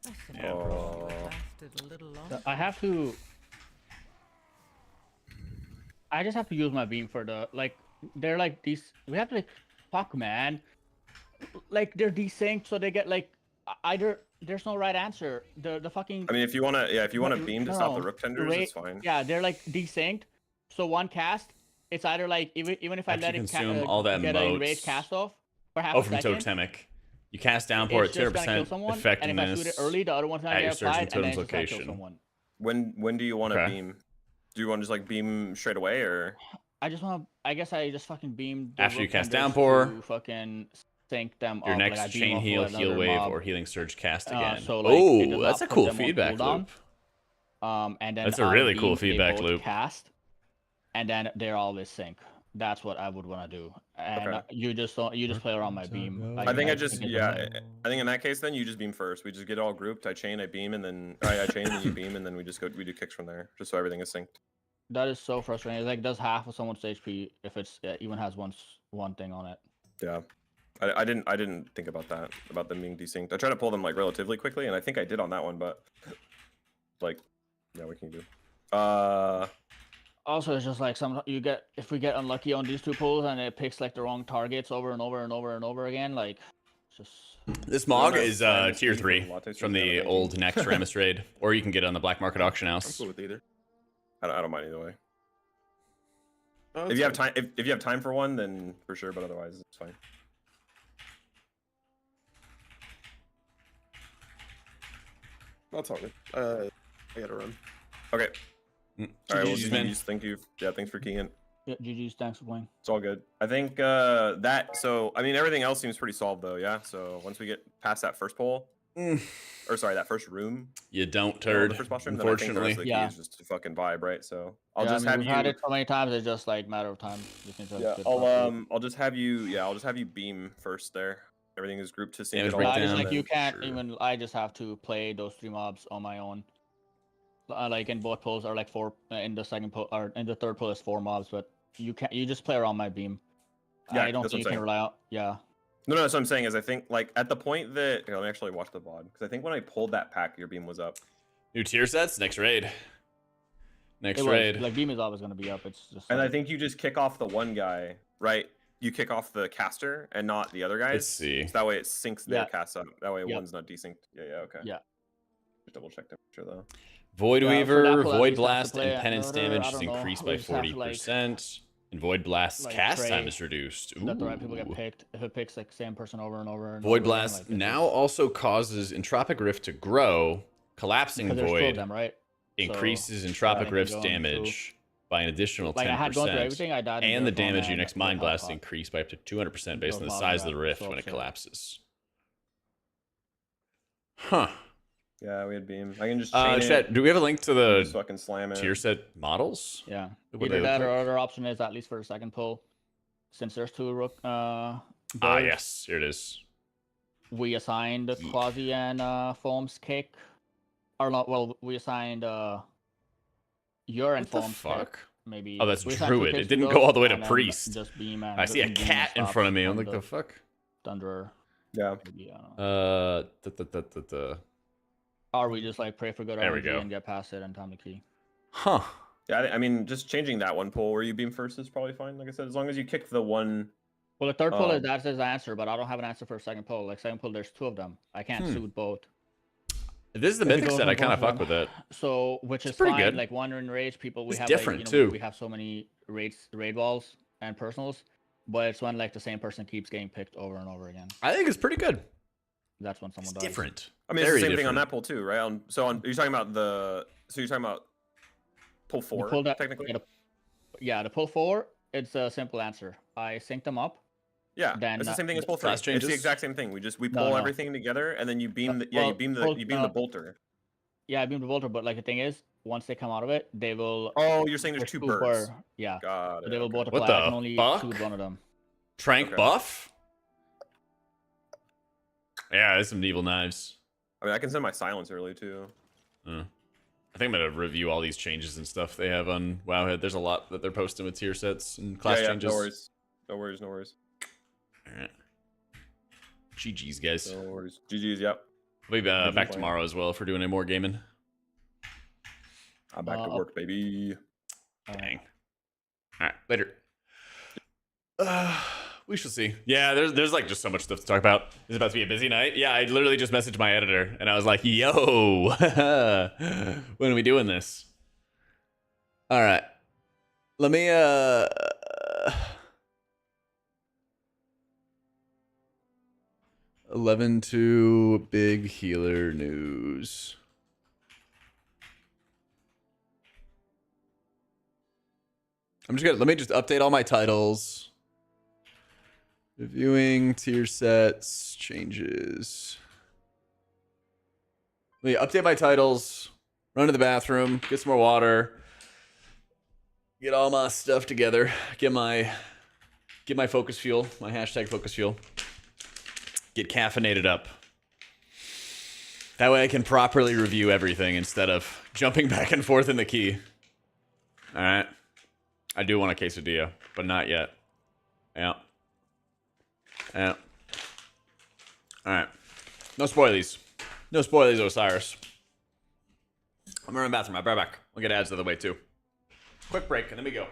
I think Yeah. I wish you Oh. had lasted a little longer. I have to. I just have to use my beam for the like. They're like these. We have to like. Fuck, man. Like they're desynced, so they get like either. There's no right answer. The fucking. I mean, if you wanna, yeah, if you wanna No, beam to no, stop the rook tenders, ra- it's fine. Yeah, they're like desynced. So one cast, it's either like even if I After let you it consume all that get an motes- enraged cast off for half Oh, a from second, totemic. You cast downpour at it's just gonna kill 200% someone. And if I shoot it effectiveness. early, the other one's gonna at your get surgeon applied, and then totem's it's just gonna kill location. someone. When do you want to Okay. beam? Do you want to just like beam straight away, or I just want to. I guess I just fucking beam. After you cast downpour, fucking sync them your up. next like I beam chain off heal, another heal wave, mob, or healing surge cast again? so, like, it Oh, does that's not a put cool them on feedback cooldown. loop. And then That's a out of really cool beam, they feedback both loop. Cast, and then they're always sync. That's what I would want to do. And Okay. you just don't. You just play around my beam. I think I just think it yeah. doesn't- I think in that case, then you just beam first. We just get all grouped. I chain, I beam, and then I chain, and you beam, and then we just go. We do kicks from there, just so everything is synced. That is so frustrating. It like does half of someone's HP if it's even has one thing on it. Yeah. I didn't think about that, about them being desynced. I tried to pull them like relatively quickly, and I think I did on that one, but like, yeah, what can you do? Also, it's just like if we get unlucky on these two pulls and it picks like the wrong targets over and over and over and over again, like it's just This Mog have is Samus tier beam for 3 the latte from stream? the Yeah, old Next Ramus raid, or you can get it on the black market auction I'm house. cool with either. I don't mind either way. Oh, If it's you have fine. time, if you have time for one, then for sure. But otherwise, it's fine. That's all good. I gotta run. Okay. Mm. All right. Well, GG's, man. GG's, thank you. Yeah, thanks for keying. yeah, GG's. Thanks for playing. It's all good. I think that. So I mean, everything else seems pretty solved though. Yeah. So once we get past that first poll, or sorry, that first room, You don't, you know, turd. the first boss room, then I think the rest of Unfortunately. the Yeah. key is just to fucking vibe, right? So I'll Yeah, just I mean, have we've you. had it so many times. It's just like matter of time. Just need to Yeah, get properly. I'll just have you. Yeah, I'll just have you beam first there. Everything is grouped to sync Damage it all. Yeah, breakdown. just and like you then- can't sure. even. I just have to play those three mobs on my own. like in both pulls are like 4 in the second pull or in the third pull is 4 mobs, but you just play around my beam. Yeah, I don't that's think you what I'm can saying. rely on. Yeah. No, that's what I'm saying is I think like at the point that here, let me actually watch the VOD because I think when I pulled that pack, your beam was up. New tier sets, next raid. Next It was raid. like beam is always gonna be up. It's just. And I like- think you just kick off the one guy, right? You kick off the caster and not the other guys. Let's see. So that way it syncs their Yeah. cast up. That way Yep. one's not desynced. Yeah, okay. Yeah. Just double check temperature though. Void Yeah, for that Weaver, pull, at Void least have to Blast, play and Penance another, damage I is don't know, increased we by just have to, like, 40%. And Void Blast's like, cast time pray is reduced. that the right people get Ooh. picked. If it picks like same person over and over. And Void over again, Blast like, it's now also causes Entropic Rift to grow. Collapsing because there's 2 of Void them, right? increases So, Entropic anything Rift's going through- damage by an additional 10%. Like I had gone through everything. I died. in And the Marathon damage of your and next it Mind got Blast caught. increased by up to 200% based on the Those size of mobs the are rift so when it upset. collapses. Huh. Yeah, we had beam. I can just chain Chat, it. do we have a link to and just the fucking slam it. tier set models? Yeah. What do they Either look that or like? other option is at least for the second pull, since there's 2 rook. Yes, here it is. We assigned Yeah. Quasi and Foam's kick. Or not, well, we assigned your and What the Foam's fuck? kick. Maybe. Oh, that's we assigned 2 Druid. kicks It to didn't those, go all the way to and then Priest. Just beam and I see a beam cat in stops front of me. I'm on like, the fuck? Thunderer. Yeah. Maybe, I don't know. Da. Or we just like pray for good There we energy go. and get past it and time the key. Huh. Yeah, I mean, just changing that one pull where you beam first is probably fine. Like I said, as long as you kick the one. Well, the third pull is Um, that's his answer, but I don't have an answer for a second pull. Like second pull, there's 2 of them. I can't suit both. This is the If it Mythic goes set. on I kind of both fuck of with it. So, which It's is pretty fine. good. Like Wandering Rage, people we It's have different, like, too. We have so many raid balls and personals, but it's when like the same person keeps getting picked over and over again. I think it's pretty good. That's when someone It's dies. different. I mean, it's Very the same thing on different. that pull too, right? You're talking about the. So you're talking about pull 4 pull that- technically. Yeah, the pull 4, it's a simple answer. I sync them up. Yeah, Then, it's the same thing as pull 3. class It's changes? the exact same thing. We No, pull no. everything together, and then you beam the well, you beam pull- the bolter. Yeah, I beam the Volter, but like the thing is, once they come out of it, they will. Oh, you're saying there's there's 2 2 birds. per- yeah. Got So it. they will okay. both What apply. I the can only fuck? shoot one of them. Trank Okay. buff? Yeah, there's some evil knives. I mean, I can send my silence early too. I think I'm gonna review all these changes and stuff they have on Wowhead. There's a lot that they're posting with tier sets and class yeah, changes. no worries. No worries. No worries. All right. GG's, guys. No worries. GG's. Yep. We'll be back playing. tomorrow as well for doing any more gaming. I'm back to work, baby. Dang. All right, later. We shall see. Yeah, there's like just so much stuff to talk about. It's about to be a busy night. Yeah, I literally just messaged my editor and I was like, "Yo, when are we doing this?" All right, let me 11 to big healer news. I'm just gonna let me just update all my titles. Reviewing tier sets changes. Let me update my titles. Run to the bathroom. Get some more water. Get all my stuff together. Get my focus fuel. My hashtag focus fuel. Get caffeinated up. That way I can properly review everything instead of jumping back and forth in the key. All right. I do want a quesadilla, but not yet. Yeah. Yeah. All right. No spoilies. No spoilies, Osiris. I'm running to the bathroom. I'll be right back. We'll get ads out of the way, too. Quick break, and then we go.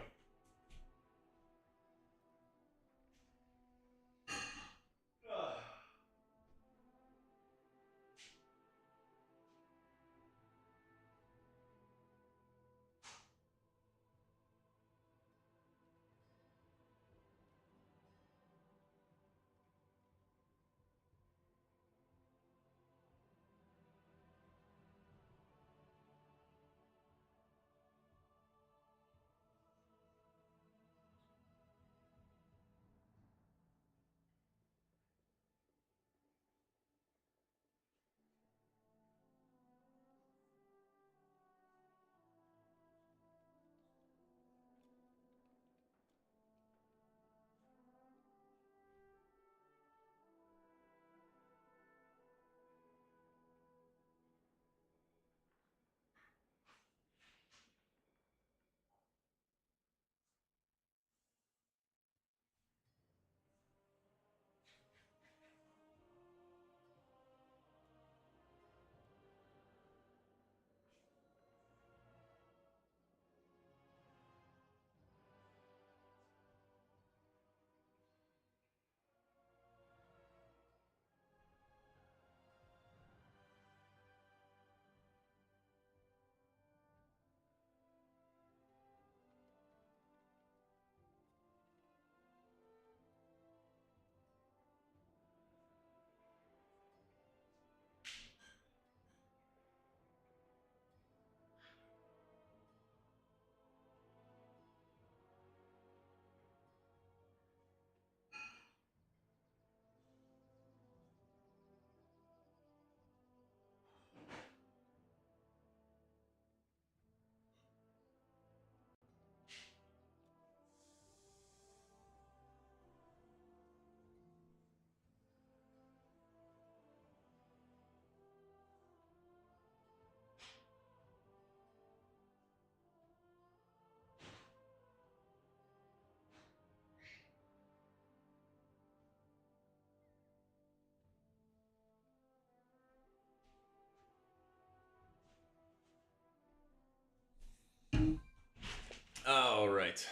right.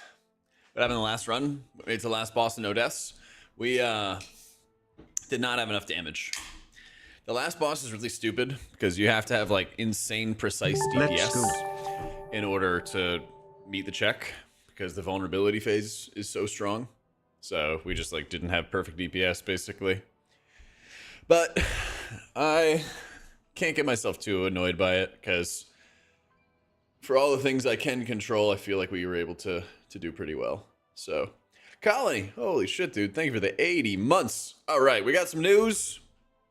What happened in the last run? Made it to the last boss and no deaths. We did not have enough damage. The last boss is really stupid because you have to have like insane precise DPS in order to meet the check because the vulnerability phase is so strong. So we just like didn't have perfect DPS basically. But I can't get myself too annoyed by it because for all the things I can control, I feel like we were able to do pretty well. So, Colony, holy shit, dude. Thank you for the 80 months. All right, we got some news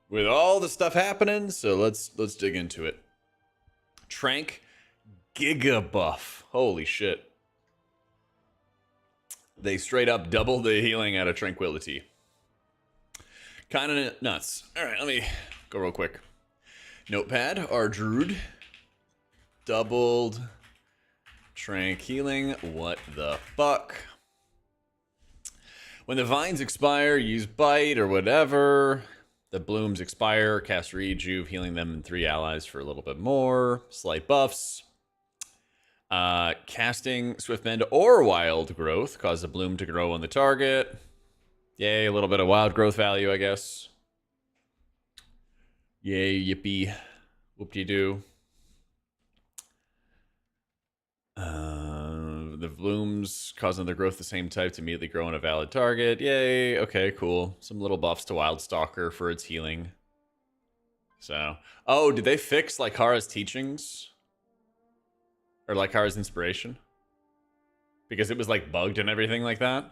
with all the stuff happening, so let's dig into it. Trank Giga Buff. Holy shit. They straight up doubled the healing out of Tranquility. Kind of nuts. All right, let me go real quick. Notepad, our Druid. Doubled Trank healing. What the fuck? When the vines expire, use bite or whatever. The blooms expire, cast rejuve, healing them and 3 allies for a little bit more. Slight buffs. Casting Swift Bend or Wild Growth cause the bloom to grow on the target. Yay, a little bit of wild growth value, I guess. Yay, yippee. Whoop-de-doo. The blooms causing their growth the same type to immediately grow on a valid target. Yay. Okay, cool. Some little buffs to Wildstalker for its healing. So, oh, did they fix Lycara's teachings? Or Lycara's inspiration? Because it was like bugged and everything like that?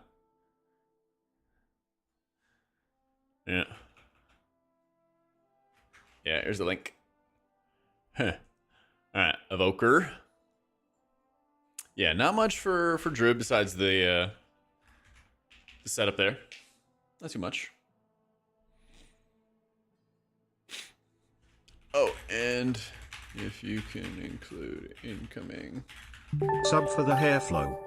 Yeah. Yeah, here's the link. Huh. Alright, Evoker. Yeah, not much for Druid besides the setup there. Not too much. Oh, and if you can include incoming. Sub for the hair flow.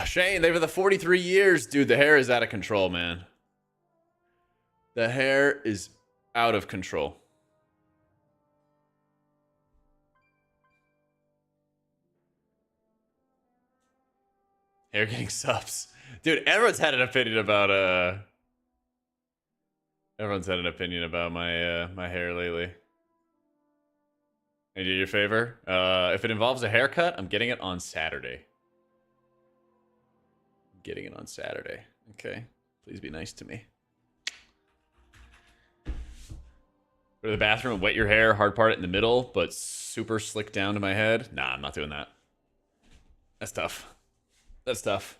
Shane, they for the 43 years. Dude, the hair is out of control, man. The hair is out of control. Hair getting subs. Dude, everyone's had an opinion about everyone's had an opinion about my my hair lately. Can I do you a favor? If it involves a haircut, I'm getting it on Saturday. Getting it on Saturday. Okay. Please be nice to me. Go to the bathroom and wet your hair, hard part it in the middle, but super slick down to my head. Nah, I'm not doing that. That's tough. That's tough.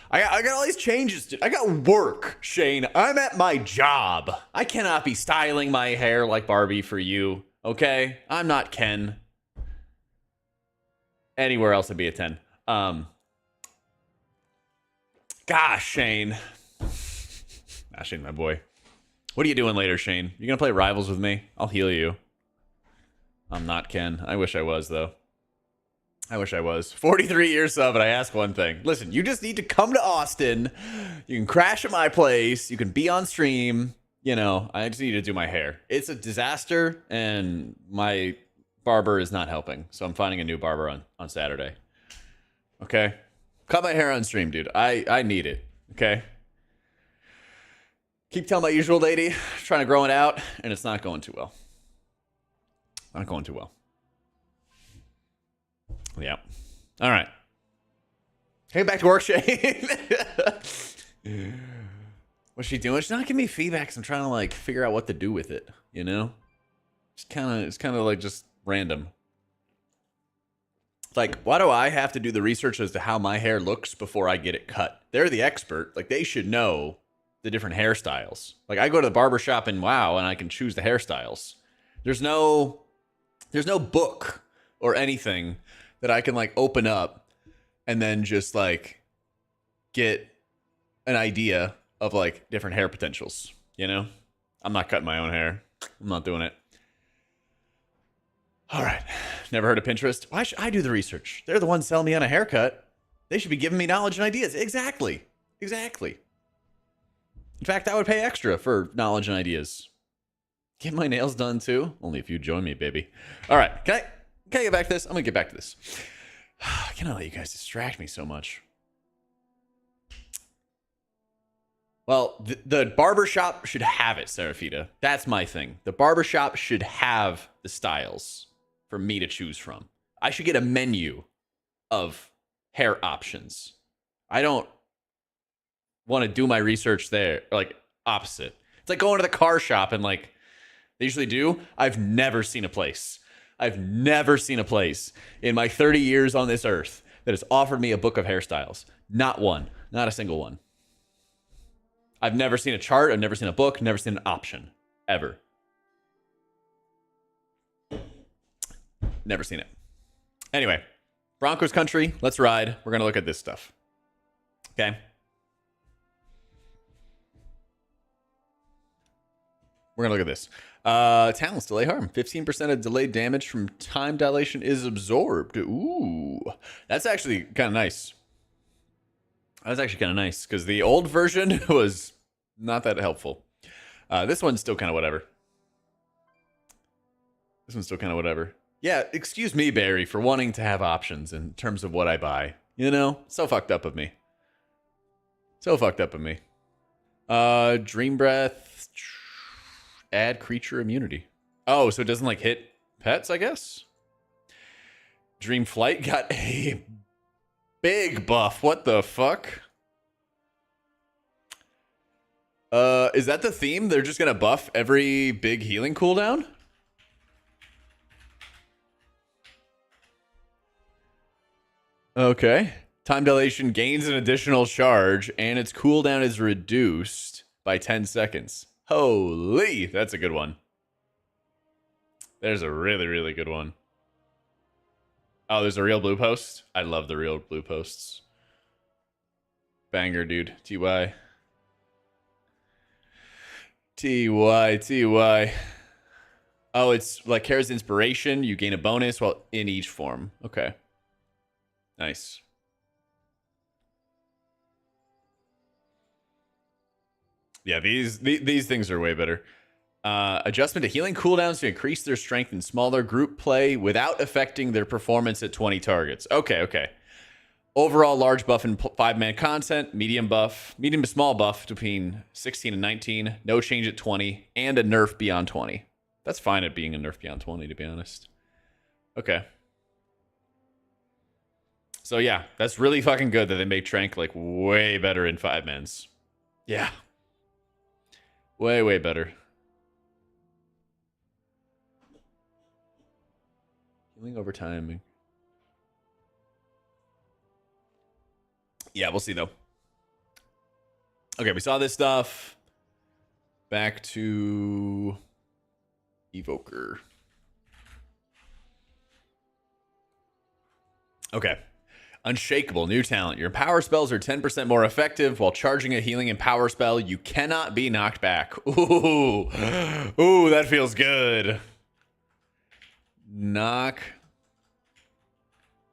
I got all these changes. I got work, Shane. I'm at my job. I cannot be styling my hair like Barbie for you. Okay? I'm not Ken. Anywhere else I'd be a 10. Gosh, Shane. Ah, Shane, my boy. What are you doing later, Shane? You gonna play Rivals with me? I'll heal you. I'm not Ken. I wish I was, though. I wish I was. 43 years sub, and I ask one thing. Listen, you just need to come to Austin. You can crash at my place. You can be on stream. You know, I just need to do my hair. It's a disaster, and my barber is not helping. So I'm finding a new barber on Saturday. Okay? Cut my hair on stream, dude. I need it. Okay? Keep telling my usual lady, trying to grow it out, and it's not going too well. Not going too well. Yeah. All right. Hey, back to work, Shane. What's she doing? She's not giving me feedback. So I'm trying to like figure out what to do with it. You know, it's kind of like just random. Like, why do I have to do the research as to how my hair looks before I get it cut? They're the expert. Like, they should know the different hairstyles. Like, I go to the barbershop in WoW and I can choose the hairstyles. There's no book or anything that I can like open up and then just like get an idea of like different hair potentials, you know? I'm not cutting my own hair. I'm not doing it. All right. Never heard of Pinterest. Why should I do the research? They're the ones selling me on a haircut. They should be giving me knowledge and ideas. Exactly. Exactly. In fact, I would pay extra for knowledge and ideas. Get my nails done too? Only if you join me, baby. All right. Can I get back to this? I'm going to get back to this. I cannot let you guys distract me so much. Well, the barbershop should have it, Serafita. That's my thing. The barbershop should have the styles for me to choose from. I should get a menu of hair options. I don't want to do my research there, like opposite. It's like going to the car shop and like they usually do. I've never seen a place in my 30 years on this earth that has offered me a book of hairstyles. Not one. Not a single one. I've never seen a chart. I've never seen a book. Never seen an option. Ever. Never seen it. Anyway, Broncos country. Let's ride. We're going to look at this stuff. Okay. We're going to look at this. Talents delay harm. 15% of delayed damage from time dilation is absorbed. Ooh. That's actually kind of nice. That's actually kind of nice because the old version was not that helpful. This one's still kind of whatever. Yeah, excuse me, Barry, for wanting to have options in terms of what I buy. You know, so fucked up of me. Dream Breath. Add creature immunity. Oh, so it doesn't like hit pets, I guess? Dream Flight got a big buff. What the fuck? Is that the theme? They're just gonna buff every big healing cooldown? Okay. Time dilation gains an additional charge, and its cooldown is reduced by 10 seconds. Holy, that's a good one. There's a really, really good one. Oh, there's a real blue post? I love the real blue posts. Banger, dude. TY. Oh, it's like Kara's inspiration. You gain a bonus while in each form. Okay. Nice. Yeah, these things are way better. Adjustment to healing cooldowns to increase their strength in smaller group play without affecting their performance at 20 targets. Okay. Overall large buff in 5-man content, medium to small buff between 16 and 19, no change at 20, and a nerf beyond 20. That's fine at being a nerf beyond 20, to be honest. Okay. So yeah, that's really fucking good that they make Trank like way better in 5-mans. Yeah. Way better. Healing over time. Yeah, we'll see though. Okay, we saw this stuff. Back to Evoker. Okay. Unshakable, new talent. Your power spells are 10% more effective while charging a healing and power spell. You cannot be knocked back. Ooh, that feels good. Knock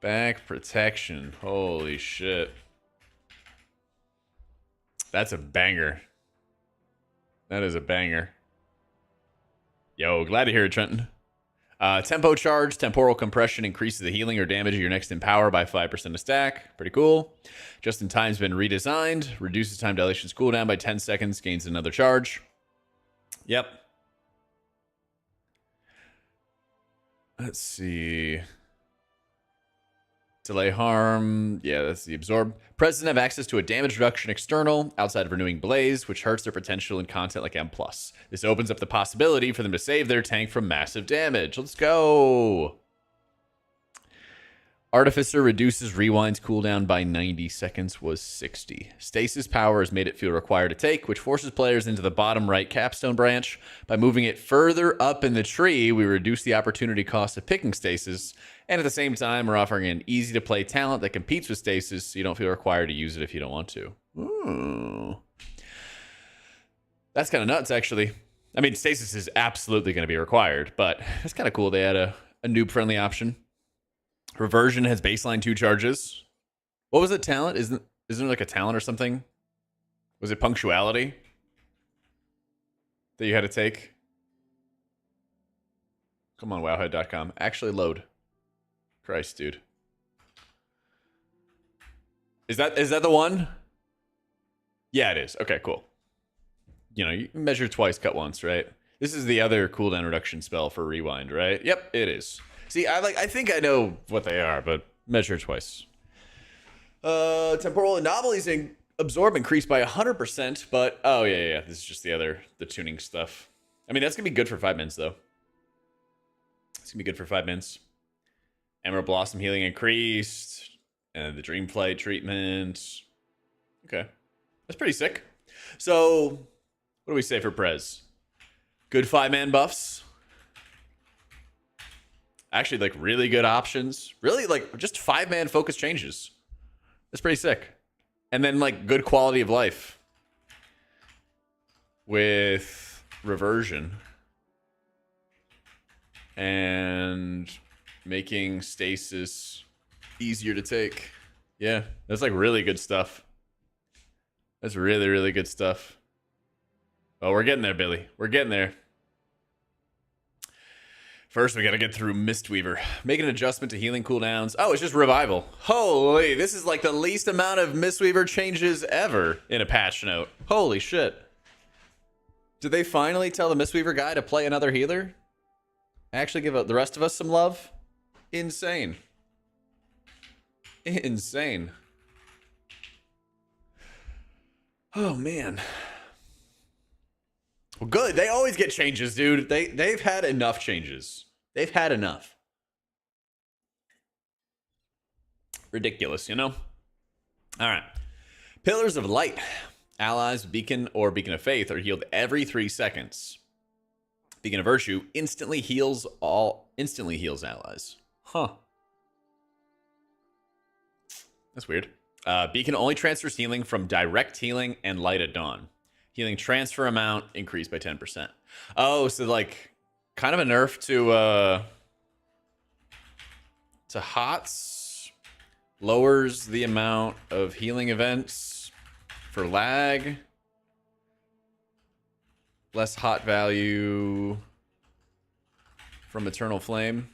back protection. Holy shit. That's a banger. That is a banger. Yo, glad to hear it, Trenton. Tempo charge, temporal compression increases the healing or damage of your next empower by 5% a stack. Pretty cool. Just in time's been redesigned. Reduces time dilation's cooldown by 10 seconds. Gains another charge. Yep. Let's see. Delay harm. Yeah, that's the absorb. President have access to a damage reduction external outside of renewing blaze, which hurts their potential in content like M+. This opens up the possibility for them to save their tank from massive damage. Let's go. Artificer reduces rewind's cooldown by 90 seconds was 60. Stasis power has made it feel required to take, which forces players into the bottom right capstone branch. By moving it further up in the tree, we reduce the opportunity cost of picking stasis, and at the same time, we're offering an easy-to-play talent that competes with stasis, so you don't feel required to use it if you don't want to. Ooh. That's kind of nuts, actually. I mean, stasis is absolutely going to be required, but it's kind of cool they had a noob-friendly option. Reversion has baseline 2 charges. What was it? Talent? Isn't there like a talent or something? Was it punctuality that you had to take? Come on, wowhead.com. Actually load. Christ, dude. Is that the one? Yeah, it is. Okay, cool. You know, you measure twice, cut once, right? This is the other cooldown reduction spell for rewind, right? Yep, it is. See, I think I know what they are, but measure twice. Temporal anomalies absorb increased by 100%, but oh yeah, this is just the tuning stuff. I mean, that's gonna be good for 5 minutes though. It's gonna be good for 5 minutes. Emerald Blossom healing increased, and the Dream Flight treatment. Okay, that's pretty sick. So, what do we say for Prez? Good 5-man buffs. Actually, like really good options. Really, like just 5-man focus changes. That's pretty sick. And then like good quality of life with reversion and making stasis easier to take. Yeah, that's like really good stuff. That's really, really good stuff. Oh, we're getting there, Billy. We're getting there. First, we got to get through Mistweaver. Make an adjustment to healing cooldowns. Oh, it's just revival. Holy, this is like the least amount of Mistweaver changes ever in a patch note. Holy shit. Did they finally tell the Mistweaver guy to play another healer? Actually give the rest of us some love? Insane. Insane. Oh, man. Well, good. They always get changes, dude. They've had enough changes. They've had enough. Ridiculous, you know? All right. Pillars of Light. Allies, Beacon, or Beacon of Faith are healed every 3 seconds. Beacon of Virtue instantly heals allies. Huh. That's weird. Beacon only transfers healing from direct healing and light at dawn. Healing transfer amount increased by 10%. Oh, so like kind of a nerf to HOTS. Lowers the amount of healing events for lag. Less hot value from Eternal Flame.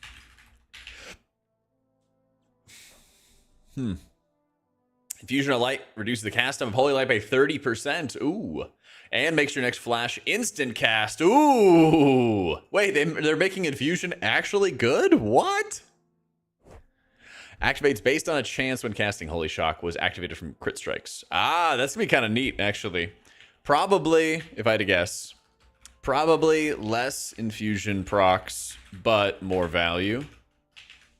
Infusion of Light reduces the cast time of Holy Light by 30%. Ooh. And makes your next flash instant cast. Ooh. Wait, they're making Infusion actually good? What? Activates based on a chance when casting Holy Shock was activated from crit strikes. Ah, that's going to be kind of neat, actually. Probably, if I had to guess, probably less Infusion procs, but more value.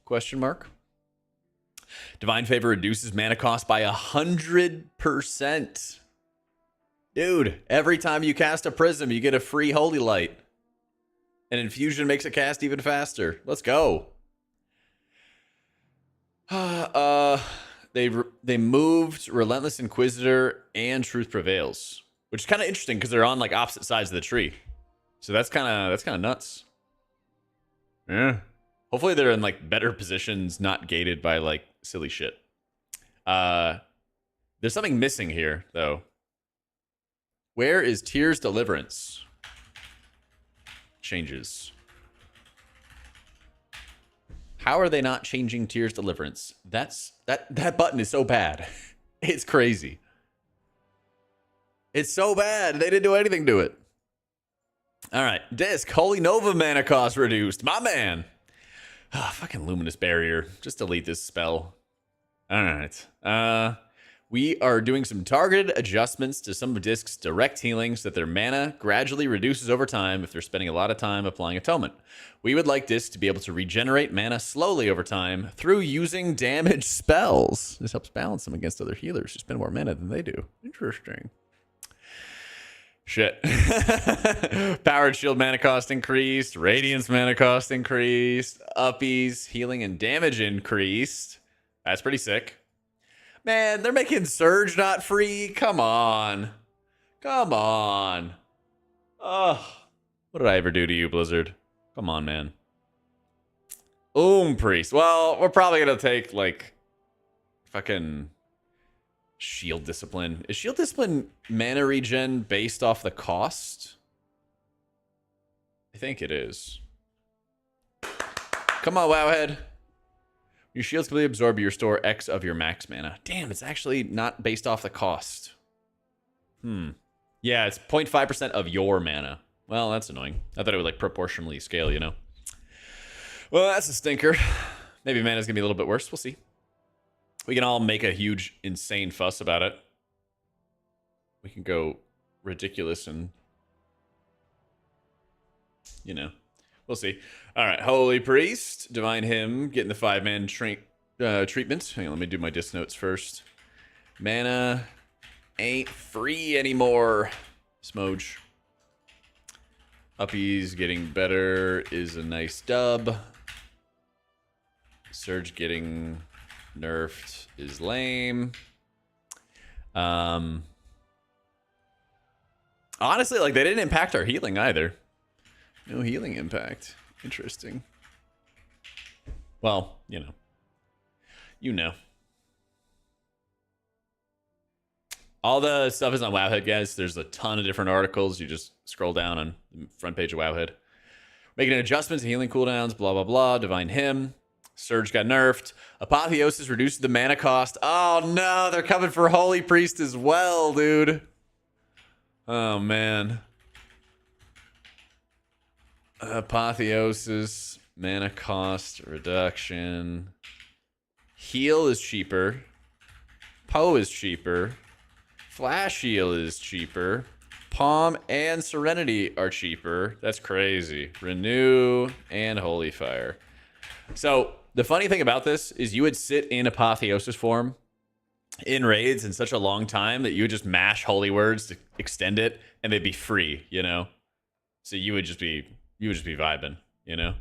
Question mark. Divine Favor reduces mana cost by 100%. Dude, every time you cast a Prism, you get a free Holy Light. And Infusion makes it cast even faster. Let's go. They moved Relentless Inquisitor and Truth Prevails, which is kind of interesting because they're on like opposite sides of the tree. So that's kind of nuts. Yeah. Hopefully they're in like better positions, not gated by like silly shit. There's something missing here though. Where is Tears Deliverance? Changes. How are they not changing Tears Deliverance? That button is so bad. It's crazy. It's so bad. They didn't do anything to it. All right. Disc. Holy Nova mana cost reduced. My man. Oh, fucking Luminous Barrier. Just delete this spell. All right. We are doing some targeted adjustments to some of Disc's direct healing so that their mana gradually reduces over time if they're spending a lot of time applying Atonement. We would like Disc to be able to regenerate mana slowly over time through using damage spells. This helps balance them against other healers who spend more mana than they do. Interesting. Shit. Powered Shield mana cost increased. Radiance mana cost increased. Uppies, healing, and damage increased. That's pretty sick. Man, they're making Surge not free. Come on. Come on. Ugh. What did I ever do to you, Blizzard? Come on, man. Priest. Well, we're probably gonna take like fucking Shield Discipline. Is Shield Discipline mana regen based off the cost? I think it is. Come on, Wowhead. Your shields completely absorb, you restore X of your max mana. Damn, it's actually not based off the cost. Yeah, it's 0.5% of your mana. Well, that's annoying. I thought it would like proportionally scale, you know? Well, that's a stinker. Maybe mana's gonna be a little bit worse. We'll see. We can all make a huge, insane fuss about it. We can go ridiculous and, you know, we'll see. All right, Holy Priest, Divine Hymn, getting the 5-man treatment. Hang on, let me do my disc notes first. Mana ain't free anymore. Smoge. Uppies getting better is a nice dub. Surge getting nerfed is lame. Honestly, like, they didn't impact our healing either. No healing impact. Interesting. Well, you know. You know. All the stuff is on Wowhead, guys. There's a ton of different articles. You just scroll down on the front page of Wowhead. Making adjustments to healing cooldowns, blah, blah, blah. Divine Hymn. Surge got nerfed. Apotheosis reduced the mana cost. Oh, no. They're coming for Holy Priest as well, dude. Oh, man. Apotheosis. Mana cost reduction. Heal is cheaper. Poe is cheaper. Flash Heal is cheaper. Palm and Serenity are cheaper. That's crazy. Renew and Holy Fire. So the funny thing about this is you would sit in Apotheosis form in raids in such a long time that you would just mash Holy Words to extend it and they'd be free, you know? So you would just be vibing, you know?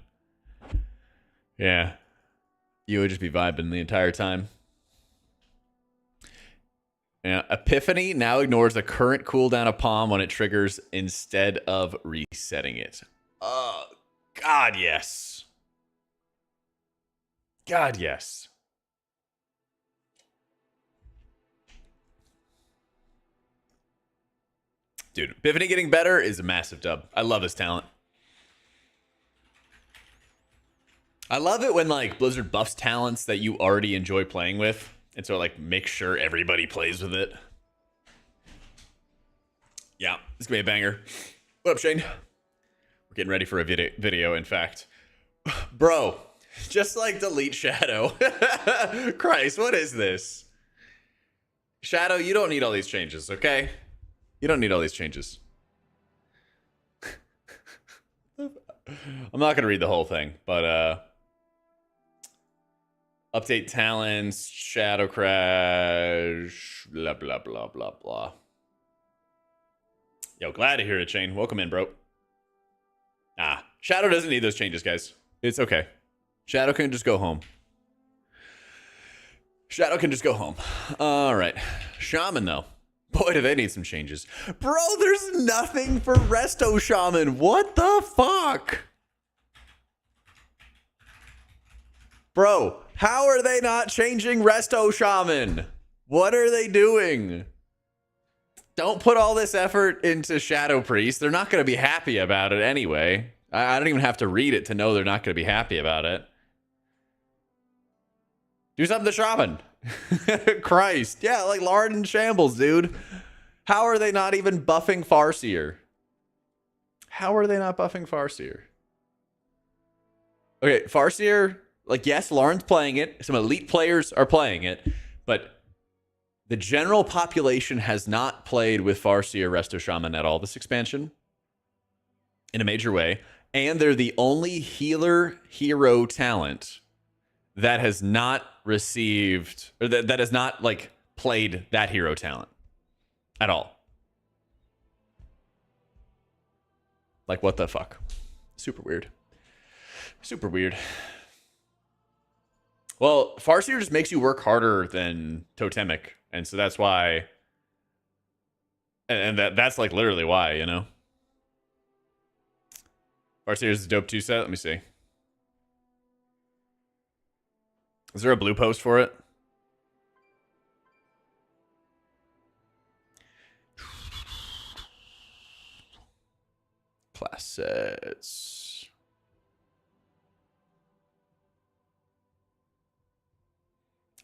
Yeah. You would just be vibing the entire time. Yeah, Epiphany now ignores the current cooldown of Palm when it triggers instead of resetting it. Oh, God, yes. God, yes. Dude, Epiphany getting better is a massive dub. I love his talent. I love it when, like, Blizzard buffs talents that you already enjoy playing with. And so, like, make sure everybody plays with it. Yeah, this is going to be a banger. What up, Shane? We're getting ready for a video, in fact. Bro, just, like, delete Shadow. Christ, what is this? Shadow, you don't need all these changes, okay? You don't need all these changes. I'm not going to read the whole thing, but, update talents, Shadow Crash, blah, blah, blah, blah, blah. Yo, glad to hear it, Shane. Welcome in, bro. Nah, Shadow doesn't need those changes, guys. It's okay. Shadow can just go home. Shadow can just go home. All right. Shaman, though. Boy, do they need some changes. Bro, there's nothing for Resto Shaman. What the fuck? Bro, how are they not changing Resto Shaman? What are they doing? Don't put all this effort into Shadow Priest. They're not going to be happy about it anyway. I don't even have to read it to know they're not going to be happy about it. Do something to Shaman. Christ. Yeah, like Lard in shambles, dude. How are they not even buffing Farseer? How are they not buffing Farseer? Okay, Farseer, like, yes, Lauren's playing it. Some elite players are playing it. But the general population has not played with Farseer Resto Shaman at all this expansion in a major way. And they're the only healer hero talent that has not received, or that has not, like, played that hero talent at all. Like, what the fuck? Super weird. Super weird. Well, Farseer just makes you work harder than Totemic, and so that's why, and that's like literally why, you know? Farseer is a dope 2 set. Let me see. Is there a blue post for it? Class sets.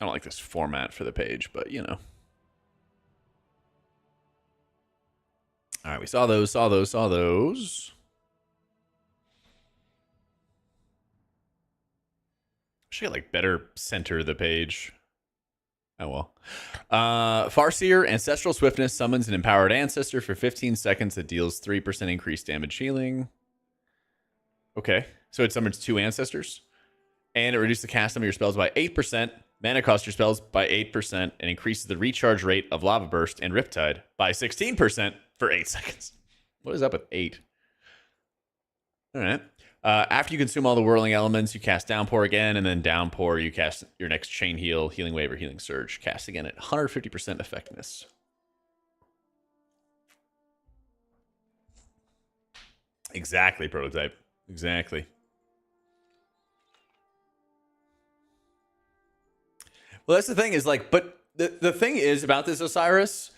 I don't like this format for the page, but you know. All right, we saw those. Should like better center the page. Oh well. Farseer, Ancestral Swiftness summons an empowered ancestor for 15 seconds that deals 3% increased damage healing. Okay, so it summons 2 ancestors. And it reduces the cast number of your spells by 8%, mana cost your spells by 8%, and increases the recharge rate of Lava Burst and Riptide by 16% for 8 seconds. What is up with 8? All right. After you consume all the whirling elements, you cast Downpour again, and then Downpour, you cast your next Chain Heal, Healing Wave, or Healing Surge. Cast again at 150% effectiveness. Exactly, Prototype. Exactly. Well, that's the thing is like, but the thing is about this Osiris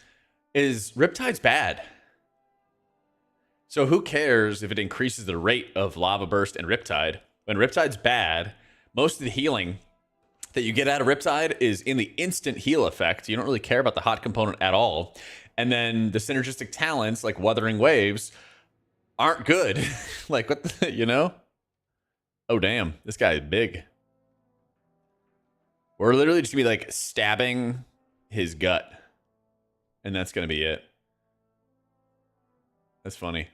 is Riptide's bad. So who cares if it increases the rate of Lava Burst and Riptide? When Riptide's bad, most of the healing that you get out of Riptide is in the instant heal effect. You don't really care about the hot component at all. And then the synergistic talents, like Wuthering Waves, aren't good. Like, what the, you know? Oh, damn. This guy is big. We're literally just going to be, like, stabbing his gut. And that's going to be it. That's funny.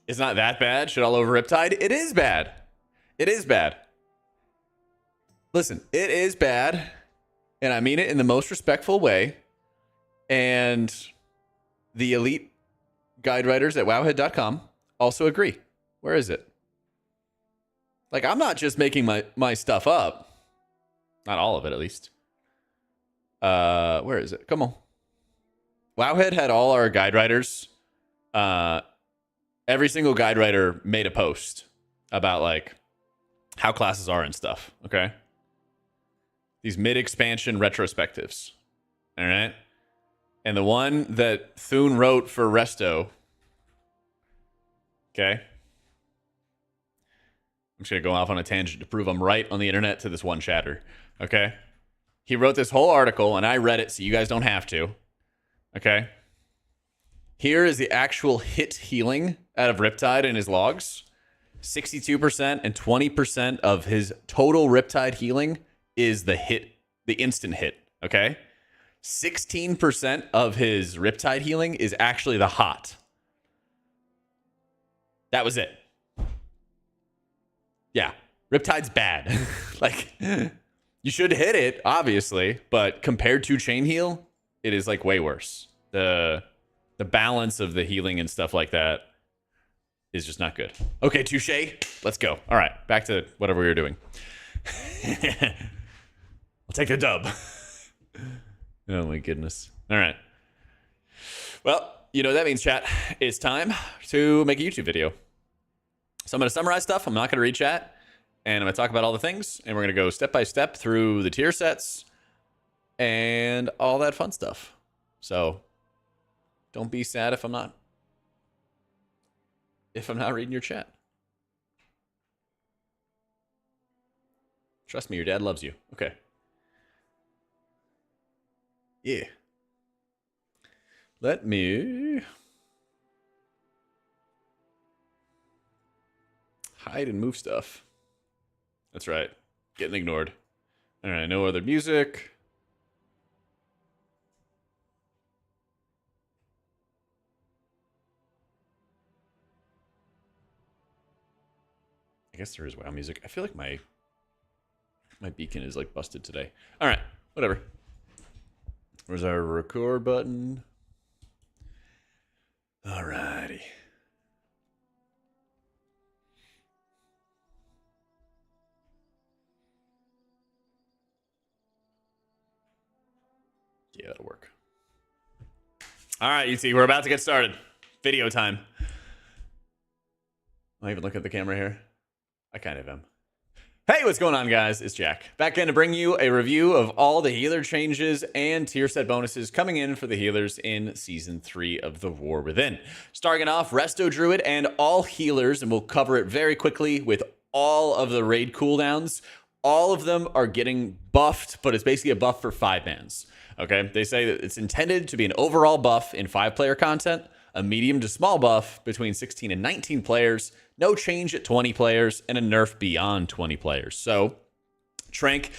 It's not that bad. Shit all over Riptide. It is bad. It is bad. Listen, it is bad. And I mean it in the most respectful way. And the elite guide writers at wowhead.com also agree. Where is it? Like, I'm not just making my stuff up. Not all of it, at least. Where is it? Come on. Wowhead had all our guide writers. Every single guide writer made a post about like how classes are and stuff. Okay. These mid-expansion retrospectives. All right. And the one that Thune wrote for Resto. Okay. I'm just going to go off on a tangent to prove I'm right on the internet to this one chatter. Okay. He wrote this whole article and I read it so you guys don't have to. Okay. Here is the actual hit healing out of Riptide in his logs. 62% and 20% of his total Riptide healing is the hit, the instant hit. Okay. 16% of his Riptide healing is actually the hot. That was it. Yeah. Riptide's bad. Like, you should hit it, obviously, but compared to Chain Heal, it is like way worse. The balance of the healing and stuff like that is just not good. Okay, touche. Let's go. All right, back to whatever we were doing. I'll take the dub. Oh my goodness. All right. Well, you know what that means, chat. It's time to make a YouTube video. So I'm going to summarize stuff. I'm not going to read chat. And I'm going to talk about all the things. And we're going to go step by step through the tier sets and all that fun stuff. So don't be sad if I'm not reading your chat. Trust me, your dad loves you. Okay. Yeah. Let me hide and move stuff. That's right. Getting ignored. All right, no other music. I guess there is WoW music. I feel like my beacon is like busted today. All right, whatever. Where's our record button? All righty. Yeah, that'll work. All right, UT, we're about to get started. Video time. I'll even look at the camera here. I kind of am. Hey, what's going on, guys? It's Jack. Back in to bring you a review of all the healer changes and tier set bonuses coming in for the healers in Season 3 of The War Within. Starting off, Resto Druid and all healers, and we'll cover it very quickly with all of the raid cooldowns. All of them are getting buffed, but it's basically a buff for 5-mans. Okay, they say that it's intended to be an overall buff in 5-player content, a medium to small buff between 16 and 19 players, no change at 20 players, and a nerf beyond 20 players. So, Trank,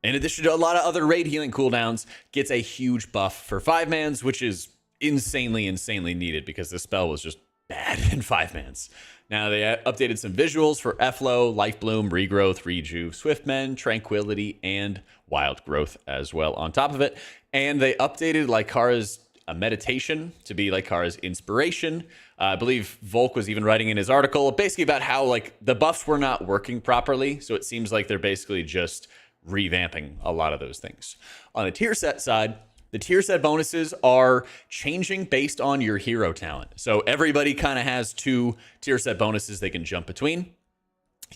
in addition to a lot of other raid healing cooldowns, gets a huge buff for 5-mans, which is insanely needed because this spell was just bad in 5-mans. Now, they updated some visuals for Efflow, Life Bloom, Regrowth, Rejuve, Swiftmen, Tranquility, and Wild Growth as well on top of it. And they updated Lykara's meditation to be Lykara's inspiration. I believe Volk was even writing in his article basically about how the buffs were not working properly. So it seems like they're basically just revamping a lot of those things. On the tier set side, the tier set bonuses are changing based on your hero talent. So everybody kind of has 2 tier set bonuses they can jump between.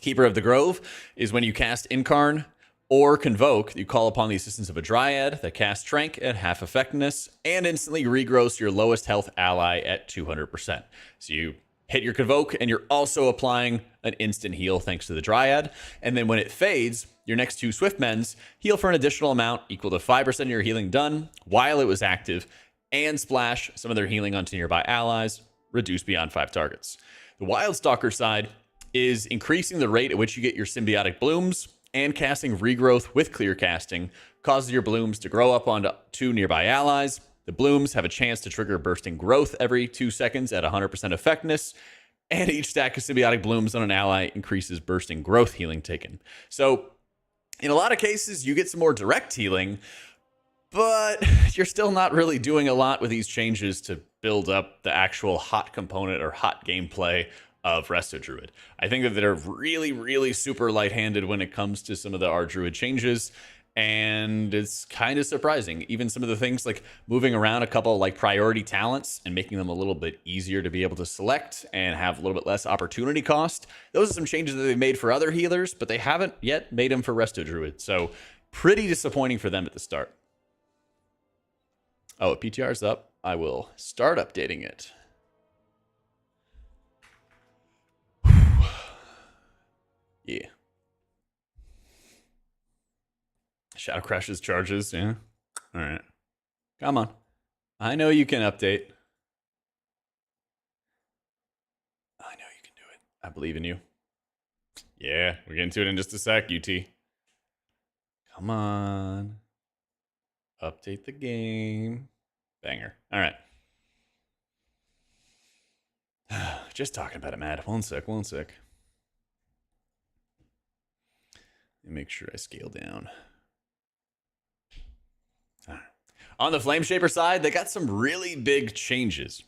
Keeper of the Grove is when you cast Incarn or Convoke, you call upon the assistance of a Dryad that casts Trank at half effectiveness and instantly regrows your lowest health ally at 200%. So you hit your Convoke and you're also applying an instant heal thanks to the Dryad. And then when it fades, your next 2 Swiftmen's heal for an additional amount equal to 5% of your healing done while it was active and splash some of their healing onto nearby allies, reduced beyond 5 targets. The Wildstalker side is increasing the rate at which you get your symbiotic blooms, and casting Regrowth with clear casting causes your blooms to grow up onto 2 nearby allies. The blooms have a chance to trigger bursting growth every 2 seconds at 100% effectiveness, and each stack of symbiotic blooms on an ally increases bursting growth healing taken. So in a lot of cases, you get some more direct healing, but you're still not really doing a lot with these changes to build up the actual hot component or hot gameplay of Resto Druid. I think that they're really super light-handed when it comes to some of the R Druid changes, and it's kind of surprising. Even some of the things like moving around a couple priority talents and making them a little bit easier to be able to select and have a little bit less opportunity cost. Those are some changes that they've made for other healers, but they haven't yet made them for Resto Druid. So pretty disappointing for them at the start. Oh, PTR's up. I will start updating it. Yeah. Shadow Crash's charges, yeah. All right. Come on. I know you can update. I know you can do it. I believe in you. Yeah, we'll get into it in just a sec, UT. Come on. Update the game. Banger. All right. Just talking about it, Matt. One sec. Make sure I scale down. All right. On the Flame Shaper side, they got some really big changes.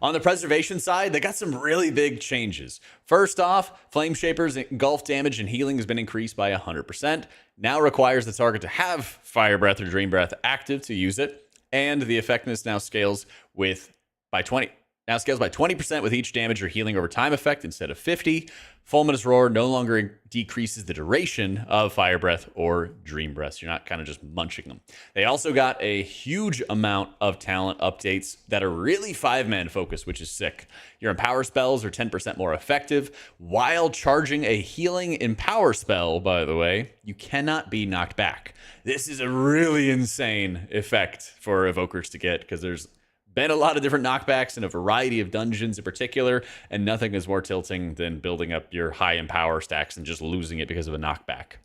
On the Preservation side, they got some really big changes. First off, Flame Shaper's engulf damage and healing has been increased by 100%. Now requires the target to have Fire Breath or Dream Breath active to use it. And the effectiveness now scales by 20% with each damage or healing over time effect instead of 50. Fulminous Roar no longer decreases the duration of Fire Breath or Dream Breath. So you're not kind of just munching them. They also got a huge amount of talent updates that are really 5-man focused, which is sick. Your Empower spells are 10% more effective. While charging a healing Empower spell, by the way, you cannot be knocked back. This is a really insane effect for Evokers to get because there's been a lot of different knockbacks in a variety of dungeons in particular, and nothing is more tilting than building up your high Empower stacks and just losing it because of a knockback.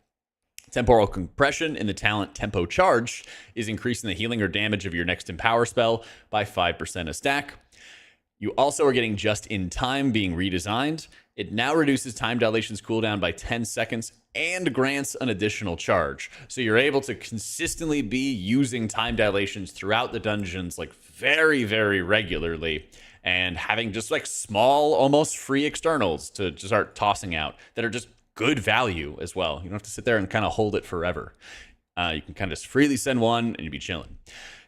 Temporal Compression in the talent Tempo Charge is increasing the healing or damage of your next Empower spell by 5% a stack. You also are getting Just in Time being redesigned. It now reduces time dilation's cooldown by 10 seconds and grants an additional charge. So you're able to consistently be using time dilations throughout the dungeons very regularly and having just small, almost free externals to just start tossing out that are just good value as well. You don't have to sit there and kind of hold it forever. You can kind of just freely send one and you'd be chilling.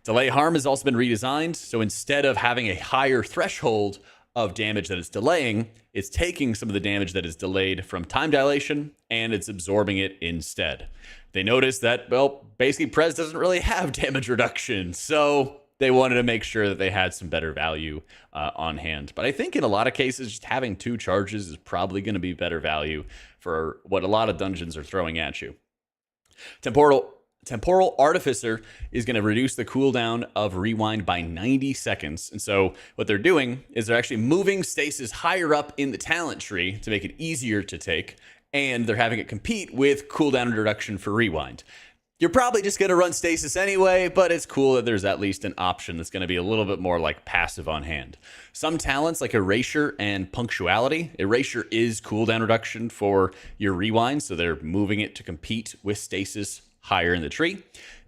Delay Harm has also been redesigned. So instead of having a higher threshold of damage that it's delaying, it's taking some of the damage that is delayed from time dilation and it's absorbing it instead. They noticed that, well, basically Prez doesn't really have damage reduction, so they wanted to make sure that they had some better value on hand. But I think in a lot of cases, just having 2 charges is probably going to be better value for what a lot of dungeons are throwing at you. Temporal Artificer is going to reduce the cooldown of Rewind by 90 seconds. And so what they're doing is they're actually moving stasis higher up in the talent tree to make it easier to take, and they're having it compete with cooldown reduction for Rewind. You're probably just going to run stasis anyway, but it's cool that there's at least an option that's going to be a little bit more like passive on hand. Some talents like Erasure and Punctuality. Erasure is cooldown reduction for your Rewind, so they're moving it to compete with stasis higher in the tree.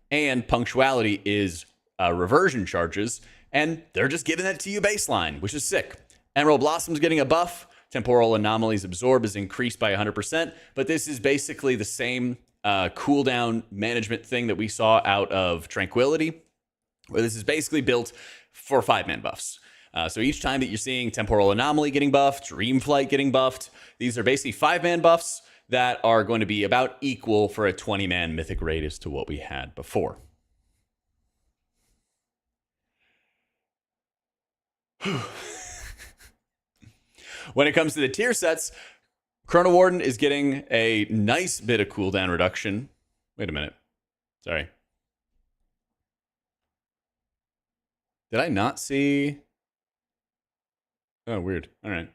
And Punctuality is reversion charges, and they're just giving that to you baseline, which is sick. Emerald Blossom's getting a buff. Temporal Anomalies Absorb is increased by 100%, but this is basically the same cooldown management thing that we saw out of Tranquility, where this is basically built for 5-man buffs. So each time that you're seeing Temporal Anomaly getting buffed, Dreamflight getting buffed, these are basically 5-man buffs that are going to be about equal for a 20-man Mythic raid as to what we had before. When it comes to the tier sets, Chrono Warden is getting a nice bit of cooldown reduction. Wait a minute. Sorry. Did I not see? Oh, weird. All right.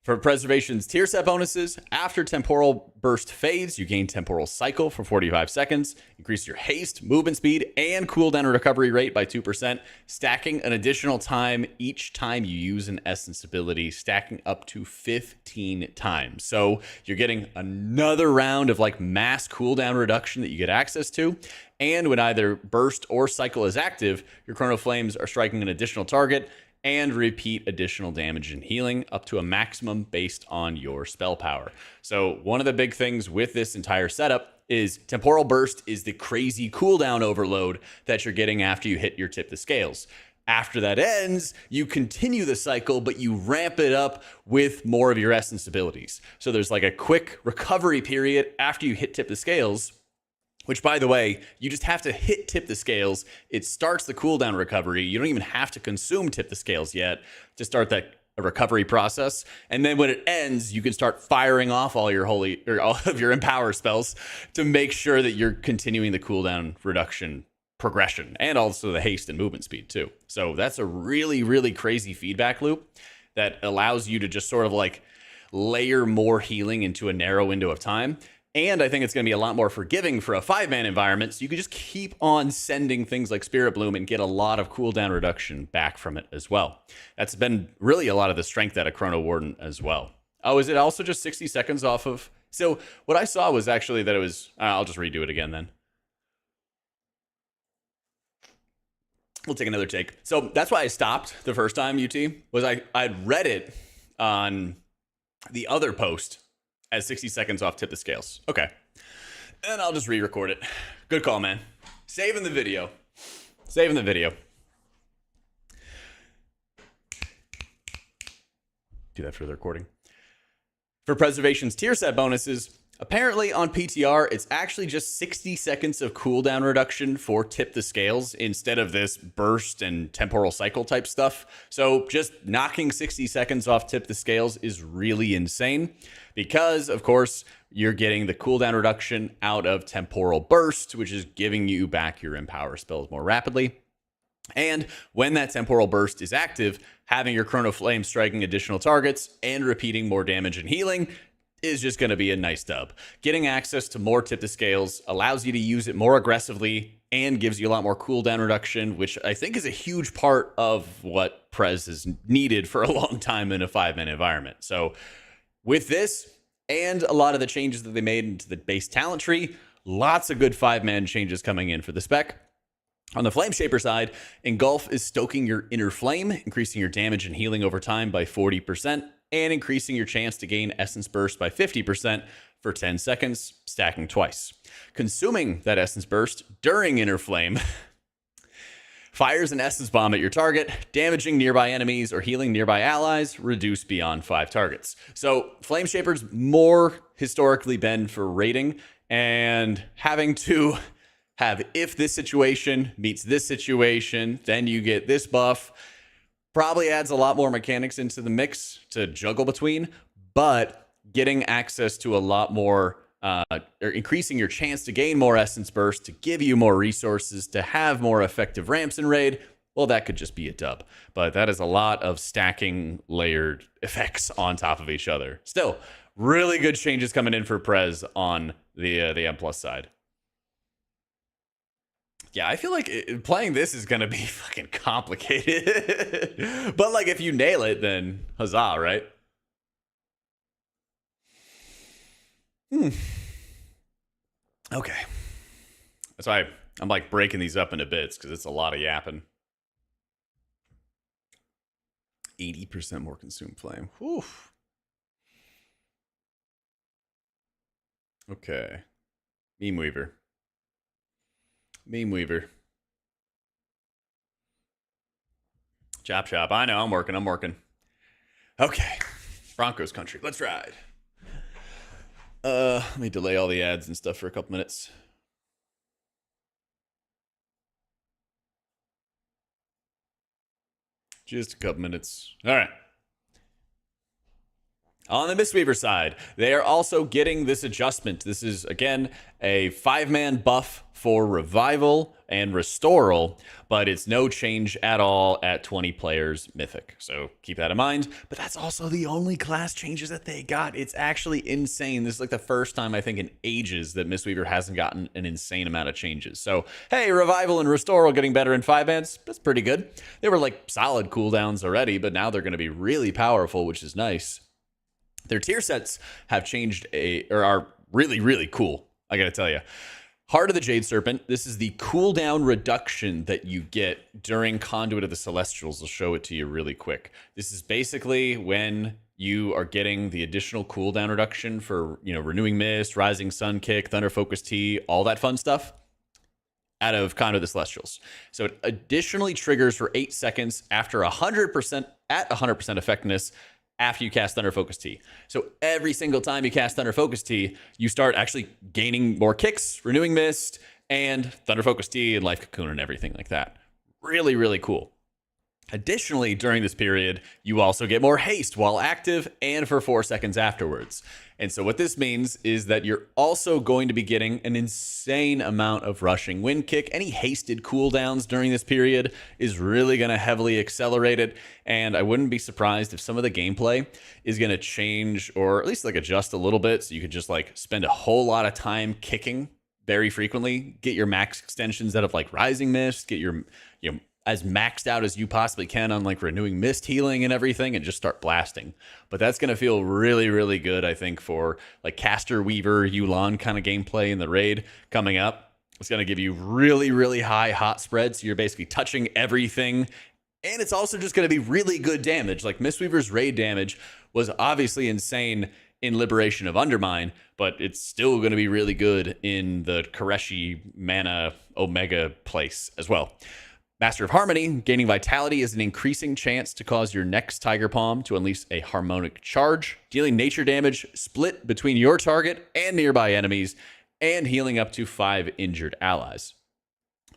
For Preservation's tier set bonuses, after Temporal Burst fades, you gain Temporal Cycle for 45 seconds, increase your haste, movement speed, and cooldown recovery rate by 2%, stacking an additional time each time you use an Essence ability, stacking up to 15 times. So you're getting another round of like mass cooldown reduction that you get access to. And when either Burst or Cycle is active, your Chrono Flames are striking an additional target and repeat additional damage and healing up to a maximum based on your spell power. So one of the big things with this entire setup is Temporal Burst is the crazy cooldown overload that you're getting after you hit your Tip the Scales. After that ends, you continue the cycle, but you ramp it up with more of your Essence abilities. So there's like a quick recovery period after you hit Tip the Scales, which, by the way, you just have to hit Tip the Scales. It starts the cooldown recovery. You don't even have to consume Tip the Scales yet to start that recovery process. And then when it ends, you can start firing off all your all of your Empower spells to make sure that you're continuing the cooldown reduction progression, and also the haste and movement speed too. So that's a really, really crazy feedback loop that allows you to just sort of like layer more healing into a narrow window of time. And I think it's going to be a lot more forgiving for a 5-man environment, so you can just keep on sending things like Spirit Bloom and get a lot of cooldown reduction back from it as well. That's been really a lot of the strength out of Chrono Warden as well. Oh, is it also just 60 seconds off of? So what I saw was actually that it was... I'll just redo it again then. We'll take another take. So that's why I stopped the first time, UT, was I'd read it on the other post as 60 seconds off Tip the Scales. Okay. And I'll just re-record it. Good call, man. Saving the video. Saving the video. Do that for the recording. For Preservation's tier set bonuses, apparently on PTR, it's actually just 60 seconds of cooldown reduction for Tip the Scales instead of this burst and temporal cycle type stuff. So just knocking 60 seconds off Tip the Scales is really insane because, of course, you're getting the cooldown reduction out of Temporal Burst, which is giving you back your Empower spells more rapidly. And when that Temporal Burst is active, having your Chrono Flame striking additional targets and repeating more damage and healing is just going to be a nice dub. Getting access to more Tip the Scales allows you to use it more aggressively and gives you a lot more cooldown reduction, which I think is a huge part of what Prez has needed for a long time in a 5-man environment. So with this and a lot of the changes that they made into the base talent tree, lots of good 5-man changes coming in for the spec. On the Flame Shaper side, Engulf is stoking your inner flame, increasing your damage and healing over time by 40%, and increasing your chance to gain Essence Burst by 50% for 10 seconds, stacking twice. Consuming that Essence Burst during Inner Flame Fires an essence bomb at your target, damaging nearby enemies or healing nearby allies, reduced beyond 5 targets. So Flame Shaper's more historically been for raiding and having to have if this situation meets this situation, then you get this buff. Probably adds a lot more mechanics into the mix to juggle between, but getting access to a lot more or increasing your chance to gain more essence burst, to give you more resources, to have more effective ramps in raid, well, that could just be a dub. But that is a lot of stacking layered effects on top of each other. Still, really good changes coming in for Prez on the M plus side. Yeah, I feel like playing this is going to be fucking complicated. But like if you nail it, then huzzah, right? Okay. That's why I'm like breaking these up into bits because it's a lot of yapping. 80% more consumed flame. Whew. Okay. Meme Weaver. Meme Weaver. Chop chop. I know, I'm working. Okay. Broncos country. Let's ride. Let me delay all the ads and stuff for a couple minutes. Just a couple minutes. All right. On the Mistweaver side, they are also getting this adjustment. This is, again, a 5-man buff for Revival and Restoral, but it's no change at all at 20 players Mythic. So keep that in mind. But that's also the only class changes that they got. It's actually insane. This is like the first time, I think, in ages that Mistweaver hasn't gotten an insane amount of changes. So, hey, Revival and Restoral getting better in 5-mans. That's pretty good. They were like solid cooldowns already, but now they're going to be really powerful, which is nice. Their tier sets have changed or are really, really cool. I got to tell you. Heart of the Jade Serpent. This is the cooldown reduction that you get during Conduit of the Celestials. I'll show it to you really quick. This is basically when you are getting the additional cooldown reduction for, Renewing Mist, Rising Sun Kick, Thunder Focus Tea, all that fun stuff out of Conduit of the Celestials. So it additionally triggers for 8 seconds after 100% at 100% effectiveness after you cast Thunder Focus Tea. So every single time you cast Thunder Focus Tea, you start actually gaining more kicks, Renewing Mist, and Thunder Focus Tea, and Life Cocoon, and everything like that. Really, really cool. Additionally, during this period, you also get more haste while active and for 4 seconds afterwards. And so what this means is that you're also going to be getting an insane amount of rushing wind kick. Any hasted cooldowns during this period is really going to heavily accelerate it. And I wouldn't be surprised if some of the gameplay is going to change or at least like adjust a little bit. So you could just like spend a whole lot of time kicking very frequently, get your max extensions out of like Rising Mist, get your, as maxed out as you possibly can on like Renewing Mist healing and everything, and just start blasting. But that's going to feel really, really good, I think, for like Caster, Weaver, Yu'lon kind of gameplay in the raid coming up. It's going to give you really, really high hot spreads. So you're basically touching everything. And it's also just going to be really good damage. Like Mistweaver's raid damage was obviously insane in Liberation of Undermine, but it's still going to be really good in the Koreshi Mana Omega place as well. Master of Harmony, gaining vitality is an increasing chance to cause your next Tiger Palm to unleash a harmonic charge, dealing nature damage split between your target and nearby enemies, and healing up to 5 injured allies.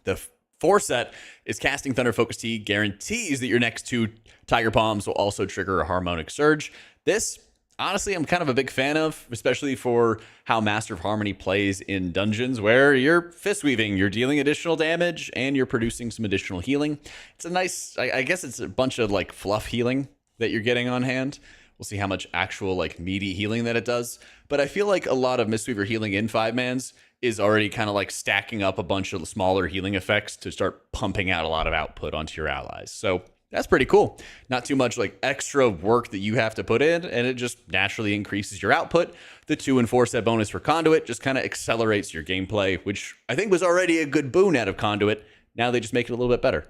The 4 set is casting Thunder Focus Tea guarantees that your next 2 Tiger Palms will also trigger a harmonic surge. This, honestly, I'm kind of a big fan of, especially for how Master of Harmony plays in dungeons where you're fist weaving, you're dealing additional damage, and you're producing some additional healing. It's a nice, I guess it's a bunch of like fluff healing that you're getting on hand. We'll see how much actual like meaty healing that it does. But I feel like a lot of Mistweaver healing in 5-mans is already kind of like stacking up a bunch of smaller healing effects to start pumping out a lot of output onto your allies. So that's pretty cool. Not too much like extra work that you have to put in, and it just naturally increases your output. The 2 and 4 set bonus for Conduit just kind of accelerates your gameplay, which I think was already a good boon out of Conduit. Now they just make it a little bit better.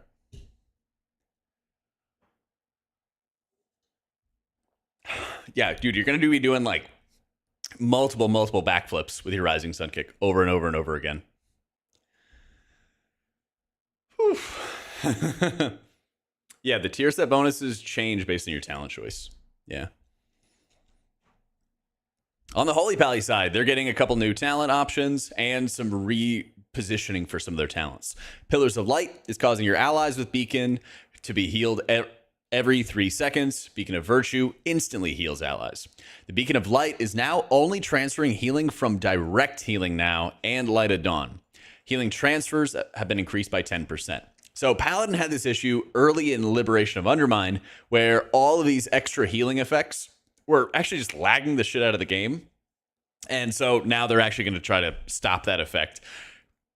Yeah, dude, you're going to be doing like multiple backflips with your Rising Sun Kick over and over and over again. Whew. Yeah, the tier set bonuses change based on your talent choice. Yeah. On the Holy Pally side, they're getting a couple new talent options and some repositioning for some of their talents. Pillars of Light is causing your allies with Beacon to be healed every 3 seconds. Beacon of Virtue instantly heals allies. The Beacon of Light is now only transferring healing from direct healing now and Light of Dawn. Healing transfers have been increased by 10%. So Paladin had this issue early in Liberation of Undermine where all of these extra healing effects were actually just lagging the shit out of the game. And so now they're actually going to try to stop that effect.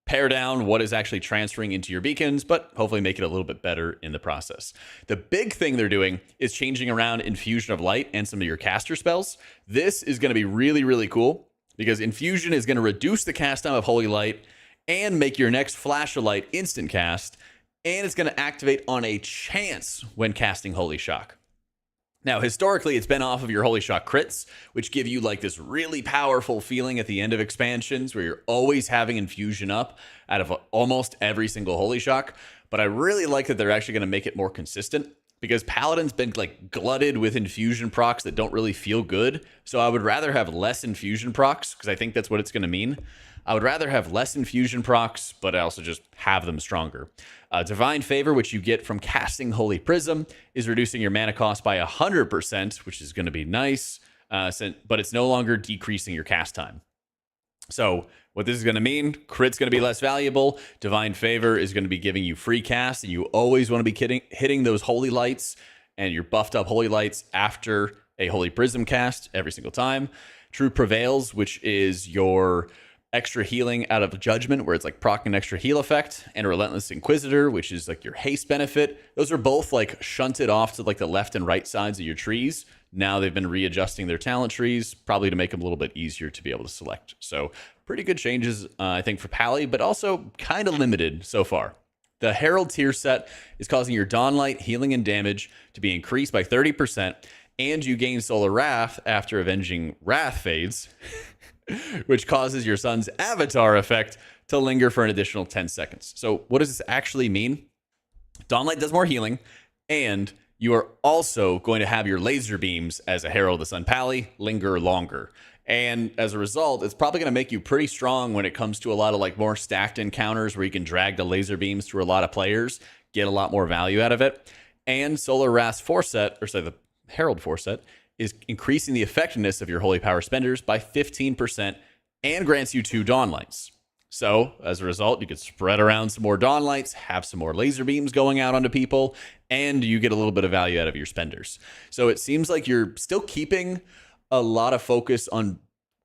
Pare down what is actually transferring into your beacons, but hopefully make it a little bit better in the process. The big thing they're doing is changing around Infusion of Light and some of your caster spells. This is going to be really, really cool because Infusion is going to reduce the cast time of Holy Light and make your next Flash of Light instant cast. And it's going to activate on a chance when casting Holy Shock. Now, historically, it's been off of your Holy Shock crits, which give you like this really powerful feeling at the end of expansions where you're always having Infusion up out of almost every single Holy Shock. But I really like that they're actually going to make it more consistent because Paladin's been like glutted with Infusion procs that don't really feel good. So I would rather have less Infusion procs because I think that's what it's going to mean. I would rather have less Infusion procs, but I also just have them stronger. Divine Favor, which you get from casting Holy Prism, is reducing your mana cost by 100%, which is going to be nice, but it's no longer decreasing your cast time. So what this is going to mean, crit's going to be less valuable. Divine Favor is going to be giving you free cast, and you always want to be hitting those Holy Lights and your buffed up Holy Lights after a Holy Prism cast every single time. True Prevails, which is your extra healing out of Judgment, where it's like proc an extra heal effect, and Relentless Inquisitor, which is like your haste benefit. Those are both like shunted off to like the left and right sides of your trees. Now they've been readjusting their talent trees, probably to make them a little bit easier to be able to select. So pretty good changes, I think, for Pally, but also kind of limited so far. The Herald tier set is causing your Dawnlight healing and damage to be increased by 30%, and you gain Solar Wrath after Avenging Wrath fades, which causes your son's avatar effect to linger for an additional 10 seconds. So what does this actually mean? Dawnlight does more healing, and you are also going to have your laser beams as a Herald of the Sun Pally linger longer. And as a result, it's probably going to make you pretty strong when it comes to a lot of like more stacked encounters where you can drag the laser beams through a lot of players, get a lot more value out of it. And Solar Wrath's the Herald 4-set, is increasing the effectiveness of your Holy Power spenders by 15% and grants you 2 Dawnlights. So, as a result, you can spread around some more Dawnlights, have some more laser beams going out onto people, and you get a little bit of value out of your spenders. So it seems like you're still keeping a lot of focus on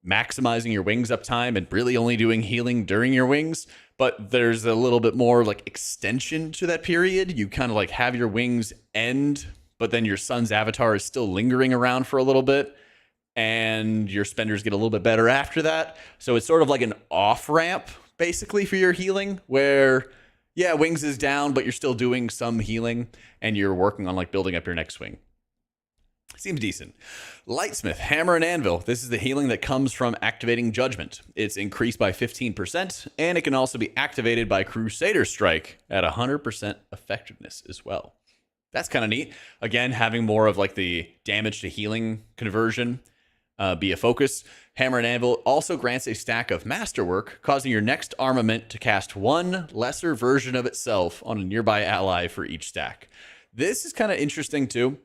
maximizing your wings uptime and really only doing healing during your wings, but there's a little bit more like extension to that period. You kind of like have your wings end, but then your son's avatar is still lingering around for a little bit, and your spenders get a little bit better after that. So it's sort of like an off-ramp, basically, for your healing, where, yeah, wings is down, but you're still doing some healing, and you're working on like building up your next wing. Seems decent. Lightsmith, Hammer and Anvil. This is the healing that comes from activating Judgment. It's increased by 15%, and it can also be activated by Crusader Strike at 100% effectiveness as well. That's kind of neat. Again, having more of like the damage to healing conversion be a focus. Hammer and Anvil also grants a stack of Masterwork, causing your next armament to cast one lesser version of itself on a nearby ally for each stack. This is kind of interesting too,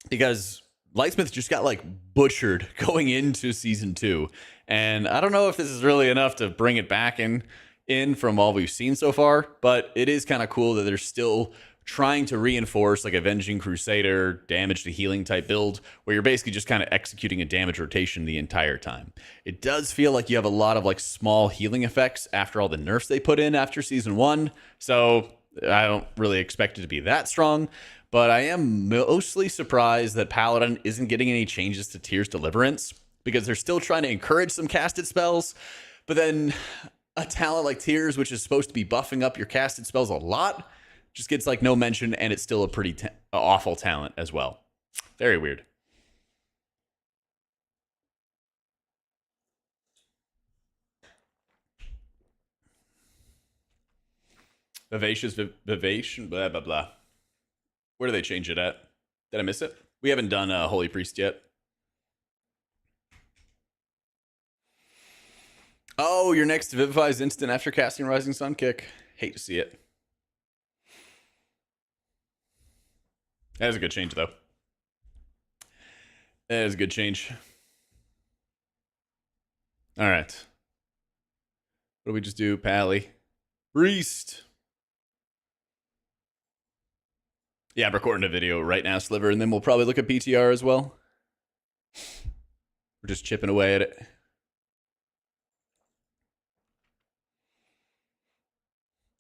because Lightsmith just got like butchered going into season 2. And I don't know if this is really enough to bring it back in from all we've seen so far, but it is kind of cool that they're still trying to reinforce like Avenging Crusader, damage to healing type build, where you're basically just kind of executing a damage rotation the entire time. It does feel like you have a lot of like small healing effects after all the nerfs they put in after season 1. So I don't really expect it to be that strong, but I am mostly surprised that Paladin isn't getting any changes to Tyr's Deliverance, because they're still trying to encourage some casted spells, but then a talent like Tyr's, which is supposed to be buffing up your casted spells a lot, just gets like no mention, and it's still a pretty awful talent as well. Very weird. Vivacious, vivation, blah, blah, blah. Where do they change it at? Did I miss it? We haven't done Holy Priest yet. Oh, your next Vivify is instant after casting Rising Sun Kick. Hate to see it. That is a good change, though. That is a good change. All right. What do we just do? Pally. Priest. Yeah, I'm recording a video right now, Sliver, and then we'll probably look at PTR as well. We're just chipping away at it.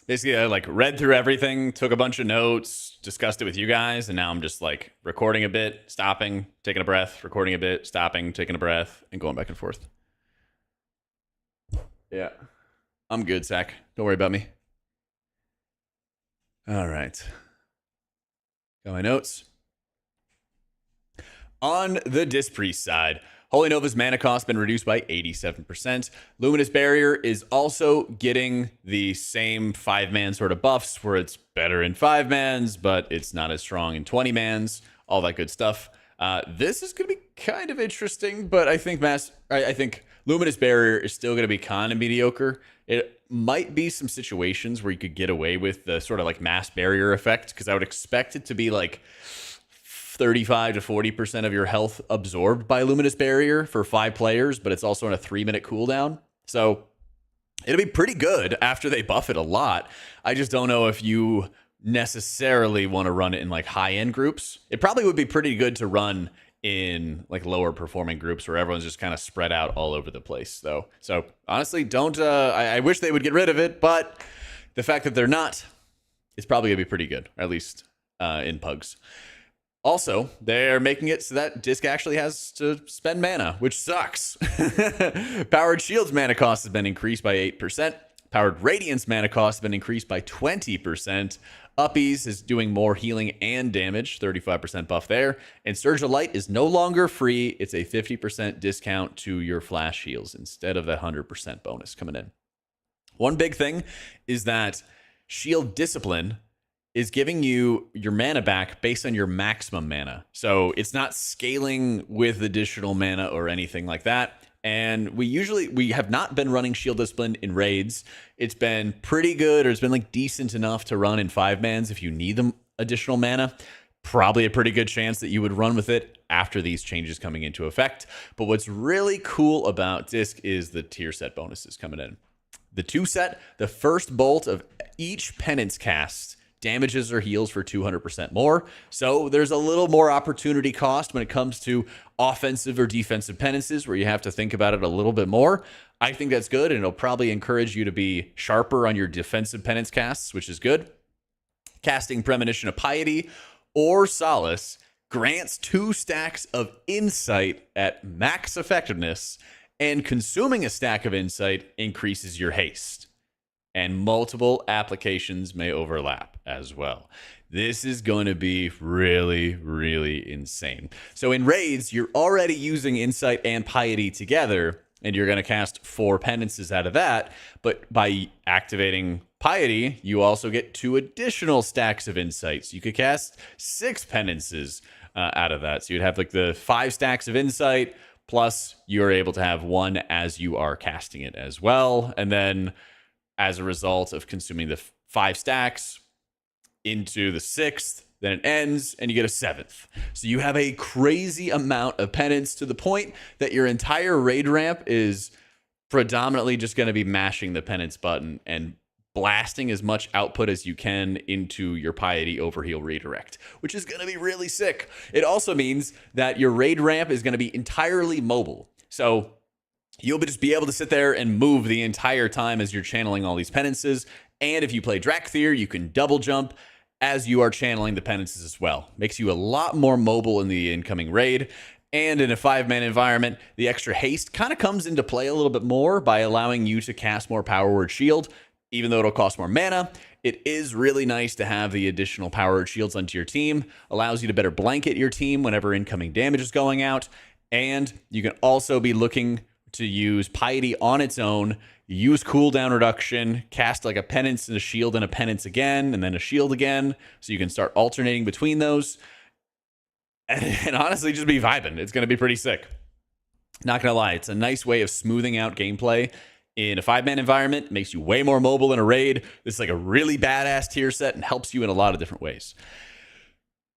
Basically, I like read through everything, took a bunch of notes, discussed it with you guys, and now I'm just like recording a bit, stopping, taking a breath, recording a bit, stopping, taking a breath, and going back and forth. Yeah. I'm good, Zach. Don't worry about me. All right. Got my notes. On the Disc Priest side, Holy Nova's mana cost has been reduced by 87%. Luminous Barrier is also getting the same 5-man sort of buffs where it's better in 5-mans, but it's not as strong in 20-mans, all that good stuff. This is going to be kind of interesting, but I think Luminous Barrier is still going to be kind of mediocre. It might be some situations where you could get away with the sort of like mass barrier effect, because I would expect it to be like 35 to 40% of your health absorbed by Luminous Barrier for 5 players, but it's also on a 3-minute cooldown. So it'll be pretty good after they buff it a lot. I just don't know if you necessarily want to run it in like high-end groups. It probably would be pretty good to run in like lower performing groups where everyone's just kind of spread out all over the place though. So honestly, don't, I wish they would get rid of it, but the fact that they're not, it's probably gonna be pretty good, at least in Pugs. Also, they're making it so that Disc actually has to spend mana, which sucks. Powered Shield's mana cost has been increased by 8%. Powered Radiance mana cost has been increased by 20%. Uppies is doing more healing and damage, 35% buff there. And Surge of Light is no longer free. It's a 50% discount to your flash heals instead of that 100% bonus coming in. One big thing is that Shield Discipline is giving you your mana back based on your maximum mana. So it's not scaling with additional mana or anything like that. And we have not been running Shield Discipline in raids. It's been pretty good, or it's been like decent enough to run in 5-mans if you need them additional mana. Probably a pretty good chance that you would run with it after these changes coming into effect. But what's really cool about Disc is the tier set bonuses coming in. The 2 set, the first bolt of each penance cast damages or heals for 200% more. So there's a little more opportunity cost when it comes to offensive or defensive penances where you have to think about it a little bit more. I think that's good, and it'll probably encourage you to be sharper on your defensive penance casts, which is good. Casting Premonition of Piety or Solace grants 2 stacks of Insight at max effectiveness, and consuming a stack of Insight increases your haste. And multiple applications may overlap as well. This is going to be really, really insane. So in raids, you're already using Insight and Piety together, and you're going to cast 4 penances out of that. But by activating Piety, you also get 2 additional stacks of Insight. So you could cast 6 penances out of that. So you'd have like the 5 stacks of Insight, plus you're able to have 1 as you are casting it as well. And then as a result of consuming the 5 stacks into the 6th, then it ends and you get a 7th. So you have a crazy amount of penance to the point that your entire raid ramp is predominantly just going to be mashing the penance button and blasting as much output as you can into your Piety Overheal redirect, which is going to be really sick. It also means that your raid ramp is going to be entirely mobile. So you'll just be able to sit there and move the entire time as you're channeling all these penances. And if you play Drakthir, you can double jump as you are channeling the penances as well. Makes you a lot more mobile in the incoming raid. And in a 5-man environment, the extra haste kind of comes into play a little bit more by allowing you to cast more Power Word Shield. Even though it'll cost more mana, it is really nice to have the additional Power Word Shields onto your team. Allows you to better blanket your team whenever incoming damage is going out. And you can also be looking to use Piety on its own, use cooldown reduction, cast like a penance and a shield and a penance again, and then a shield again, so you can start alternating between those. And honestly, just be vibing. It's going to be pretty sick. Not going to lie, it's a nice way of smoothing out gameplay in a 5-man environment. It makes you way more mobile in a raid. This is like a really badass tier set and helps you in a lot of different ways.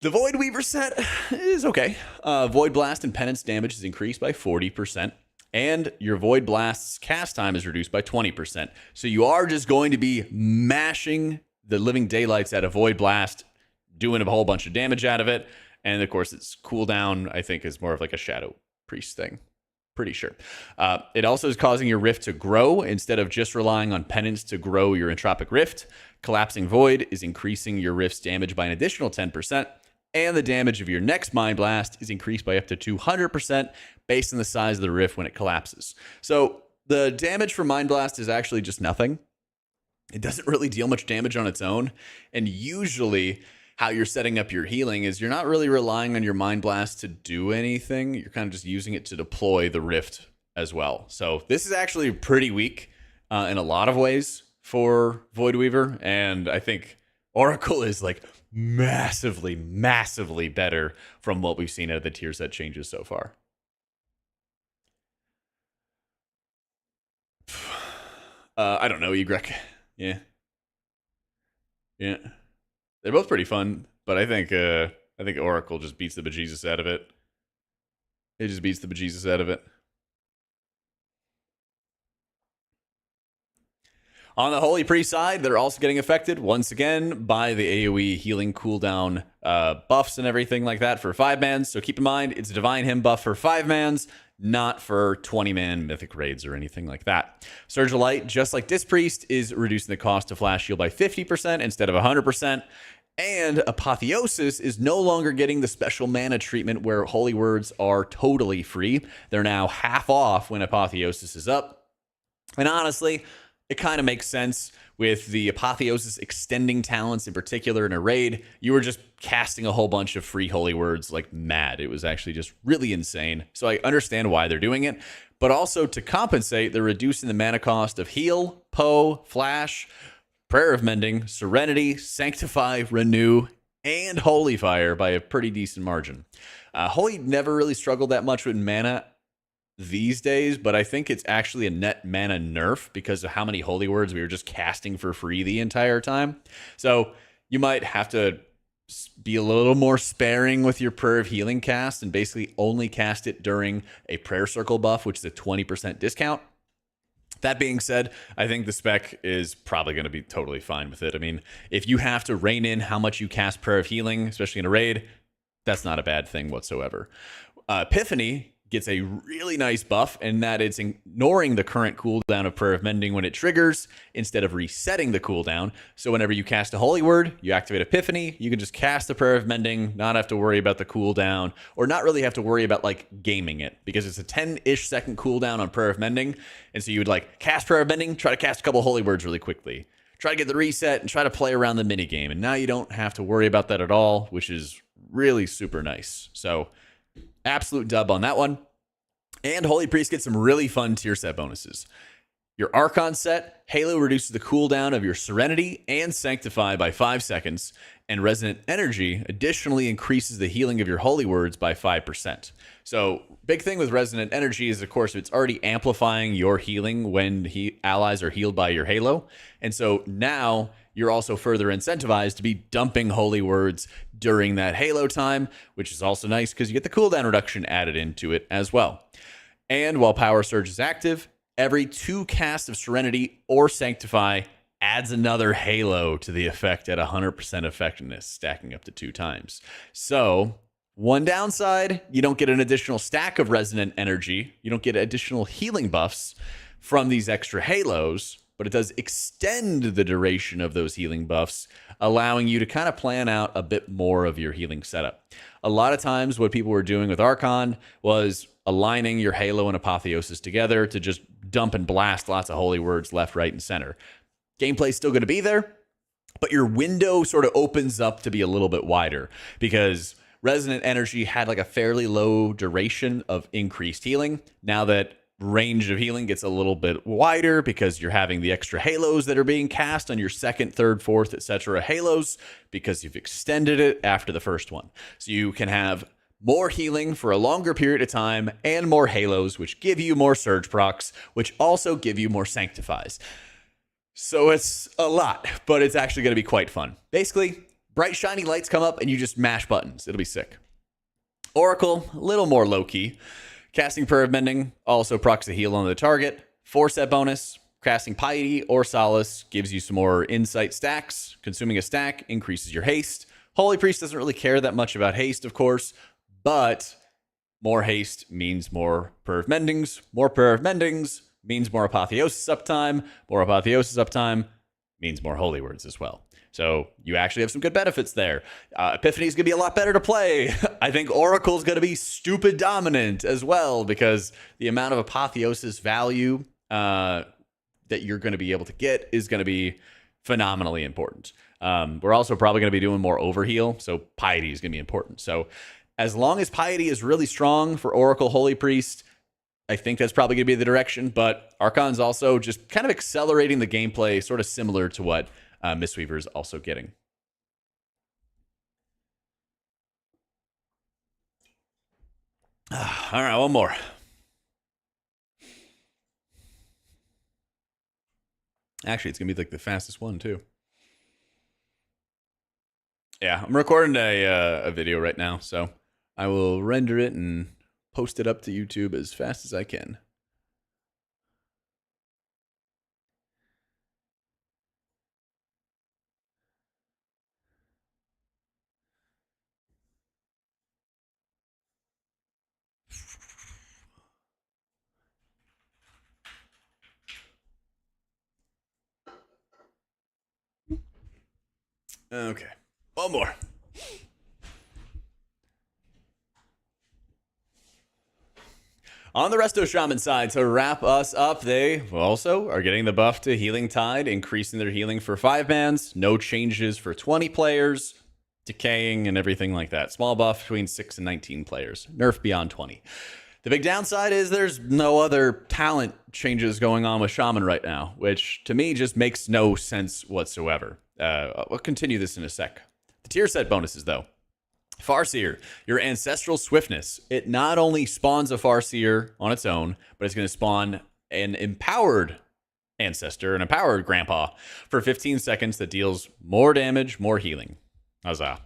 The Void Weaver set is okay. Void Blast and Penance damage is increased by 40%, and your Void Blast's cast time is reduced by 20%. So you are just going to be mashing the living daylights out of Void Blast, doing a whole bunch of damage out of it. And of course, its cooldown, I think, is more of like a Shadow Priest thing. Pretty sure. It also is causing your Rift to grow instead of just relying on Penance to grow your Entropic Rift. Collapsing Void is increasing your Rift's damage by an additional 10%. And the damage of your next Mind Blast is increased by up to 200% based on the size of the rift when it collapses. So the damage for Mind Blast is actually just nothing. It doesn't really deal much damage on its own. And usually how you're setting up your healing is you're not really relying on your Mind Blast to do anything. You're kind of just using it to deploy the rift as well. So this is actually pretty weak in a lot of ways for Void Weaver. And I think Oracle is like massively, massively better from what we've seen out of the tier set changes so far. I don't know, Egrek. Yeah. They're both pretty fun, but I think Oracle just beats the bejesus out of it. It just beats the bejesus out of it. On the Holy Priest side, they're also getting affected once again by the AoE healing cooldown buffs and everything like that for 5-mans. So keep in mind, it's a Divine Hymn buff for 5-mans, not for 20-man Mythic raids or anything like that. Surge of Light, just like this Priest, is reducing the cost of Flash Shield by 50% instead of 100%. And Apotheosis is no longer getting the special mana treatment where Holy Words are totally free. They're now half off when Apotheosis is up. And honestly, it kind of makes sense with the Apotheosis extending talents in particular in a raid. You were just casting a whole bunch of free Holy Words like mad. It was actually just really insane. So I understand why they're doing it. But also to compensate, they're reducing the mana cost of Heal, Poe, Flash, Prayer of Mending, Serenity, Sanctify, Renew, and Holy Fire by a pretty decent margin. Holy never really struggled that much with mana these days, but I think it's actually a net mana nerf because of how many Holy Words we were just casting for free the entire time. So you might have to be a little more sparing with your Prayer of Healing cast and basically only cast it during a Prayer Circle buff, which is a 20% discount. That being said, I think the spec is probably going to be totally fine with it. I mean, if you have to rein in how much you cast Prayer of Healing, especially in a raid, that's not a bad thing whatsoever. Epiphany gets a really nice buff in that it's ignoring the current cooldown of Prayer of Mending when it triggers instead of resetting the cooldown. So whenever you cast a Holy Word, you activate Epiphany, you can just cast the Prayer of Mending, not have to worry about the cooldown, or not really have to worry about like gaming it, because it's a 10-ish second cooldown on Prayer of Mending. And so you would like cast Prayer of Mending, try to cast a couple Holy Words really quickly, try to get the reset, and try to play around the minigame. And now you don't have to worry about that at all, which is really super nice. So absolute dub on that one. And Holy Priest gets some really fun tier set bonuses. Your Archon set, Halo reduces the cooldown of your Serenity and Sanctify by 5 seconds, and Resonant Energy additionally increases the healing of your Holy Words by 5%. So, big thing with Resonant Energy is, of course, it's already amplifying your healing when allies are healed by your Halo. And so now you're also further incentivized to be dumping Holy Words during that Halo time, which is also nice because you get the cooldown reduction added into it as well. And while Power Surge is active, every 2 casts of Serenity or Sanctify adds another Halo to the effect at 100% effectiveness, stacking up to 2 times. So, one downside, you don't get an additional stack of Resonant Energy. You don't get additional healing buffs from these extra Halos, but it does extend the duration of those healing buffs, allowing you to kind of plan out a bit more of your healing setup. A lot of times what people were doing with Archon was aligning your Halo and Apotheosis together to just dump and blast lots of Holy Words left, right, and center. Gameplay's still going to be there, but your window sort of opens up to be a little bit wider because Resonant Energy had like a fairly low duration of increased healing. Now that range of healing gets a little bit wider because you're having the extra halos that are being cast on your second, third, fourth, etc. halos because you've extended it after the first one. So you can have more healing for a longer period of time and more halos, which give you more surge procs, which also give you more sanctifies. So it's a lot, but it's actually going to be quite fun. Basically, bright shiny lights come up and you just mash buttons. It'll be sick. Oracle, a little more low-key. Casting Prayer of Mending also procs the heal on the target. 4-set bonus. Casting Piety or Solace gives you some more insight stacks. Consuming a stack increases your haste. Holy Priest doesn't really care that much about haste, of course, but more haste means more Prayer of Mendings. More Prayer of Mendings means more Apotheosis uptime. More Apotheosis uptime means more Holy Words as well. So you actually have some good benefits there. Epiphany is going to be a lot better to play. I think Oracle is going to be stupid dominant as well because the amount of Apotheosis value that you're going to be able to get is going to be phenomenally important. We're also probably going to be doing more overheal, so Piety is going to be important. So as long as Piety is really strong for Oracle Holy Priest, I think that's probably going to be the direction. But Archon's also just kind of accelerating the gameplay, sort of similar to what Mistweaver is also getting. All right, one more. Actually, it's going to be like the fastest one, too. Yeah, I'm recording a video right now, so I will render it and post it up to YouTube as fast as I can. Okay, one more. On the Resto Shaman side, to wrap us up, they also are getting the buff to Healing Tide, increasing their healing for 5-mans, no changes for 20 players, decaying and everything like that. Small buff between 6 and 19 players, nerf beyond 20. The big downside is there's no other talent changes going on with Shaman right now, which to me just makes no sense whatsoever. We'll continue this in a sec. The tier set bonuses, though. Farseer, your ancestral swiftness. It not only spawns a Farseer on its own, but it's going to spawn an empowered ancestor, an empowered grandpa, for 15 seconds that deals more damage, more healing. Huzzah.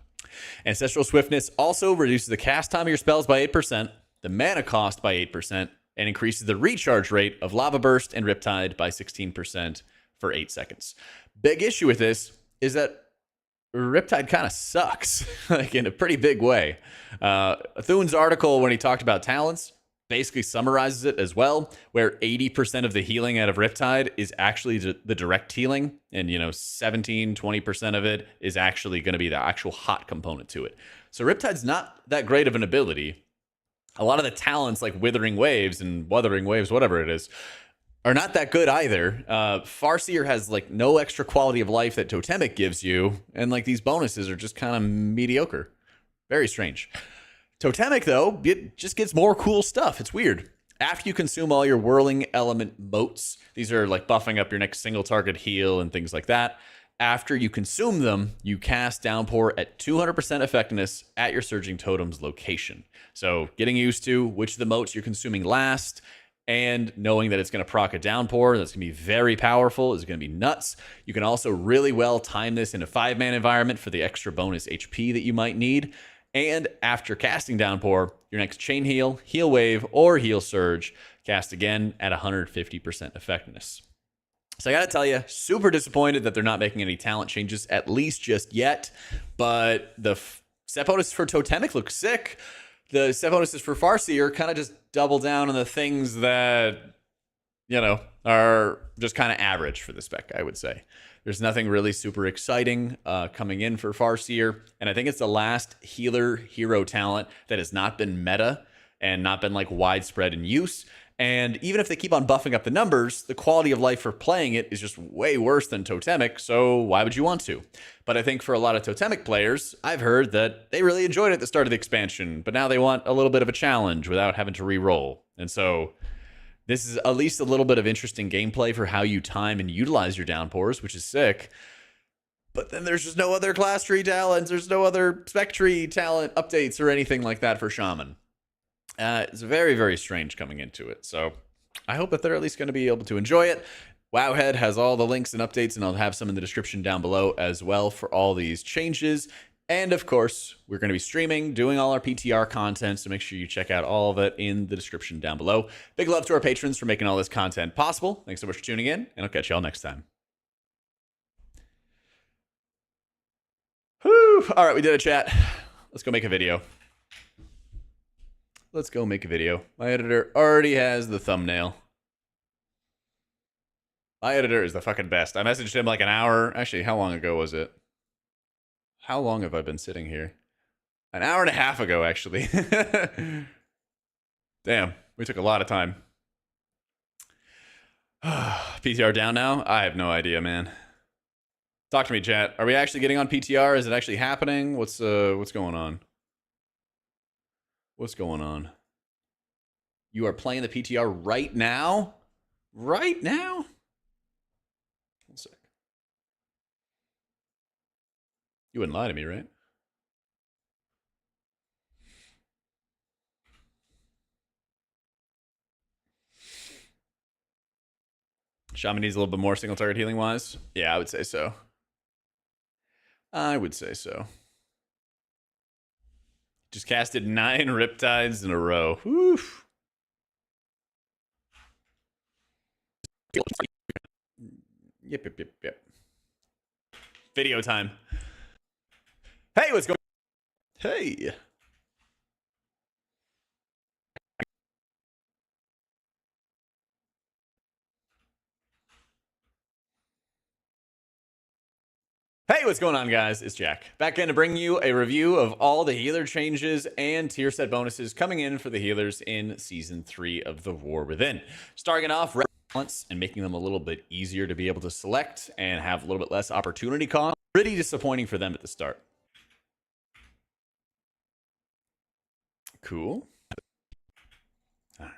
Ancestral swiftness also reduces the cast time of your spells by 8%, the mana cost by 8%, and increases the recharge rate of Lava Burst and Riptide by 16% for 8 seconds. Big issue with this is that Riptide kind of sucks, like in a pretty big way. Thune's article, when he talked about talents, basically summarizes it as well, where 80% of the healing out of Riptide is actually the direct healing, and 17-20% of it is actually going to be the actual hot component to it. So Riptide's not that great of an ability. A lot of the talents like Withering Waves and Wuthering Waves, whatever it is, are not that good either. Farseer has like no extra quality of life that Totemic gives you, and like these bonuses are just kind of mediocre. Very strange. Totemic, though, it just gets more cool stuff. It's weird. After you consume all your Whirling Element motes, these are like buffing up your next single target heal and things like that. After you consume them, you cast Downpour at 200% effectiveness at your Surging Totem's location. So getting used to which of the motes you're consuming last, and knowing that it's going to proc a Downpour that's going to be very powerful is going to be nuts. You can also really well time this in a 5-man environment for the extra bonus HP that you might need. And after casting Downpour, your next Chain Heal, Heal Wave, or Heal Surge cast again at 150% effectiveness. So I got to tell you, super disappointed that they're not making any talent changes, at least just yet. But the set bonus for Totemic looks sick. The set bonuses for Farseer kind of just double down on the things that, are just kind of average for the spec, I would say. There's nothing really super exciting coming in for Farseer. And I think it's the last healer hero talent that has not been meta and not been like widespread in use. And even if they keep on buffing up the numbers, the quality of life for playing it is just way worse than Totemic, so why would you want to? But I think for a lot of Totemic players, I've heard that they really enjoyed it at the start of the expansion, but now they want a little bit of a challenge without having to re-roll. And so This is at least a little bit of interesting gameplay for how you time and utilize your downpours, which is sick. But then there's just no other class tree talents. There's no other spec tree talent updates or anything like that for Shaman. It's very, very strange coming into it. So I hope that they're at least going to be able to enjoy it. Wowhead has all the links and updates, and I'll have some in the description down below as well for all these changes. And of course, we're going to be streaming, doing all our PTR content, so make sure you check out all of it in the description down below. Big love to our patrons for making all this content possible. Thanks so much for tuning in, and I'll catch y'all next time. Whew. All right, we did a chat. Let's go make a video. Let's go make a video. My editor already has the thumbnail. My editor is the fucking best. I messaged him like an hour. Actually, how long ago was it? How long have I been sitting here? An hour and a half ago, actually. Damn, we took a lot of time. PTR down now? I have no idea, man. Talk to me, chat. Are we actually getting on PTR? Is it actually happening? What's going on? What's going on? You are playing the PTR right now? Right now? One sec. You wouldn't lie to me, right? Shaman needs a little bit more single target healing wise. Yeah, I would say so. I would say so. Just casted 9 Riptides in a row. Woof. Yep. Video time. Hey, what's going on? Hey. Hey, what's going on, guys? It's Jack. Back in to bring you a review of all the healer changes and tier set bonuses coming in for the healers in Season 3 of The War Within. Starting off, balance and making them a little bit easier to be able to select and have a little bit less opportunity cost. Pretty disappointing for them at the start. Cool. I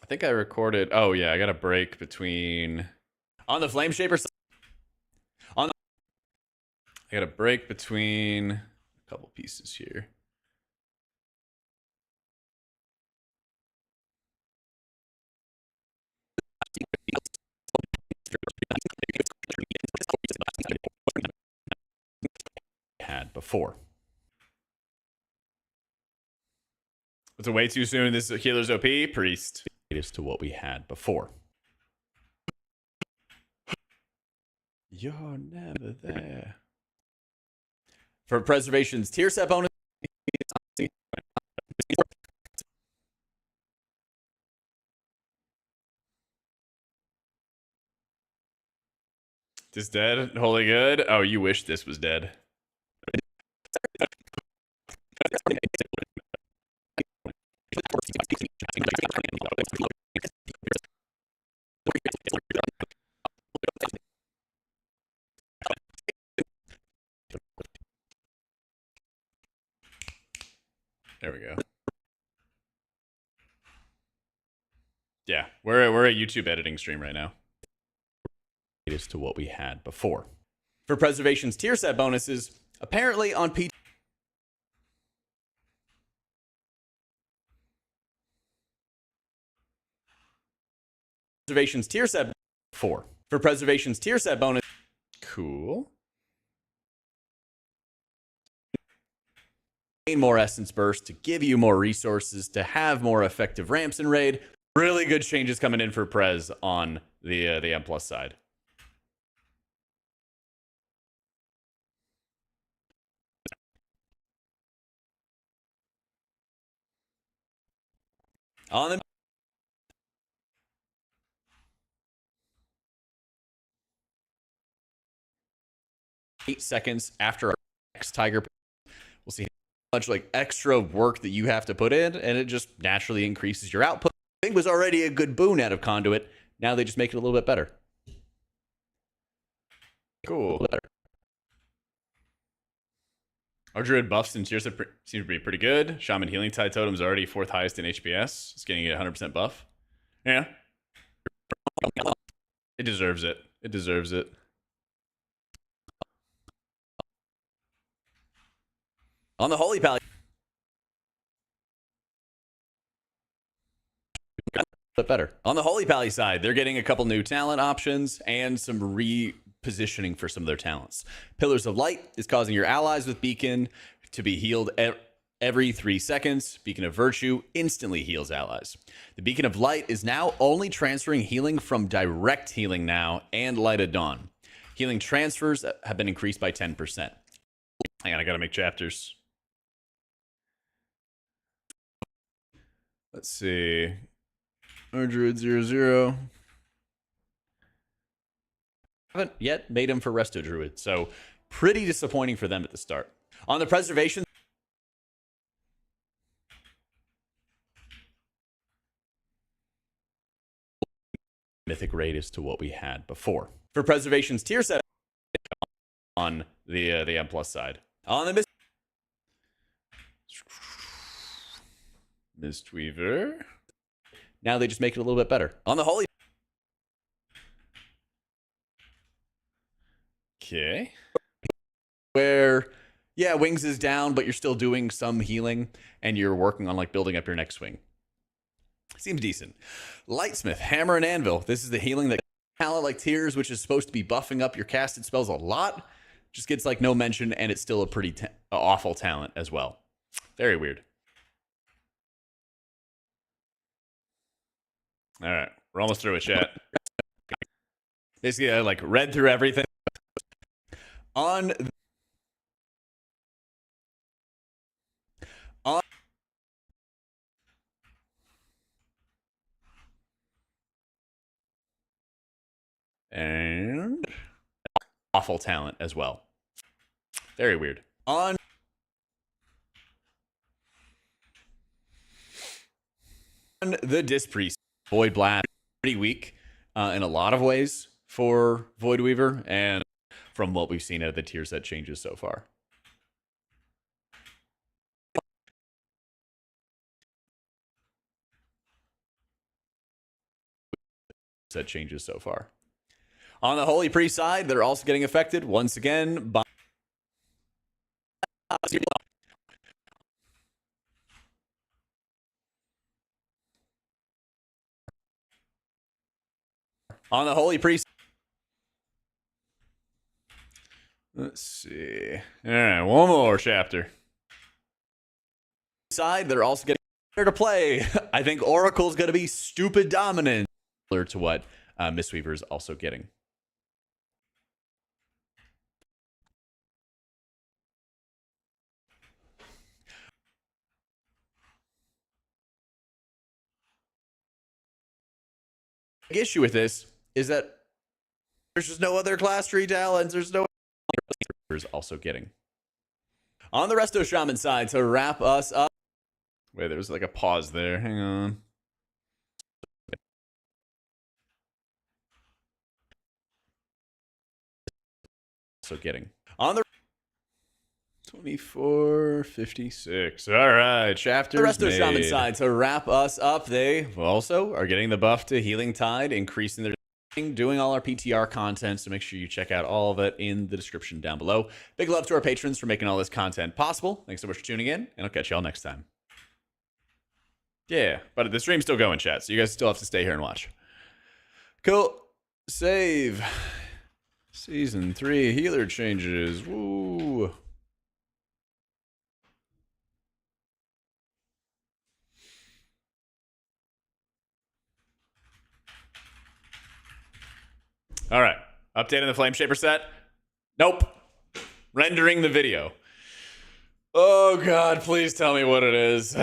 think I recorded... Oh, yeah, I got a break between... On the Flame Shaper side... I got a break between a couple pieces here. Had before. It's a way too soon. This is healer's OP. Priest. It is to what we had before. You're never there. For preservation's tier set bonus. This dead? Holy good? Oh, you wish this was dead. There we go. Yeah, we're a YouTube editing stream right now. It is to what we had before. For preservation's tier set bonuses, apparently on P. Preservation's tier set 4. For preservation's tier set bonus. Cool. Gain more essence burst to give you more resources to have more effective ramps in raid. Really good changes coming in for Prez on the M+ side. On the 8 seconds after our next Tiger, we'll see how much like extra work that you have to put in, and it just naturally increases your output. It was already a good boon out of Conduit. Now they just make it a little bit better. Cool. Our druid buffs and tiers seem to be pretty good. Shaman Healing Tide Totem's already 4th highest in HPS. It's getting a 100% buff. Yeah. It deserves it. It deserves it. On the Holy Pally. But better. On the Holy Pally side, they're getting a couple new talent options and some repositioning for some of their talents. Pillars of Light is causing your allies with Beacon to be healed every 3 seconds. Beacon of Virtue instantly heals allies. The Beacon of Light is now only transferring healing from direct healing now and Light of Dawn. Healing transfers have been increased by 10%. Hang on, I gotta make chapters. Let's see. Our Druid 0-0. Haven't yet made him for Resto Druid, so pretty disappointing for them at the start. On the Preservation, Mythic rate is to what we had before. For Preservation's tier set on the M plus side. On the Mistweaver. Now they just make it a little bit better. On the Holy. Okay. Where, yeah, Wings is down, but you're still doing some healing, and you're working on like building up your next swing. Seems decent. Lightsmith, Hammer and Anvil. This is the healing that talent like Tears, which is supposed to be buffing up your casted spells a lot, just gets like no mention, and it's still a pretty awful talent as well. Very weird. All right, we're almost through it, chat. Basically, I like read through everything. On and awful talent as well. Very weird. On the Disc Priest, Void Blast, pretty weak in a lot of ways for Void Weaver, and from what we've seen out of the tier set changes so far. Set changes so far. On the Holy Priest side, they're also getting affected once again by on the Holy Priest. Let's see. All right, one more chapter. Side, they're also getting there to play. I think Oracle's going to be stupid dominant, similar to what Mistweaver is also getting. The issue with this is that there's just no other class tree talents. There's no is also getting. On the Resto Shaman side, to wrap us up. Wait, there was like a pause there. Hang on. Also getting. On the 24:56. All right, chapter. The Resto Shaman side, to wrap us up, they also are getting the buff to Healing Tide, increasing their doing all our PTR content, so make sure you check out all of it in the description down below. Big love to our patrons for making all this content possible. Thanks so much for tuning in, and I'll catch y'all next time. Yeah, but the stream's still going, chat, so you guys still have to stay here and watch. Cool. Save. Season 3 healer changes. Woo. All right. Updating the Flame Shaper set. Nope. Rendering the video. Oh, God. Please tell me what it is.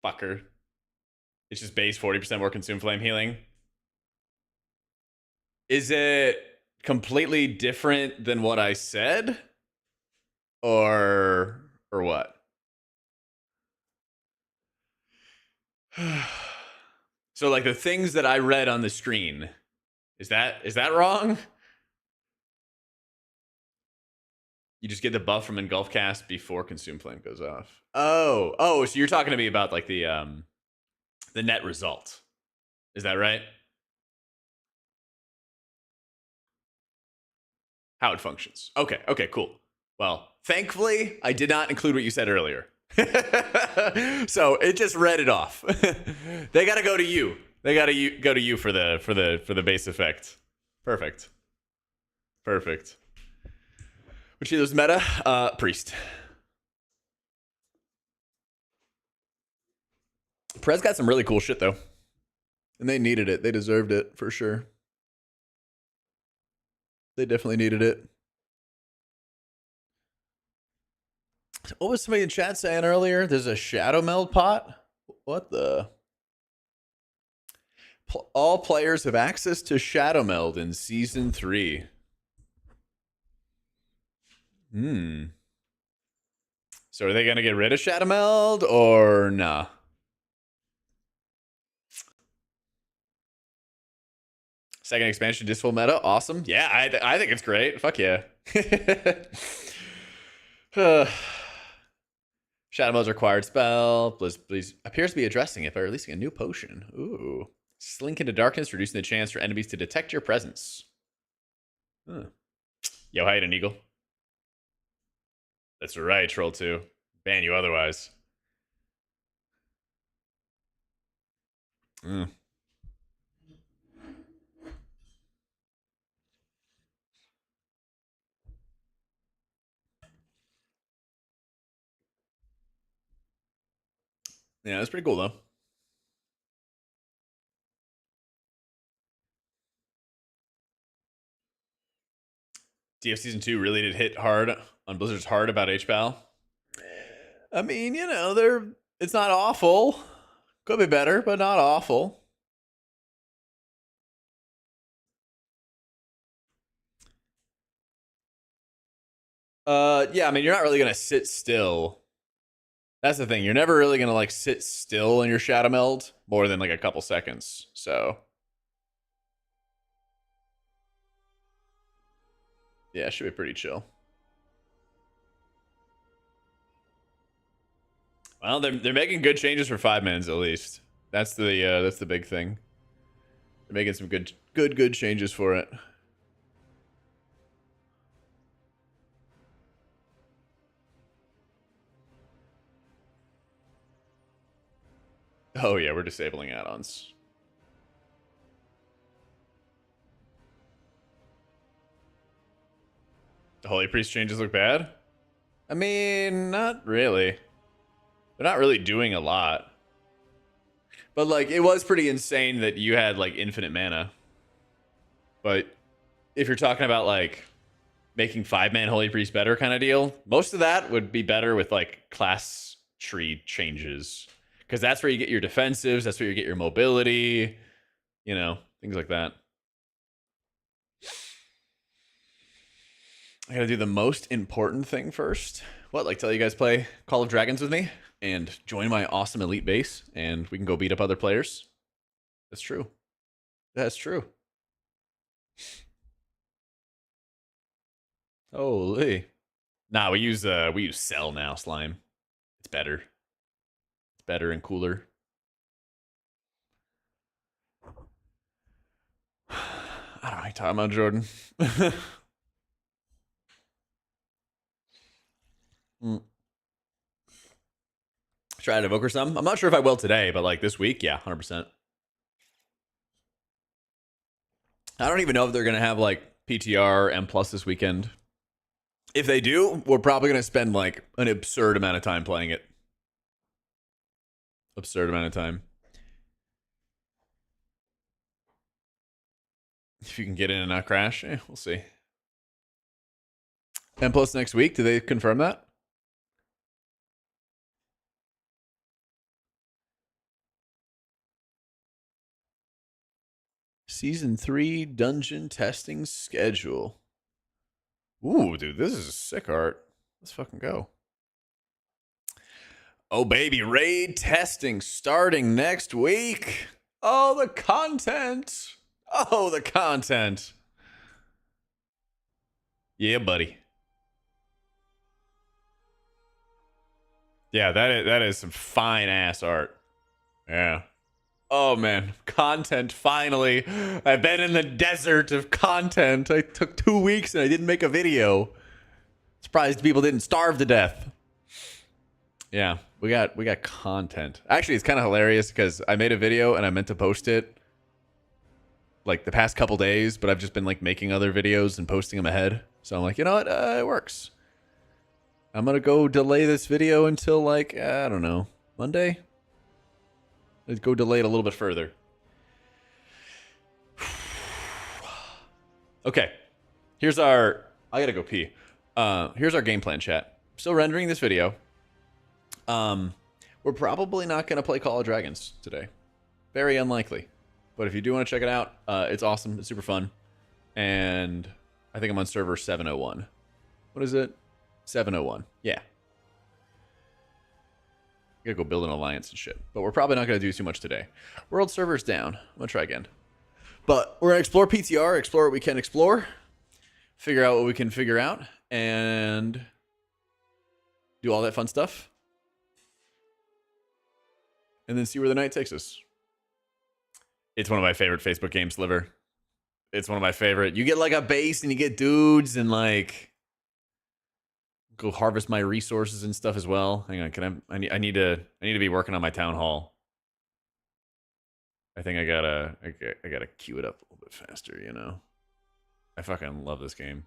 Fucker. It's just base 40% more consume flame healing. Is it completely different than what I said? Or what? So like the things that I read on the screen, is that wrong? You just get the buff from Engulf Cast before Consume Flame goes off. Oh, so you're talking to me about like the net result. Is that right? How it functions. Okay, cool. Well, thankfully, I did not include what you said earlier. So it just read it off. They gotta go to you. They gotta go to you for the base effect. Perfect. Which healers meta? Priest. Prez got some really cool shit though. And they needed it. They deserved it for sure. They definitely needed it. What was somebody in chat saying earlier? There's a shadow meld pot? What the? All players have access to shadow meld in season 3. So are they going to get rid of shadow meld or nah? Second expansion, Disful meta. Awesome. Yeah, I think it's great. Fuck yeah. Shadow mode's required spell. Please appears to be addressing it by releasing a new potion. Ooh. Slink into darkness, reducing the chance for enemies to detect your presence. Huh. Yo, hide an eagle. That's right, Troll 2. Ban you otherwise. Yeah, that's pretty cool though. DF Season 2 really did hit hard on Blizzard's heart about HPAL. I mean, you know, it's not awful. Could be better, but not awful. Yeah, I mean, you're not really gonna sit still. That's the thing. You're never really gonna like sit still in your shadow meld more than like a couple seconds. So yeah, it should be pretty chill. Well, they're making good changes for 5 mins at least. That's the big thing. They're making some good changes for it. Oh yeah, we're disabling add-ons. The Holy Priest changes look bad? I mean, not really. They're not really doing a lot. But like, it was pretty insane that you had like infinite mana. But if you're talking about like making 5-man Holy Priest better kind of deal, most of that would be better with like class tree changes. Because that's where you get your defensives, that's where you get your mobility, you know, things like that. I gotta do the most important thing first. What, like tell you guys play Call of Dragons with me? And join my awesome elite base, and we can go beat up other players? That's true. That's true. Holy. Nah, we use Cell now, Slime. It's better. It's better and cooler. I don't know what you're talking about, Jordan. Try to evoke her some. I'm not sure if I will today, but like this week, yeah, 100%. I don't even know if they're gonna have like PTR M+ this weekend. If they do, we're probably gonna spend like an absurd amount of time playing it. Absurd amount of time. If you can get in and not crash, we'll see. M+ next week, do they confirm that? Season 3 dungeon testing schedule. Ooh, dude, this is a sick art. Let's fucking go. Oh, baby, raid testing starting next week. Oh, the content. Oh, the content. Yeah, buddy. Yeah, that is some fine ass art. Yeah. Oh man, content finally. I've been in the desert of content. I took 2 weeks and I didn't make a video. Surprised people didn't starve to death. Yeah, we got content. Actually, it's kind of hilarious because I made a video and I meant to post it like the past couple days, but I've just been like making other videos and posting them ahead. So I'm like, you know what? It works. I'm gonna go delay this video until like I don't know, Monday. Let's go delay it a little bit further. Okay, here's our. I gotta go pee. Here's our game plan, chat. Still rendering this video. We're probably not gonna play Call of Dragons today. Very unlikely. But if you do want to check it out, it's awesome. It's super fun. And I think I'm on server 701. What is it? 701. Yeah. Gotta go build an alliance and shit. But we're probably not gonna do too much today. World server's down. I'm gonna try again. But we're gonna explore PTR, explore what we can explore, figure out what we can figure out, and do all that fun stuff. And then see where the night takes us. It's one of my favorite Facebook games, Sliver. It's one of my favorite. You get like a base and you get dudes and like go harvest my resources and stuff as well. Hang on, I need to be working on my town hall. I think I gotta queue it up a little bit faster, you know. I fucking love this game.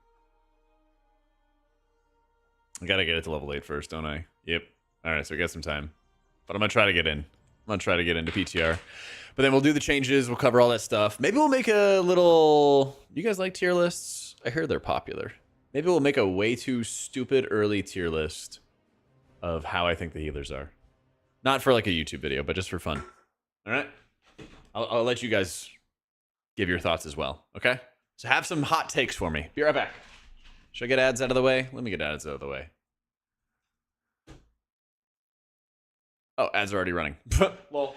I gotta get it to level 8 first, don't I? Yep. Alright, so we got some time. But I'm gonna try to get in. I'm gonna try to get into PTR. But then we'll do the changes, we'll cover all that stuff. Maybe we'll make a little... You guys like tier lists? I heard they're popular. Maybe we'll make a way too stupid early tier list of how I think the healers are. Not for like a YouTube video, but just for fun. Alright? I'll let you guys give your thoughts as well, okay? So have some hot takes for me. Be right back. Should I get ads out of the way? Let me get ads out of the way. Oh, ads are already running. Well...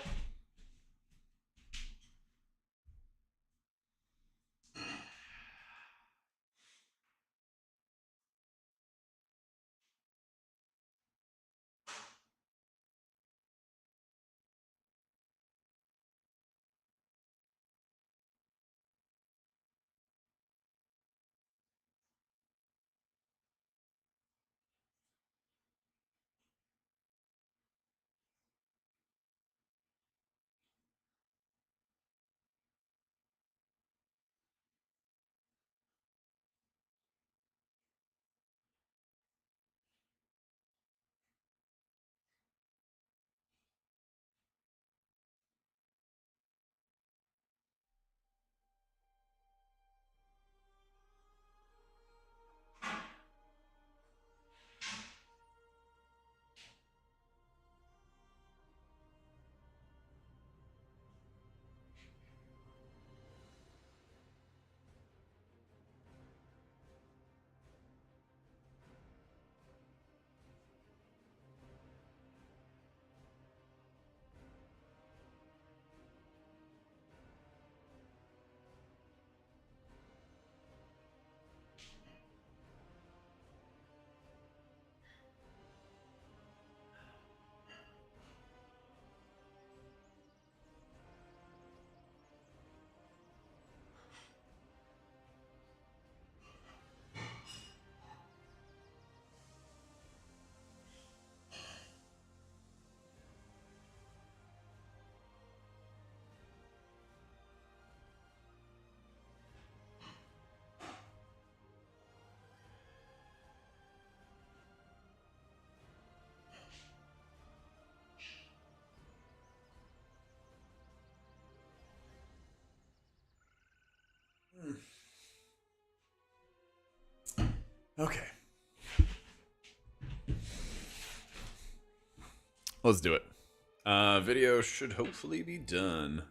Okay. Let's do it. Video should hopefully be done.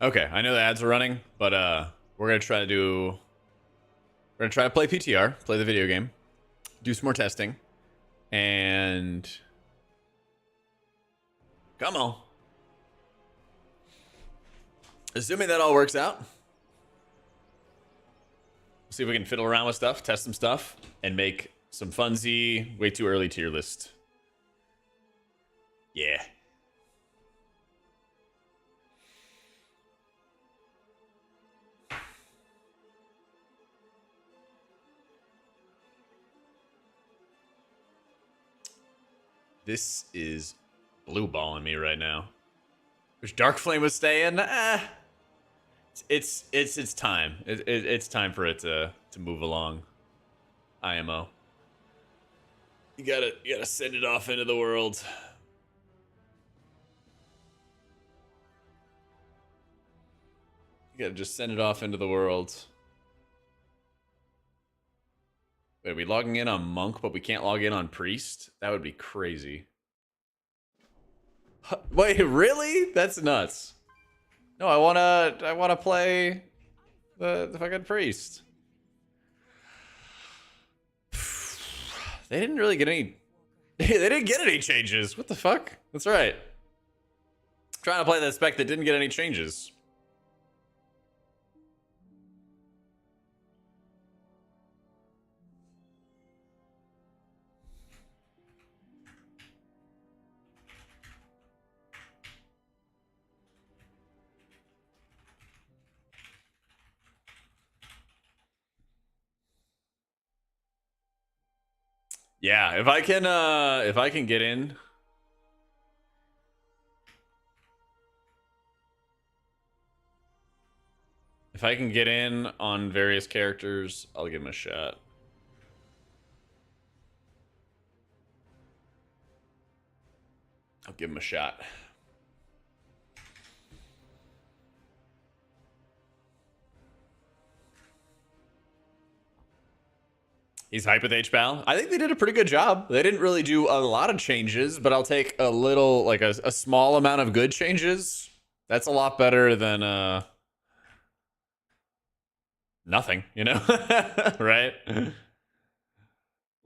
Okay, I know the ads are running, but we're gonna try to play PTR, play the video game, do some more testing, and come on. Assuming that all works out. See if we can fiddle around with stuff, test some stuff, and make some funsy, way too early tier list. Yeah. This is blue balling me right now. Wish Dark Flame was staying. It's time. It's time for it to move along. IMO. You gotta send it off into the world. You gotta just send it off into the world. Wait, are we logging in on Monk, but we can't log in on Priest? That would be crazy. Wait, really? That's nuts. No, I wanna play the fucking Priest. They didn't really get any. They didn't get any changes. What the fuck? That's right. I'm trying to play that spec that didn't get any changes. Yeah, if I can get in. If I can get in on various characters, I'll give him a shot. I'll give him a shot. He's hype with HBAL. I think they did a pretty good job. They didn't really do a lot of changes, but I'll take a little, like a small amount of good changes. That's a lot better than nothing, you know? Right? A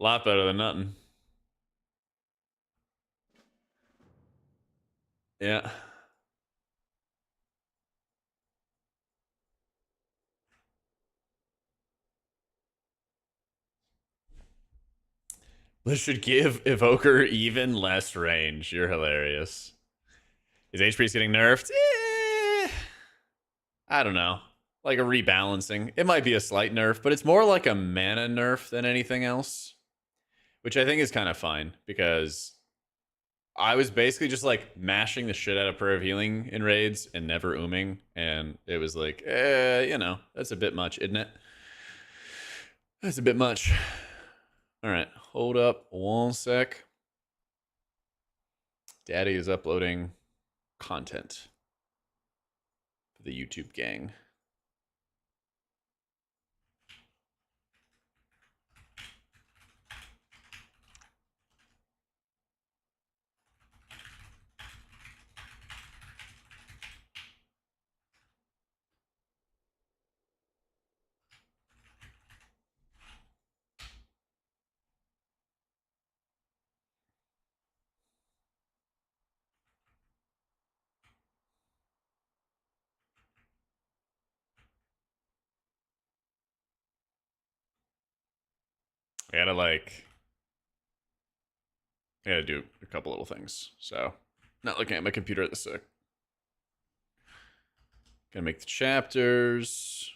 lot better than nothing. Yeah. This should give Evoker even less range. You're hilarious. Is HP's getting nerfed? I don't know. Like a rebalancing. It might be a slight nerf, but it's more like a mana nerf than anything else. Which I think is kind of fine, because I was basically just like mashing the shit out of Prayer of Healing in raids and never ooming. And it was like, you know, that's a bit much, isn't it? That's a bit much. All right, hold up one sec. Daddy is uploading content for the YouTube gang. I gotta do a couple little things. So, not looking at my computer at the sec. Gonna make the chapters.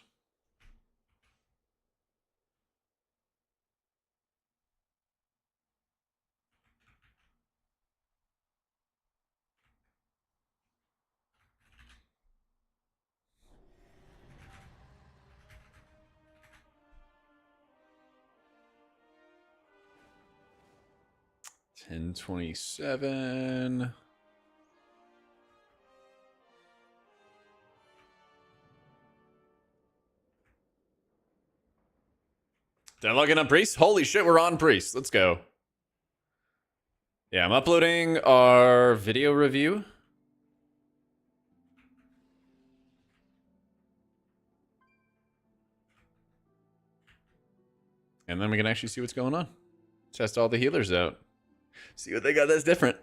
$10.27. Did I log in on Priest? Holy shit, we're on Priest. Let's go. Yeah, I'm uploading our video review. And then we can actually see what's going on. Test all the healers out. See what they got that's different.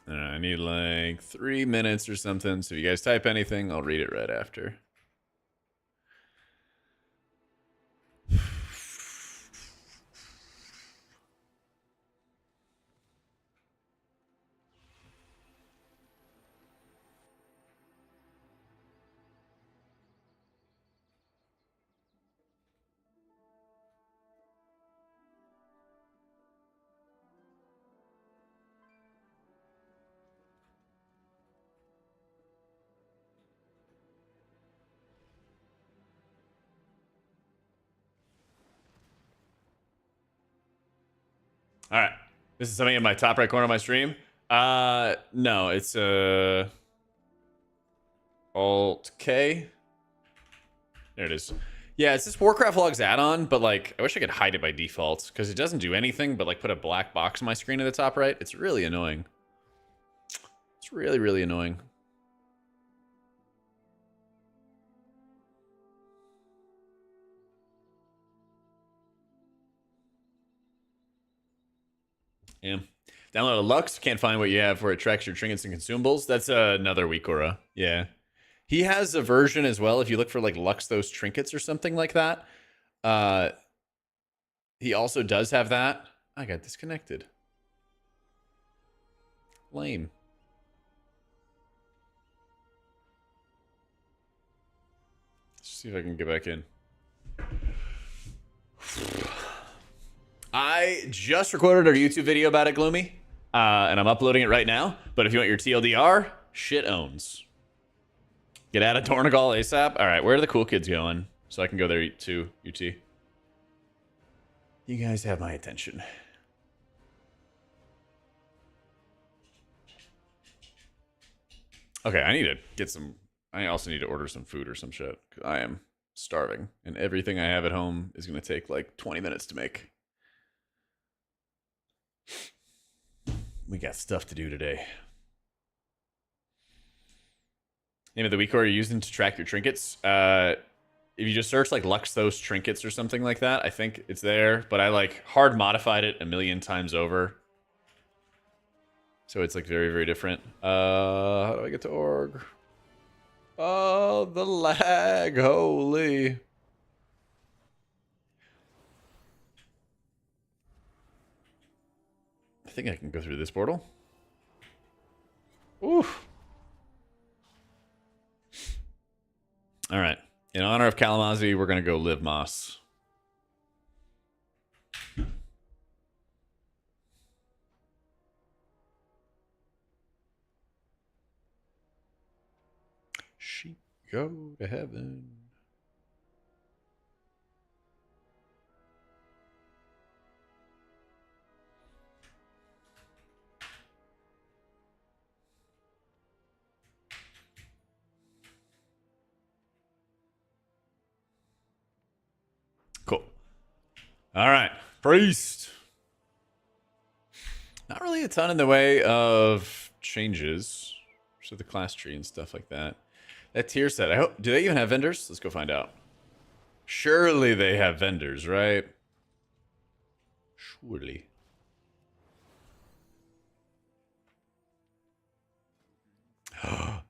I need like 3 minutes or something. So if you guys type anything, I'll read it right after. All right. This is something in my top right corner of my stream. No, it's Alt K. There it is. Yeah, it's this Warcraft Logs add-on, but like I wish I could hide it by default because it doesn't do anything but like put a black box on my screen at the top right. It's really annoying. It's really, really annoying. Yeah. Download a Lux. Can't find what you have where it tracks your trinkets and consumables. That's another Weekora. Yeah. He has a version as well. If you look for like Lux those trinkets or something like that. He also does have that. I got disconnected. Lame. Let's see if I can get back in. I just recorded a YouTube video about it, Gloomy, and I'm uploading it right now. But if you want your TLDR, shit owns. Get out of Tornagal ASAP. All right, where are the cool kids going? So I can go there too, UT. You guys have my attention. Okay, I need to get some... I also need to order some food or some shit. 'Cause I am starving. And everything I have at home is going to take like 20 minutes to make. We got stuff to do today. Name of the week, or you're using to track your trinkets. If you just search like Lux those trinkets or something like that, I think it's there. But I like hard modified it a million times over. So it's like very, very different. How do I get to org? Oh, the lag. Holy. I think I can go through this portal. Oof. All right. In honor of Kalamazoo, we're going to go live Moss. Sheep go to heaven. Cool. All right. Priest. Not really a ton in the way of changes. So the class tree and stuff like that. That tier set. I hope. Do they even have vendors? Let's go find out. Surely they have vendors, right? Surely.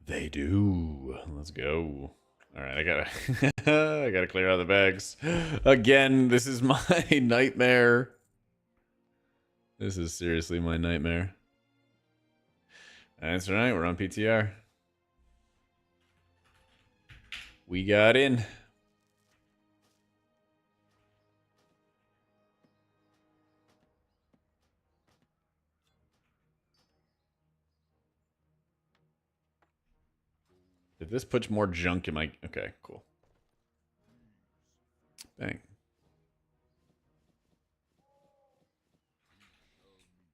They do. Let's go. All right, I gotta, I gotta clear out the bags again. This is my nightmare. This is seriously my nightmare. That's right. We're on PTR. We got in. Did this put more junk in my... Okay, cool. Bang.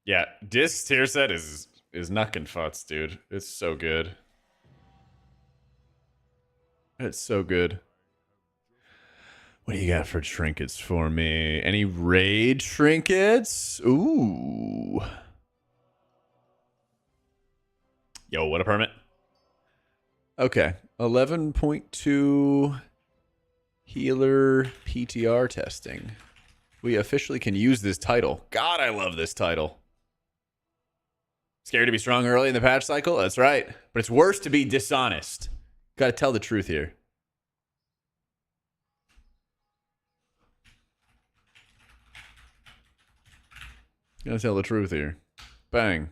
Yeah, disc tier set is knuckin' futz, dude. It's so good. It's so good. What do you got for trinkets for me? Any raid trinkets? Ooh. Yo, what a permit. Okay, 11.2 Healer PTR Testing. We officially can use this title. God, I love this title. Scary to be strong early in the patch cycle? That's right. But it's worse to be dishonest. Gotta tell the truth here. Gotta tell the truth here. Bang.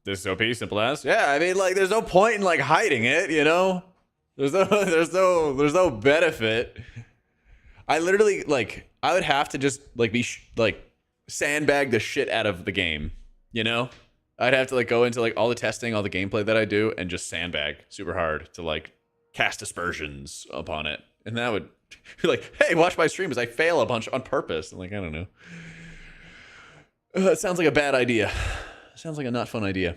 This is OP, simple as. Yeah, I mean, like, there's no point in like hiding it, you know? There's no benefit. I literally like I would have to just like be sandbag the shit out of the game, you know? I'd have to like go into like all the testing, all the gameplay that I do, and just sandbag super hard to like cast aspersions upon it, and that would be like, hey, watch my stream as I fail a bunch on purpose. I'm like, I don't know. It sounds like a bad idea. Sounds like a not fun idea.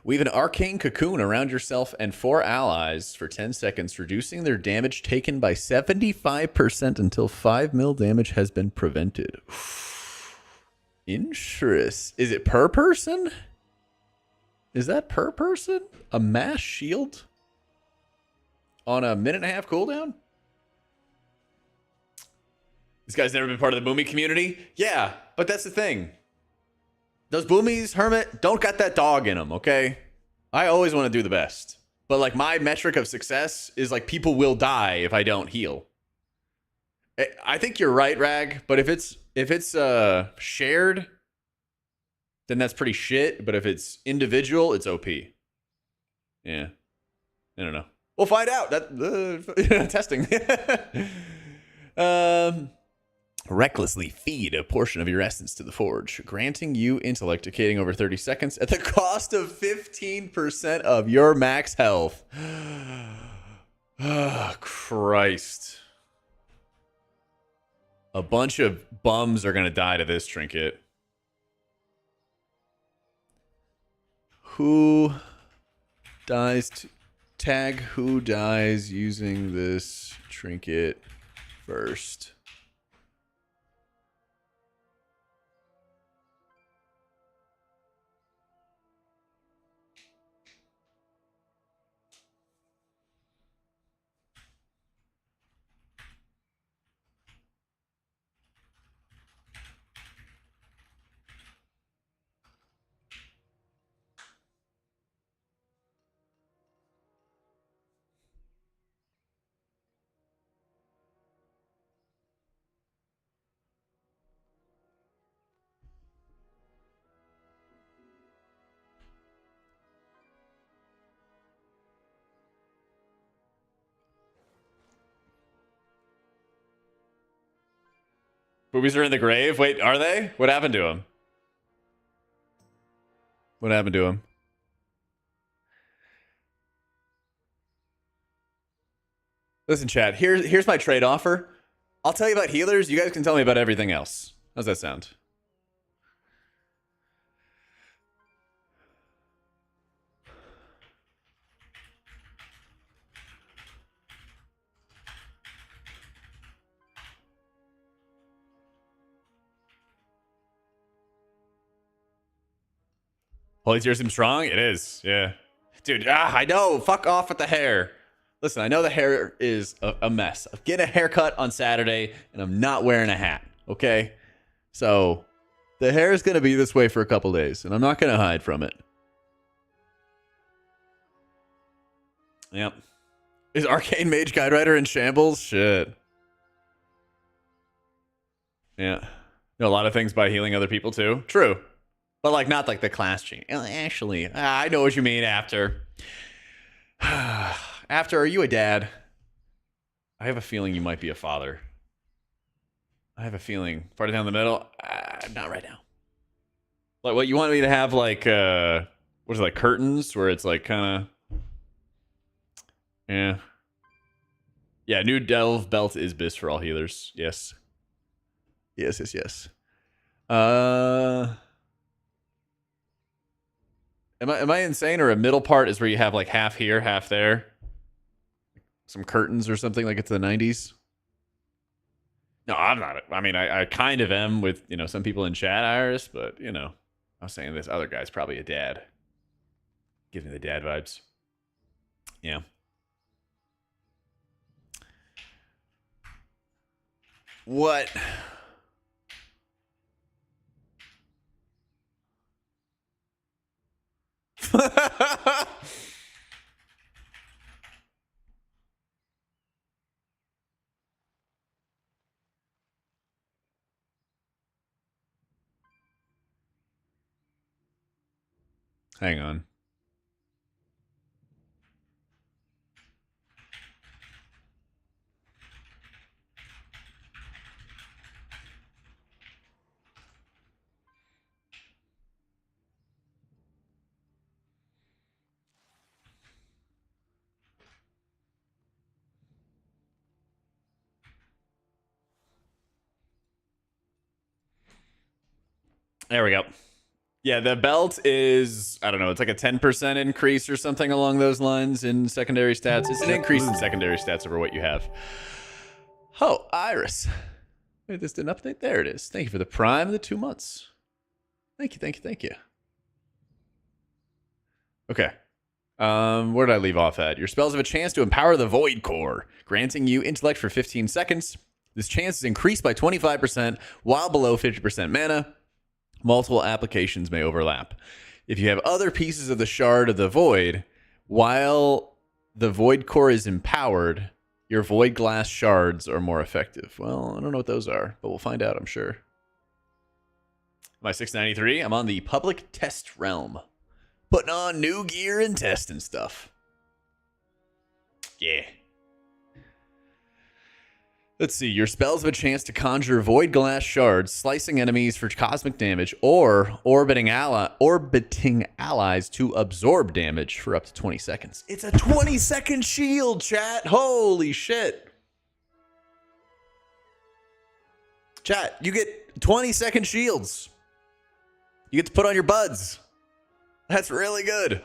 Weave an arcane cocoon around yourself and 4 allies for 10 seconds, reducing their damage taken by 75% until 5 mil damage has been prevented. Interest. Is it per person? Is that per person? A mass shield? On a 1.5-minute cooldown? This guy's never been part of the Boomy community? Yeah, but that's the thing. Those Boomies, Hermit, don't got that dog in them, okay? I always want to do the best. But, like, my metric of success is, like, people will die if I don't heal. I think you're right, Rag, but if it's shared, then that's pretty shit. But if it's individual, it's OP. Yeah. I don't know. We'll find out. Testing. Recklessly feed a portion of your essence to the forge, granting you intellect decaying over 30 seconds at the cost of 15% of your max health. Oh, Christ. A bunch of bums are going to die to this trinket. Who dies? Tag who dies using this trinket first. Boobies are in the grave? Wait, are they? What happened to him? What happened to him? Listen, chat, here's my trade offer. I'll tell you about healers. You guys can tell me about everything else. How's that sound? Holy tears seem strong? It is, yeah. Dude, I know. Fuck off with the hair. Listen, I know the hair is a mess. I'm getting a haircut on Saturday, and I'm not wearing a hat, okay? So, the hair is going to be this way for a couple days, and I'm not going to hide from it. Yep. Is Arcane Mage Guide Writer in shambles? Shit. Yeah. Know a lot of things by healing other people, too. True. But, like, not like the class change. Actually, I know what you mean after. After, are you a dad? I have a feeling you might be a father. I have a feeling. Party down the middle? Not right now. Like, what, you want me to have, like, what is it, like, curtains? Where it's, like, kind of... Yeah. Yeah, new Delve belt is bis for all healers. Yes. Yes. Am I insane, or a middle part is where you have like half here, half there? Some curtains or something, like it's the 90s? No, I'm not. I mean, I kind of am with, you know, some people in chat, Iris, but, you know, I was saying this other guy's probably a dad. Give me the dad vibes. Yeah. What? Hang on. There we go. Yeah, the belt is, I don't know, it's like a 10% increase or something along those lines in secondary stats. It's an increase in secondary stats over what you have. Oh, Iris. Wait, this didn't update? There it is. Thank you for the prime of the 2 months. Thank you, thank you, thank you. Okay. Where did I leave off at? Your spells have a chance to empower the Void Core, granting you intellect for 15 seconds. This chance is increased by 25% while below 50% mana. Multiple applications may overlap. If you have other pieces of the Shard of the Void, while the Void Core is empowered, your Void Glass shards are more effective. Well, I don't know what those are, but we'll find out, I'm sure. My 693, I'm on the public test realm. Putting on new gear and testing stuff. Yeah. Let's see. Your spells have a chance to conjure Void Glass shards, slicing enemies for cosmic damage, or orbiting allies to absorb damage for up to 20 seconds. It's a 20-second shield, chat. Holy shit. Chat, you get 20-second shields. You get to put on your buds. That's really good.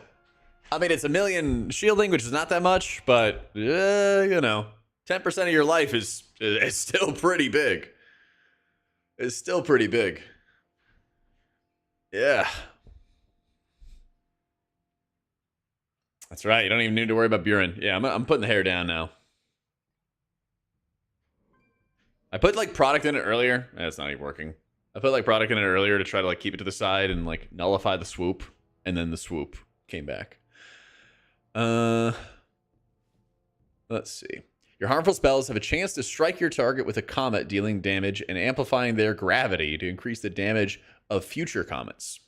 I mean, it's 1,000,000 shielding, which is not that much, but, you know, 10% of your life is still pretty big. It's still pretty big. Yeah. That's right. You don't even need to worry about Buren. Yeah, I'm putting the hair down now. I put, like, product in it earlier. It's not even working. I put, like, product in it earlier to try to, like, keep it to the side and, like, nullify the swoop. And then the swoop came back. Let's see. Your harmful spells have a chance to strike your target with a comet, dealing damage and amplifying their gravity to increase the damage of future comets.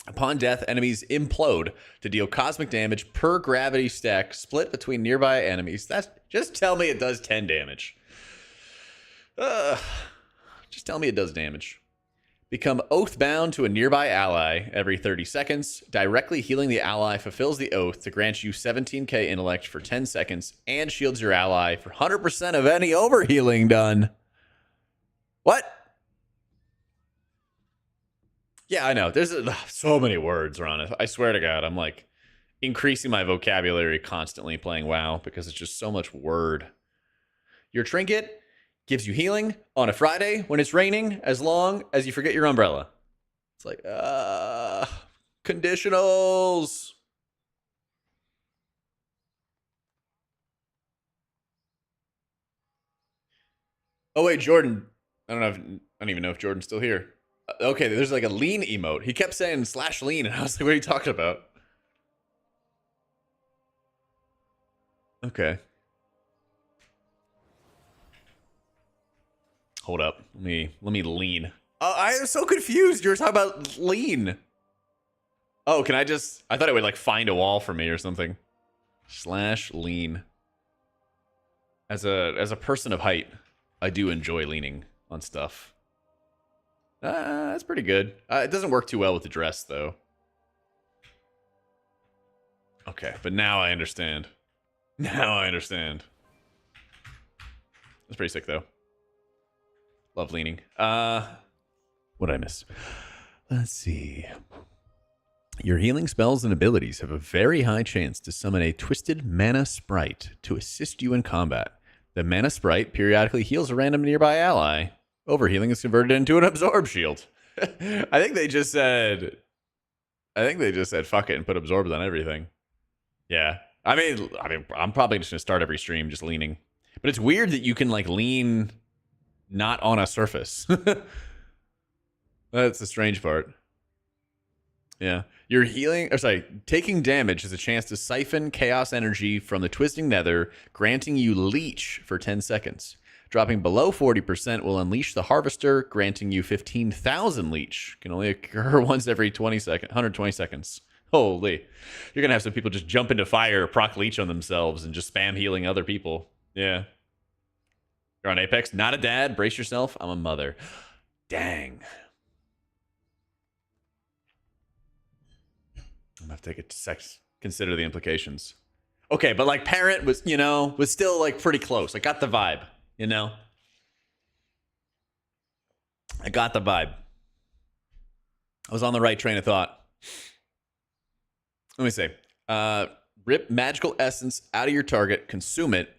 Upon death, enemies implode to deal cosmic damage per gravity stack split between nearby enemies. Just tell me it does 10 damage. Just tell me it does damage. Become oath-bound to a nearby ally every 30 seconds. Directly healing the ally fulfills the oath to grant you 17k intellect for 10 seconds and shields your ally for 100% of any overhealing done. What? Yeah, I know. There's so many words around it. I swear to God, I'm like increasing my vocabulary constantly playing WoW because it's just so much word. Your trinket gives you healing on a Friday when it's raining, as long as you forget your umbrella. It's like, conditionals. Oh wait, Jordan. I don't even know if Jordan's still here. Okay, there's like a lean emote. He kept saying /lean, and I was like, what are you talking about? Okay. Hold up. Let me lean. I am so confused. You were talking about lean. Oh, can I thought it would like find a wall for me or something. /lean. As a person of height, I do enjoy leaning on stuff. That's pretty good. It doesn't work too well with the dress though. Okay, but now I understand. Now I understand. That's pretty sick though. Love leaning. What did I miss? Let's see. Your healing spells and abilities have a very high chance to summon a twisted mana sprite to assist you in combat. The mana sprite periodically heals a random nearby ally. Overhealing is converted into an absorb shield. I think they just said fuck it and put absorbs on everything. Yeah. I mean I'm probably just gonna start every stream just leaning. But it's weird that you can like lean not on a surface. That's the strange part. Yeah. You're taking damage has a chance to siphon chaos energy from the twisting nether, granting you leech for 10 seconds. Dropping below 40% will unleash the harvester, granting you 15,000 leech. Can only occur once every 120 seconds. Holy. You're going to have some people just jump into fire, proc leech on themselves, and just spam healing other people. Yeah. You're on Apex? Not a dad. Brace yourself. I'm a mother. Dang. I'm going to have to take a consider the implications. Okay, but like parent was, you know, was still like pretty close. I got the vibe, you know? I got the vibe. I was on the right train of thought. Let me say, rip magical essence out of your target, consume it,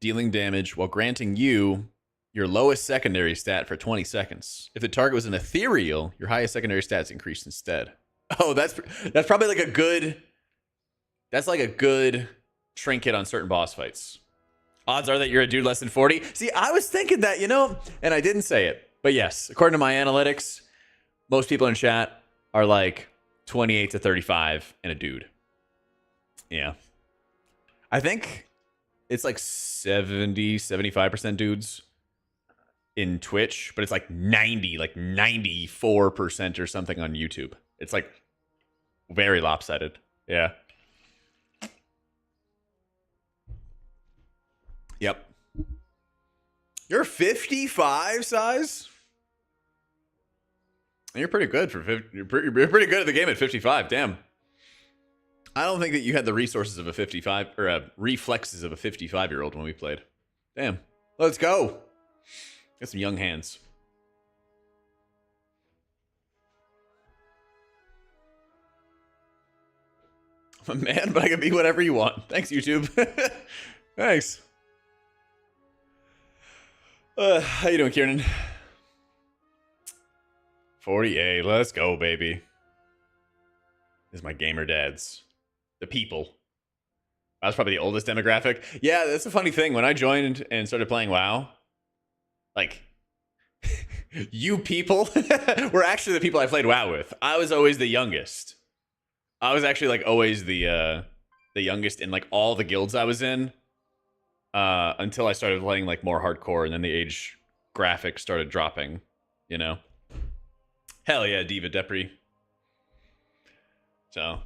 dealing damage while granting you your lowest secondary stat for 20 seconds. If the target was an ethereal, your highest secondary stats increased instead. Oh, that's probably like a good, that's like a good trinket on certain boss fights. Odds are that you're a dude less than 40. See, I was thinking that, you know, and I didn't say it. But yes, according to my analytics, most people in chat are like 28 to 35 and a dude. Yeah. I think it's like 70, 75% dudes in Twitch, but it's like 90, like 94% or something on YouTube. It's like very lopsided. Yeah. Yep. You're 55 size? You're pretty good for 50. You're pretty good at the game at 55. Damn. I don't think that you had the resources of a 55 or reflexes of a 55-year-old when we played. Damn. Let's go. Got some young hands. I'm a man, but I can be whatever you want. Thanks, YouTube. Thanks. How you doing, Kieran? 48. Let's go, baby. This is my gamer dads. The people. I was probably the oldest demographic. Yeah, that's a funny thing. When I joined and started playing WoW, like, you people were actually the people I played WoW with. I was always the youngest. I was actually like always the youngest in like all the guilds I was in. Until I started playing like more hardcore, and then the age graphics started dropping, you know? Hell yeah, Diva Depri. So.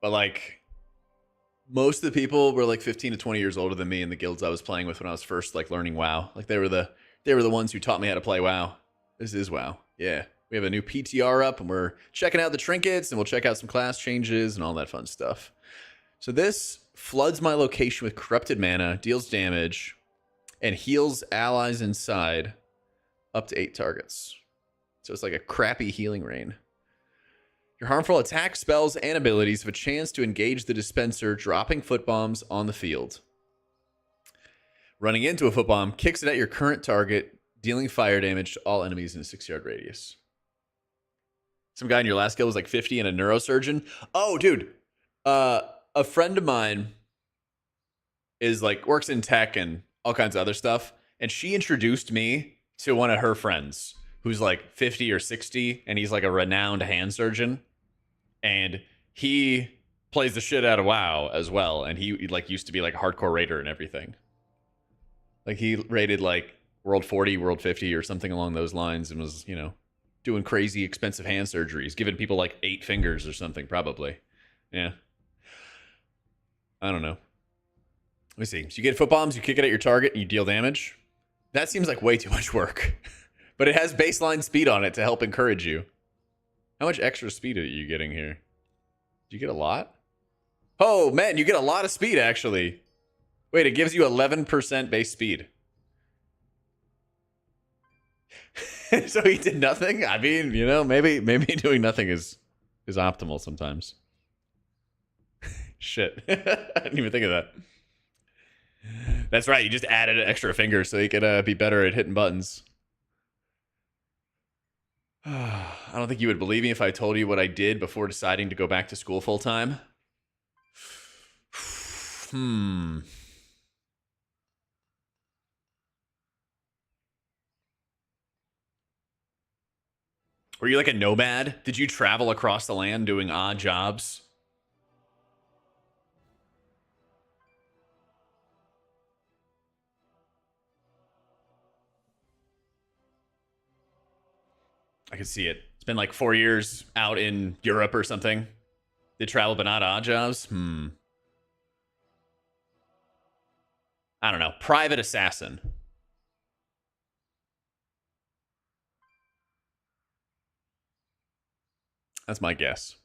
But like, most of the people were like 15 to 20 years older than me in the guilds I was playing with when I was first like learning WoW. Like they were the ones who taught me how to play WoW. This is WoW. Yeah. We have a new PTR up and we're checking out the trinkets and we'll check out some class changes and all that fun stuff. So this floods my location with corrupted mana, deals damage, and heals allies inside up to 8 targets. So it's like a crappy healing rain. Your harmful attack, spells, and abilities have a chance to engage the dispenser, dropping foot bombs on the field. Running into a foot bomb kicks it at your current target, dealing fire damage to all enemies in a 6-yard radius. Some guy in your last kill was like 50 and a neurosurgeon. Oh, dude. A friend of mine is like works in tech and all kinds of other stuff, and she introduced me to one of her friends who's like 50 or 60, and he's like a renowned hand surgeon, and he plays the shit out of WoW as well, and he like used to be like a hardcore raider and everything. Like he raided like World 40, World 50 or something along those lines, and was, you know, doing crazy expensive hand surgeries, giving people like 8 fingers or something probably. Yeah. I don't know. Let me see. So you get foot bombs, you kick it at your target, and you deal damage. That seems like way too much work. But it has baseline speed on it to help encourage you. How much extra speed are you getting here? Do you get a lot? Oh, man, you get a lot of speed, actually. Wait, it gives you 11% base speed. So he did nothing? I mean, you know, maybe doing nothing is optimal sometimes. Shit. I didn't even think of that. That's right. You just added an extra finger so you could be better at hitting buttons. I don't think you would believe me if I told you what I did before deciding to go back to school full time. Were you like a nomad? Did you travel across the land doing odd jobs? I can see it. Spent like 4 years out in Europe or something. Did travel but not odd jobs? I don't know. Private assassin. That's my guess.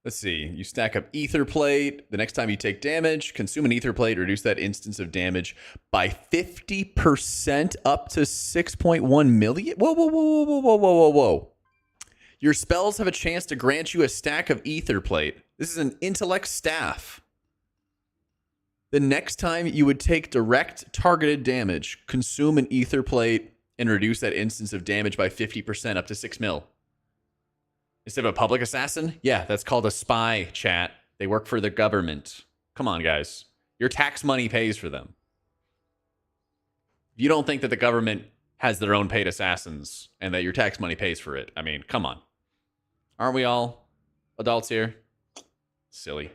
Let's see. You stack up ether plate. The next time you take damage, consume an ether plate, reduce that instance of damage by 50% up to 6.1 million. Whoa, whoa, whoa, whoa, whoa, whoa, whoa, whoa. Your spells have a chance to grant you a stack of ether plate. This is an intellect staff. The next time you would take direct targeted damage, consume an ether plate and reduce that instance of damage by 50% up to 6 mil. Instead of a public assassin? Yeah, that's called a spy, chat. They work for the government. Come on, guys. Your tax money pays for them. If you don't think that the government has their own paid assassins and that your tax money pays for it, I mean, come on. Aren't we all adults here? Silly.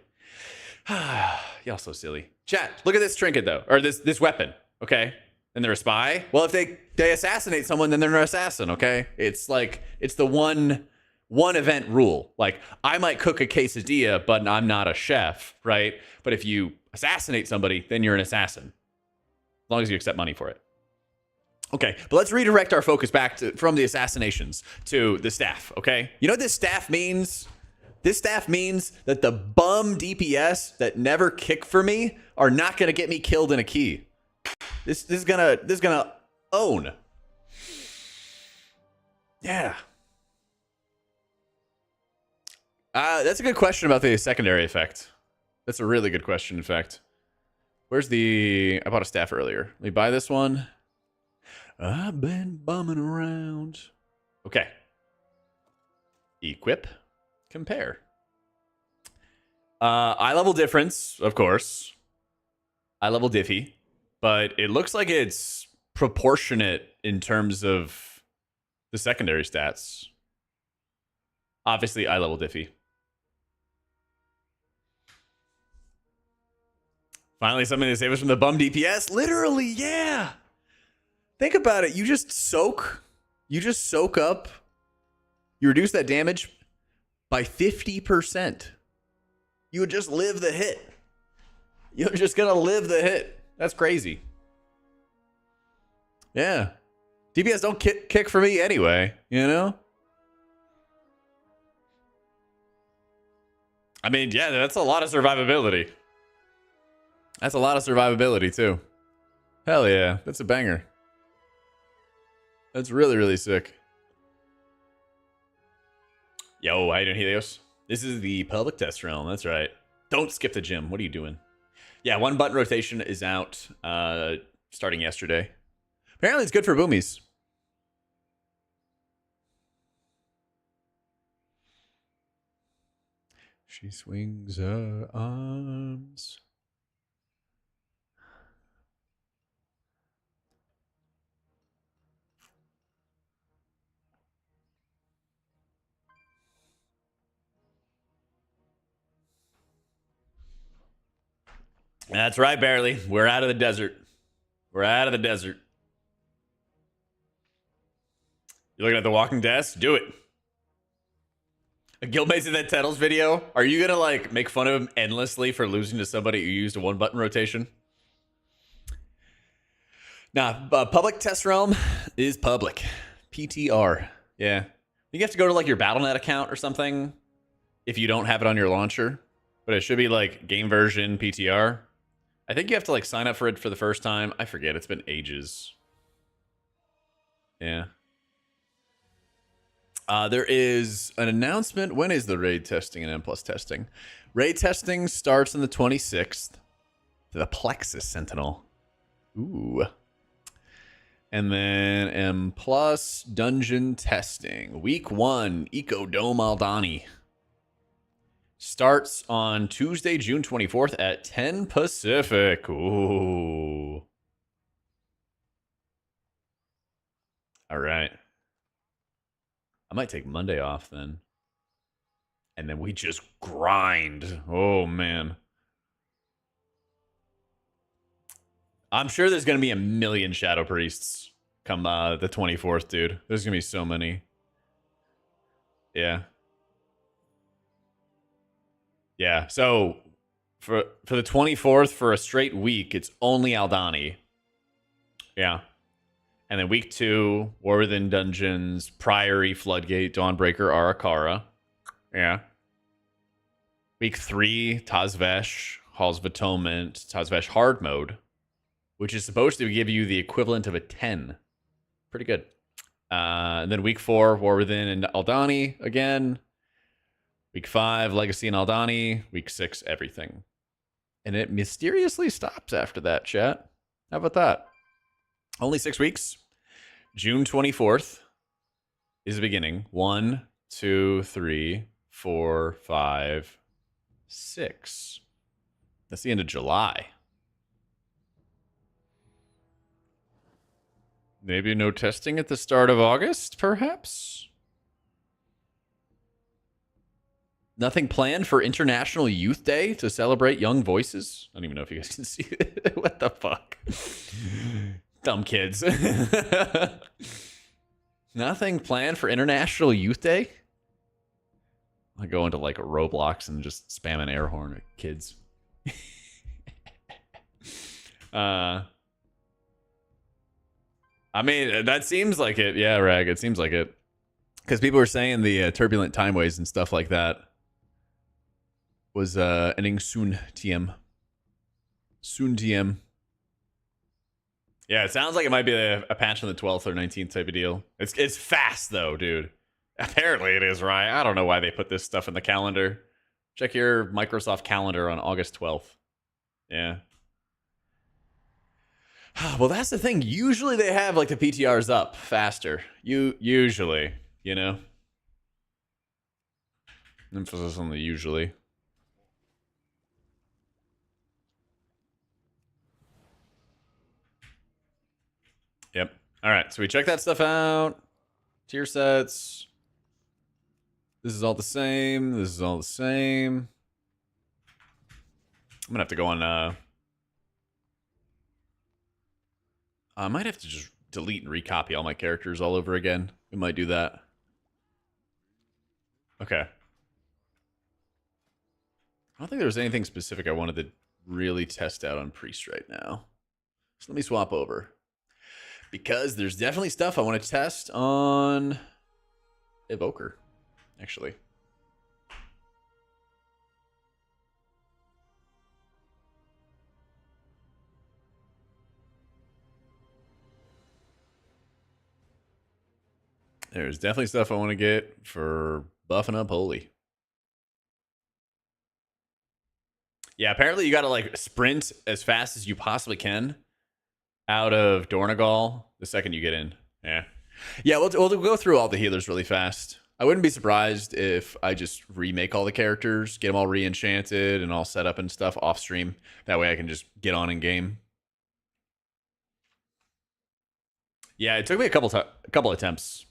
Y'all so silly. Chat, look at this trinket, though. Or this weapon, okay? And they're a spy? Well, if they assassinate someone, then they're an assassin, okay? It's like, it's the one event rule. Like, I might cook a quesadilla, but I'm not a chef, right? But if you assassinate somebody, then you're an assassin. As long as you accept money for it. Okay, but let's redirect our focus back from the assassinations to the staff, okay? You know what this staff means? This staff means that the bum DPS that never kick for me are not going to get me killed in a key. This is gonna own. Yeah. That's a good question about the secondary effect. That's a really good question, in fact. Where's the... I bought a staff earlier. Let me buy this one. I've been bumming around. Okay. Equip. Compare. Eye level difference, of course. Eye level diffy. But it looks like it's proportionate in terms of the secondary stats. Obviously, eye level diffy. Finally, something to save us from the bum DPS. Literally, yeah. Think about it. You just soak up. You reduce that damage by 50%. You would just live the hit. You're just gonna live the hit. That's crazy. Yeah. DPS don't kick for me anyway, you know? I mean, yeah, that's a lot of survivability. That's a lot of survivability, too. Hell yeah. That's a banger. That's really, really sick. Yo, how you doing, Helios? This is the public test realm. That's right. Don't skip the gym. What are you doing? Yeah, 1 button rotation is out starting yesterday. Apparently, it's good for boomies. She swings her arms. That's right, Barely. We're out of the desert. We're out of the desert. You looking at the walking desk? Do it. A guildmates in that Tettles video. Are you gonna like make fun of him endlessly for losing to somebody who used a 1 button rotation? Nah, public test realm is public. PTR. Yeah. You have to go to like your BattleNet account or something if you don't have it on your launcher. But it should be like game version PTR. I think you have to like sign up for it for the first time. I forget. It's been ages. Yeah. There is an announcement. When is the raid testing and M+ testing? Raid testing starts on the 26th. The Plexus Sentinel. Ooh. And then M+ dungeon testing. Week 1, Eco Dome Aldani. Starts on Tuesday, June 24th at 10 Pacific. Ooh. All right. I might take Monday off then. And then we just grind. Oh, man. I'm sure there's going to be a million Shadow Priests come the 24th, dude. There's going to be so many. Yeah. Yeah. So for the 24th, for a straight week, it's only Aldani. Yeah. And then week 2, War Within Dungeons, Priory, Floodgate, Dawnbreaker, Arakara. Yeah. Week 3, Tazvesh, Halls of Atonement, Tazvesh Hard Mode, which is supposed to give you the equivalent of a 10. Pretty good. And then week 4, War Within and Aldani again. Week 5, Legacy and Aldani. Week 6, everything. And it mysteriously stops after that, chat. How about that? Only 6 weeks. June 24th is the beginning. 1, 2, 3, 4, 5, 6. That's the end of July. Maybe no testing at the start of August, perhaps? Nothing planned for International Youth Day to celebrate young voices? I don't even know if you guys can see it. What the fuck? Dumb kids. Nothing planned for International Youth Day? I go into like a Roblox and just spam an air horn at kids. I mean, that seems like it. Yeah, Rag, it seems like it. Because people were saying the turbulent timeways and stuff like that was ending soon, TM. Soon, TM. Yeah, it sounds like it might be a patch on the 12th or 19th type of deal. It's fast, though, dude. Apparently it is, right? I don't know why they put this stuff in the calendar. Check your Microsoft calendar on August 12th. Yeah. Well, that's the thing. Usually they have like the PTRs up faster. Usually, you know. Emphasis on the usually. Yep. All right. So we check that stuff out. Tier sets. This is all the same. This is all the same. I'm gonna have to go on. I might have to just delete and recopy all my characters all over again. We might do that. Okay. I don't think there was anything specific I wanted to really test out on Priest right now. So let me swap over. Because there's definitely stuff I want to test on Evoker, actually. There's definitely stuff I want to get for buffing up Holy. Yeah, apparently you got to like sprint as fast as you possibly can out of Dornagal the second you get in. Yeah. Yeah, we'll go through all the healers really fast. I wouldn't be surprised if I just remake all the characters, get them all re-enchanted and all set up and stuff off stream. That way I can just get on in game. Yeah, it took me a couple attempts.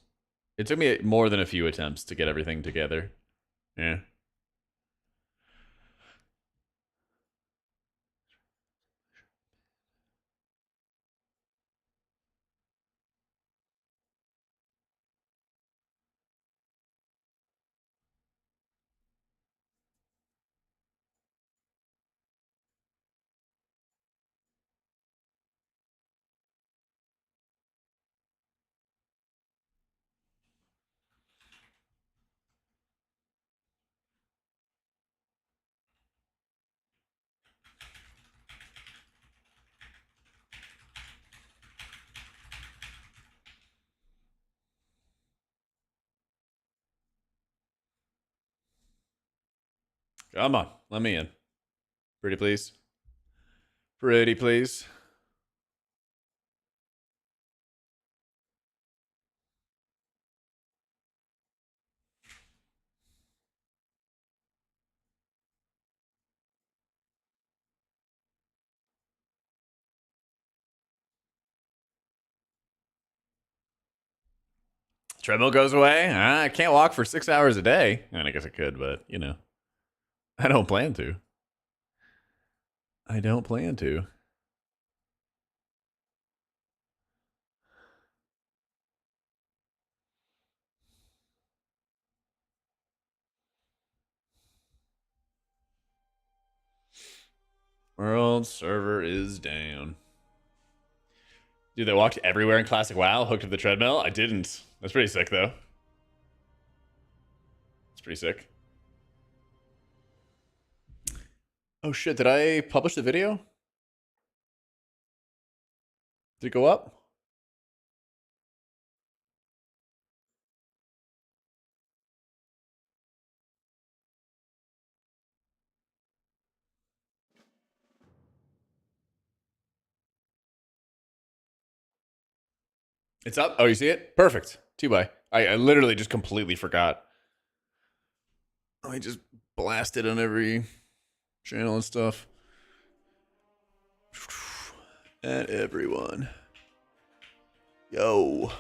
It took me more than a few attempts to get everything together. Yeah. Come on, let me in. Pretty please. Pretty please. Treadmill goes away. I can't walk for 6 hours a day. And I guess I could, but you know, I don't plan to. I don't plan to. World server is down. Dude, they walked everywhere in Classic WoW, hooked up the treadmill. I didn't. That's pretty sick, though. It's pretty sick. Oh shit, did I publish the video? Did it go up? It's up? Oh, you see it? Perfect. T-by. I literally just completely forgot. I just blasted on every channel and stuff. And everyone. Yo.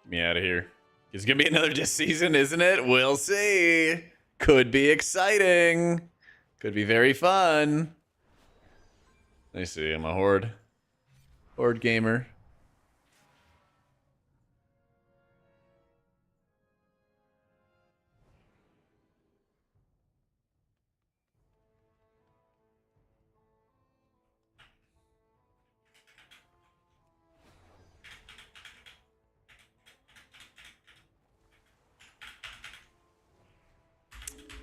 Get me out of here. It's gonna be another disc season, isn't it? We'll see. Could be exciting. Could be very fun. Let me see. I'm a horde. Horde gamer.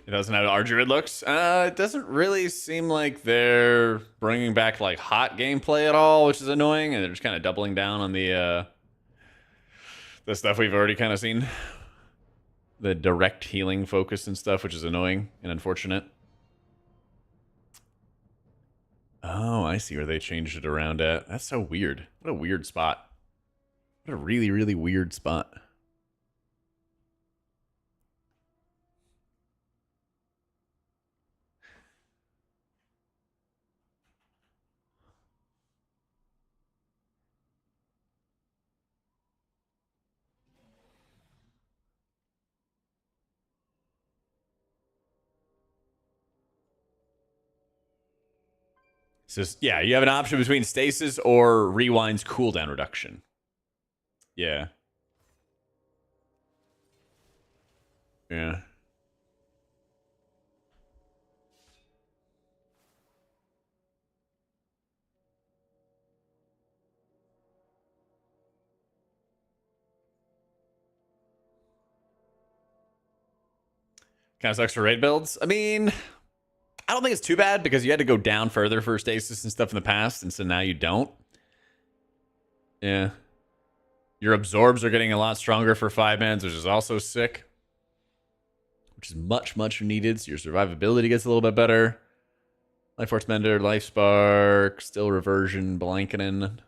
It doesn't have how Druid looks. It doesn't really seem like they're bringing back like hot gameplay at all, which is annoying. And they're just kind of doubling down on the stuff we've already kind of seen. The direct healing focus and stuff, which is annoying and unfortunate. Oh, I see where they changed it around at. That's so weird. What a weird spot. What a really, really weird spot. So, yeah, you have an option between stasis or rewind's cooldown reduction. Yeah. Yeah. Kind of sucks for raid builds. I mean, I don't think it's too bad because you had to go down further for stasis and stuff in the past, and so now you don't. Yeah. Your absorbs are getting a lot stronger for 5-mans, which is also sick. Which is much, much needed. So your survivability gets a little bit better. Life Force Mender, Life Spark, Still Reversion, Blankening.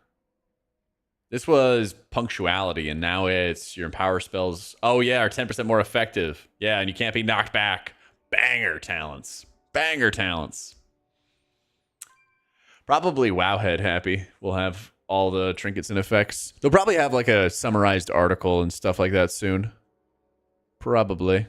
This was punctuality, and now it's your empower spells. Oh, yeah, are 10% more effective. Yeah, and you can't be knocked back. Banger talents. Banger talents. Probably Wowhead happy. We'll have all the trinkets and effects. They'll probably have like a summarized article and stuff like that soon. Probably.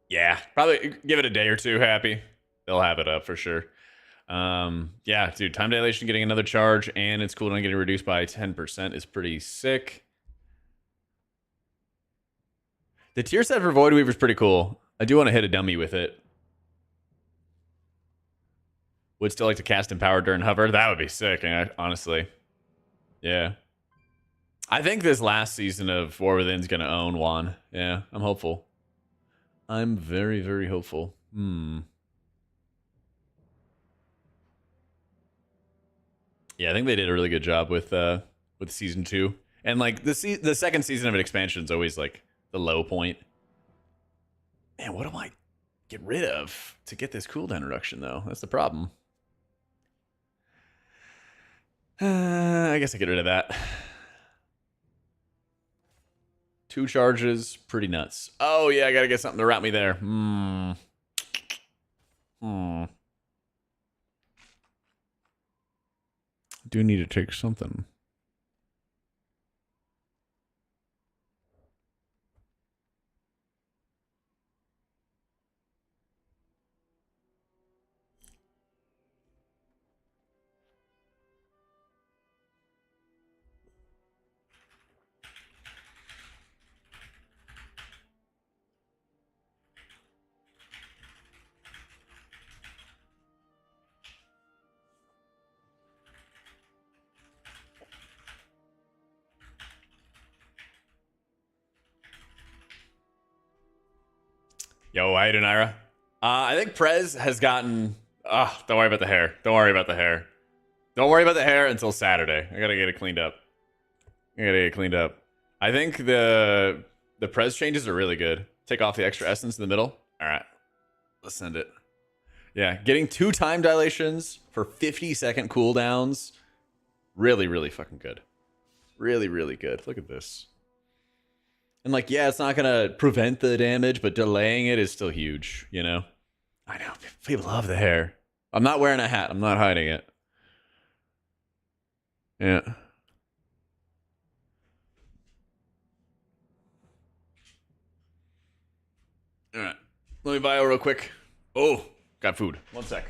Yeah, probably give it a day or two, happy. They'll have it up for sure. Yeah, dude, time dilation getting another charge and its cooldown getting reduced by 10% is pretty sick. The tier set for Void Weaver is pretty cool. I do want to hit a dummy with it. Would still like to cast Empower during hover. That would be sick, honestly. Yeah. I think this last season of War Within's going to own one. Yeah, I'm hopeful. I'm very, very hopeful. Yeah, I think they did a really good job with season 2. And like the second season of an expansion is always like the low point. Man, what do I get rid of to get this cooldown reduction though? That's the problem. I guess I get rid of that. 2 charges, pretty nuts. Oh yeah, I gotta get something to wrap me there. Do need to take something. Yo, how you doing, Ira? I think Prez has gotten... don't worry about the hair. Don't worry about the hair. Don't worry about the hair until Saturday. I gotta get it cleaned up. I think the Prez changes are really good. Take off the extra essence in the middle. All right. Let's send it. Yeah, getting 2 time dilations for 50-second cooldowns. Really, really fucking good. Really, really good. Look at this. And like, yeah, it's not gonna prevent the damage, but delaying it is still huge, you know? I know, people love the hair. I'm not wearing a hat, I'm not hiding it. Yeah. Alright. Let me bio real quick. Oh, got food. One sec.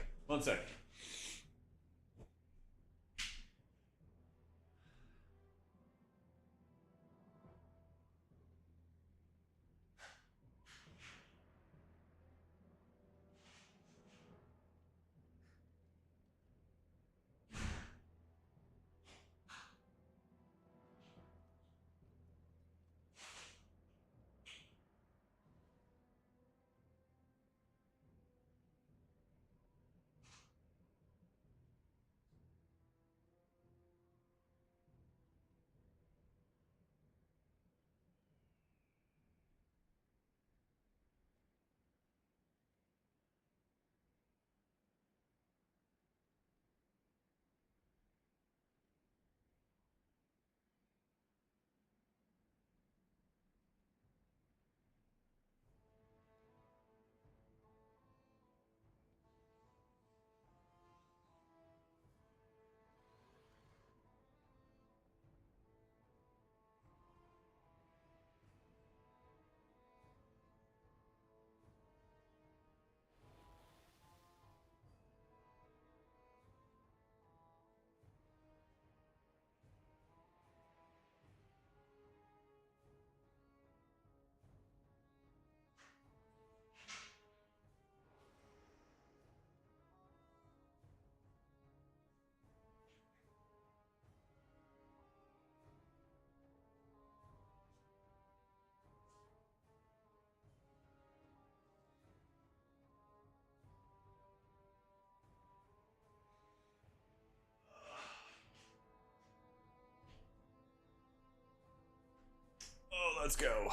Oh, let's go.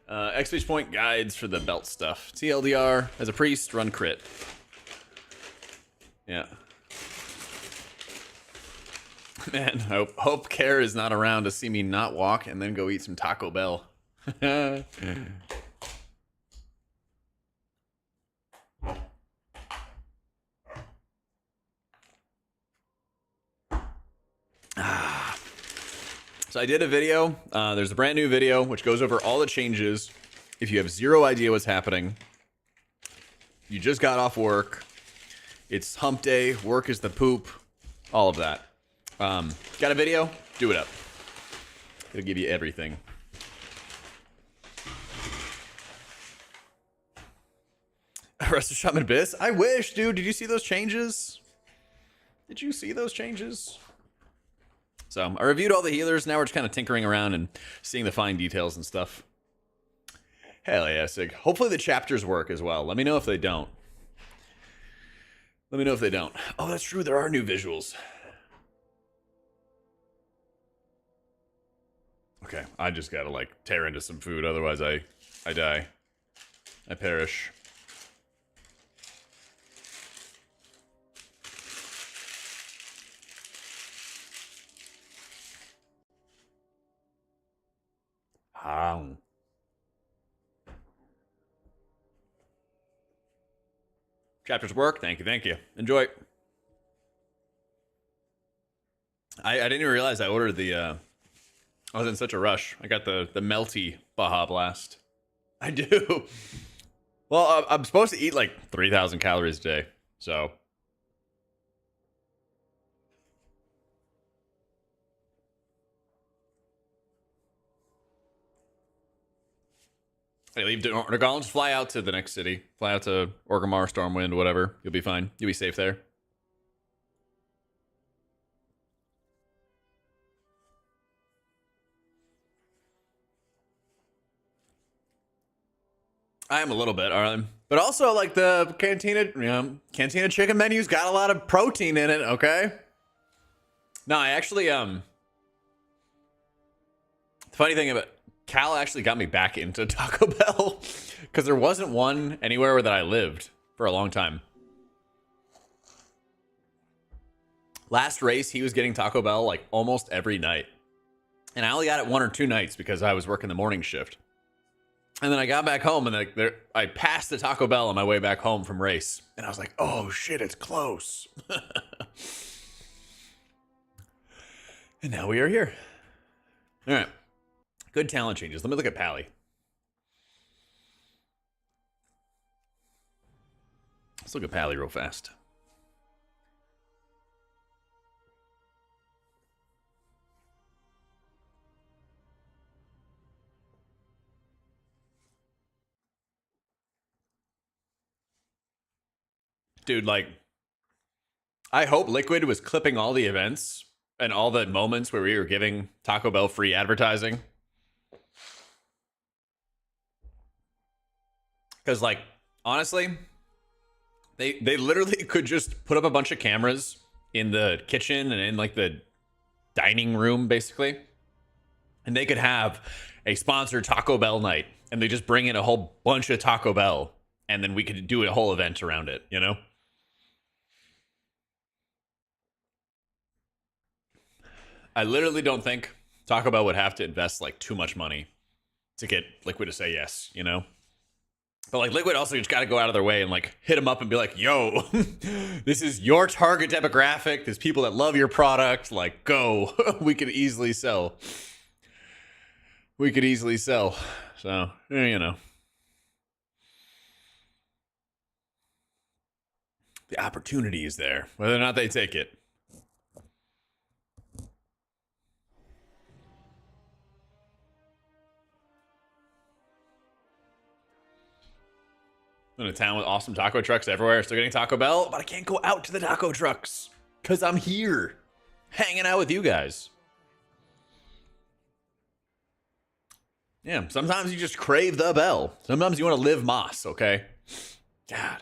XP point guides for the belt stuff. TLDR, as a priest, run crit. Yeah. Man, hope Care is not around to see me not walk and then go eat some Taco Bell. So I did a video. There's a brand new video which goes over all the changes. If you have zero idea what's happening, you just got off work, it's hump day, work is the poop, all of that. Got a video? Do it up. It'll give you everything. Rest of Shaman Abyss? I wish, dude. Did you see those changes? So I reviewed all the healers. Now we're just kind of tinkering around and seeing the fine details and stuff. Hell yeah, Sig. Hopefully the chapters work as well. Let me know if they don't. Oh, that's true. There are new visuals. Okay, I just gotta like tear into some food. Otherwise I die. I perish. Chapters work. Thank you. Enjoy. I didn't even realize I ordered the. I was in such a rush. I got the melty Baja Blast. I do. Well, I'm supposed to eat like 3,000 calories a day, so. Hey, leave Nargons, fly out to the next city. Fly out to Orgrimmar, Stormwind, whatever. You'll be fine. You'll be safe there. I am a little bit, but also like the cantina chicken menu's got a lot of protein in it. Okay. No, I actually the funny thing about Cal actually got me back into Taco Bell because there wasn't one anywhere that I lived for a long time. Last race, he was getting Taco Bell like almost every night, and I only got it 1 or 2 nights because I was working the morning shift. And then I got back home, and I passed the Taco Bell on my way back home from race. And I was like, oh, shit, it's close. And now we are here. All right. Good talent changes. Let me look at Pally. Let's look at Pally real fast. Dude, like, I hope Liquid was clipping all the events and all the moments where we were giving Taco Bell free advertising. Because, like, honestly, they literally could just put up a bunch of cameras in the kitchen and in, like, the dining room, basically. And they could have a sponsored Taco Bell night. And they just bring in a whole bunch of Taco Bell. And then we could do a whole event around it, you know? I literally don't think Taco Bell would have to invest like too much money to get Liquid to say yes, you know? But like Liquid also just got to go out of their way and like hit them up and be like, yo, this is your target demographic. There's people that love your product. Like, go. We could easily sell. We could easily sell. So, you know. The opportunity is there, whether or not they take it. In a town with awesome taco trucks everywhere, still getting Taco Bell, but I can't go out to the taco trucks because I'm here hanging out with you guys. Yeah, sometimes you just crave the bell. Sometimes you want to live Moss, okay? God.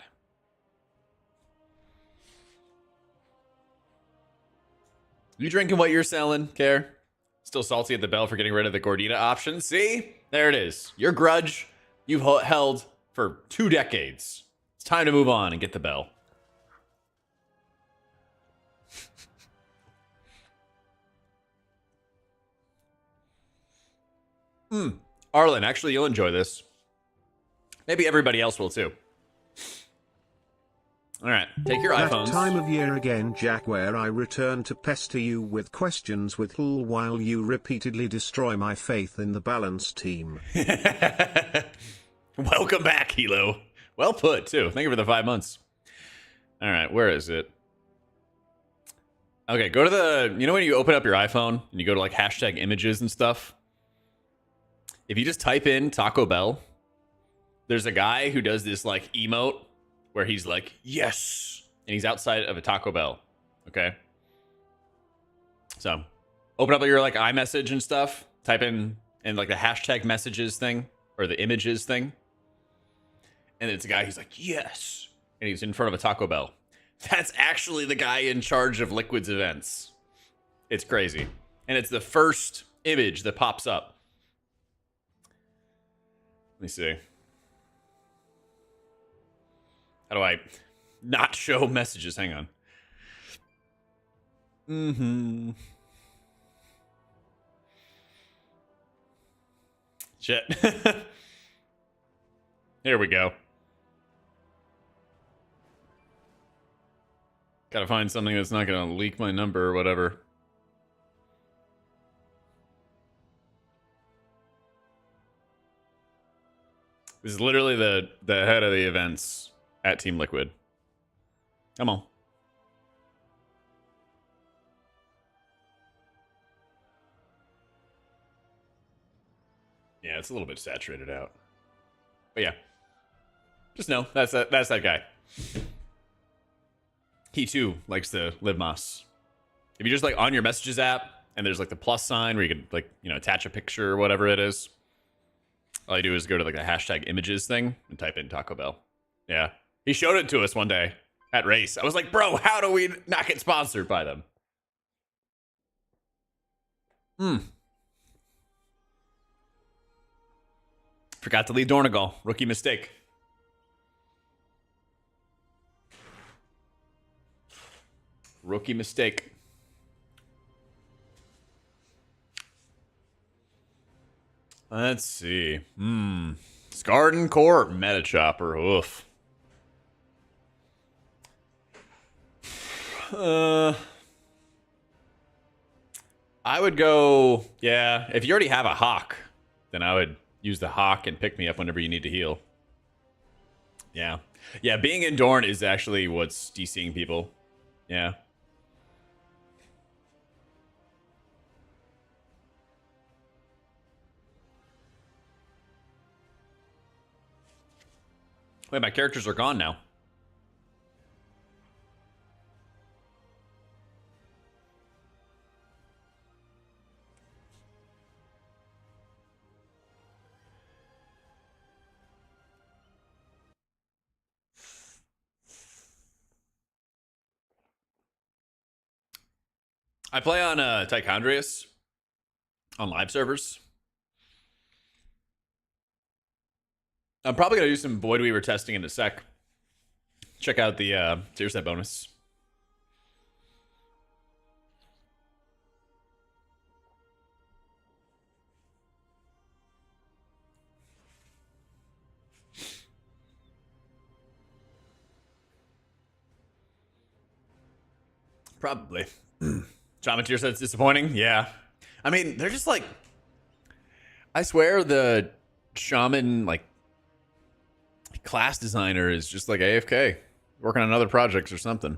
You drinking what you're selling, Care? Still salty at the bell for getting rid of the Gordita option. See? There it is. Your grudge you've held for 2 decades. It's time to move on and get the bell. Arlen, actually, you'll enjoy this. Maybe everybody else will too. All right, take your That iPhones. time of year again, Jack, where I return to pester you with questions with Hull while you repeatedly destroy my faith in the balance team. Welcome back, Hilo. Well put, too. Thank you for the 5 months. All right, where is it? Okay, go to the... You know when you open up your iPhone and you go to, like, hashtag images and stuff? If you just type in Taco Bell, there's a guy who does this, like, emote where he's like, yes! And he's outside of a Taco Bell. Okay? So, open up your, like, iMessage and stuff. Type in, like, the hashtag messages thing. Or the images thing. And it's a guy who's like, yes. And he's in front of a Taco Bell. That's actually the guy in charge of Liquid's events. It's crazy. And it's the first image that pops up. Let me see. How do I not show messages? Hang on. Shit. Here we go. Gotta find something that's not gonna leak my number or whatever. This is literally the head of the events at Team Liquid. Come on. Yeah, it's a little bit saturated out. But yeah. Just know that's that guy. He too likes to live Moss. If you just like on your messages app and there's like the plus sign where you can like, you know, attach a picture or whatever it is. All I do is go to like the hashtag images thing and type in Taco Bell. Yeah. He showed it to us one day at race. I was like, bro, how do we not get sponsored by them? Forgot to leave Dornagal. Rookie mistake. Rookie mistake. Let's see. Scarden Court Meta Chopper. Oof. I would go, yeah, if you already have a Hawk, then I would use the Hawk and pick me up whenever you need to heal. Yeah. Yeah, being in Dorn is actually what's DCing people. Yeah. Wait, my characters are gone now. I play on Tichondrius on live servers. I'm probably going to do some Void Weaver testing in a sec. Check out the tier set bonus. Probably. Shaman tier set's disappointing? Yeah. I mean, they're just like... I swear the Shaman, like, class designer is just like AFK. Working on other projects or something.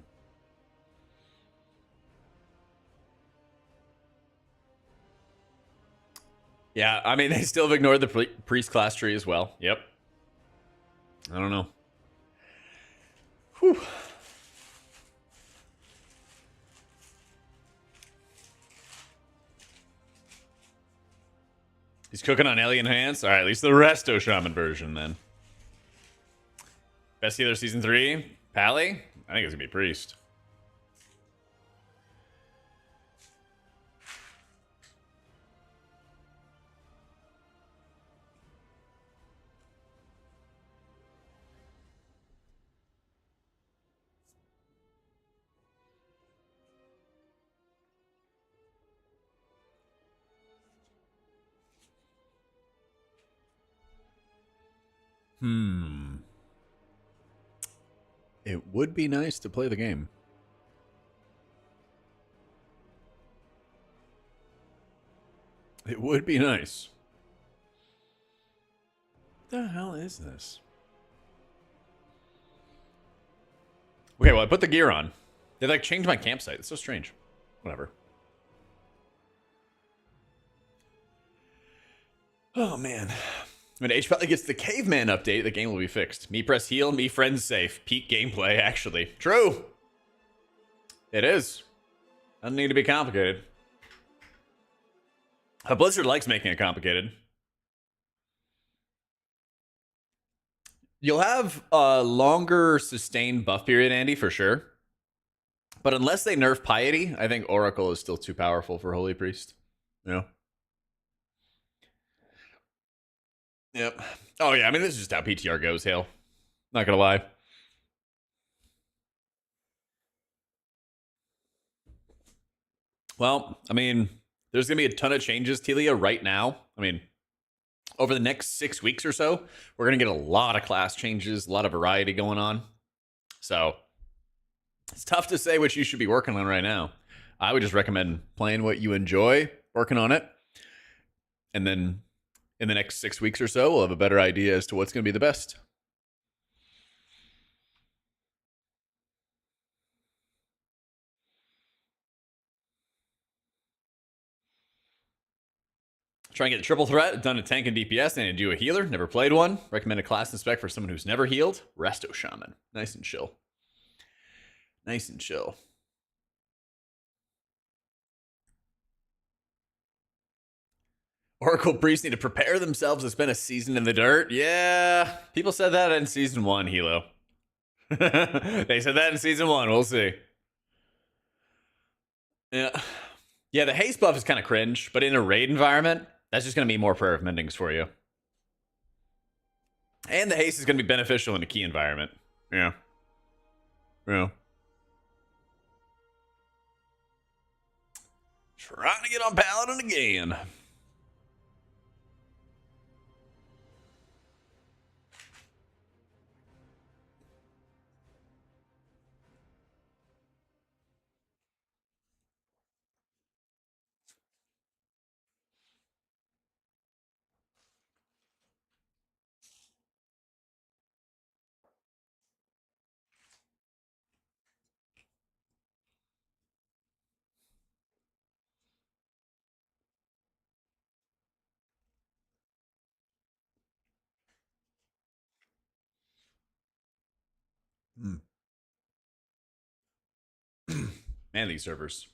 Yeah, I mean, they still have ignored the priest class tree as well. Yep. I don't know. Whew. He's cooking on Alien Hands? Alright, at least the Resto Shaman version, then. Best healer season 3? Pally? I think it's gonna be Priest. It would be nice to play the game. It would be nice. What the hell is this? Okay, well, I put the gear on. They, like, changed my campsite. It's so strange. Whatever. Oh, man. When H Pally gets the caveman update, the game will be fixed. Me press heal, me friends safe. Peak gameplay, actually. True. It is. Doesn't need to be complicated. Blizzard likes making it complicated. You'll have a longer sustained buff period, Andy, for sure. But unless they nerf Piety, I think Oracle is still too powerful for Holy Priest. You know? Yep. Oh, yeah. I mean, this is just how PTR goes, Hale. Not gonna lie. Well, I mean, there's gonna be a ton of changes, Telia, right now. I mean, over the next 6 weeks or so, we're gonna get a lot of class changes, a lot of variety going on. So, it's tough to say what you should be working on right now. I would just recommend playing what you enjoy, working on it, and then in the next 6 weeks or so, we'll have a better idea as to what's going to be the best. Try and get the triple threat, done a tank and DPS, and do a healer. Never played one. Recommend a class and spec for someone who's never healed. Resto Shaman. Nice and chill. Nice and chill. Oracle priests need to prepare themselves to spend a season in the dirt. Yeah, people said that in season 1, Hilo. They said that in season 1. We'll see. Yeah. Yeah, the haste buff is kind of cringe, but in a raid environment, that's just going to be more prayer of mendings for you. And the haste is going to be beneficial in a key environment. Yeah. Yeah. Trying to get on Paladin again. Man, these servers.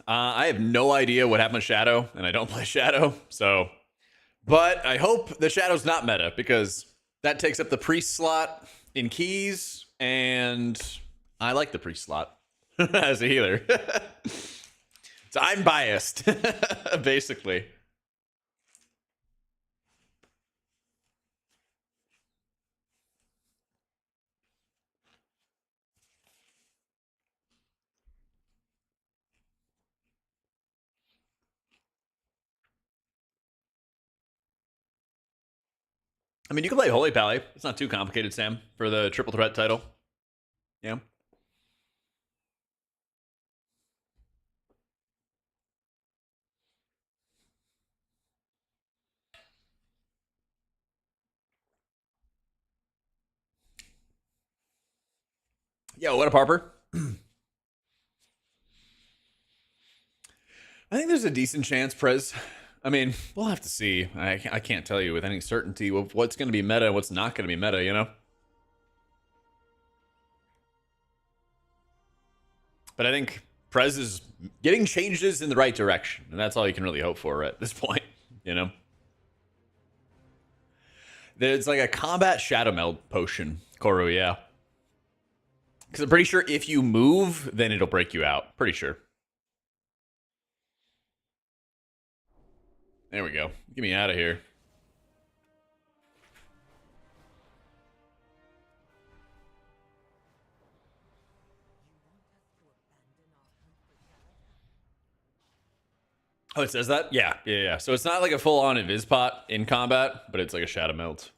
I have no idea what happened with Shadow, and I don't play Shadow, so. But I hope the Shadow's not meta, because that takes up the priest slot in keys, and I like the priest slot as a healer. So I'm biased, basically. I mean, you can play Holy Pally. It's not too complicated, Sam, for the triple threat title. Yeah. Yo, what up, Harper? I think there's a decent chance, Prez. I mean, we'll have to see. I can't tell you with any certainty what's going to be meta, what's not going to be meta, you know? But I think Prez is getting changes in the right direction, and that's all you can really hope for at this point, you know? There's like a combat shadow meld potion, Koru, yeah. Because I'm pretty sure if you move, then it'll break you out. Pretty sure. There we go. Get me out of here. Oh, it says that? Yeah. So it's not like a full-on invis pot in combat, but it's like a shadow melt.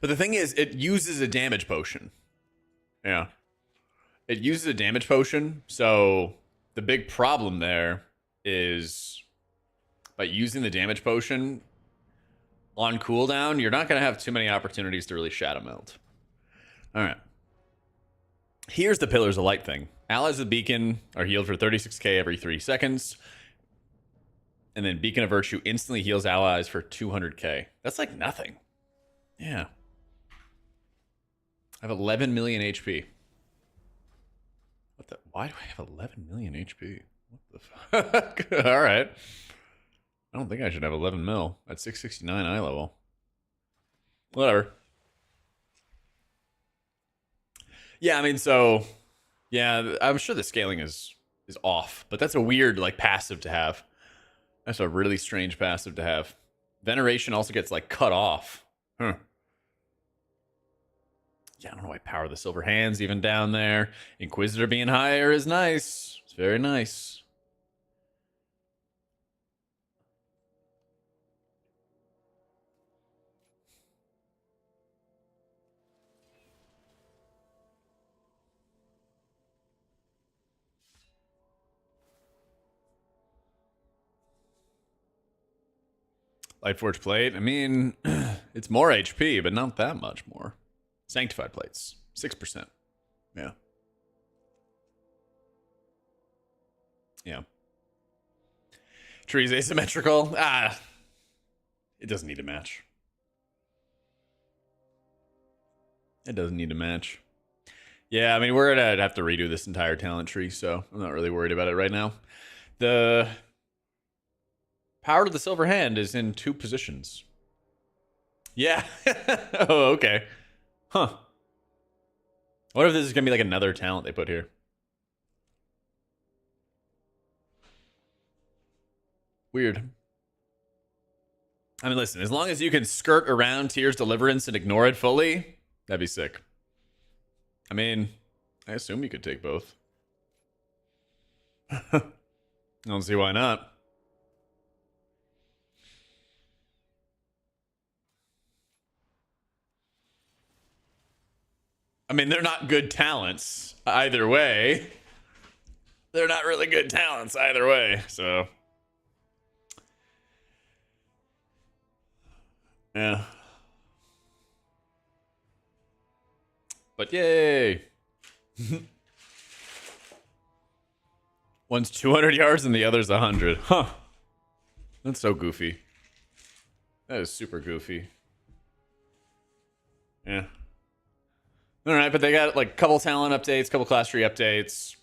But the thing is, it uses a damage potion. Yeah. It uses a damage potion, so the big problem there is by using the damage potion on cooldown, you're not going to have too many opportunities to really shadow melt. All right. Here's the Pillars of Light thing. Allies with Beacon are healed for 36k every 3 seconds. And then Beacon of Virtue instantly heals allies for 200k. That's like nothing. Yeah. I have 11 million HP. What the? Why do I have 11 million HP? What the fuck? All right. I don't think I should have 11 mil at 669 eye level. Whatever. Yeah, I mean, so yeah, I'm sure the scaling is off, but that's a weird like passive to have. That's a really strange passive to have. Veneration also gets like cut off. Huh. Yeah, I don't know why Power of the Silver Hands even down there. Inquisitor being higher is nice. It's very nice. Lightforge plate. I mean, it's more HP, but not that much more. Sanctified plates, 6%. Yeah. Yeah. Trees asymmetrical. It doesn't need a match. It doesn't need a match. Yeah, I mean, we're gonna have to redo this entire talent tree, so I'm not really worried about it right now. The power to the silver hand is in 2 positions. Yeah. Oh, okay. Huh. What if this is gonna be like another talent they put here? Weird. I mean, listen, as long as you can skirt around Tears Deliverance and ignore it fully, that'd be sick. I mean, I assume you could take both. I don't see why not. I mean, they're not good talents either way. They're not really good talents either way, so. Yeah. But yay. One's 200 yards and the other's 100. Huh. That's so goofy. That is super goofy. Yeah. All right, but they got like a couple talent updates, couple class tree updates.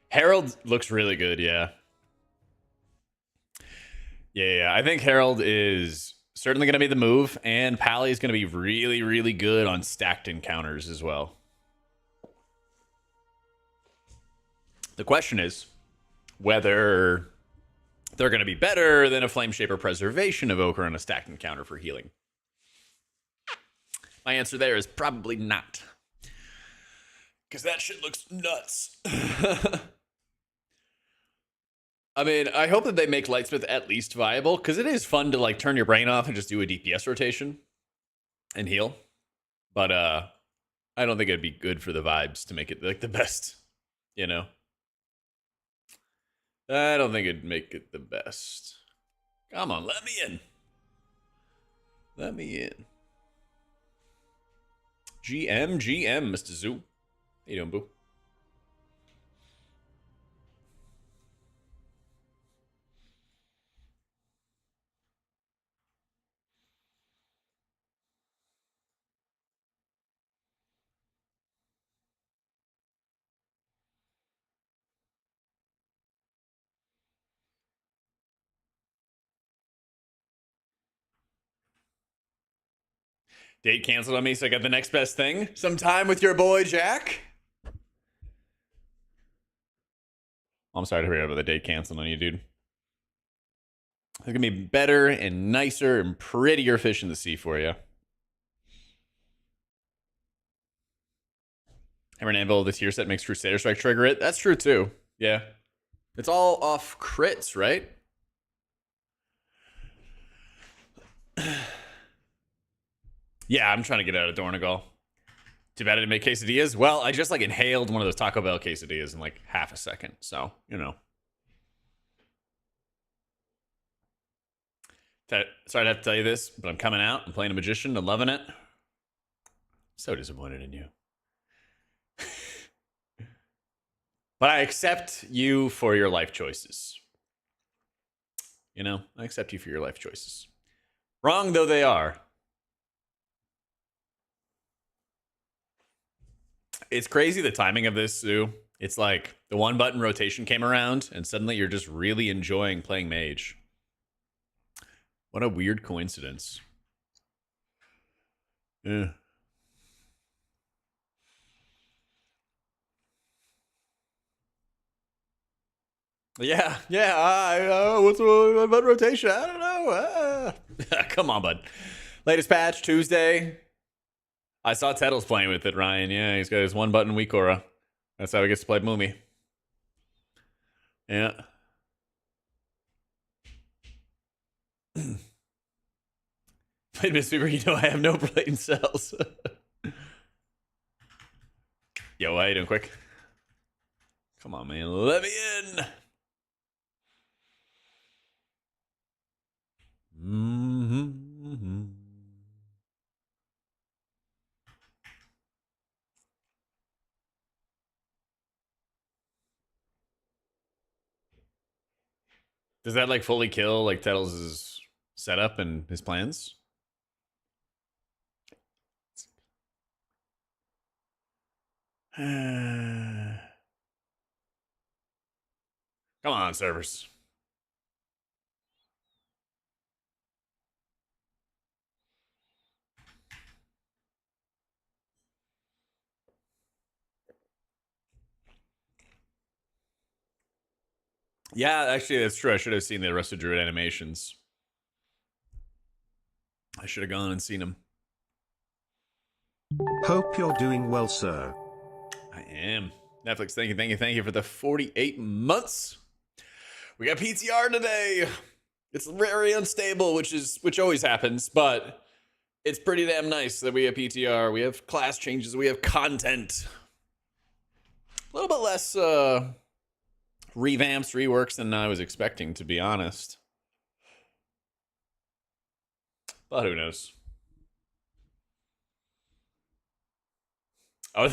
Herald looks really good, yeah. Yeah. I think Herald is certainly going to be the move, and Pally is going to be really, really good on stacked encounters as well. The question is whether they're going to be better than a Flame Shaper Preservation Evoker on a stacked encounter for healing. My answer there is probably not. Because that shit looks nuts. I mean, I hope that they make Lightsmith at least viable, because it is fun to like turn your brain off and just do a DPS rotation and heal. But I don't think it'd be good for the vibes to make it like the best, you know? I don't think it'd make it the best. Come on, let me in. Let me in. GM, Mr. Zoo. How you doing, boo? Date canceled on me, so I got the next best thing. Some time with your boy, Jack. I'm sorry to hear about the date canceled on you, dude. It's going to be better and nicer and prettier fish in the sea for you. Hammer and Anvil, this tier set makes Crusader Strike trigger it. That's true, too. Yeah. It's all off crits, right? Yeah, I'm trying to get out of Dornegal. Too bad I didn't make quesadillas. Well, I just like inhaled one of those Taco Bell quesadillas in like half a second. So, you know. Sorry to have to tell you this, but I'm coming out. I'm playing a magician. I'm loving it. So disappointed in you. But I accept you for your life choices. You know, I accept you for your life choices. Wrong though they are. It's crazy the timing of this, Sue. It's like the 1-button rotation came around, and suddenly you're just really enjoying playing mage. What a weird coincidence. Yeah. Yeah. What's the button rotation? I don't know. Come on, bud. Latest patch Tuesday. I saw Tettle's playing with it, Ryan. Yeah, he's got his 1-button weak aura. That's how he gets to play Moomy. Yeah. Wait, Miss Bieber, you know I have no brain cells. Yo, how you doing, quick? Come on, man. Let me in. Mm-hmm. Does that like fully kill like Tettles' setup and his plans? Come on, servers. Yeah, actually, that's true. I should have seen the Arrested Druid animations. I should have gone and seen them. Hope you're doing well, sir. I am. Netflix, thank you for the 48 months. We got PTR today. It's very unstable, which always happens, but it's pretty damn nice that we have PTR. We have class changes. We have content. A little bit less revamps, reworks than I was expecting, to be honest. But who knows? Oh,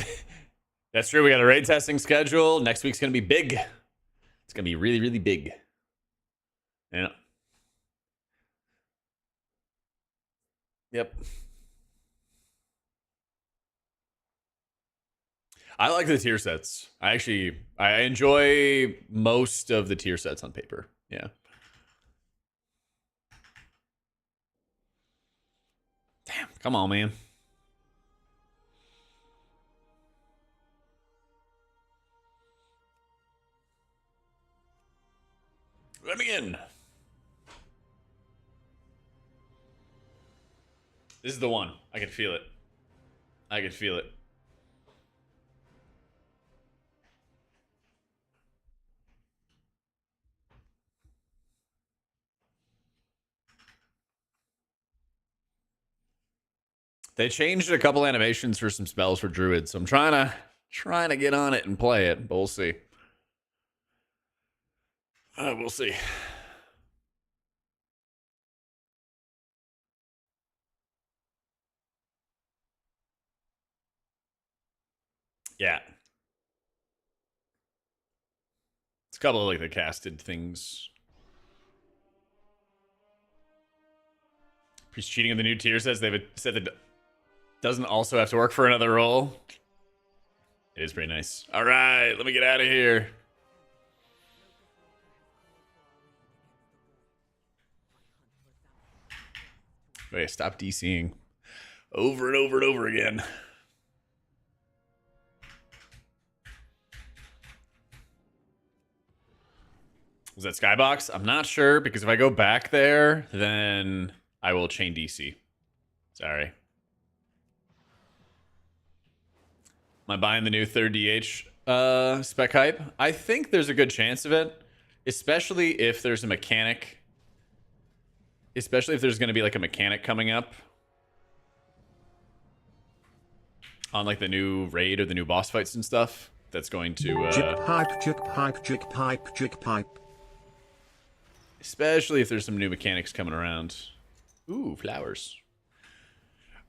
that's true. We got a raid testing schedule. Next week's going to be big. It's going to be really, really big. Yeah. Yep. I like the tier sets. I enjoy most of the tier sets on paper. Yeah. Damn, come on, man. Let me in. This is the one. I can feel it. I can feel it. They changed a couple animations for some spells for druids, so I'm trying to get on it and play it, but we'll see. We'll see. Yeah. It's a couple of like the casted things. Priest cheating in the new tier says they've said that doesn't also have to work for another role. It is pretty nice. All right, let me get out of here. Wait, stop DCing over and over and over again. Was that Skybox? I'm not sure, because if I go back there, then I will chain DC. Sorry. Am I buying the new third DH spec hype? I think there's a good chance of it, especially if there's a mechanic. Especially if there's going to be like a mechanic coming up on like the new raid or the new boss fights and stuff. That's going to Jig pipe, jig pipe, jig pipe, jig pipe. Especially if there's some new mechanics coming around. Ooh, flowers.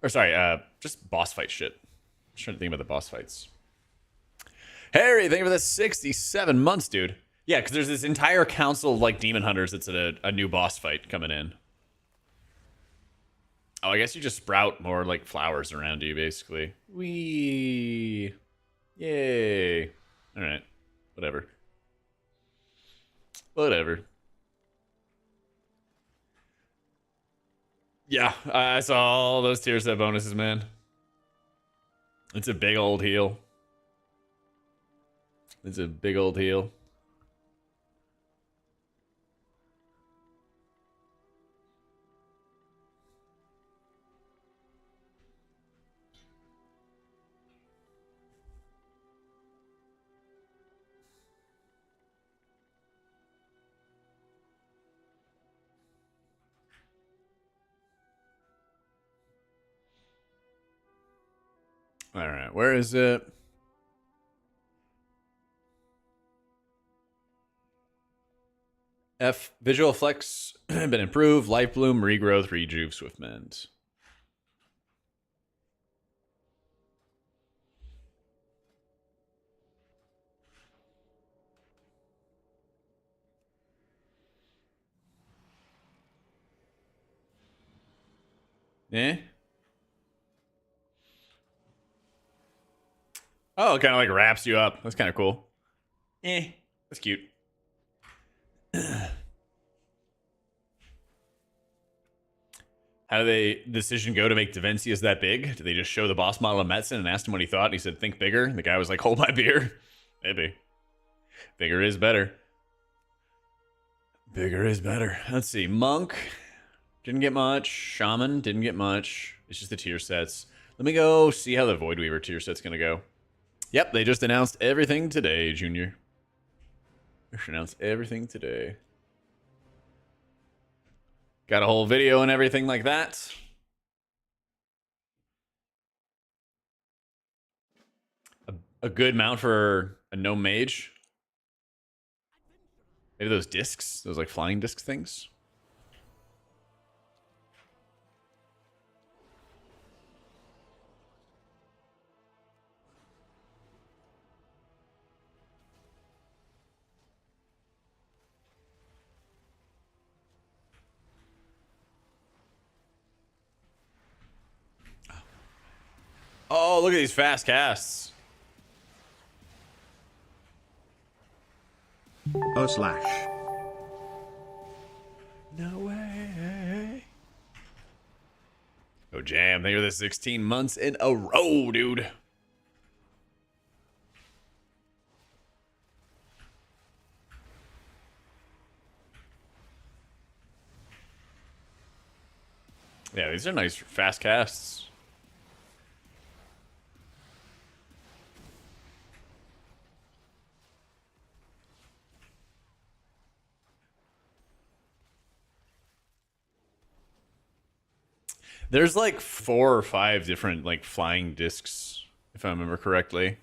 Or sorry, just boss fight shit. I'm trying to think about the boss fights. Harry, thank you for the 67 months, dude. Yeah, because there's this entire council of like demon hunters that's at a new boss fight coming in. Oh, I guess you just sprout more like flowers around you, basically. Wee. Yay. All right. Whatever. Whatever. Yeah, I saw all those tier set bonuses, man. It's a big old heal. It's a big old heal. All right, where is it? F, visual flex been improved. Life bloom, regrowth, rejuve, swift mend. Eh? Oh, it kind of like wraps you up. That's kind of cool. That's cute. How did the decision go to make Davencius that big? Did they just show the boss model of Metzen and asked him what he thought? And he said, think bigger. And the guy was like, hold my beer. Maybe. Bigger is better. Bigger is better. Let's see. Monk. Didn't get much. Shaman. Didn't get much. It's just the tier sets. Let me go see how the Void Weaver tier set's going to go. Yep, they just announced everything today, Junior. They just announced everything today. Got a whole video and everything like that. A good mount for a no mage. Maybe those discs, those like flying disc things. Oh, look at these fast casts. /. No way. Oh, Jam. They were the 16 months in a row, dude. Yeah, these are nice fast casts. There's like 4 or 5 different like flying discs, if I remember correctly.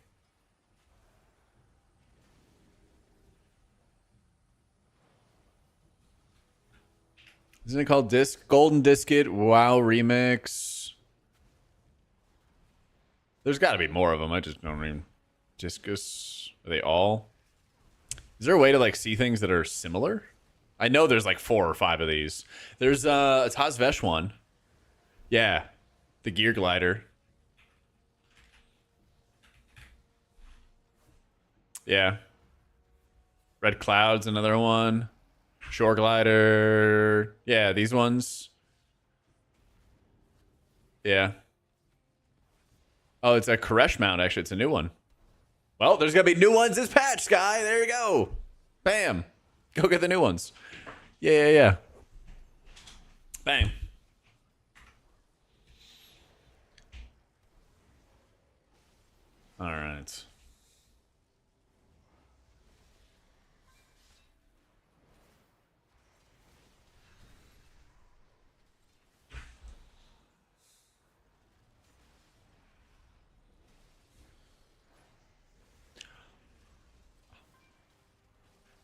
Isn't it called Disc? Golden Disket, WoW Remix. There's got to be more of them. I just don't even. Discus. Are they all? Is there a way to like see things that are similar? I know there's like 4 or 5 of these. There's a Tazvesh one. Yeah, the gear glider. Yeah. Red Cloud's another one. Shore glider. Yeah, these ones. Yeah. Oh, it's a Koresh mount, actually. It's a new one. Well, there's going to be new ones this patch, Sky. There you go. Bam. Go get the new ones. Yeah. Bang. All right.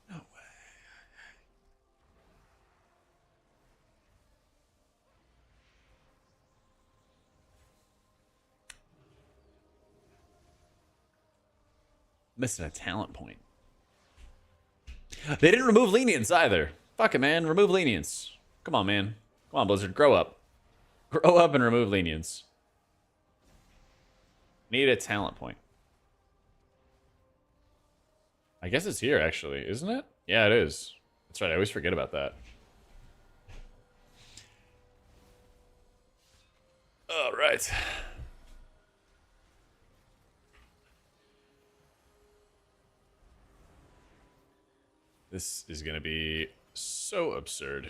No way. Missing a talent point. They didn't remove lenience either. Fuck it, man. Remove lenience. Come on, man. Come on, Blizzard. Grow up. Grow up and remove lenience. Need a talent point. I guess it's here, actually. Isn't it? Yeah, it is. That's right. I always forget about that. All right. This is going to be so absurd.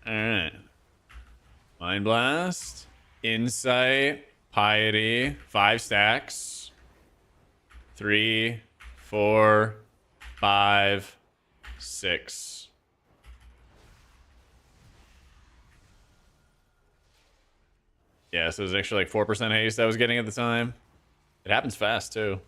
All right. Mind Blast, Insight, Piety, 5 stacks. 3, 4, 5, 6. Yeah, so it was actually like 4% haste I was getting at the time. It happens fast, too.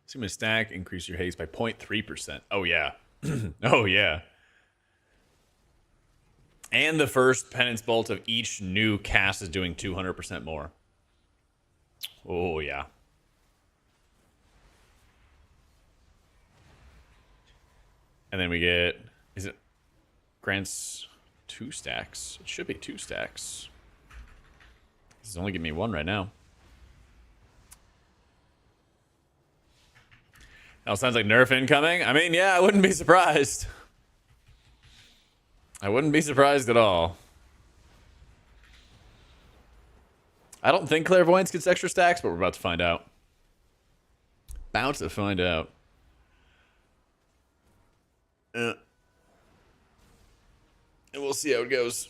Assume a stack, increase your haste by 0.3%. Oh, yeah. Oh, yeah. And the first penance bolt of each new cast is doing 200% more. Oh, yeah. And then we get, is it grants 2 stacks? It should be 2 stacks. This is only giving me 1 right now. Now sounds like nerf incoming. I mean, yeah, I wouldn't be surprised. I wouldn't be surprised at all. I don't think clairvoyance gets extra stacks, but we're about to find out. About to find out. And we'll see how it goes.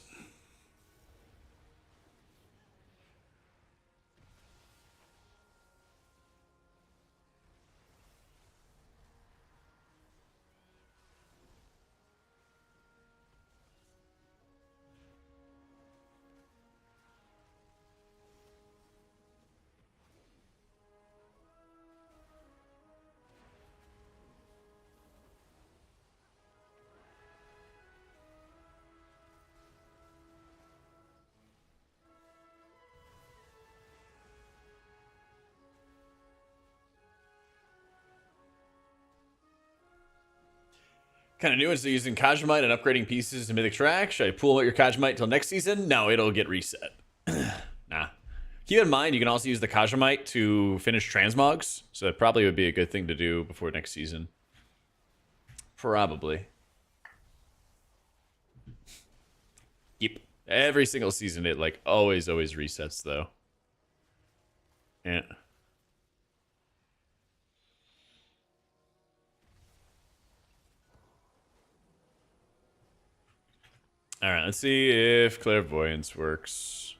Kind of new is using Kajamite and upgrading pieces to Mythic track. Should I pool out your Kajamite till next season? No, it'll get reset. Nah. Keep in mind, you can also use the Kajamite to finish transmogs, so that probably would be a good thing to do before next season. Probably. Yep. Every single season, it like always resets though. Yeah. All right, let's see if clairvoyance works.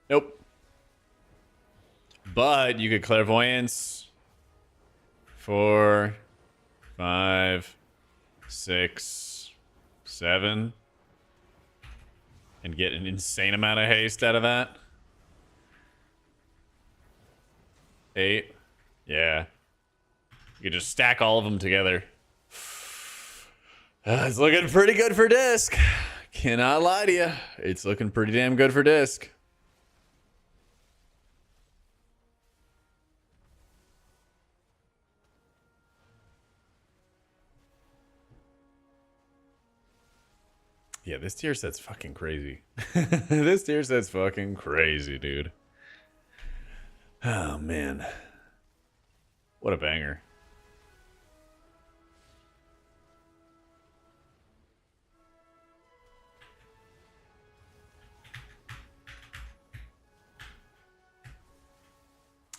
Nope. But you could clairvoyance 4, 5, 6, 7, and get an insane amount of haste out of that. 8. Yeah. You could just stack all of them together. It's looking pretty good for disc. Cannot lie to you. It's looking pretty damn good for disc. Yeah, this tier set's fucking crazy. This tier set's fucking crazy, dude. Oh, man. What a banger.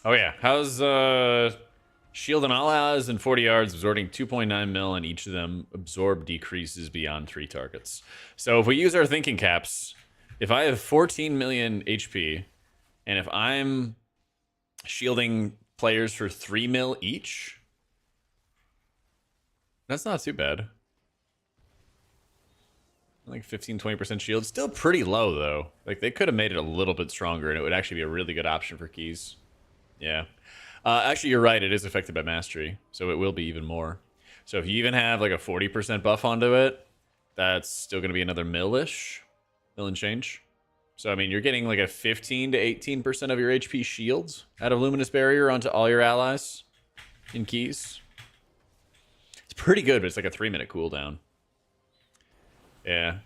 Oh yeah, how's shield and all allies in 40 yards absorbing 2.9 mil, and each of them absorb decreases beyond 3 targets. So if we use our thinking caps, if I have 14 million HP, and if I'm shielding players for 3 mil each, that's not too bad. Like 15-20% shield. Still pretty low though. Like they could have made it a little bit stronger, and it would actually be a really good option for keys. Yeah. Actually, you're right. It is affected by mastery, so it will be even more. So if you even have like a 40% buff onto it, that's still going to be another mil-ish. Mil and change. So, I mean, you're getting like a 15 to 18% of your HP shields out of Luminous Barrier onto all your allies in keys. It's pretty good, but it's like a 3-minute cooldown. Yeah.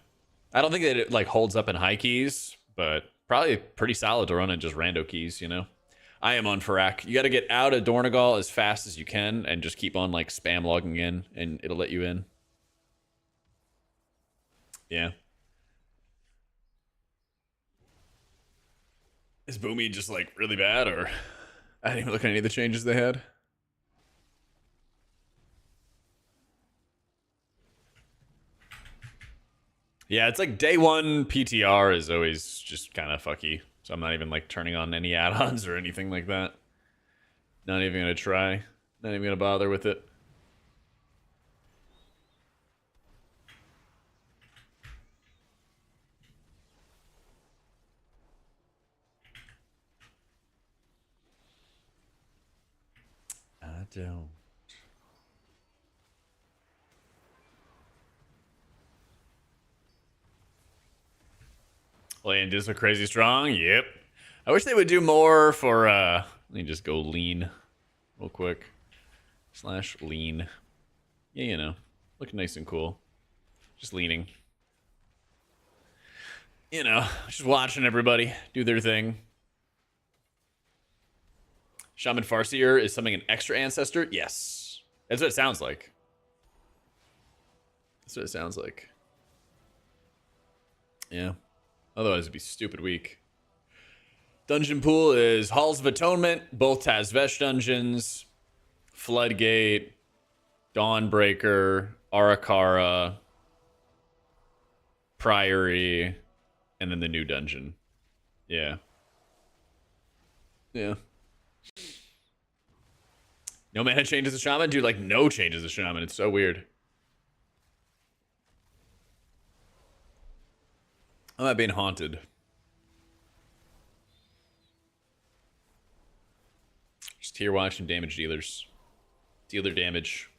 I don't think that it like holds up in high keys, but probably pretty solid to run in just rando keys, you know? I am on Farak. You got to get out of Dornagal as fast as you can and just keep on like spam logging in, and it'll let you in. Yeah. Is Boomy just like really bad, or I didn't even look at any of the changes they had? Yeah, it's like day 1 PTR is always just kind of fucky. So I'm not even like turning on any add-ons or anything like that. Not even gonna try. Not even gonna bother with it. I don't. Land is so crazy strong. Yep. I wish they would do more for let me just go lean real quick. /lean. Yeah, you know. Looking nice and cool. Just leaning. You know, just watching everybody do their thing. Shaman Farseer is something an extra ancestor? Yes. That's what it sounds like. That's what it sounds like. Yeah. Otherwise, it'd be stupid weak. Dungeon pool is Halls of Atonement, both Tazvesh dungeons, Floodgate, Dawnbreaker, Arakara, Priory, and then the new dungeon. Yeah. Yeah. No mana changes the shaman? Dude, like no changes the shaman. It's so weird. I'm not being haunted. Just tier watch and damage dealers. Dealer damage.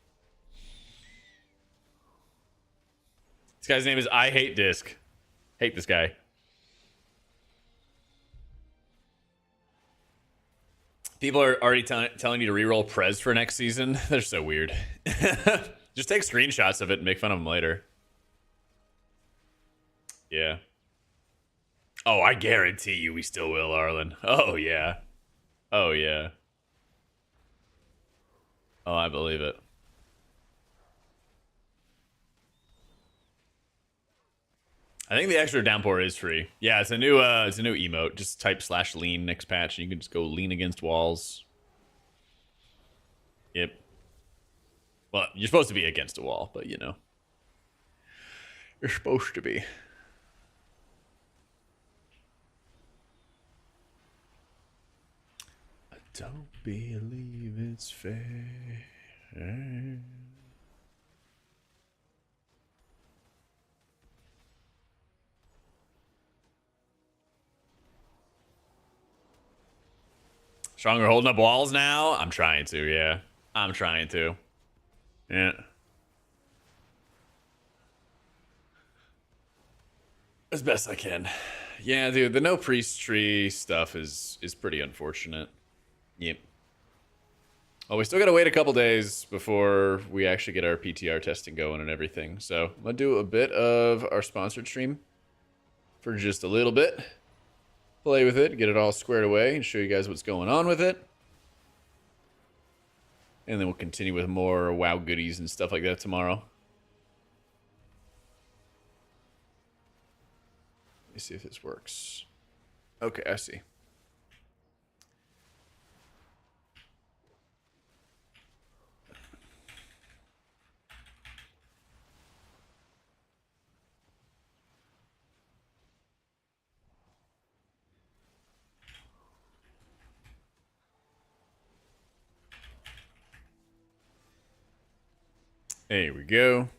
This guy's name is I Hate Disc. Hate this guy. People are already telling you to reroll Prez for next season. They're so weird. Just take screenshots of it and make fun of them later. Yeah. Oh, I guarantee you we still will, Arlen. Oh, yeah. Oh, yeah. Oh, I believe it. I think the extra downpour is free. Yeah, it's a new emote. Just type /lean next patch and you can just go lean against walls. Yep. Well, you're supposed to be against a wall, but you know. You're supposed to be. I don't believe it's fair. Stronger holding up walls now? I'm trying to, yeah. I'm trying to. Yeah. As best I can. Yeah, dude, the no priest tree stuff is pretty unfortunate. Yep. Well, we still gotta wait a couple days before we actually get our PTR testing going and everything. So I'm gonna do a bit of our sponsored stream for just a little bit. Play with it, get it all squared away, and show you guys what's going on with it. And then we'll continue with more WoW goodies and stuff like that tomorrow. Let me see if this works. Okay, I see. There we go.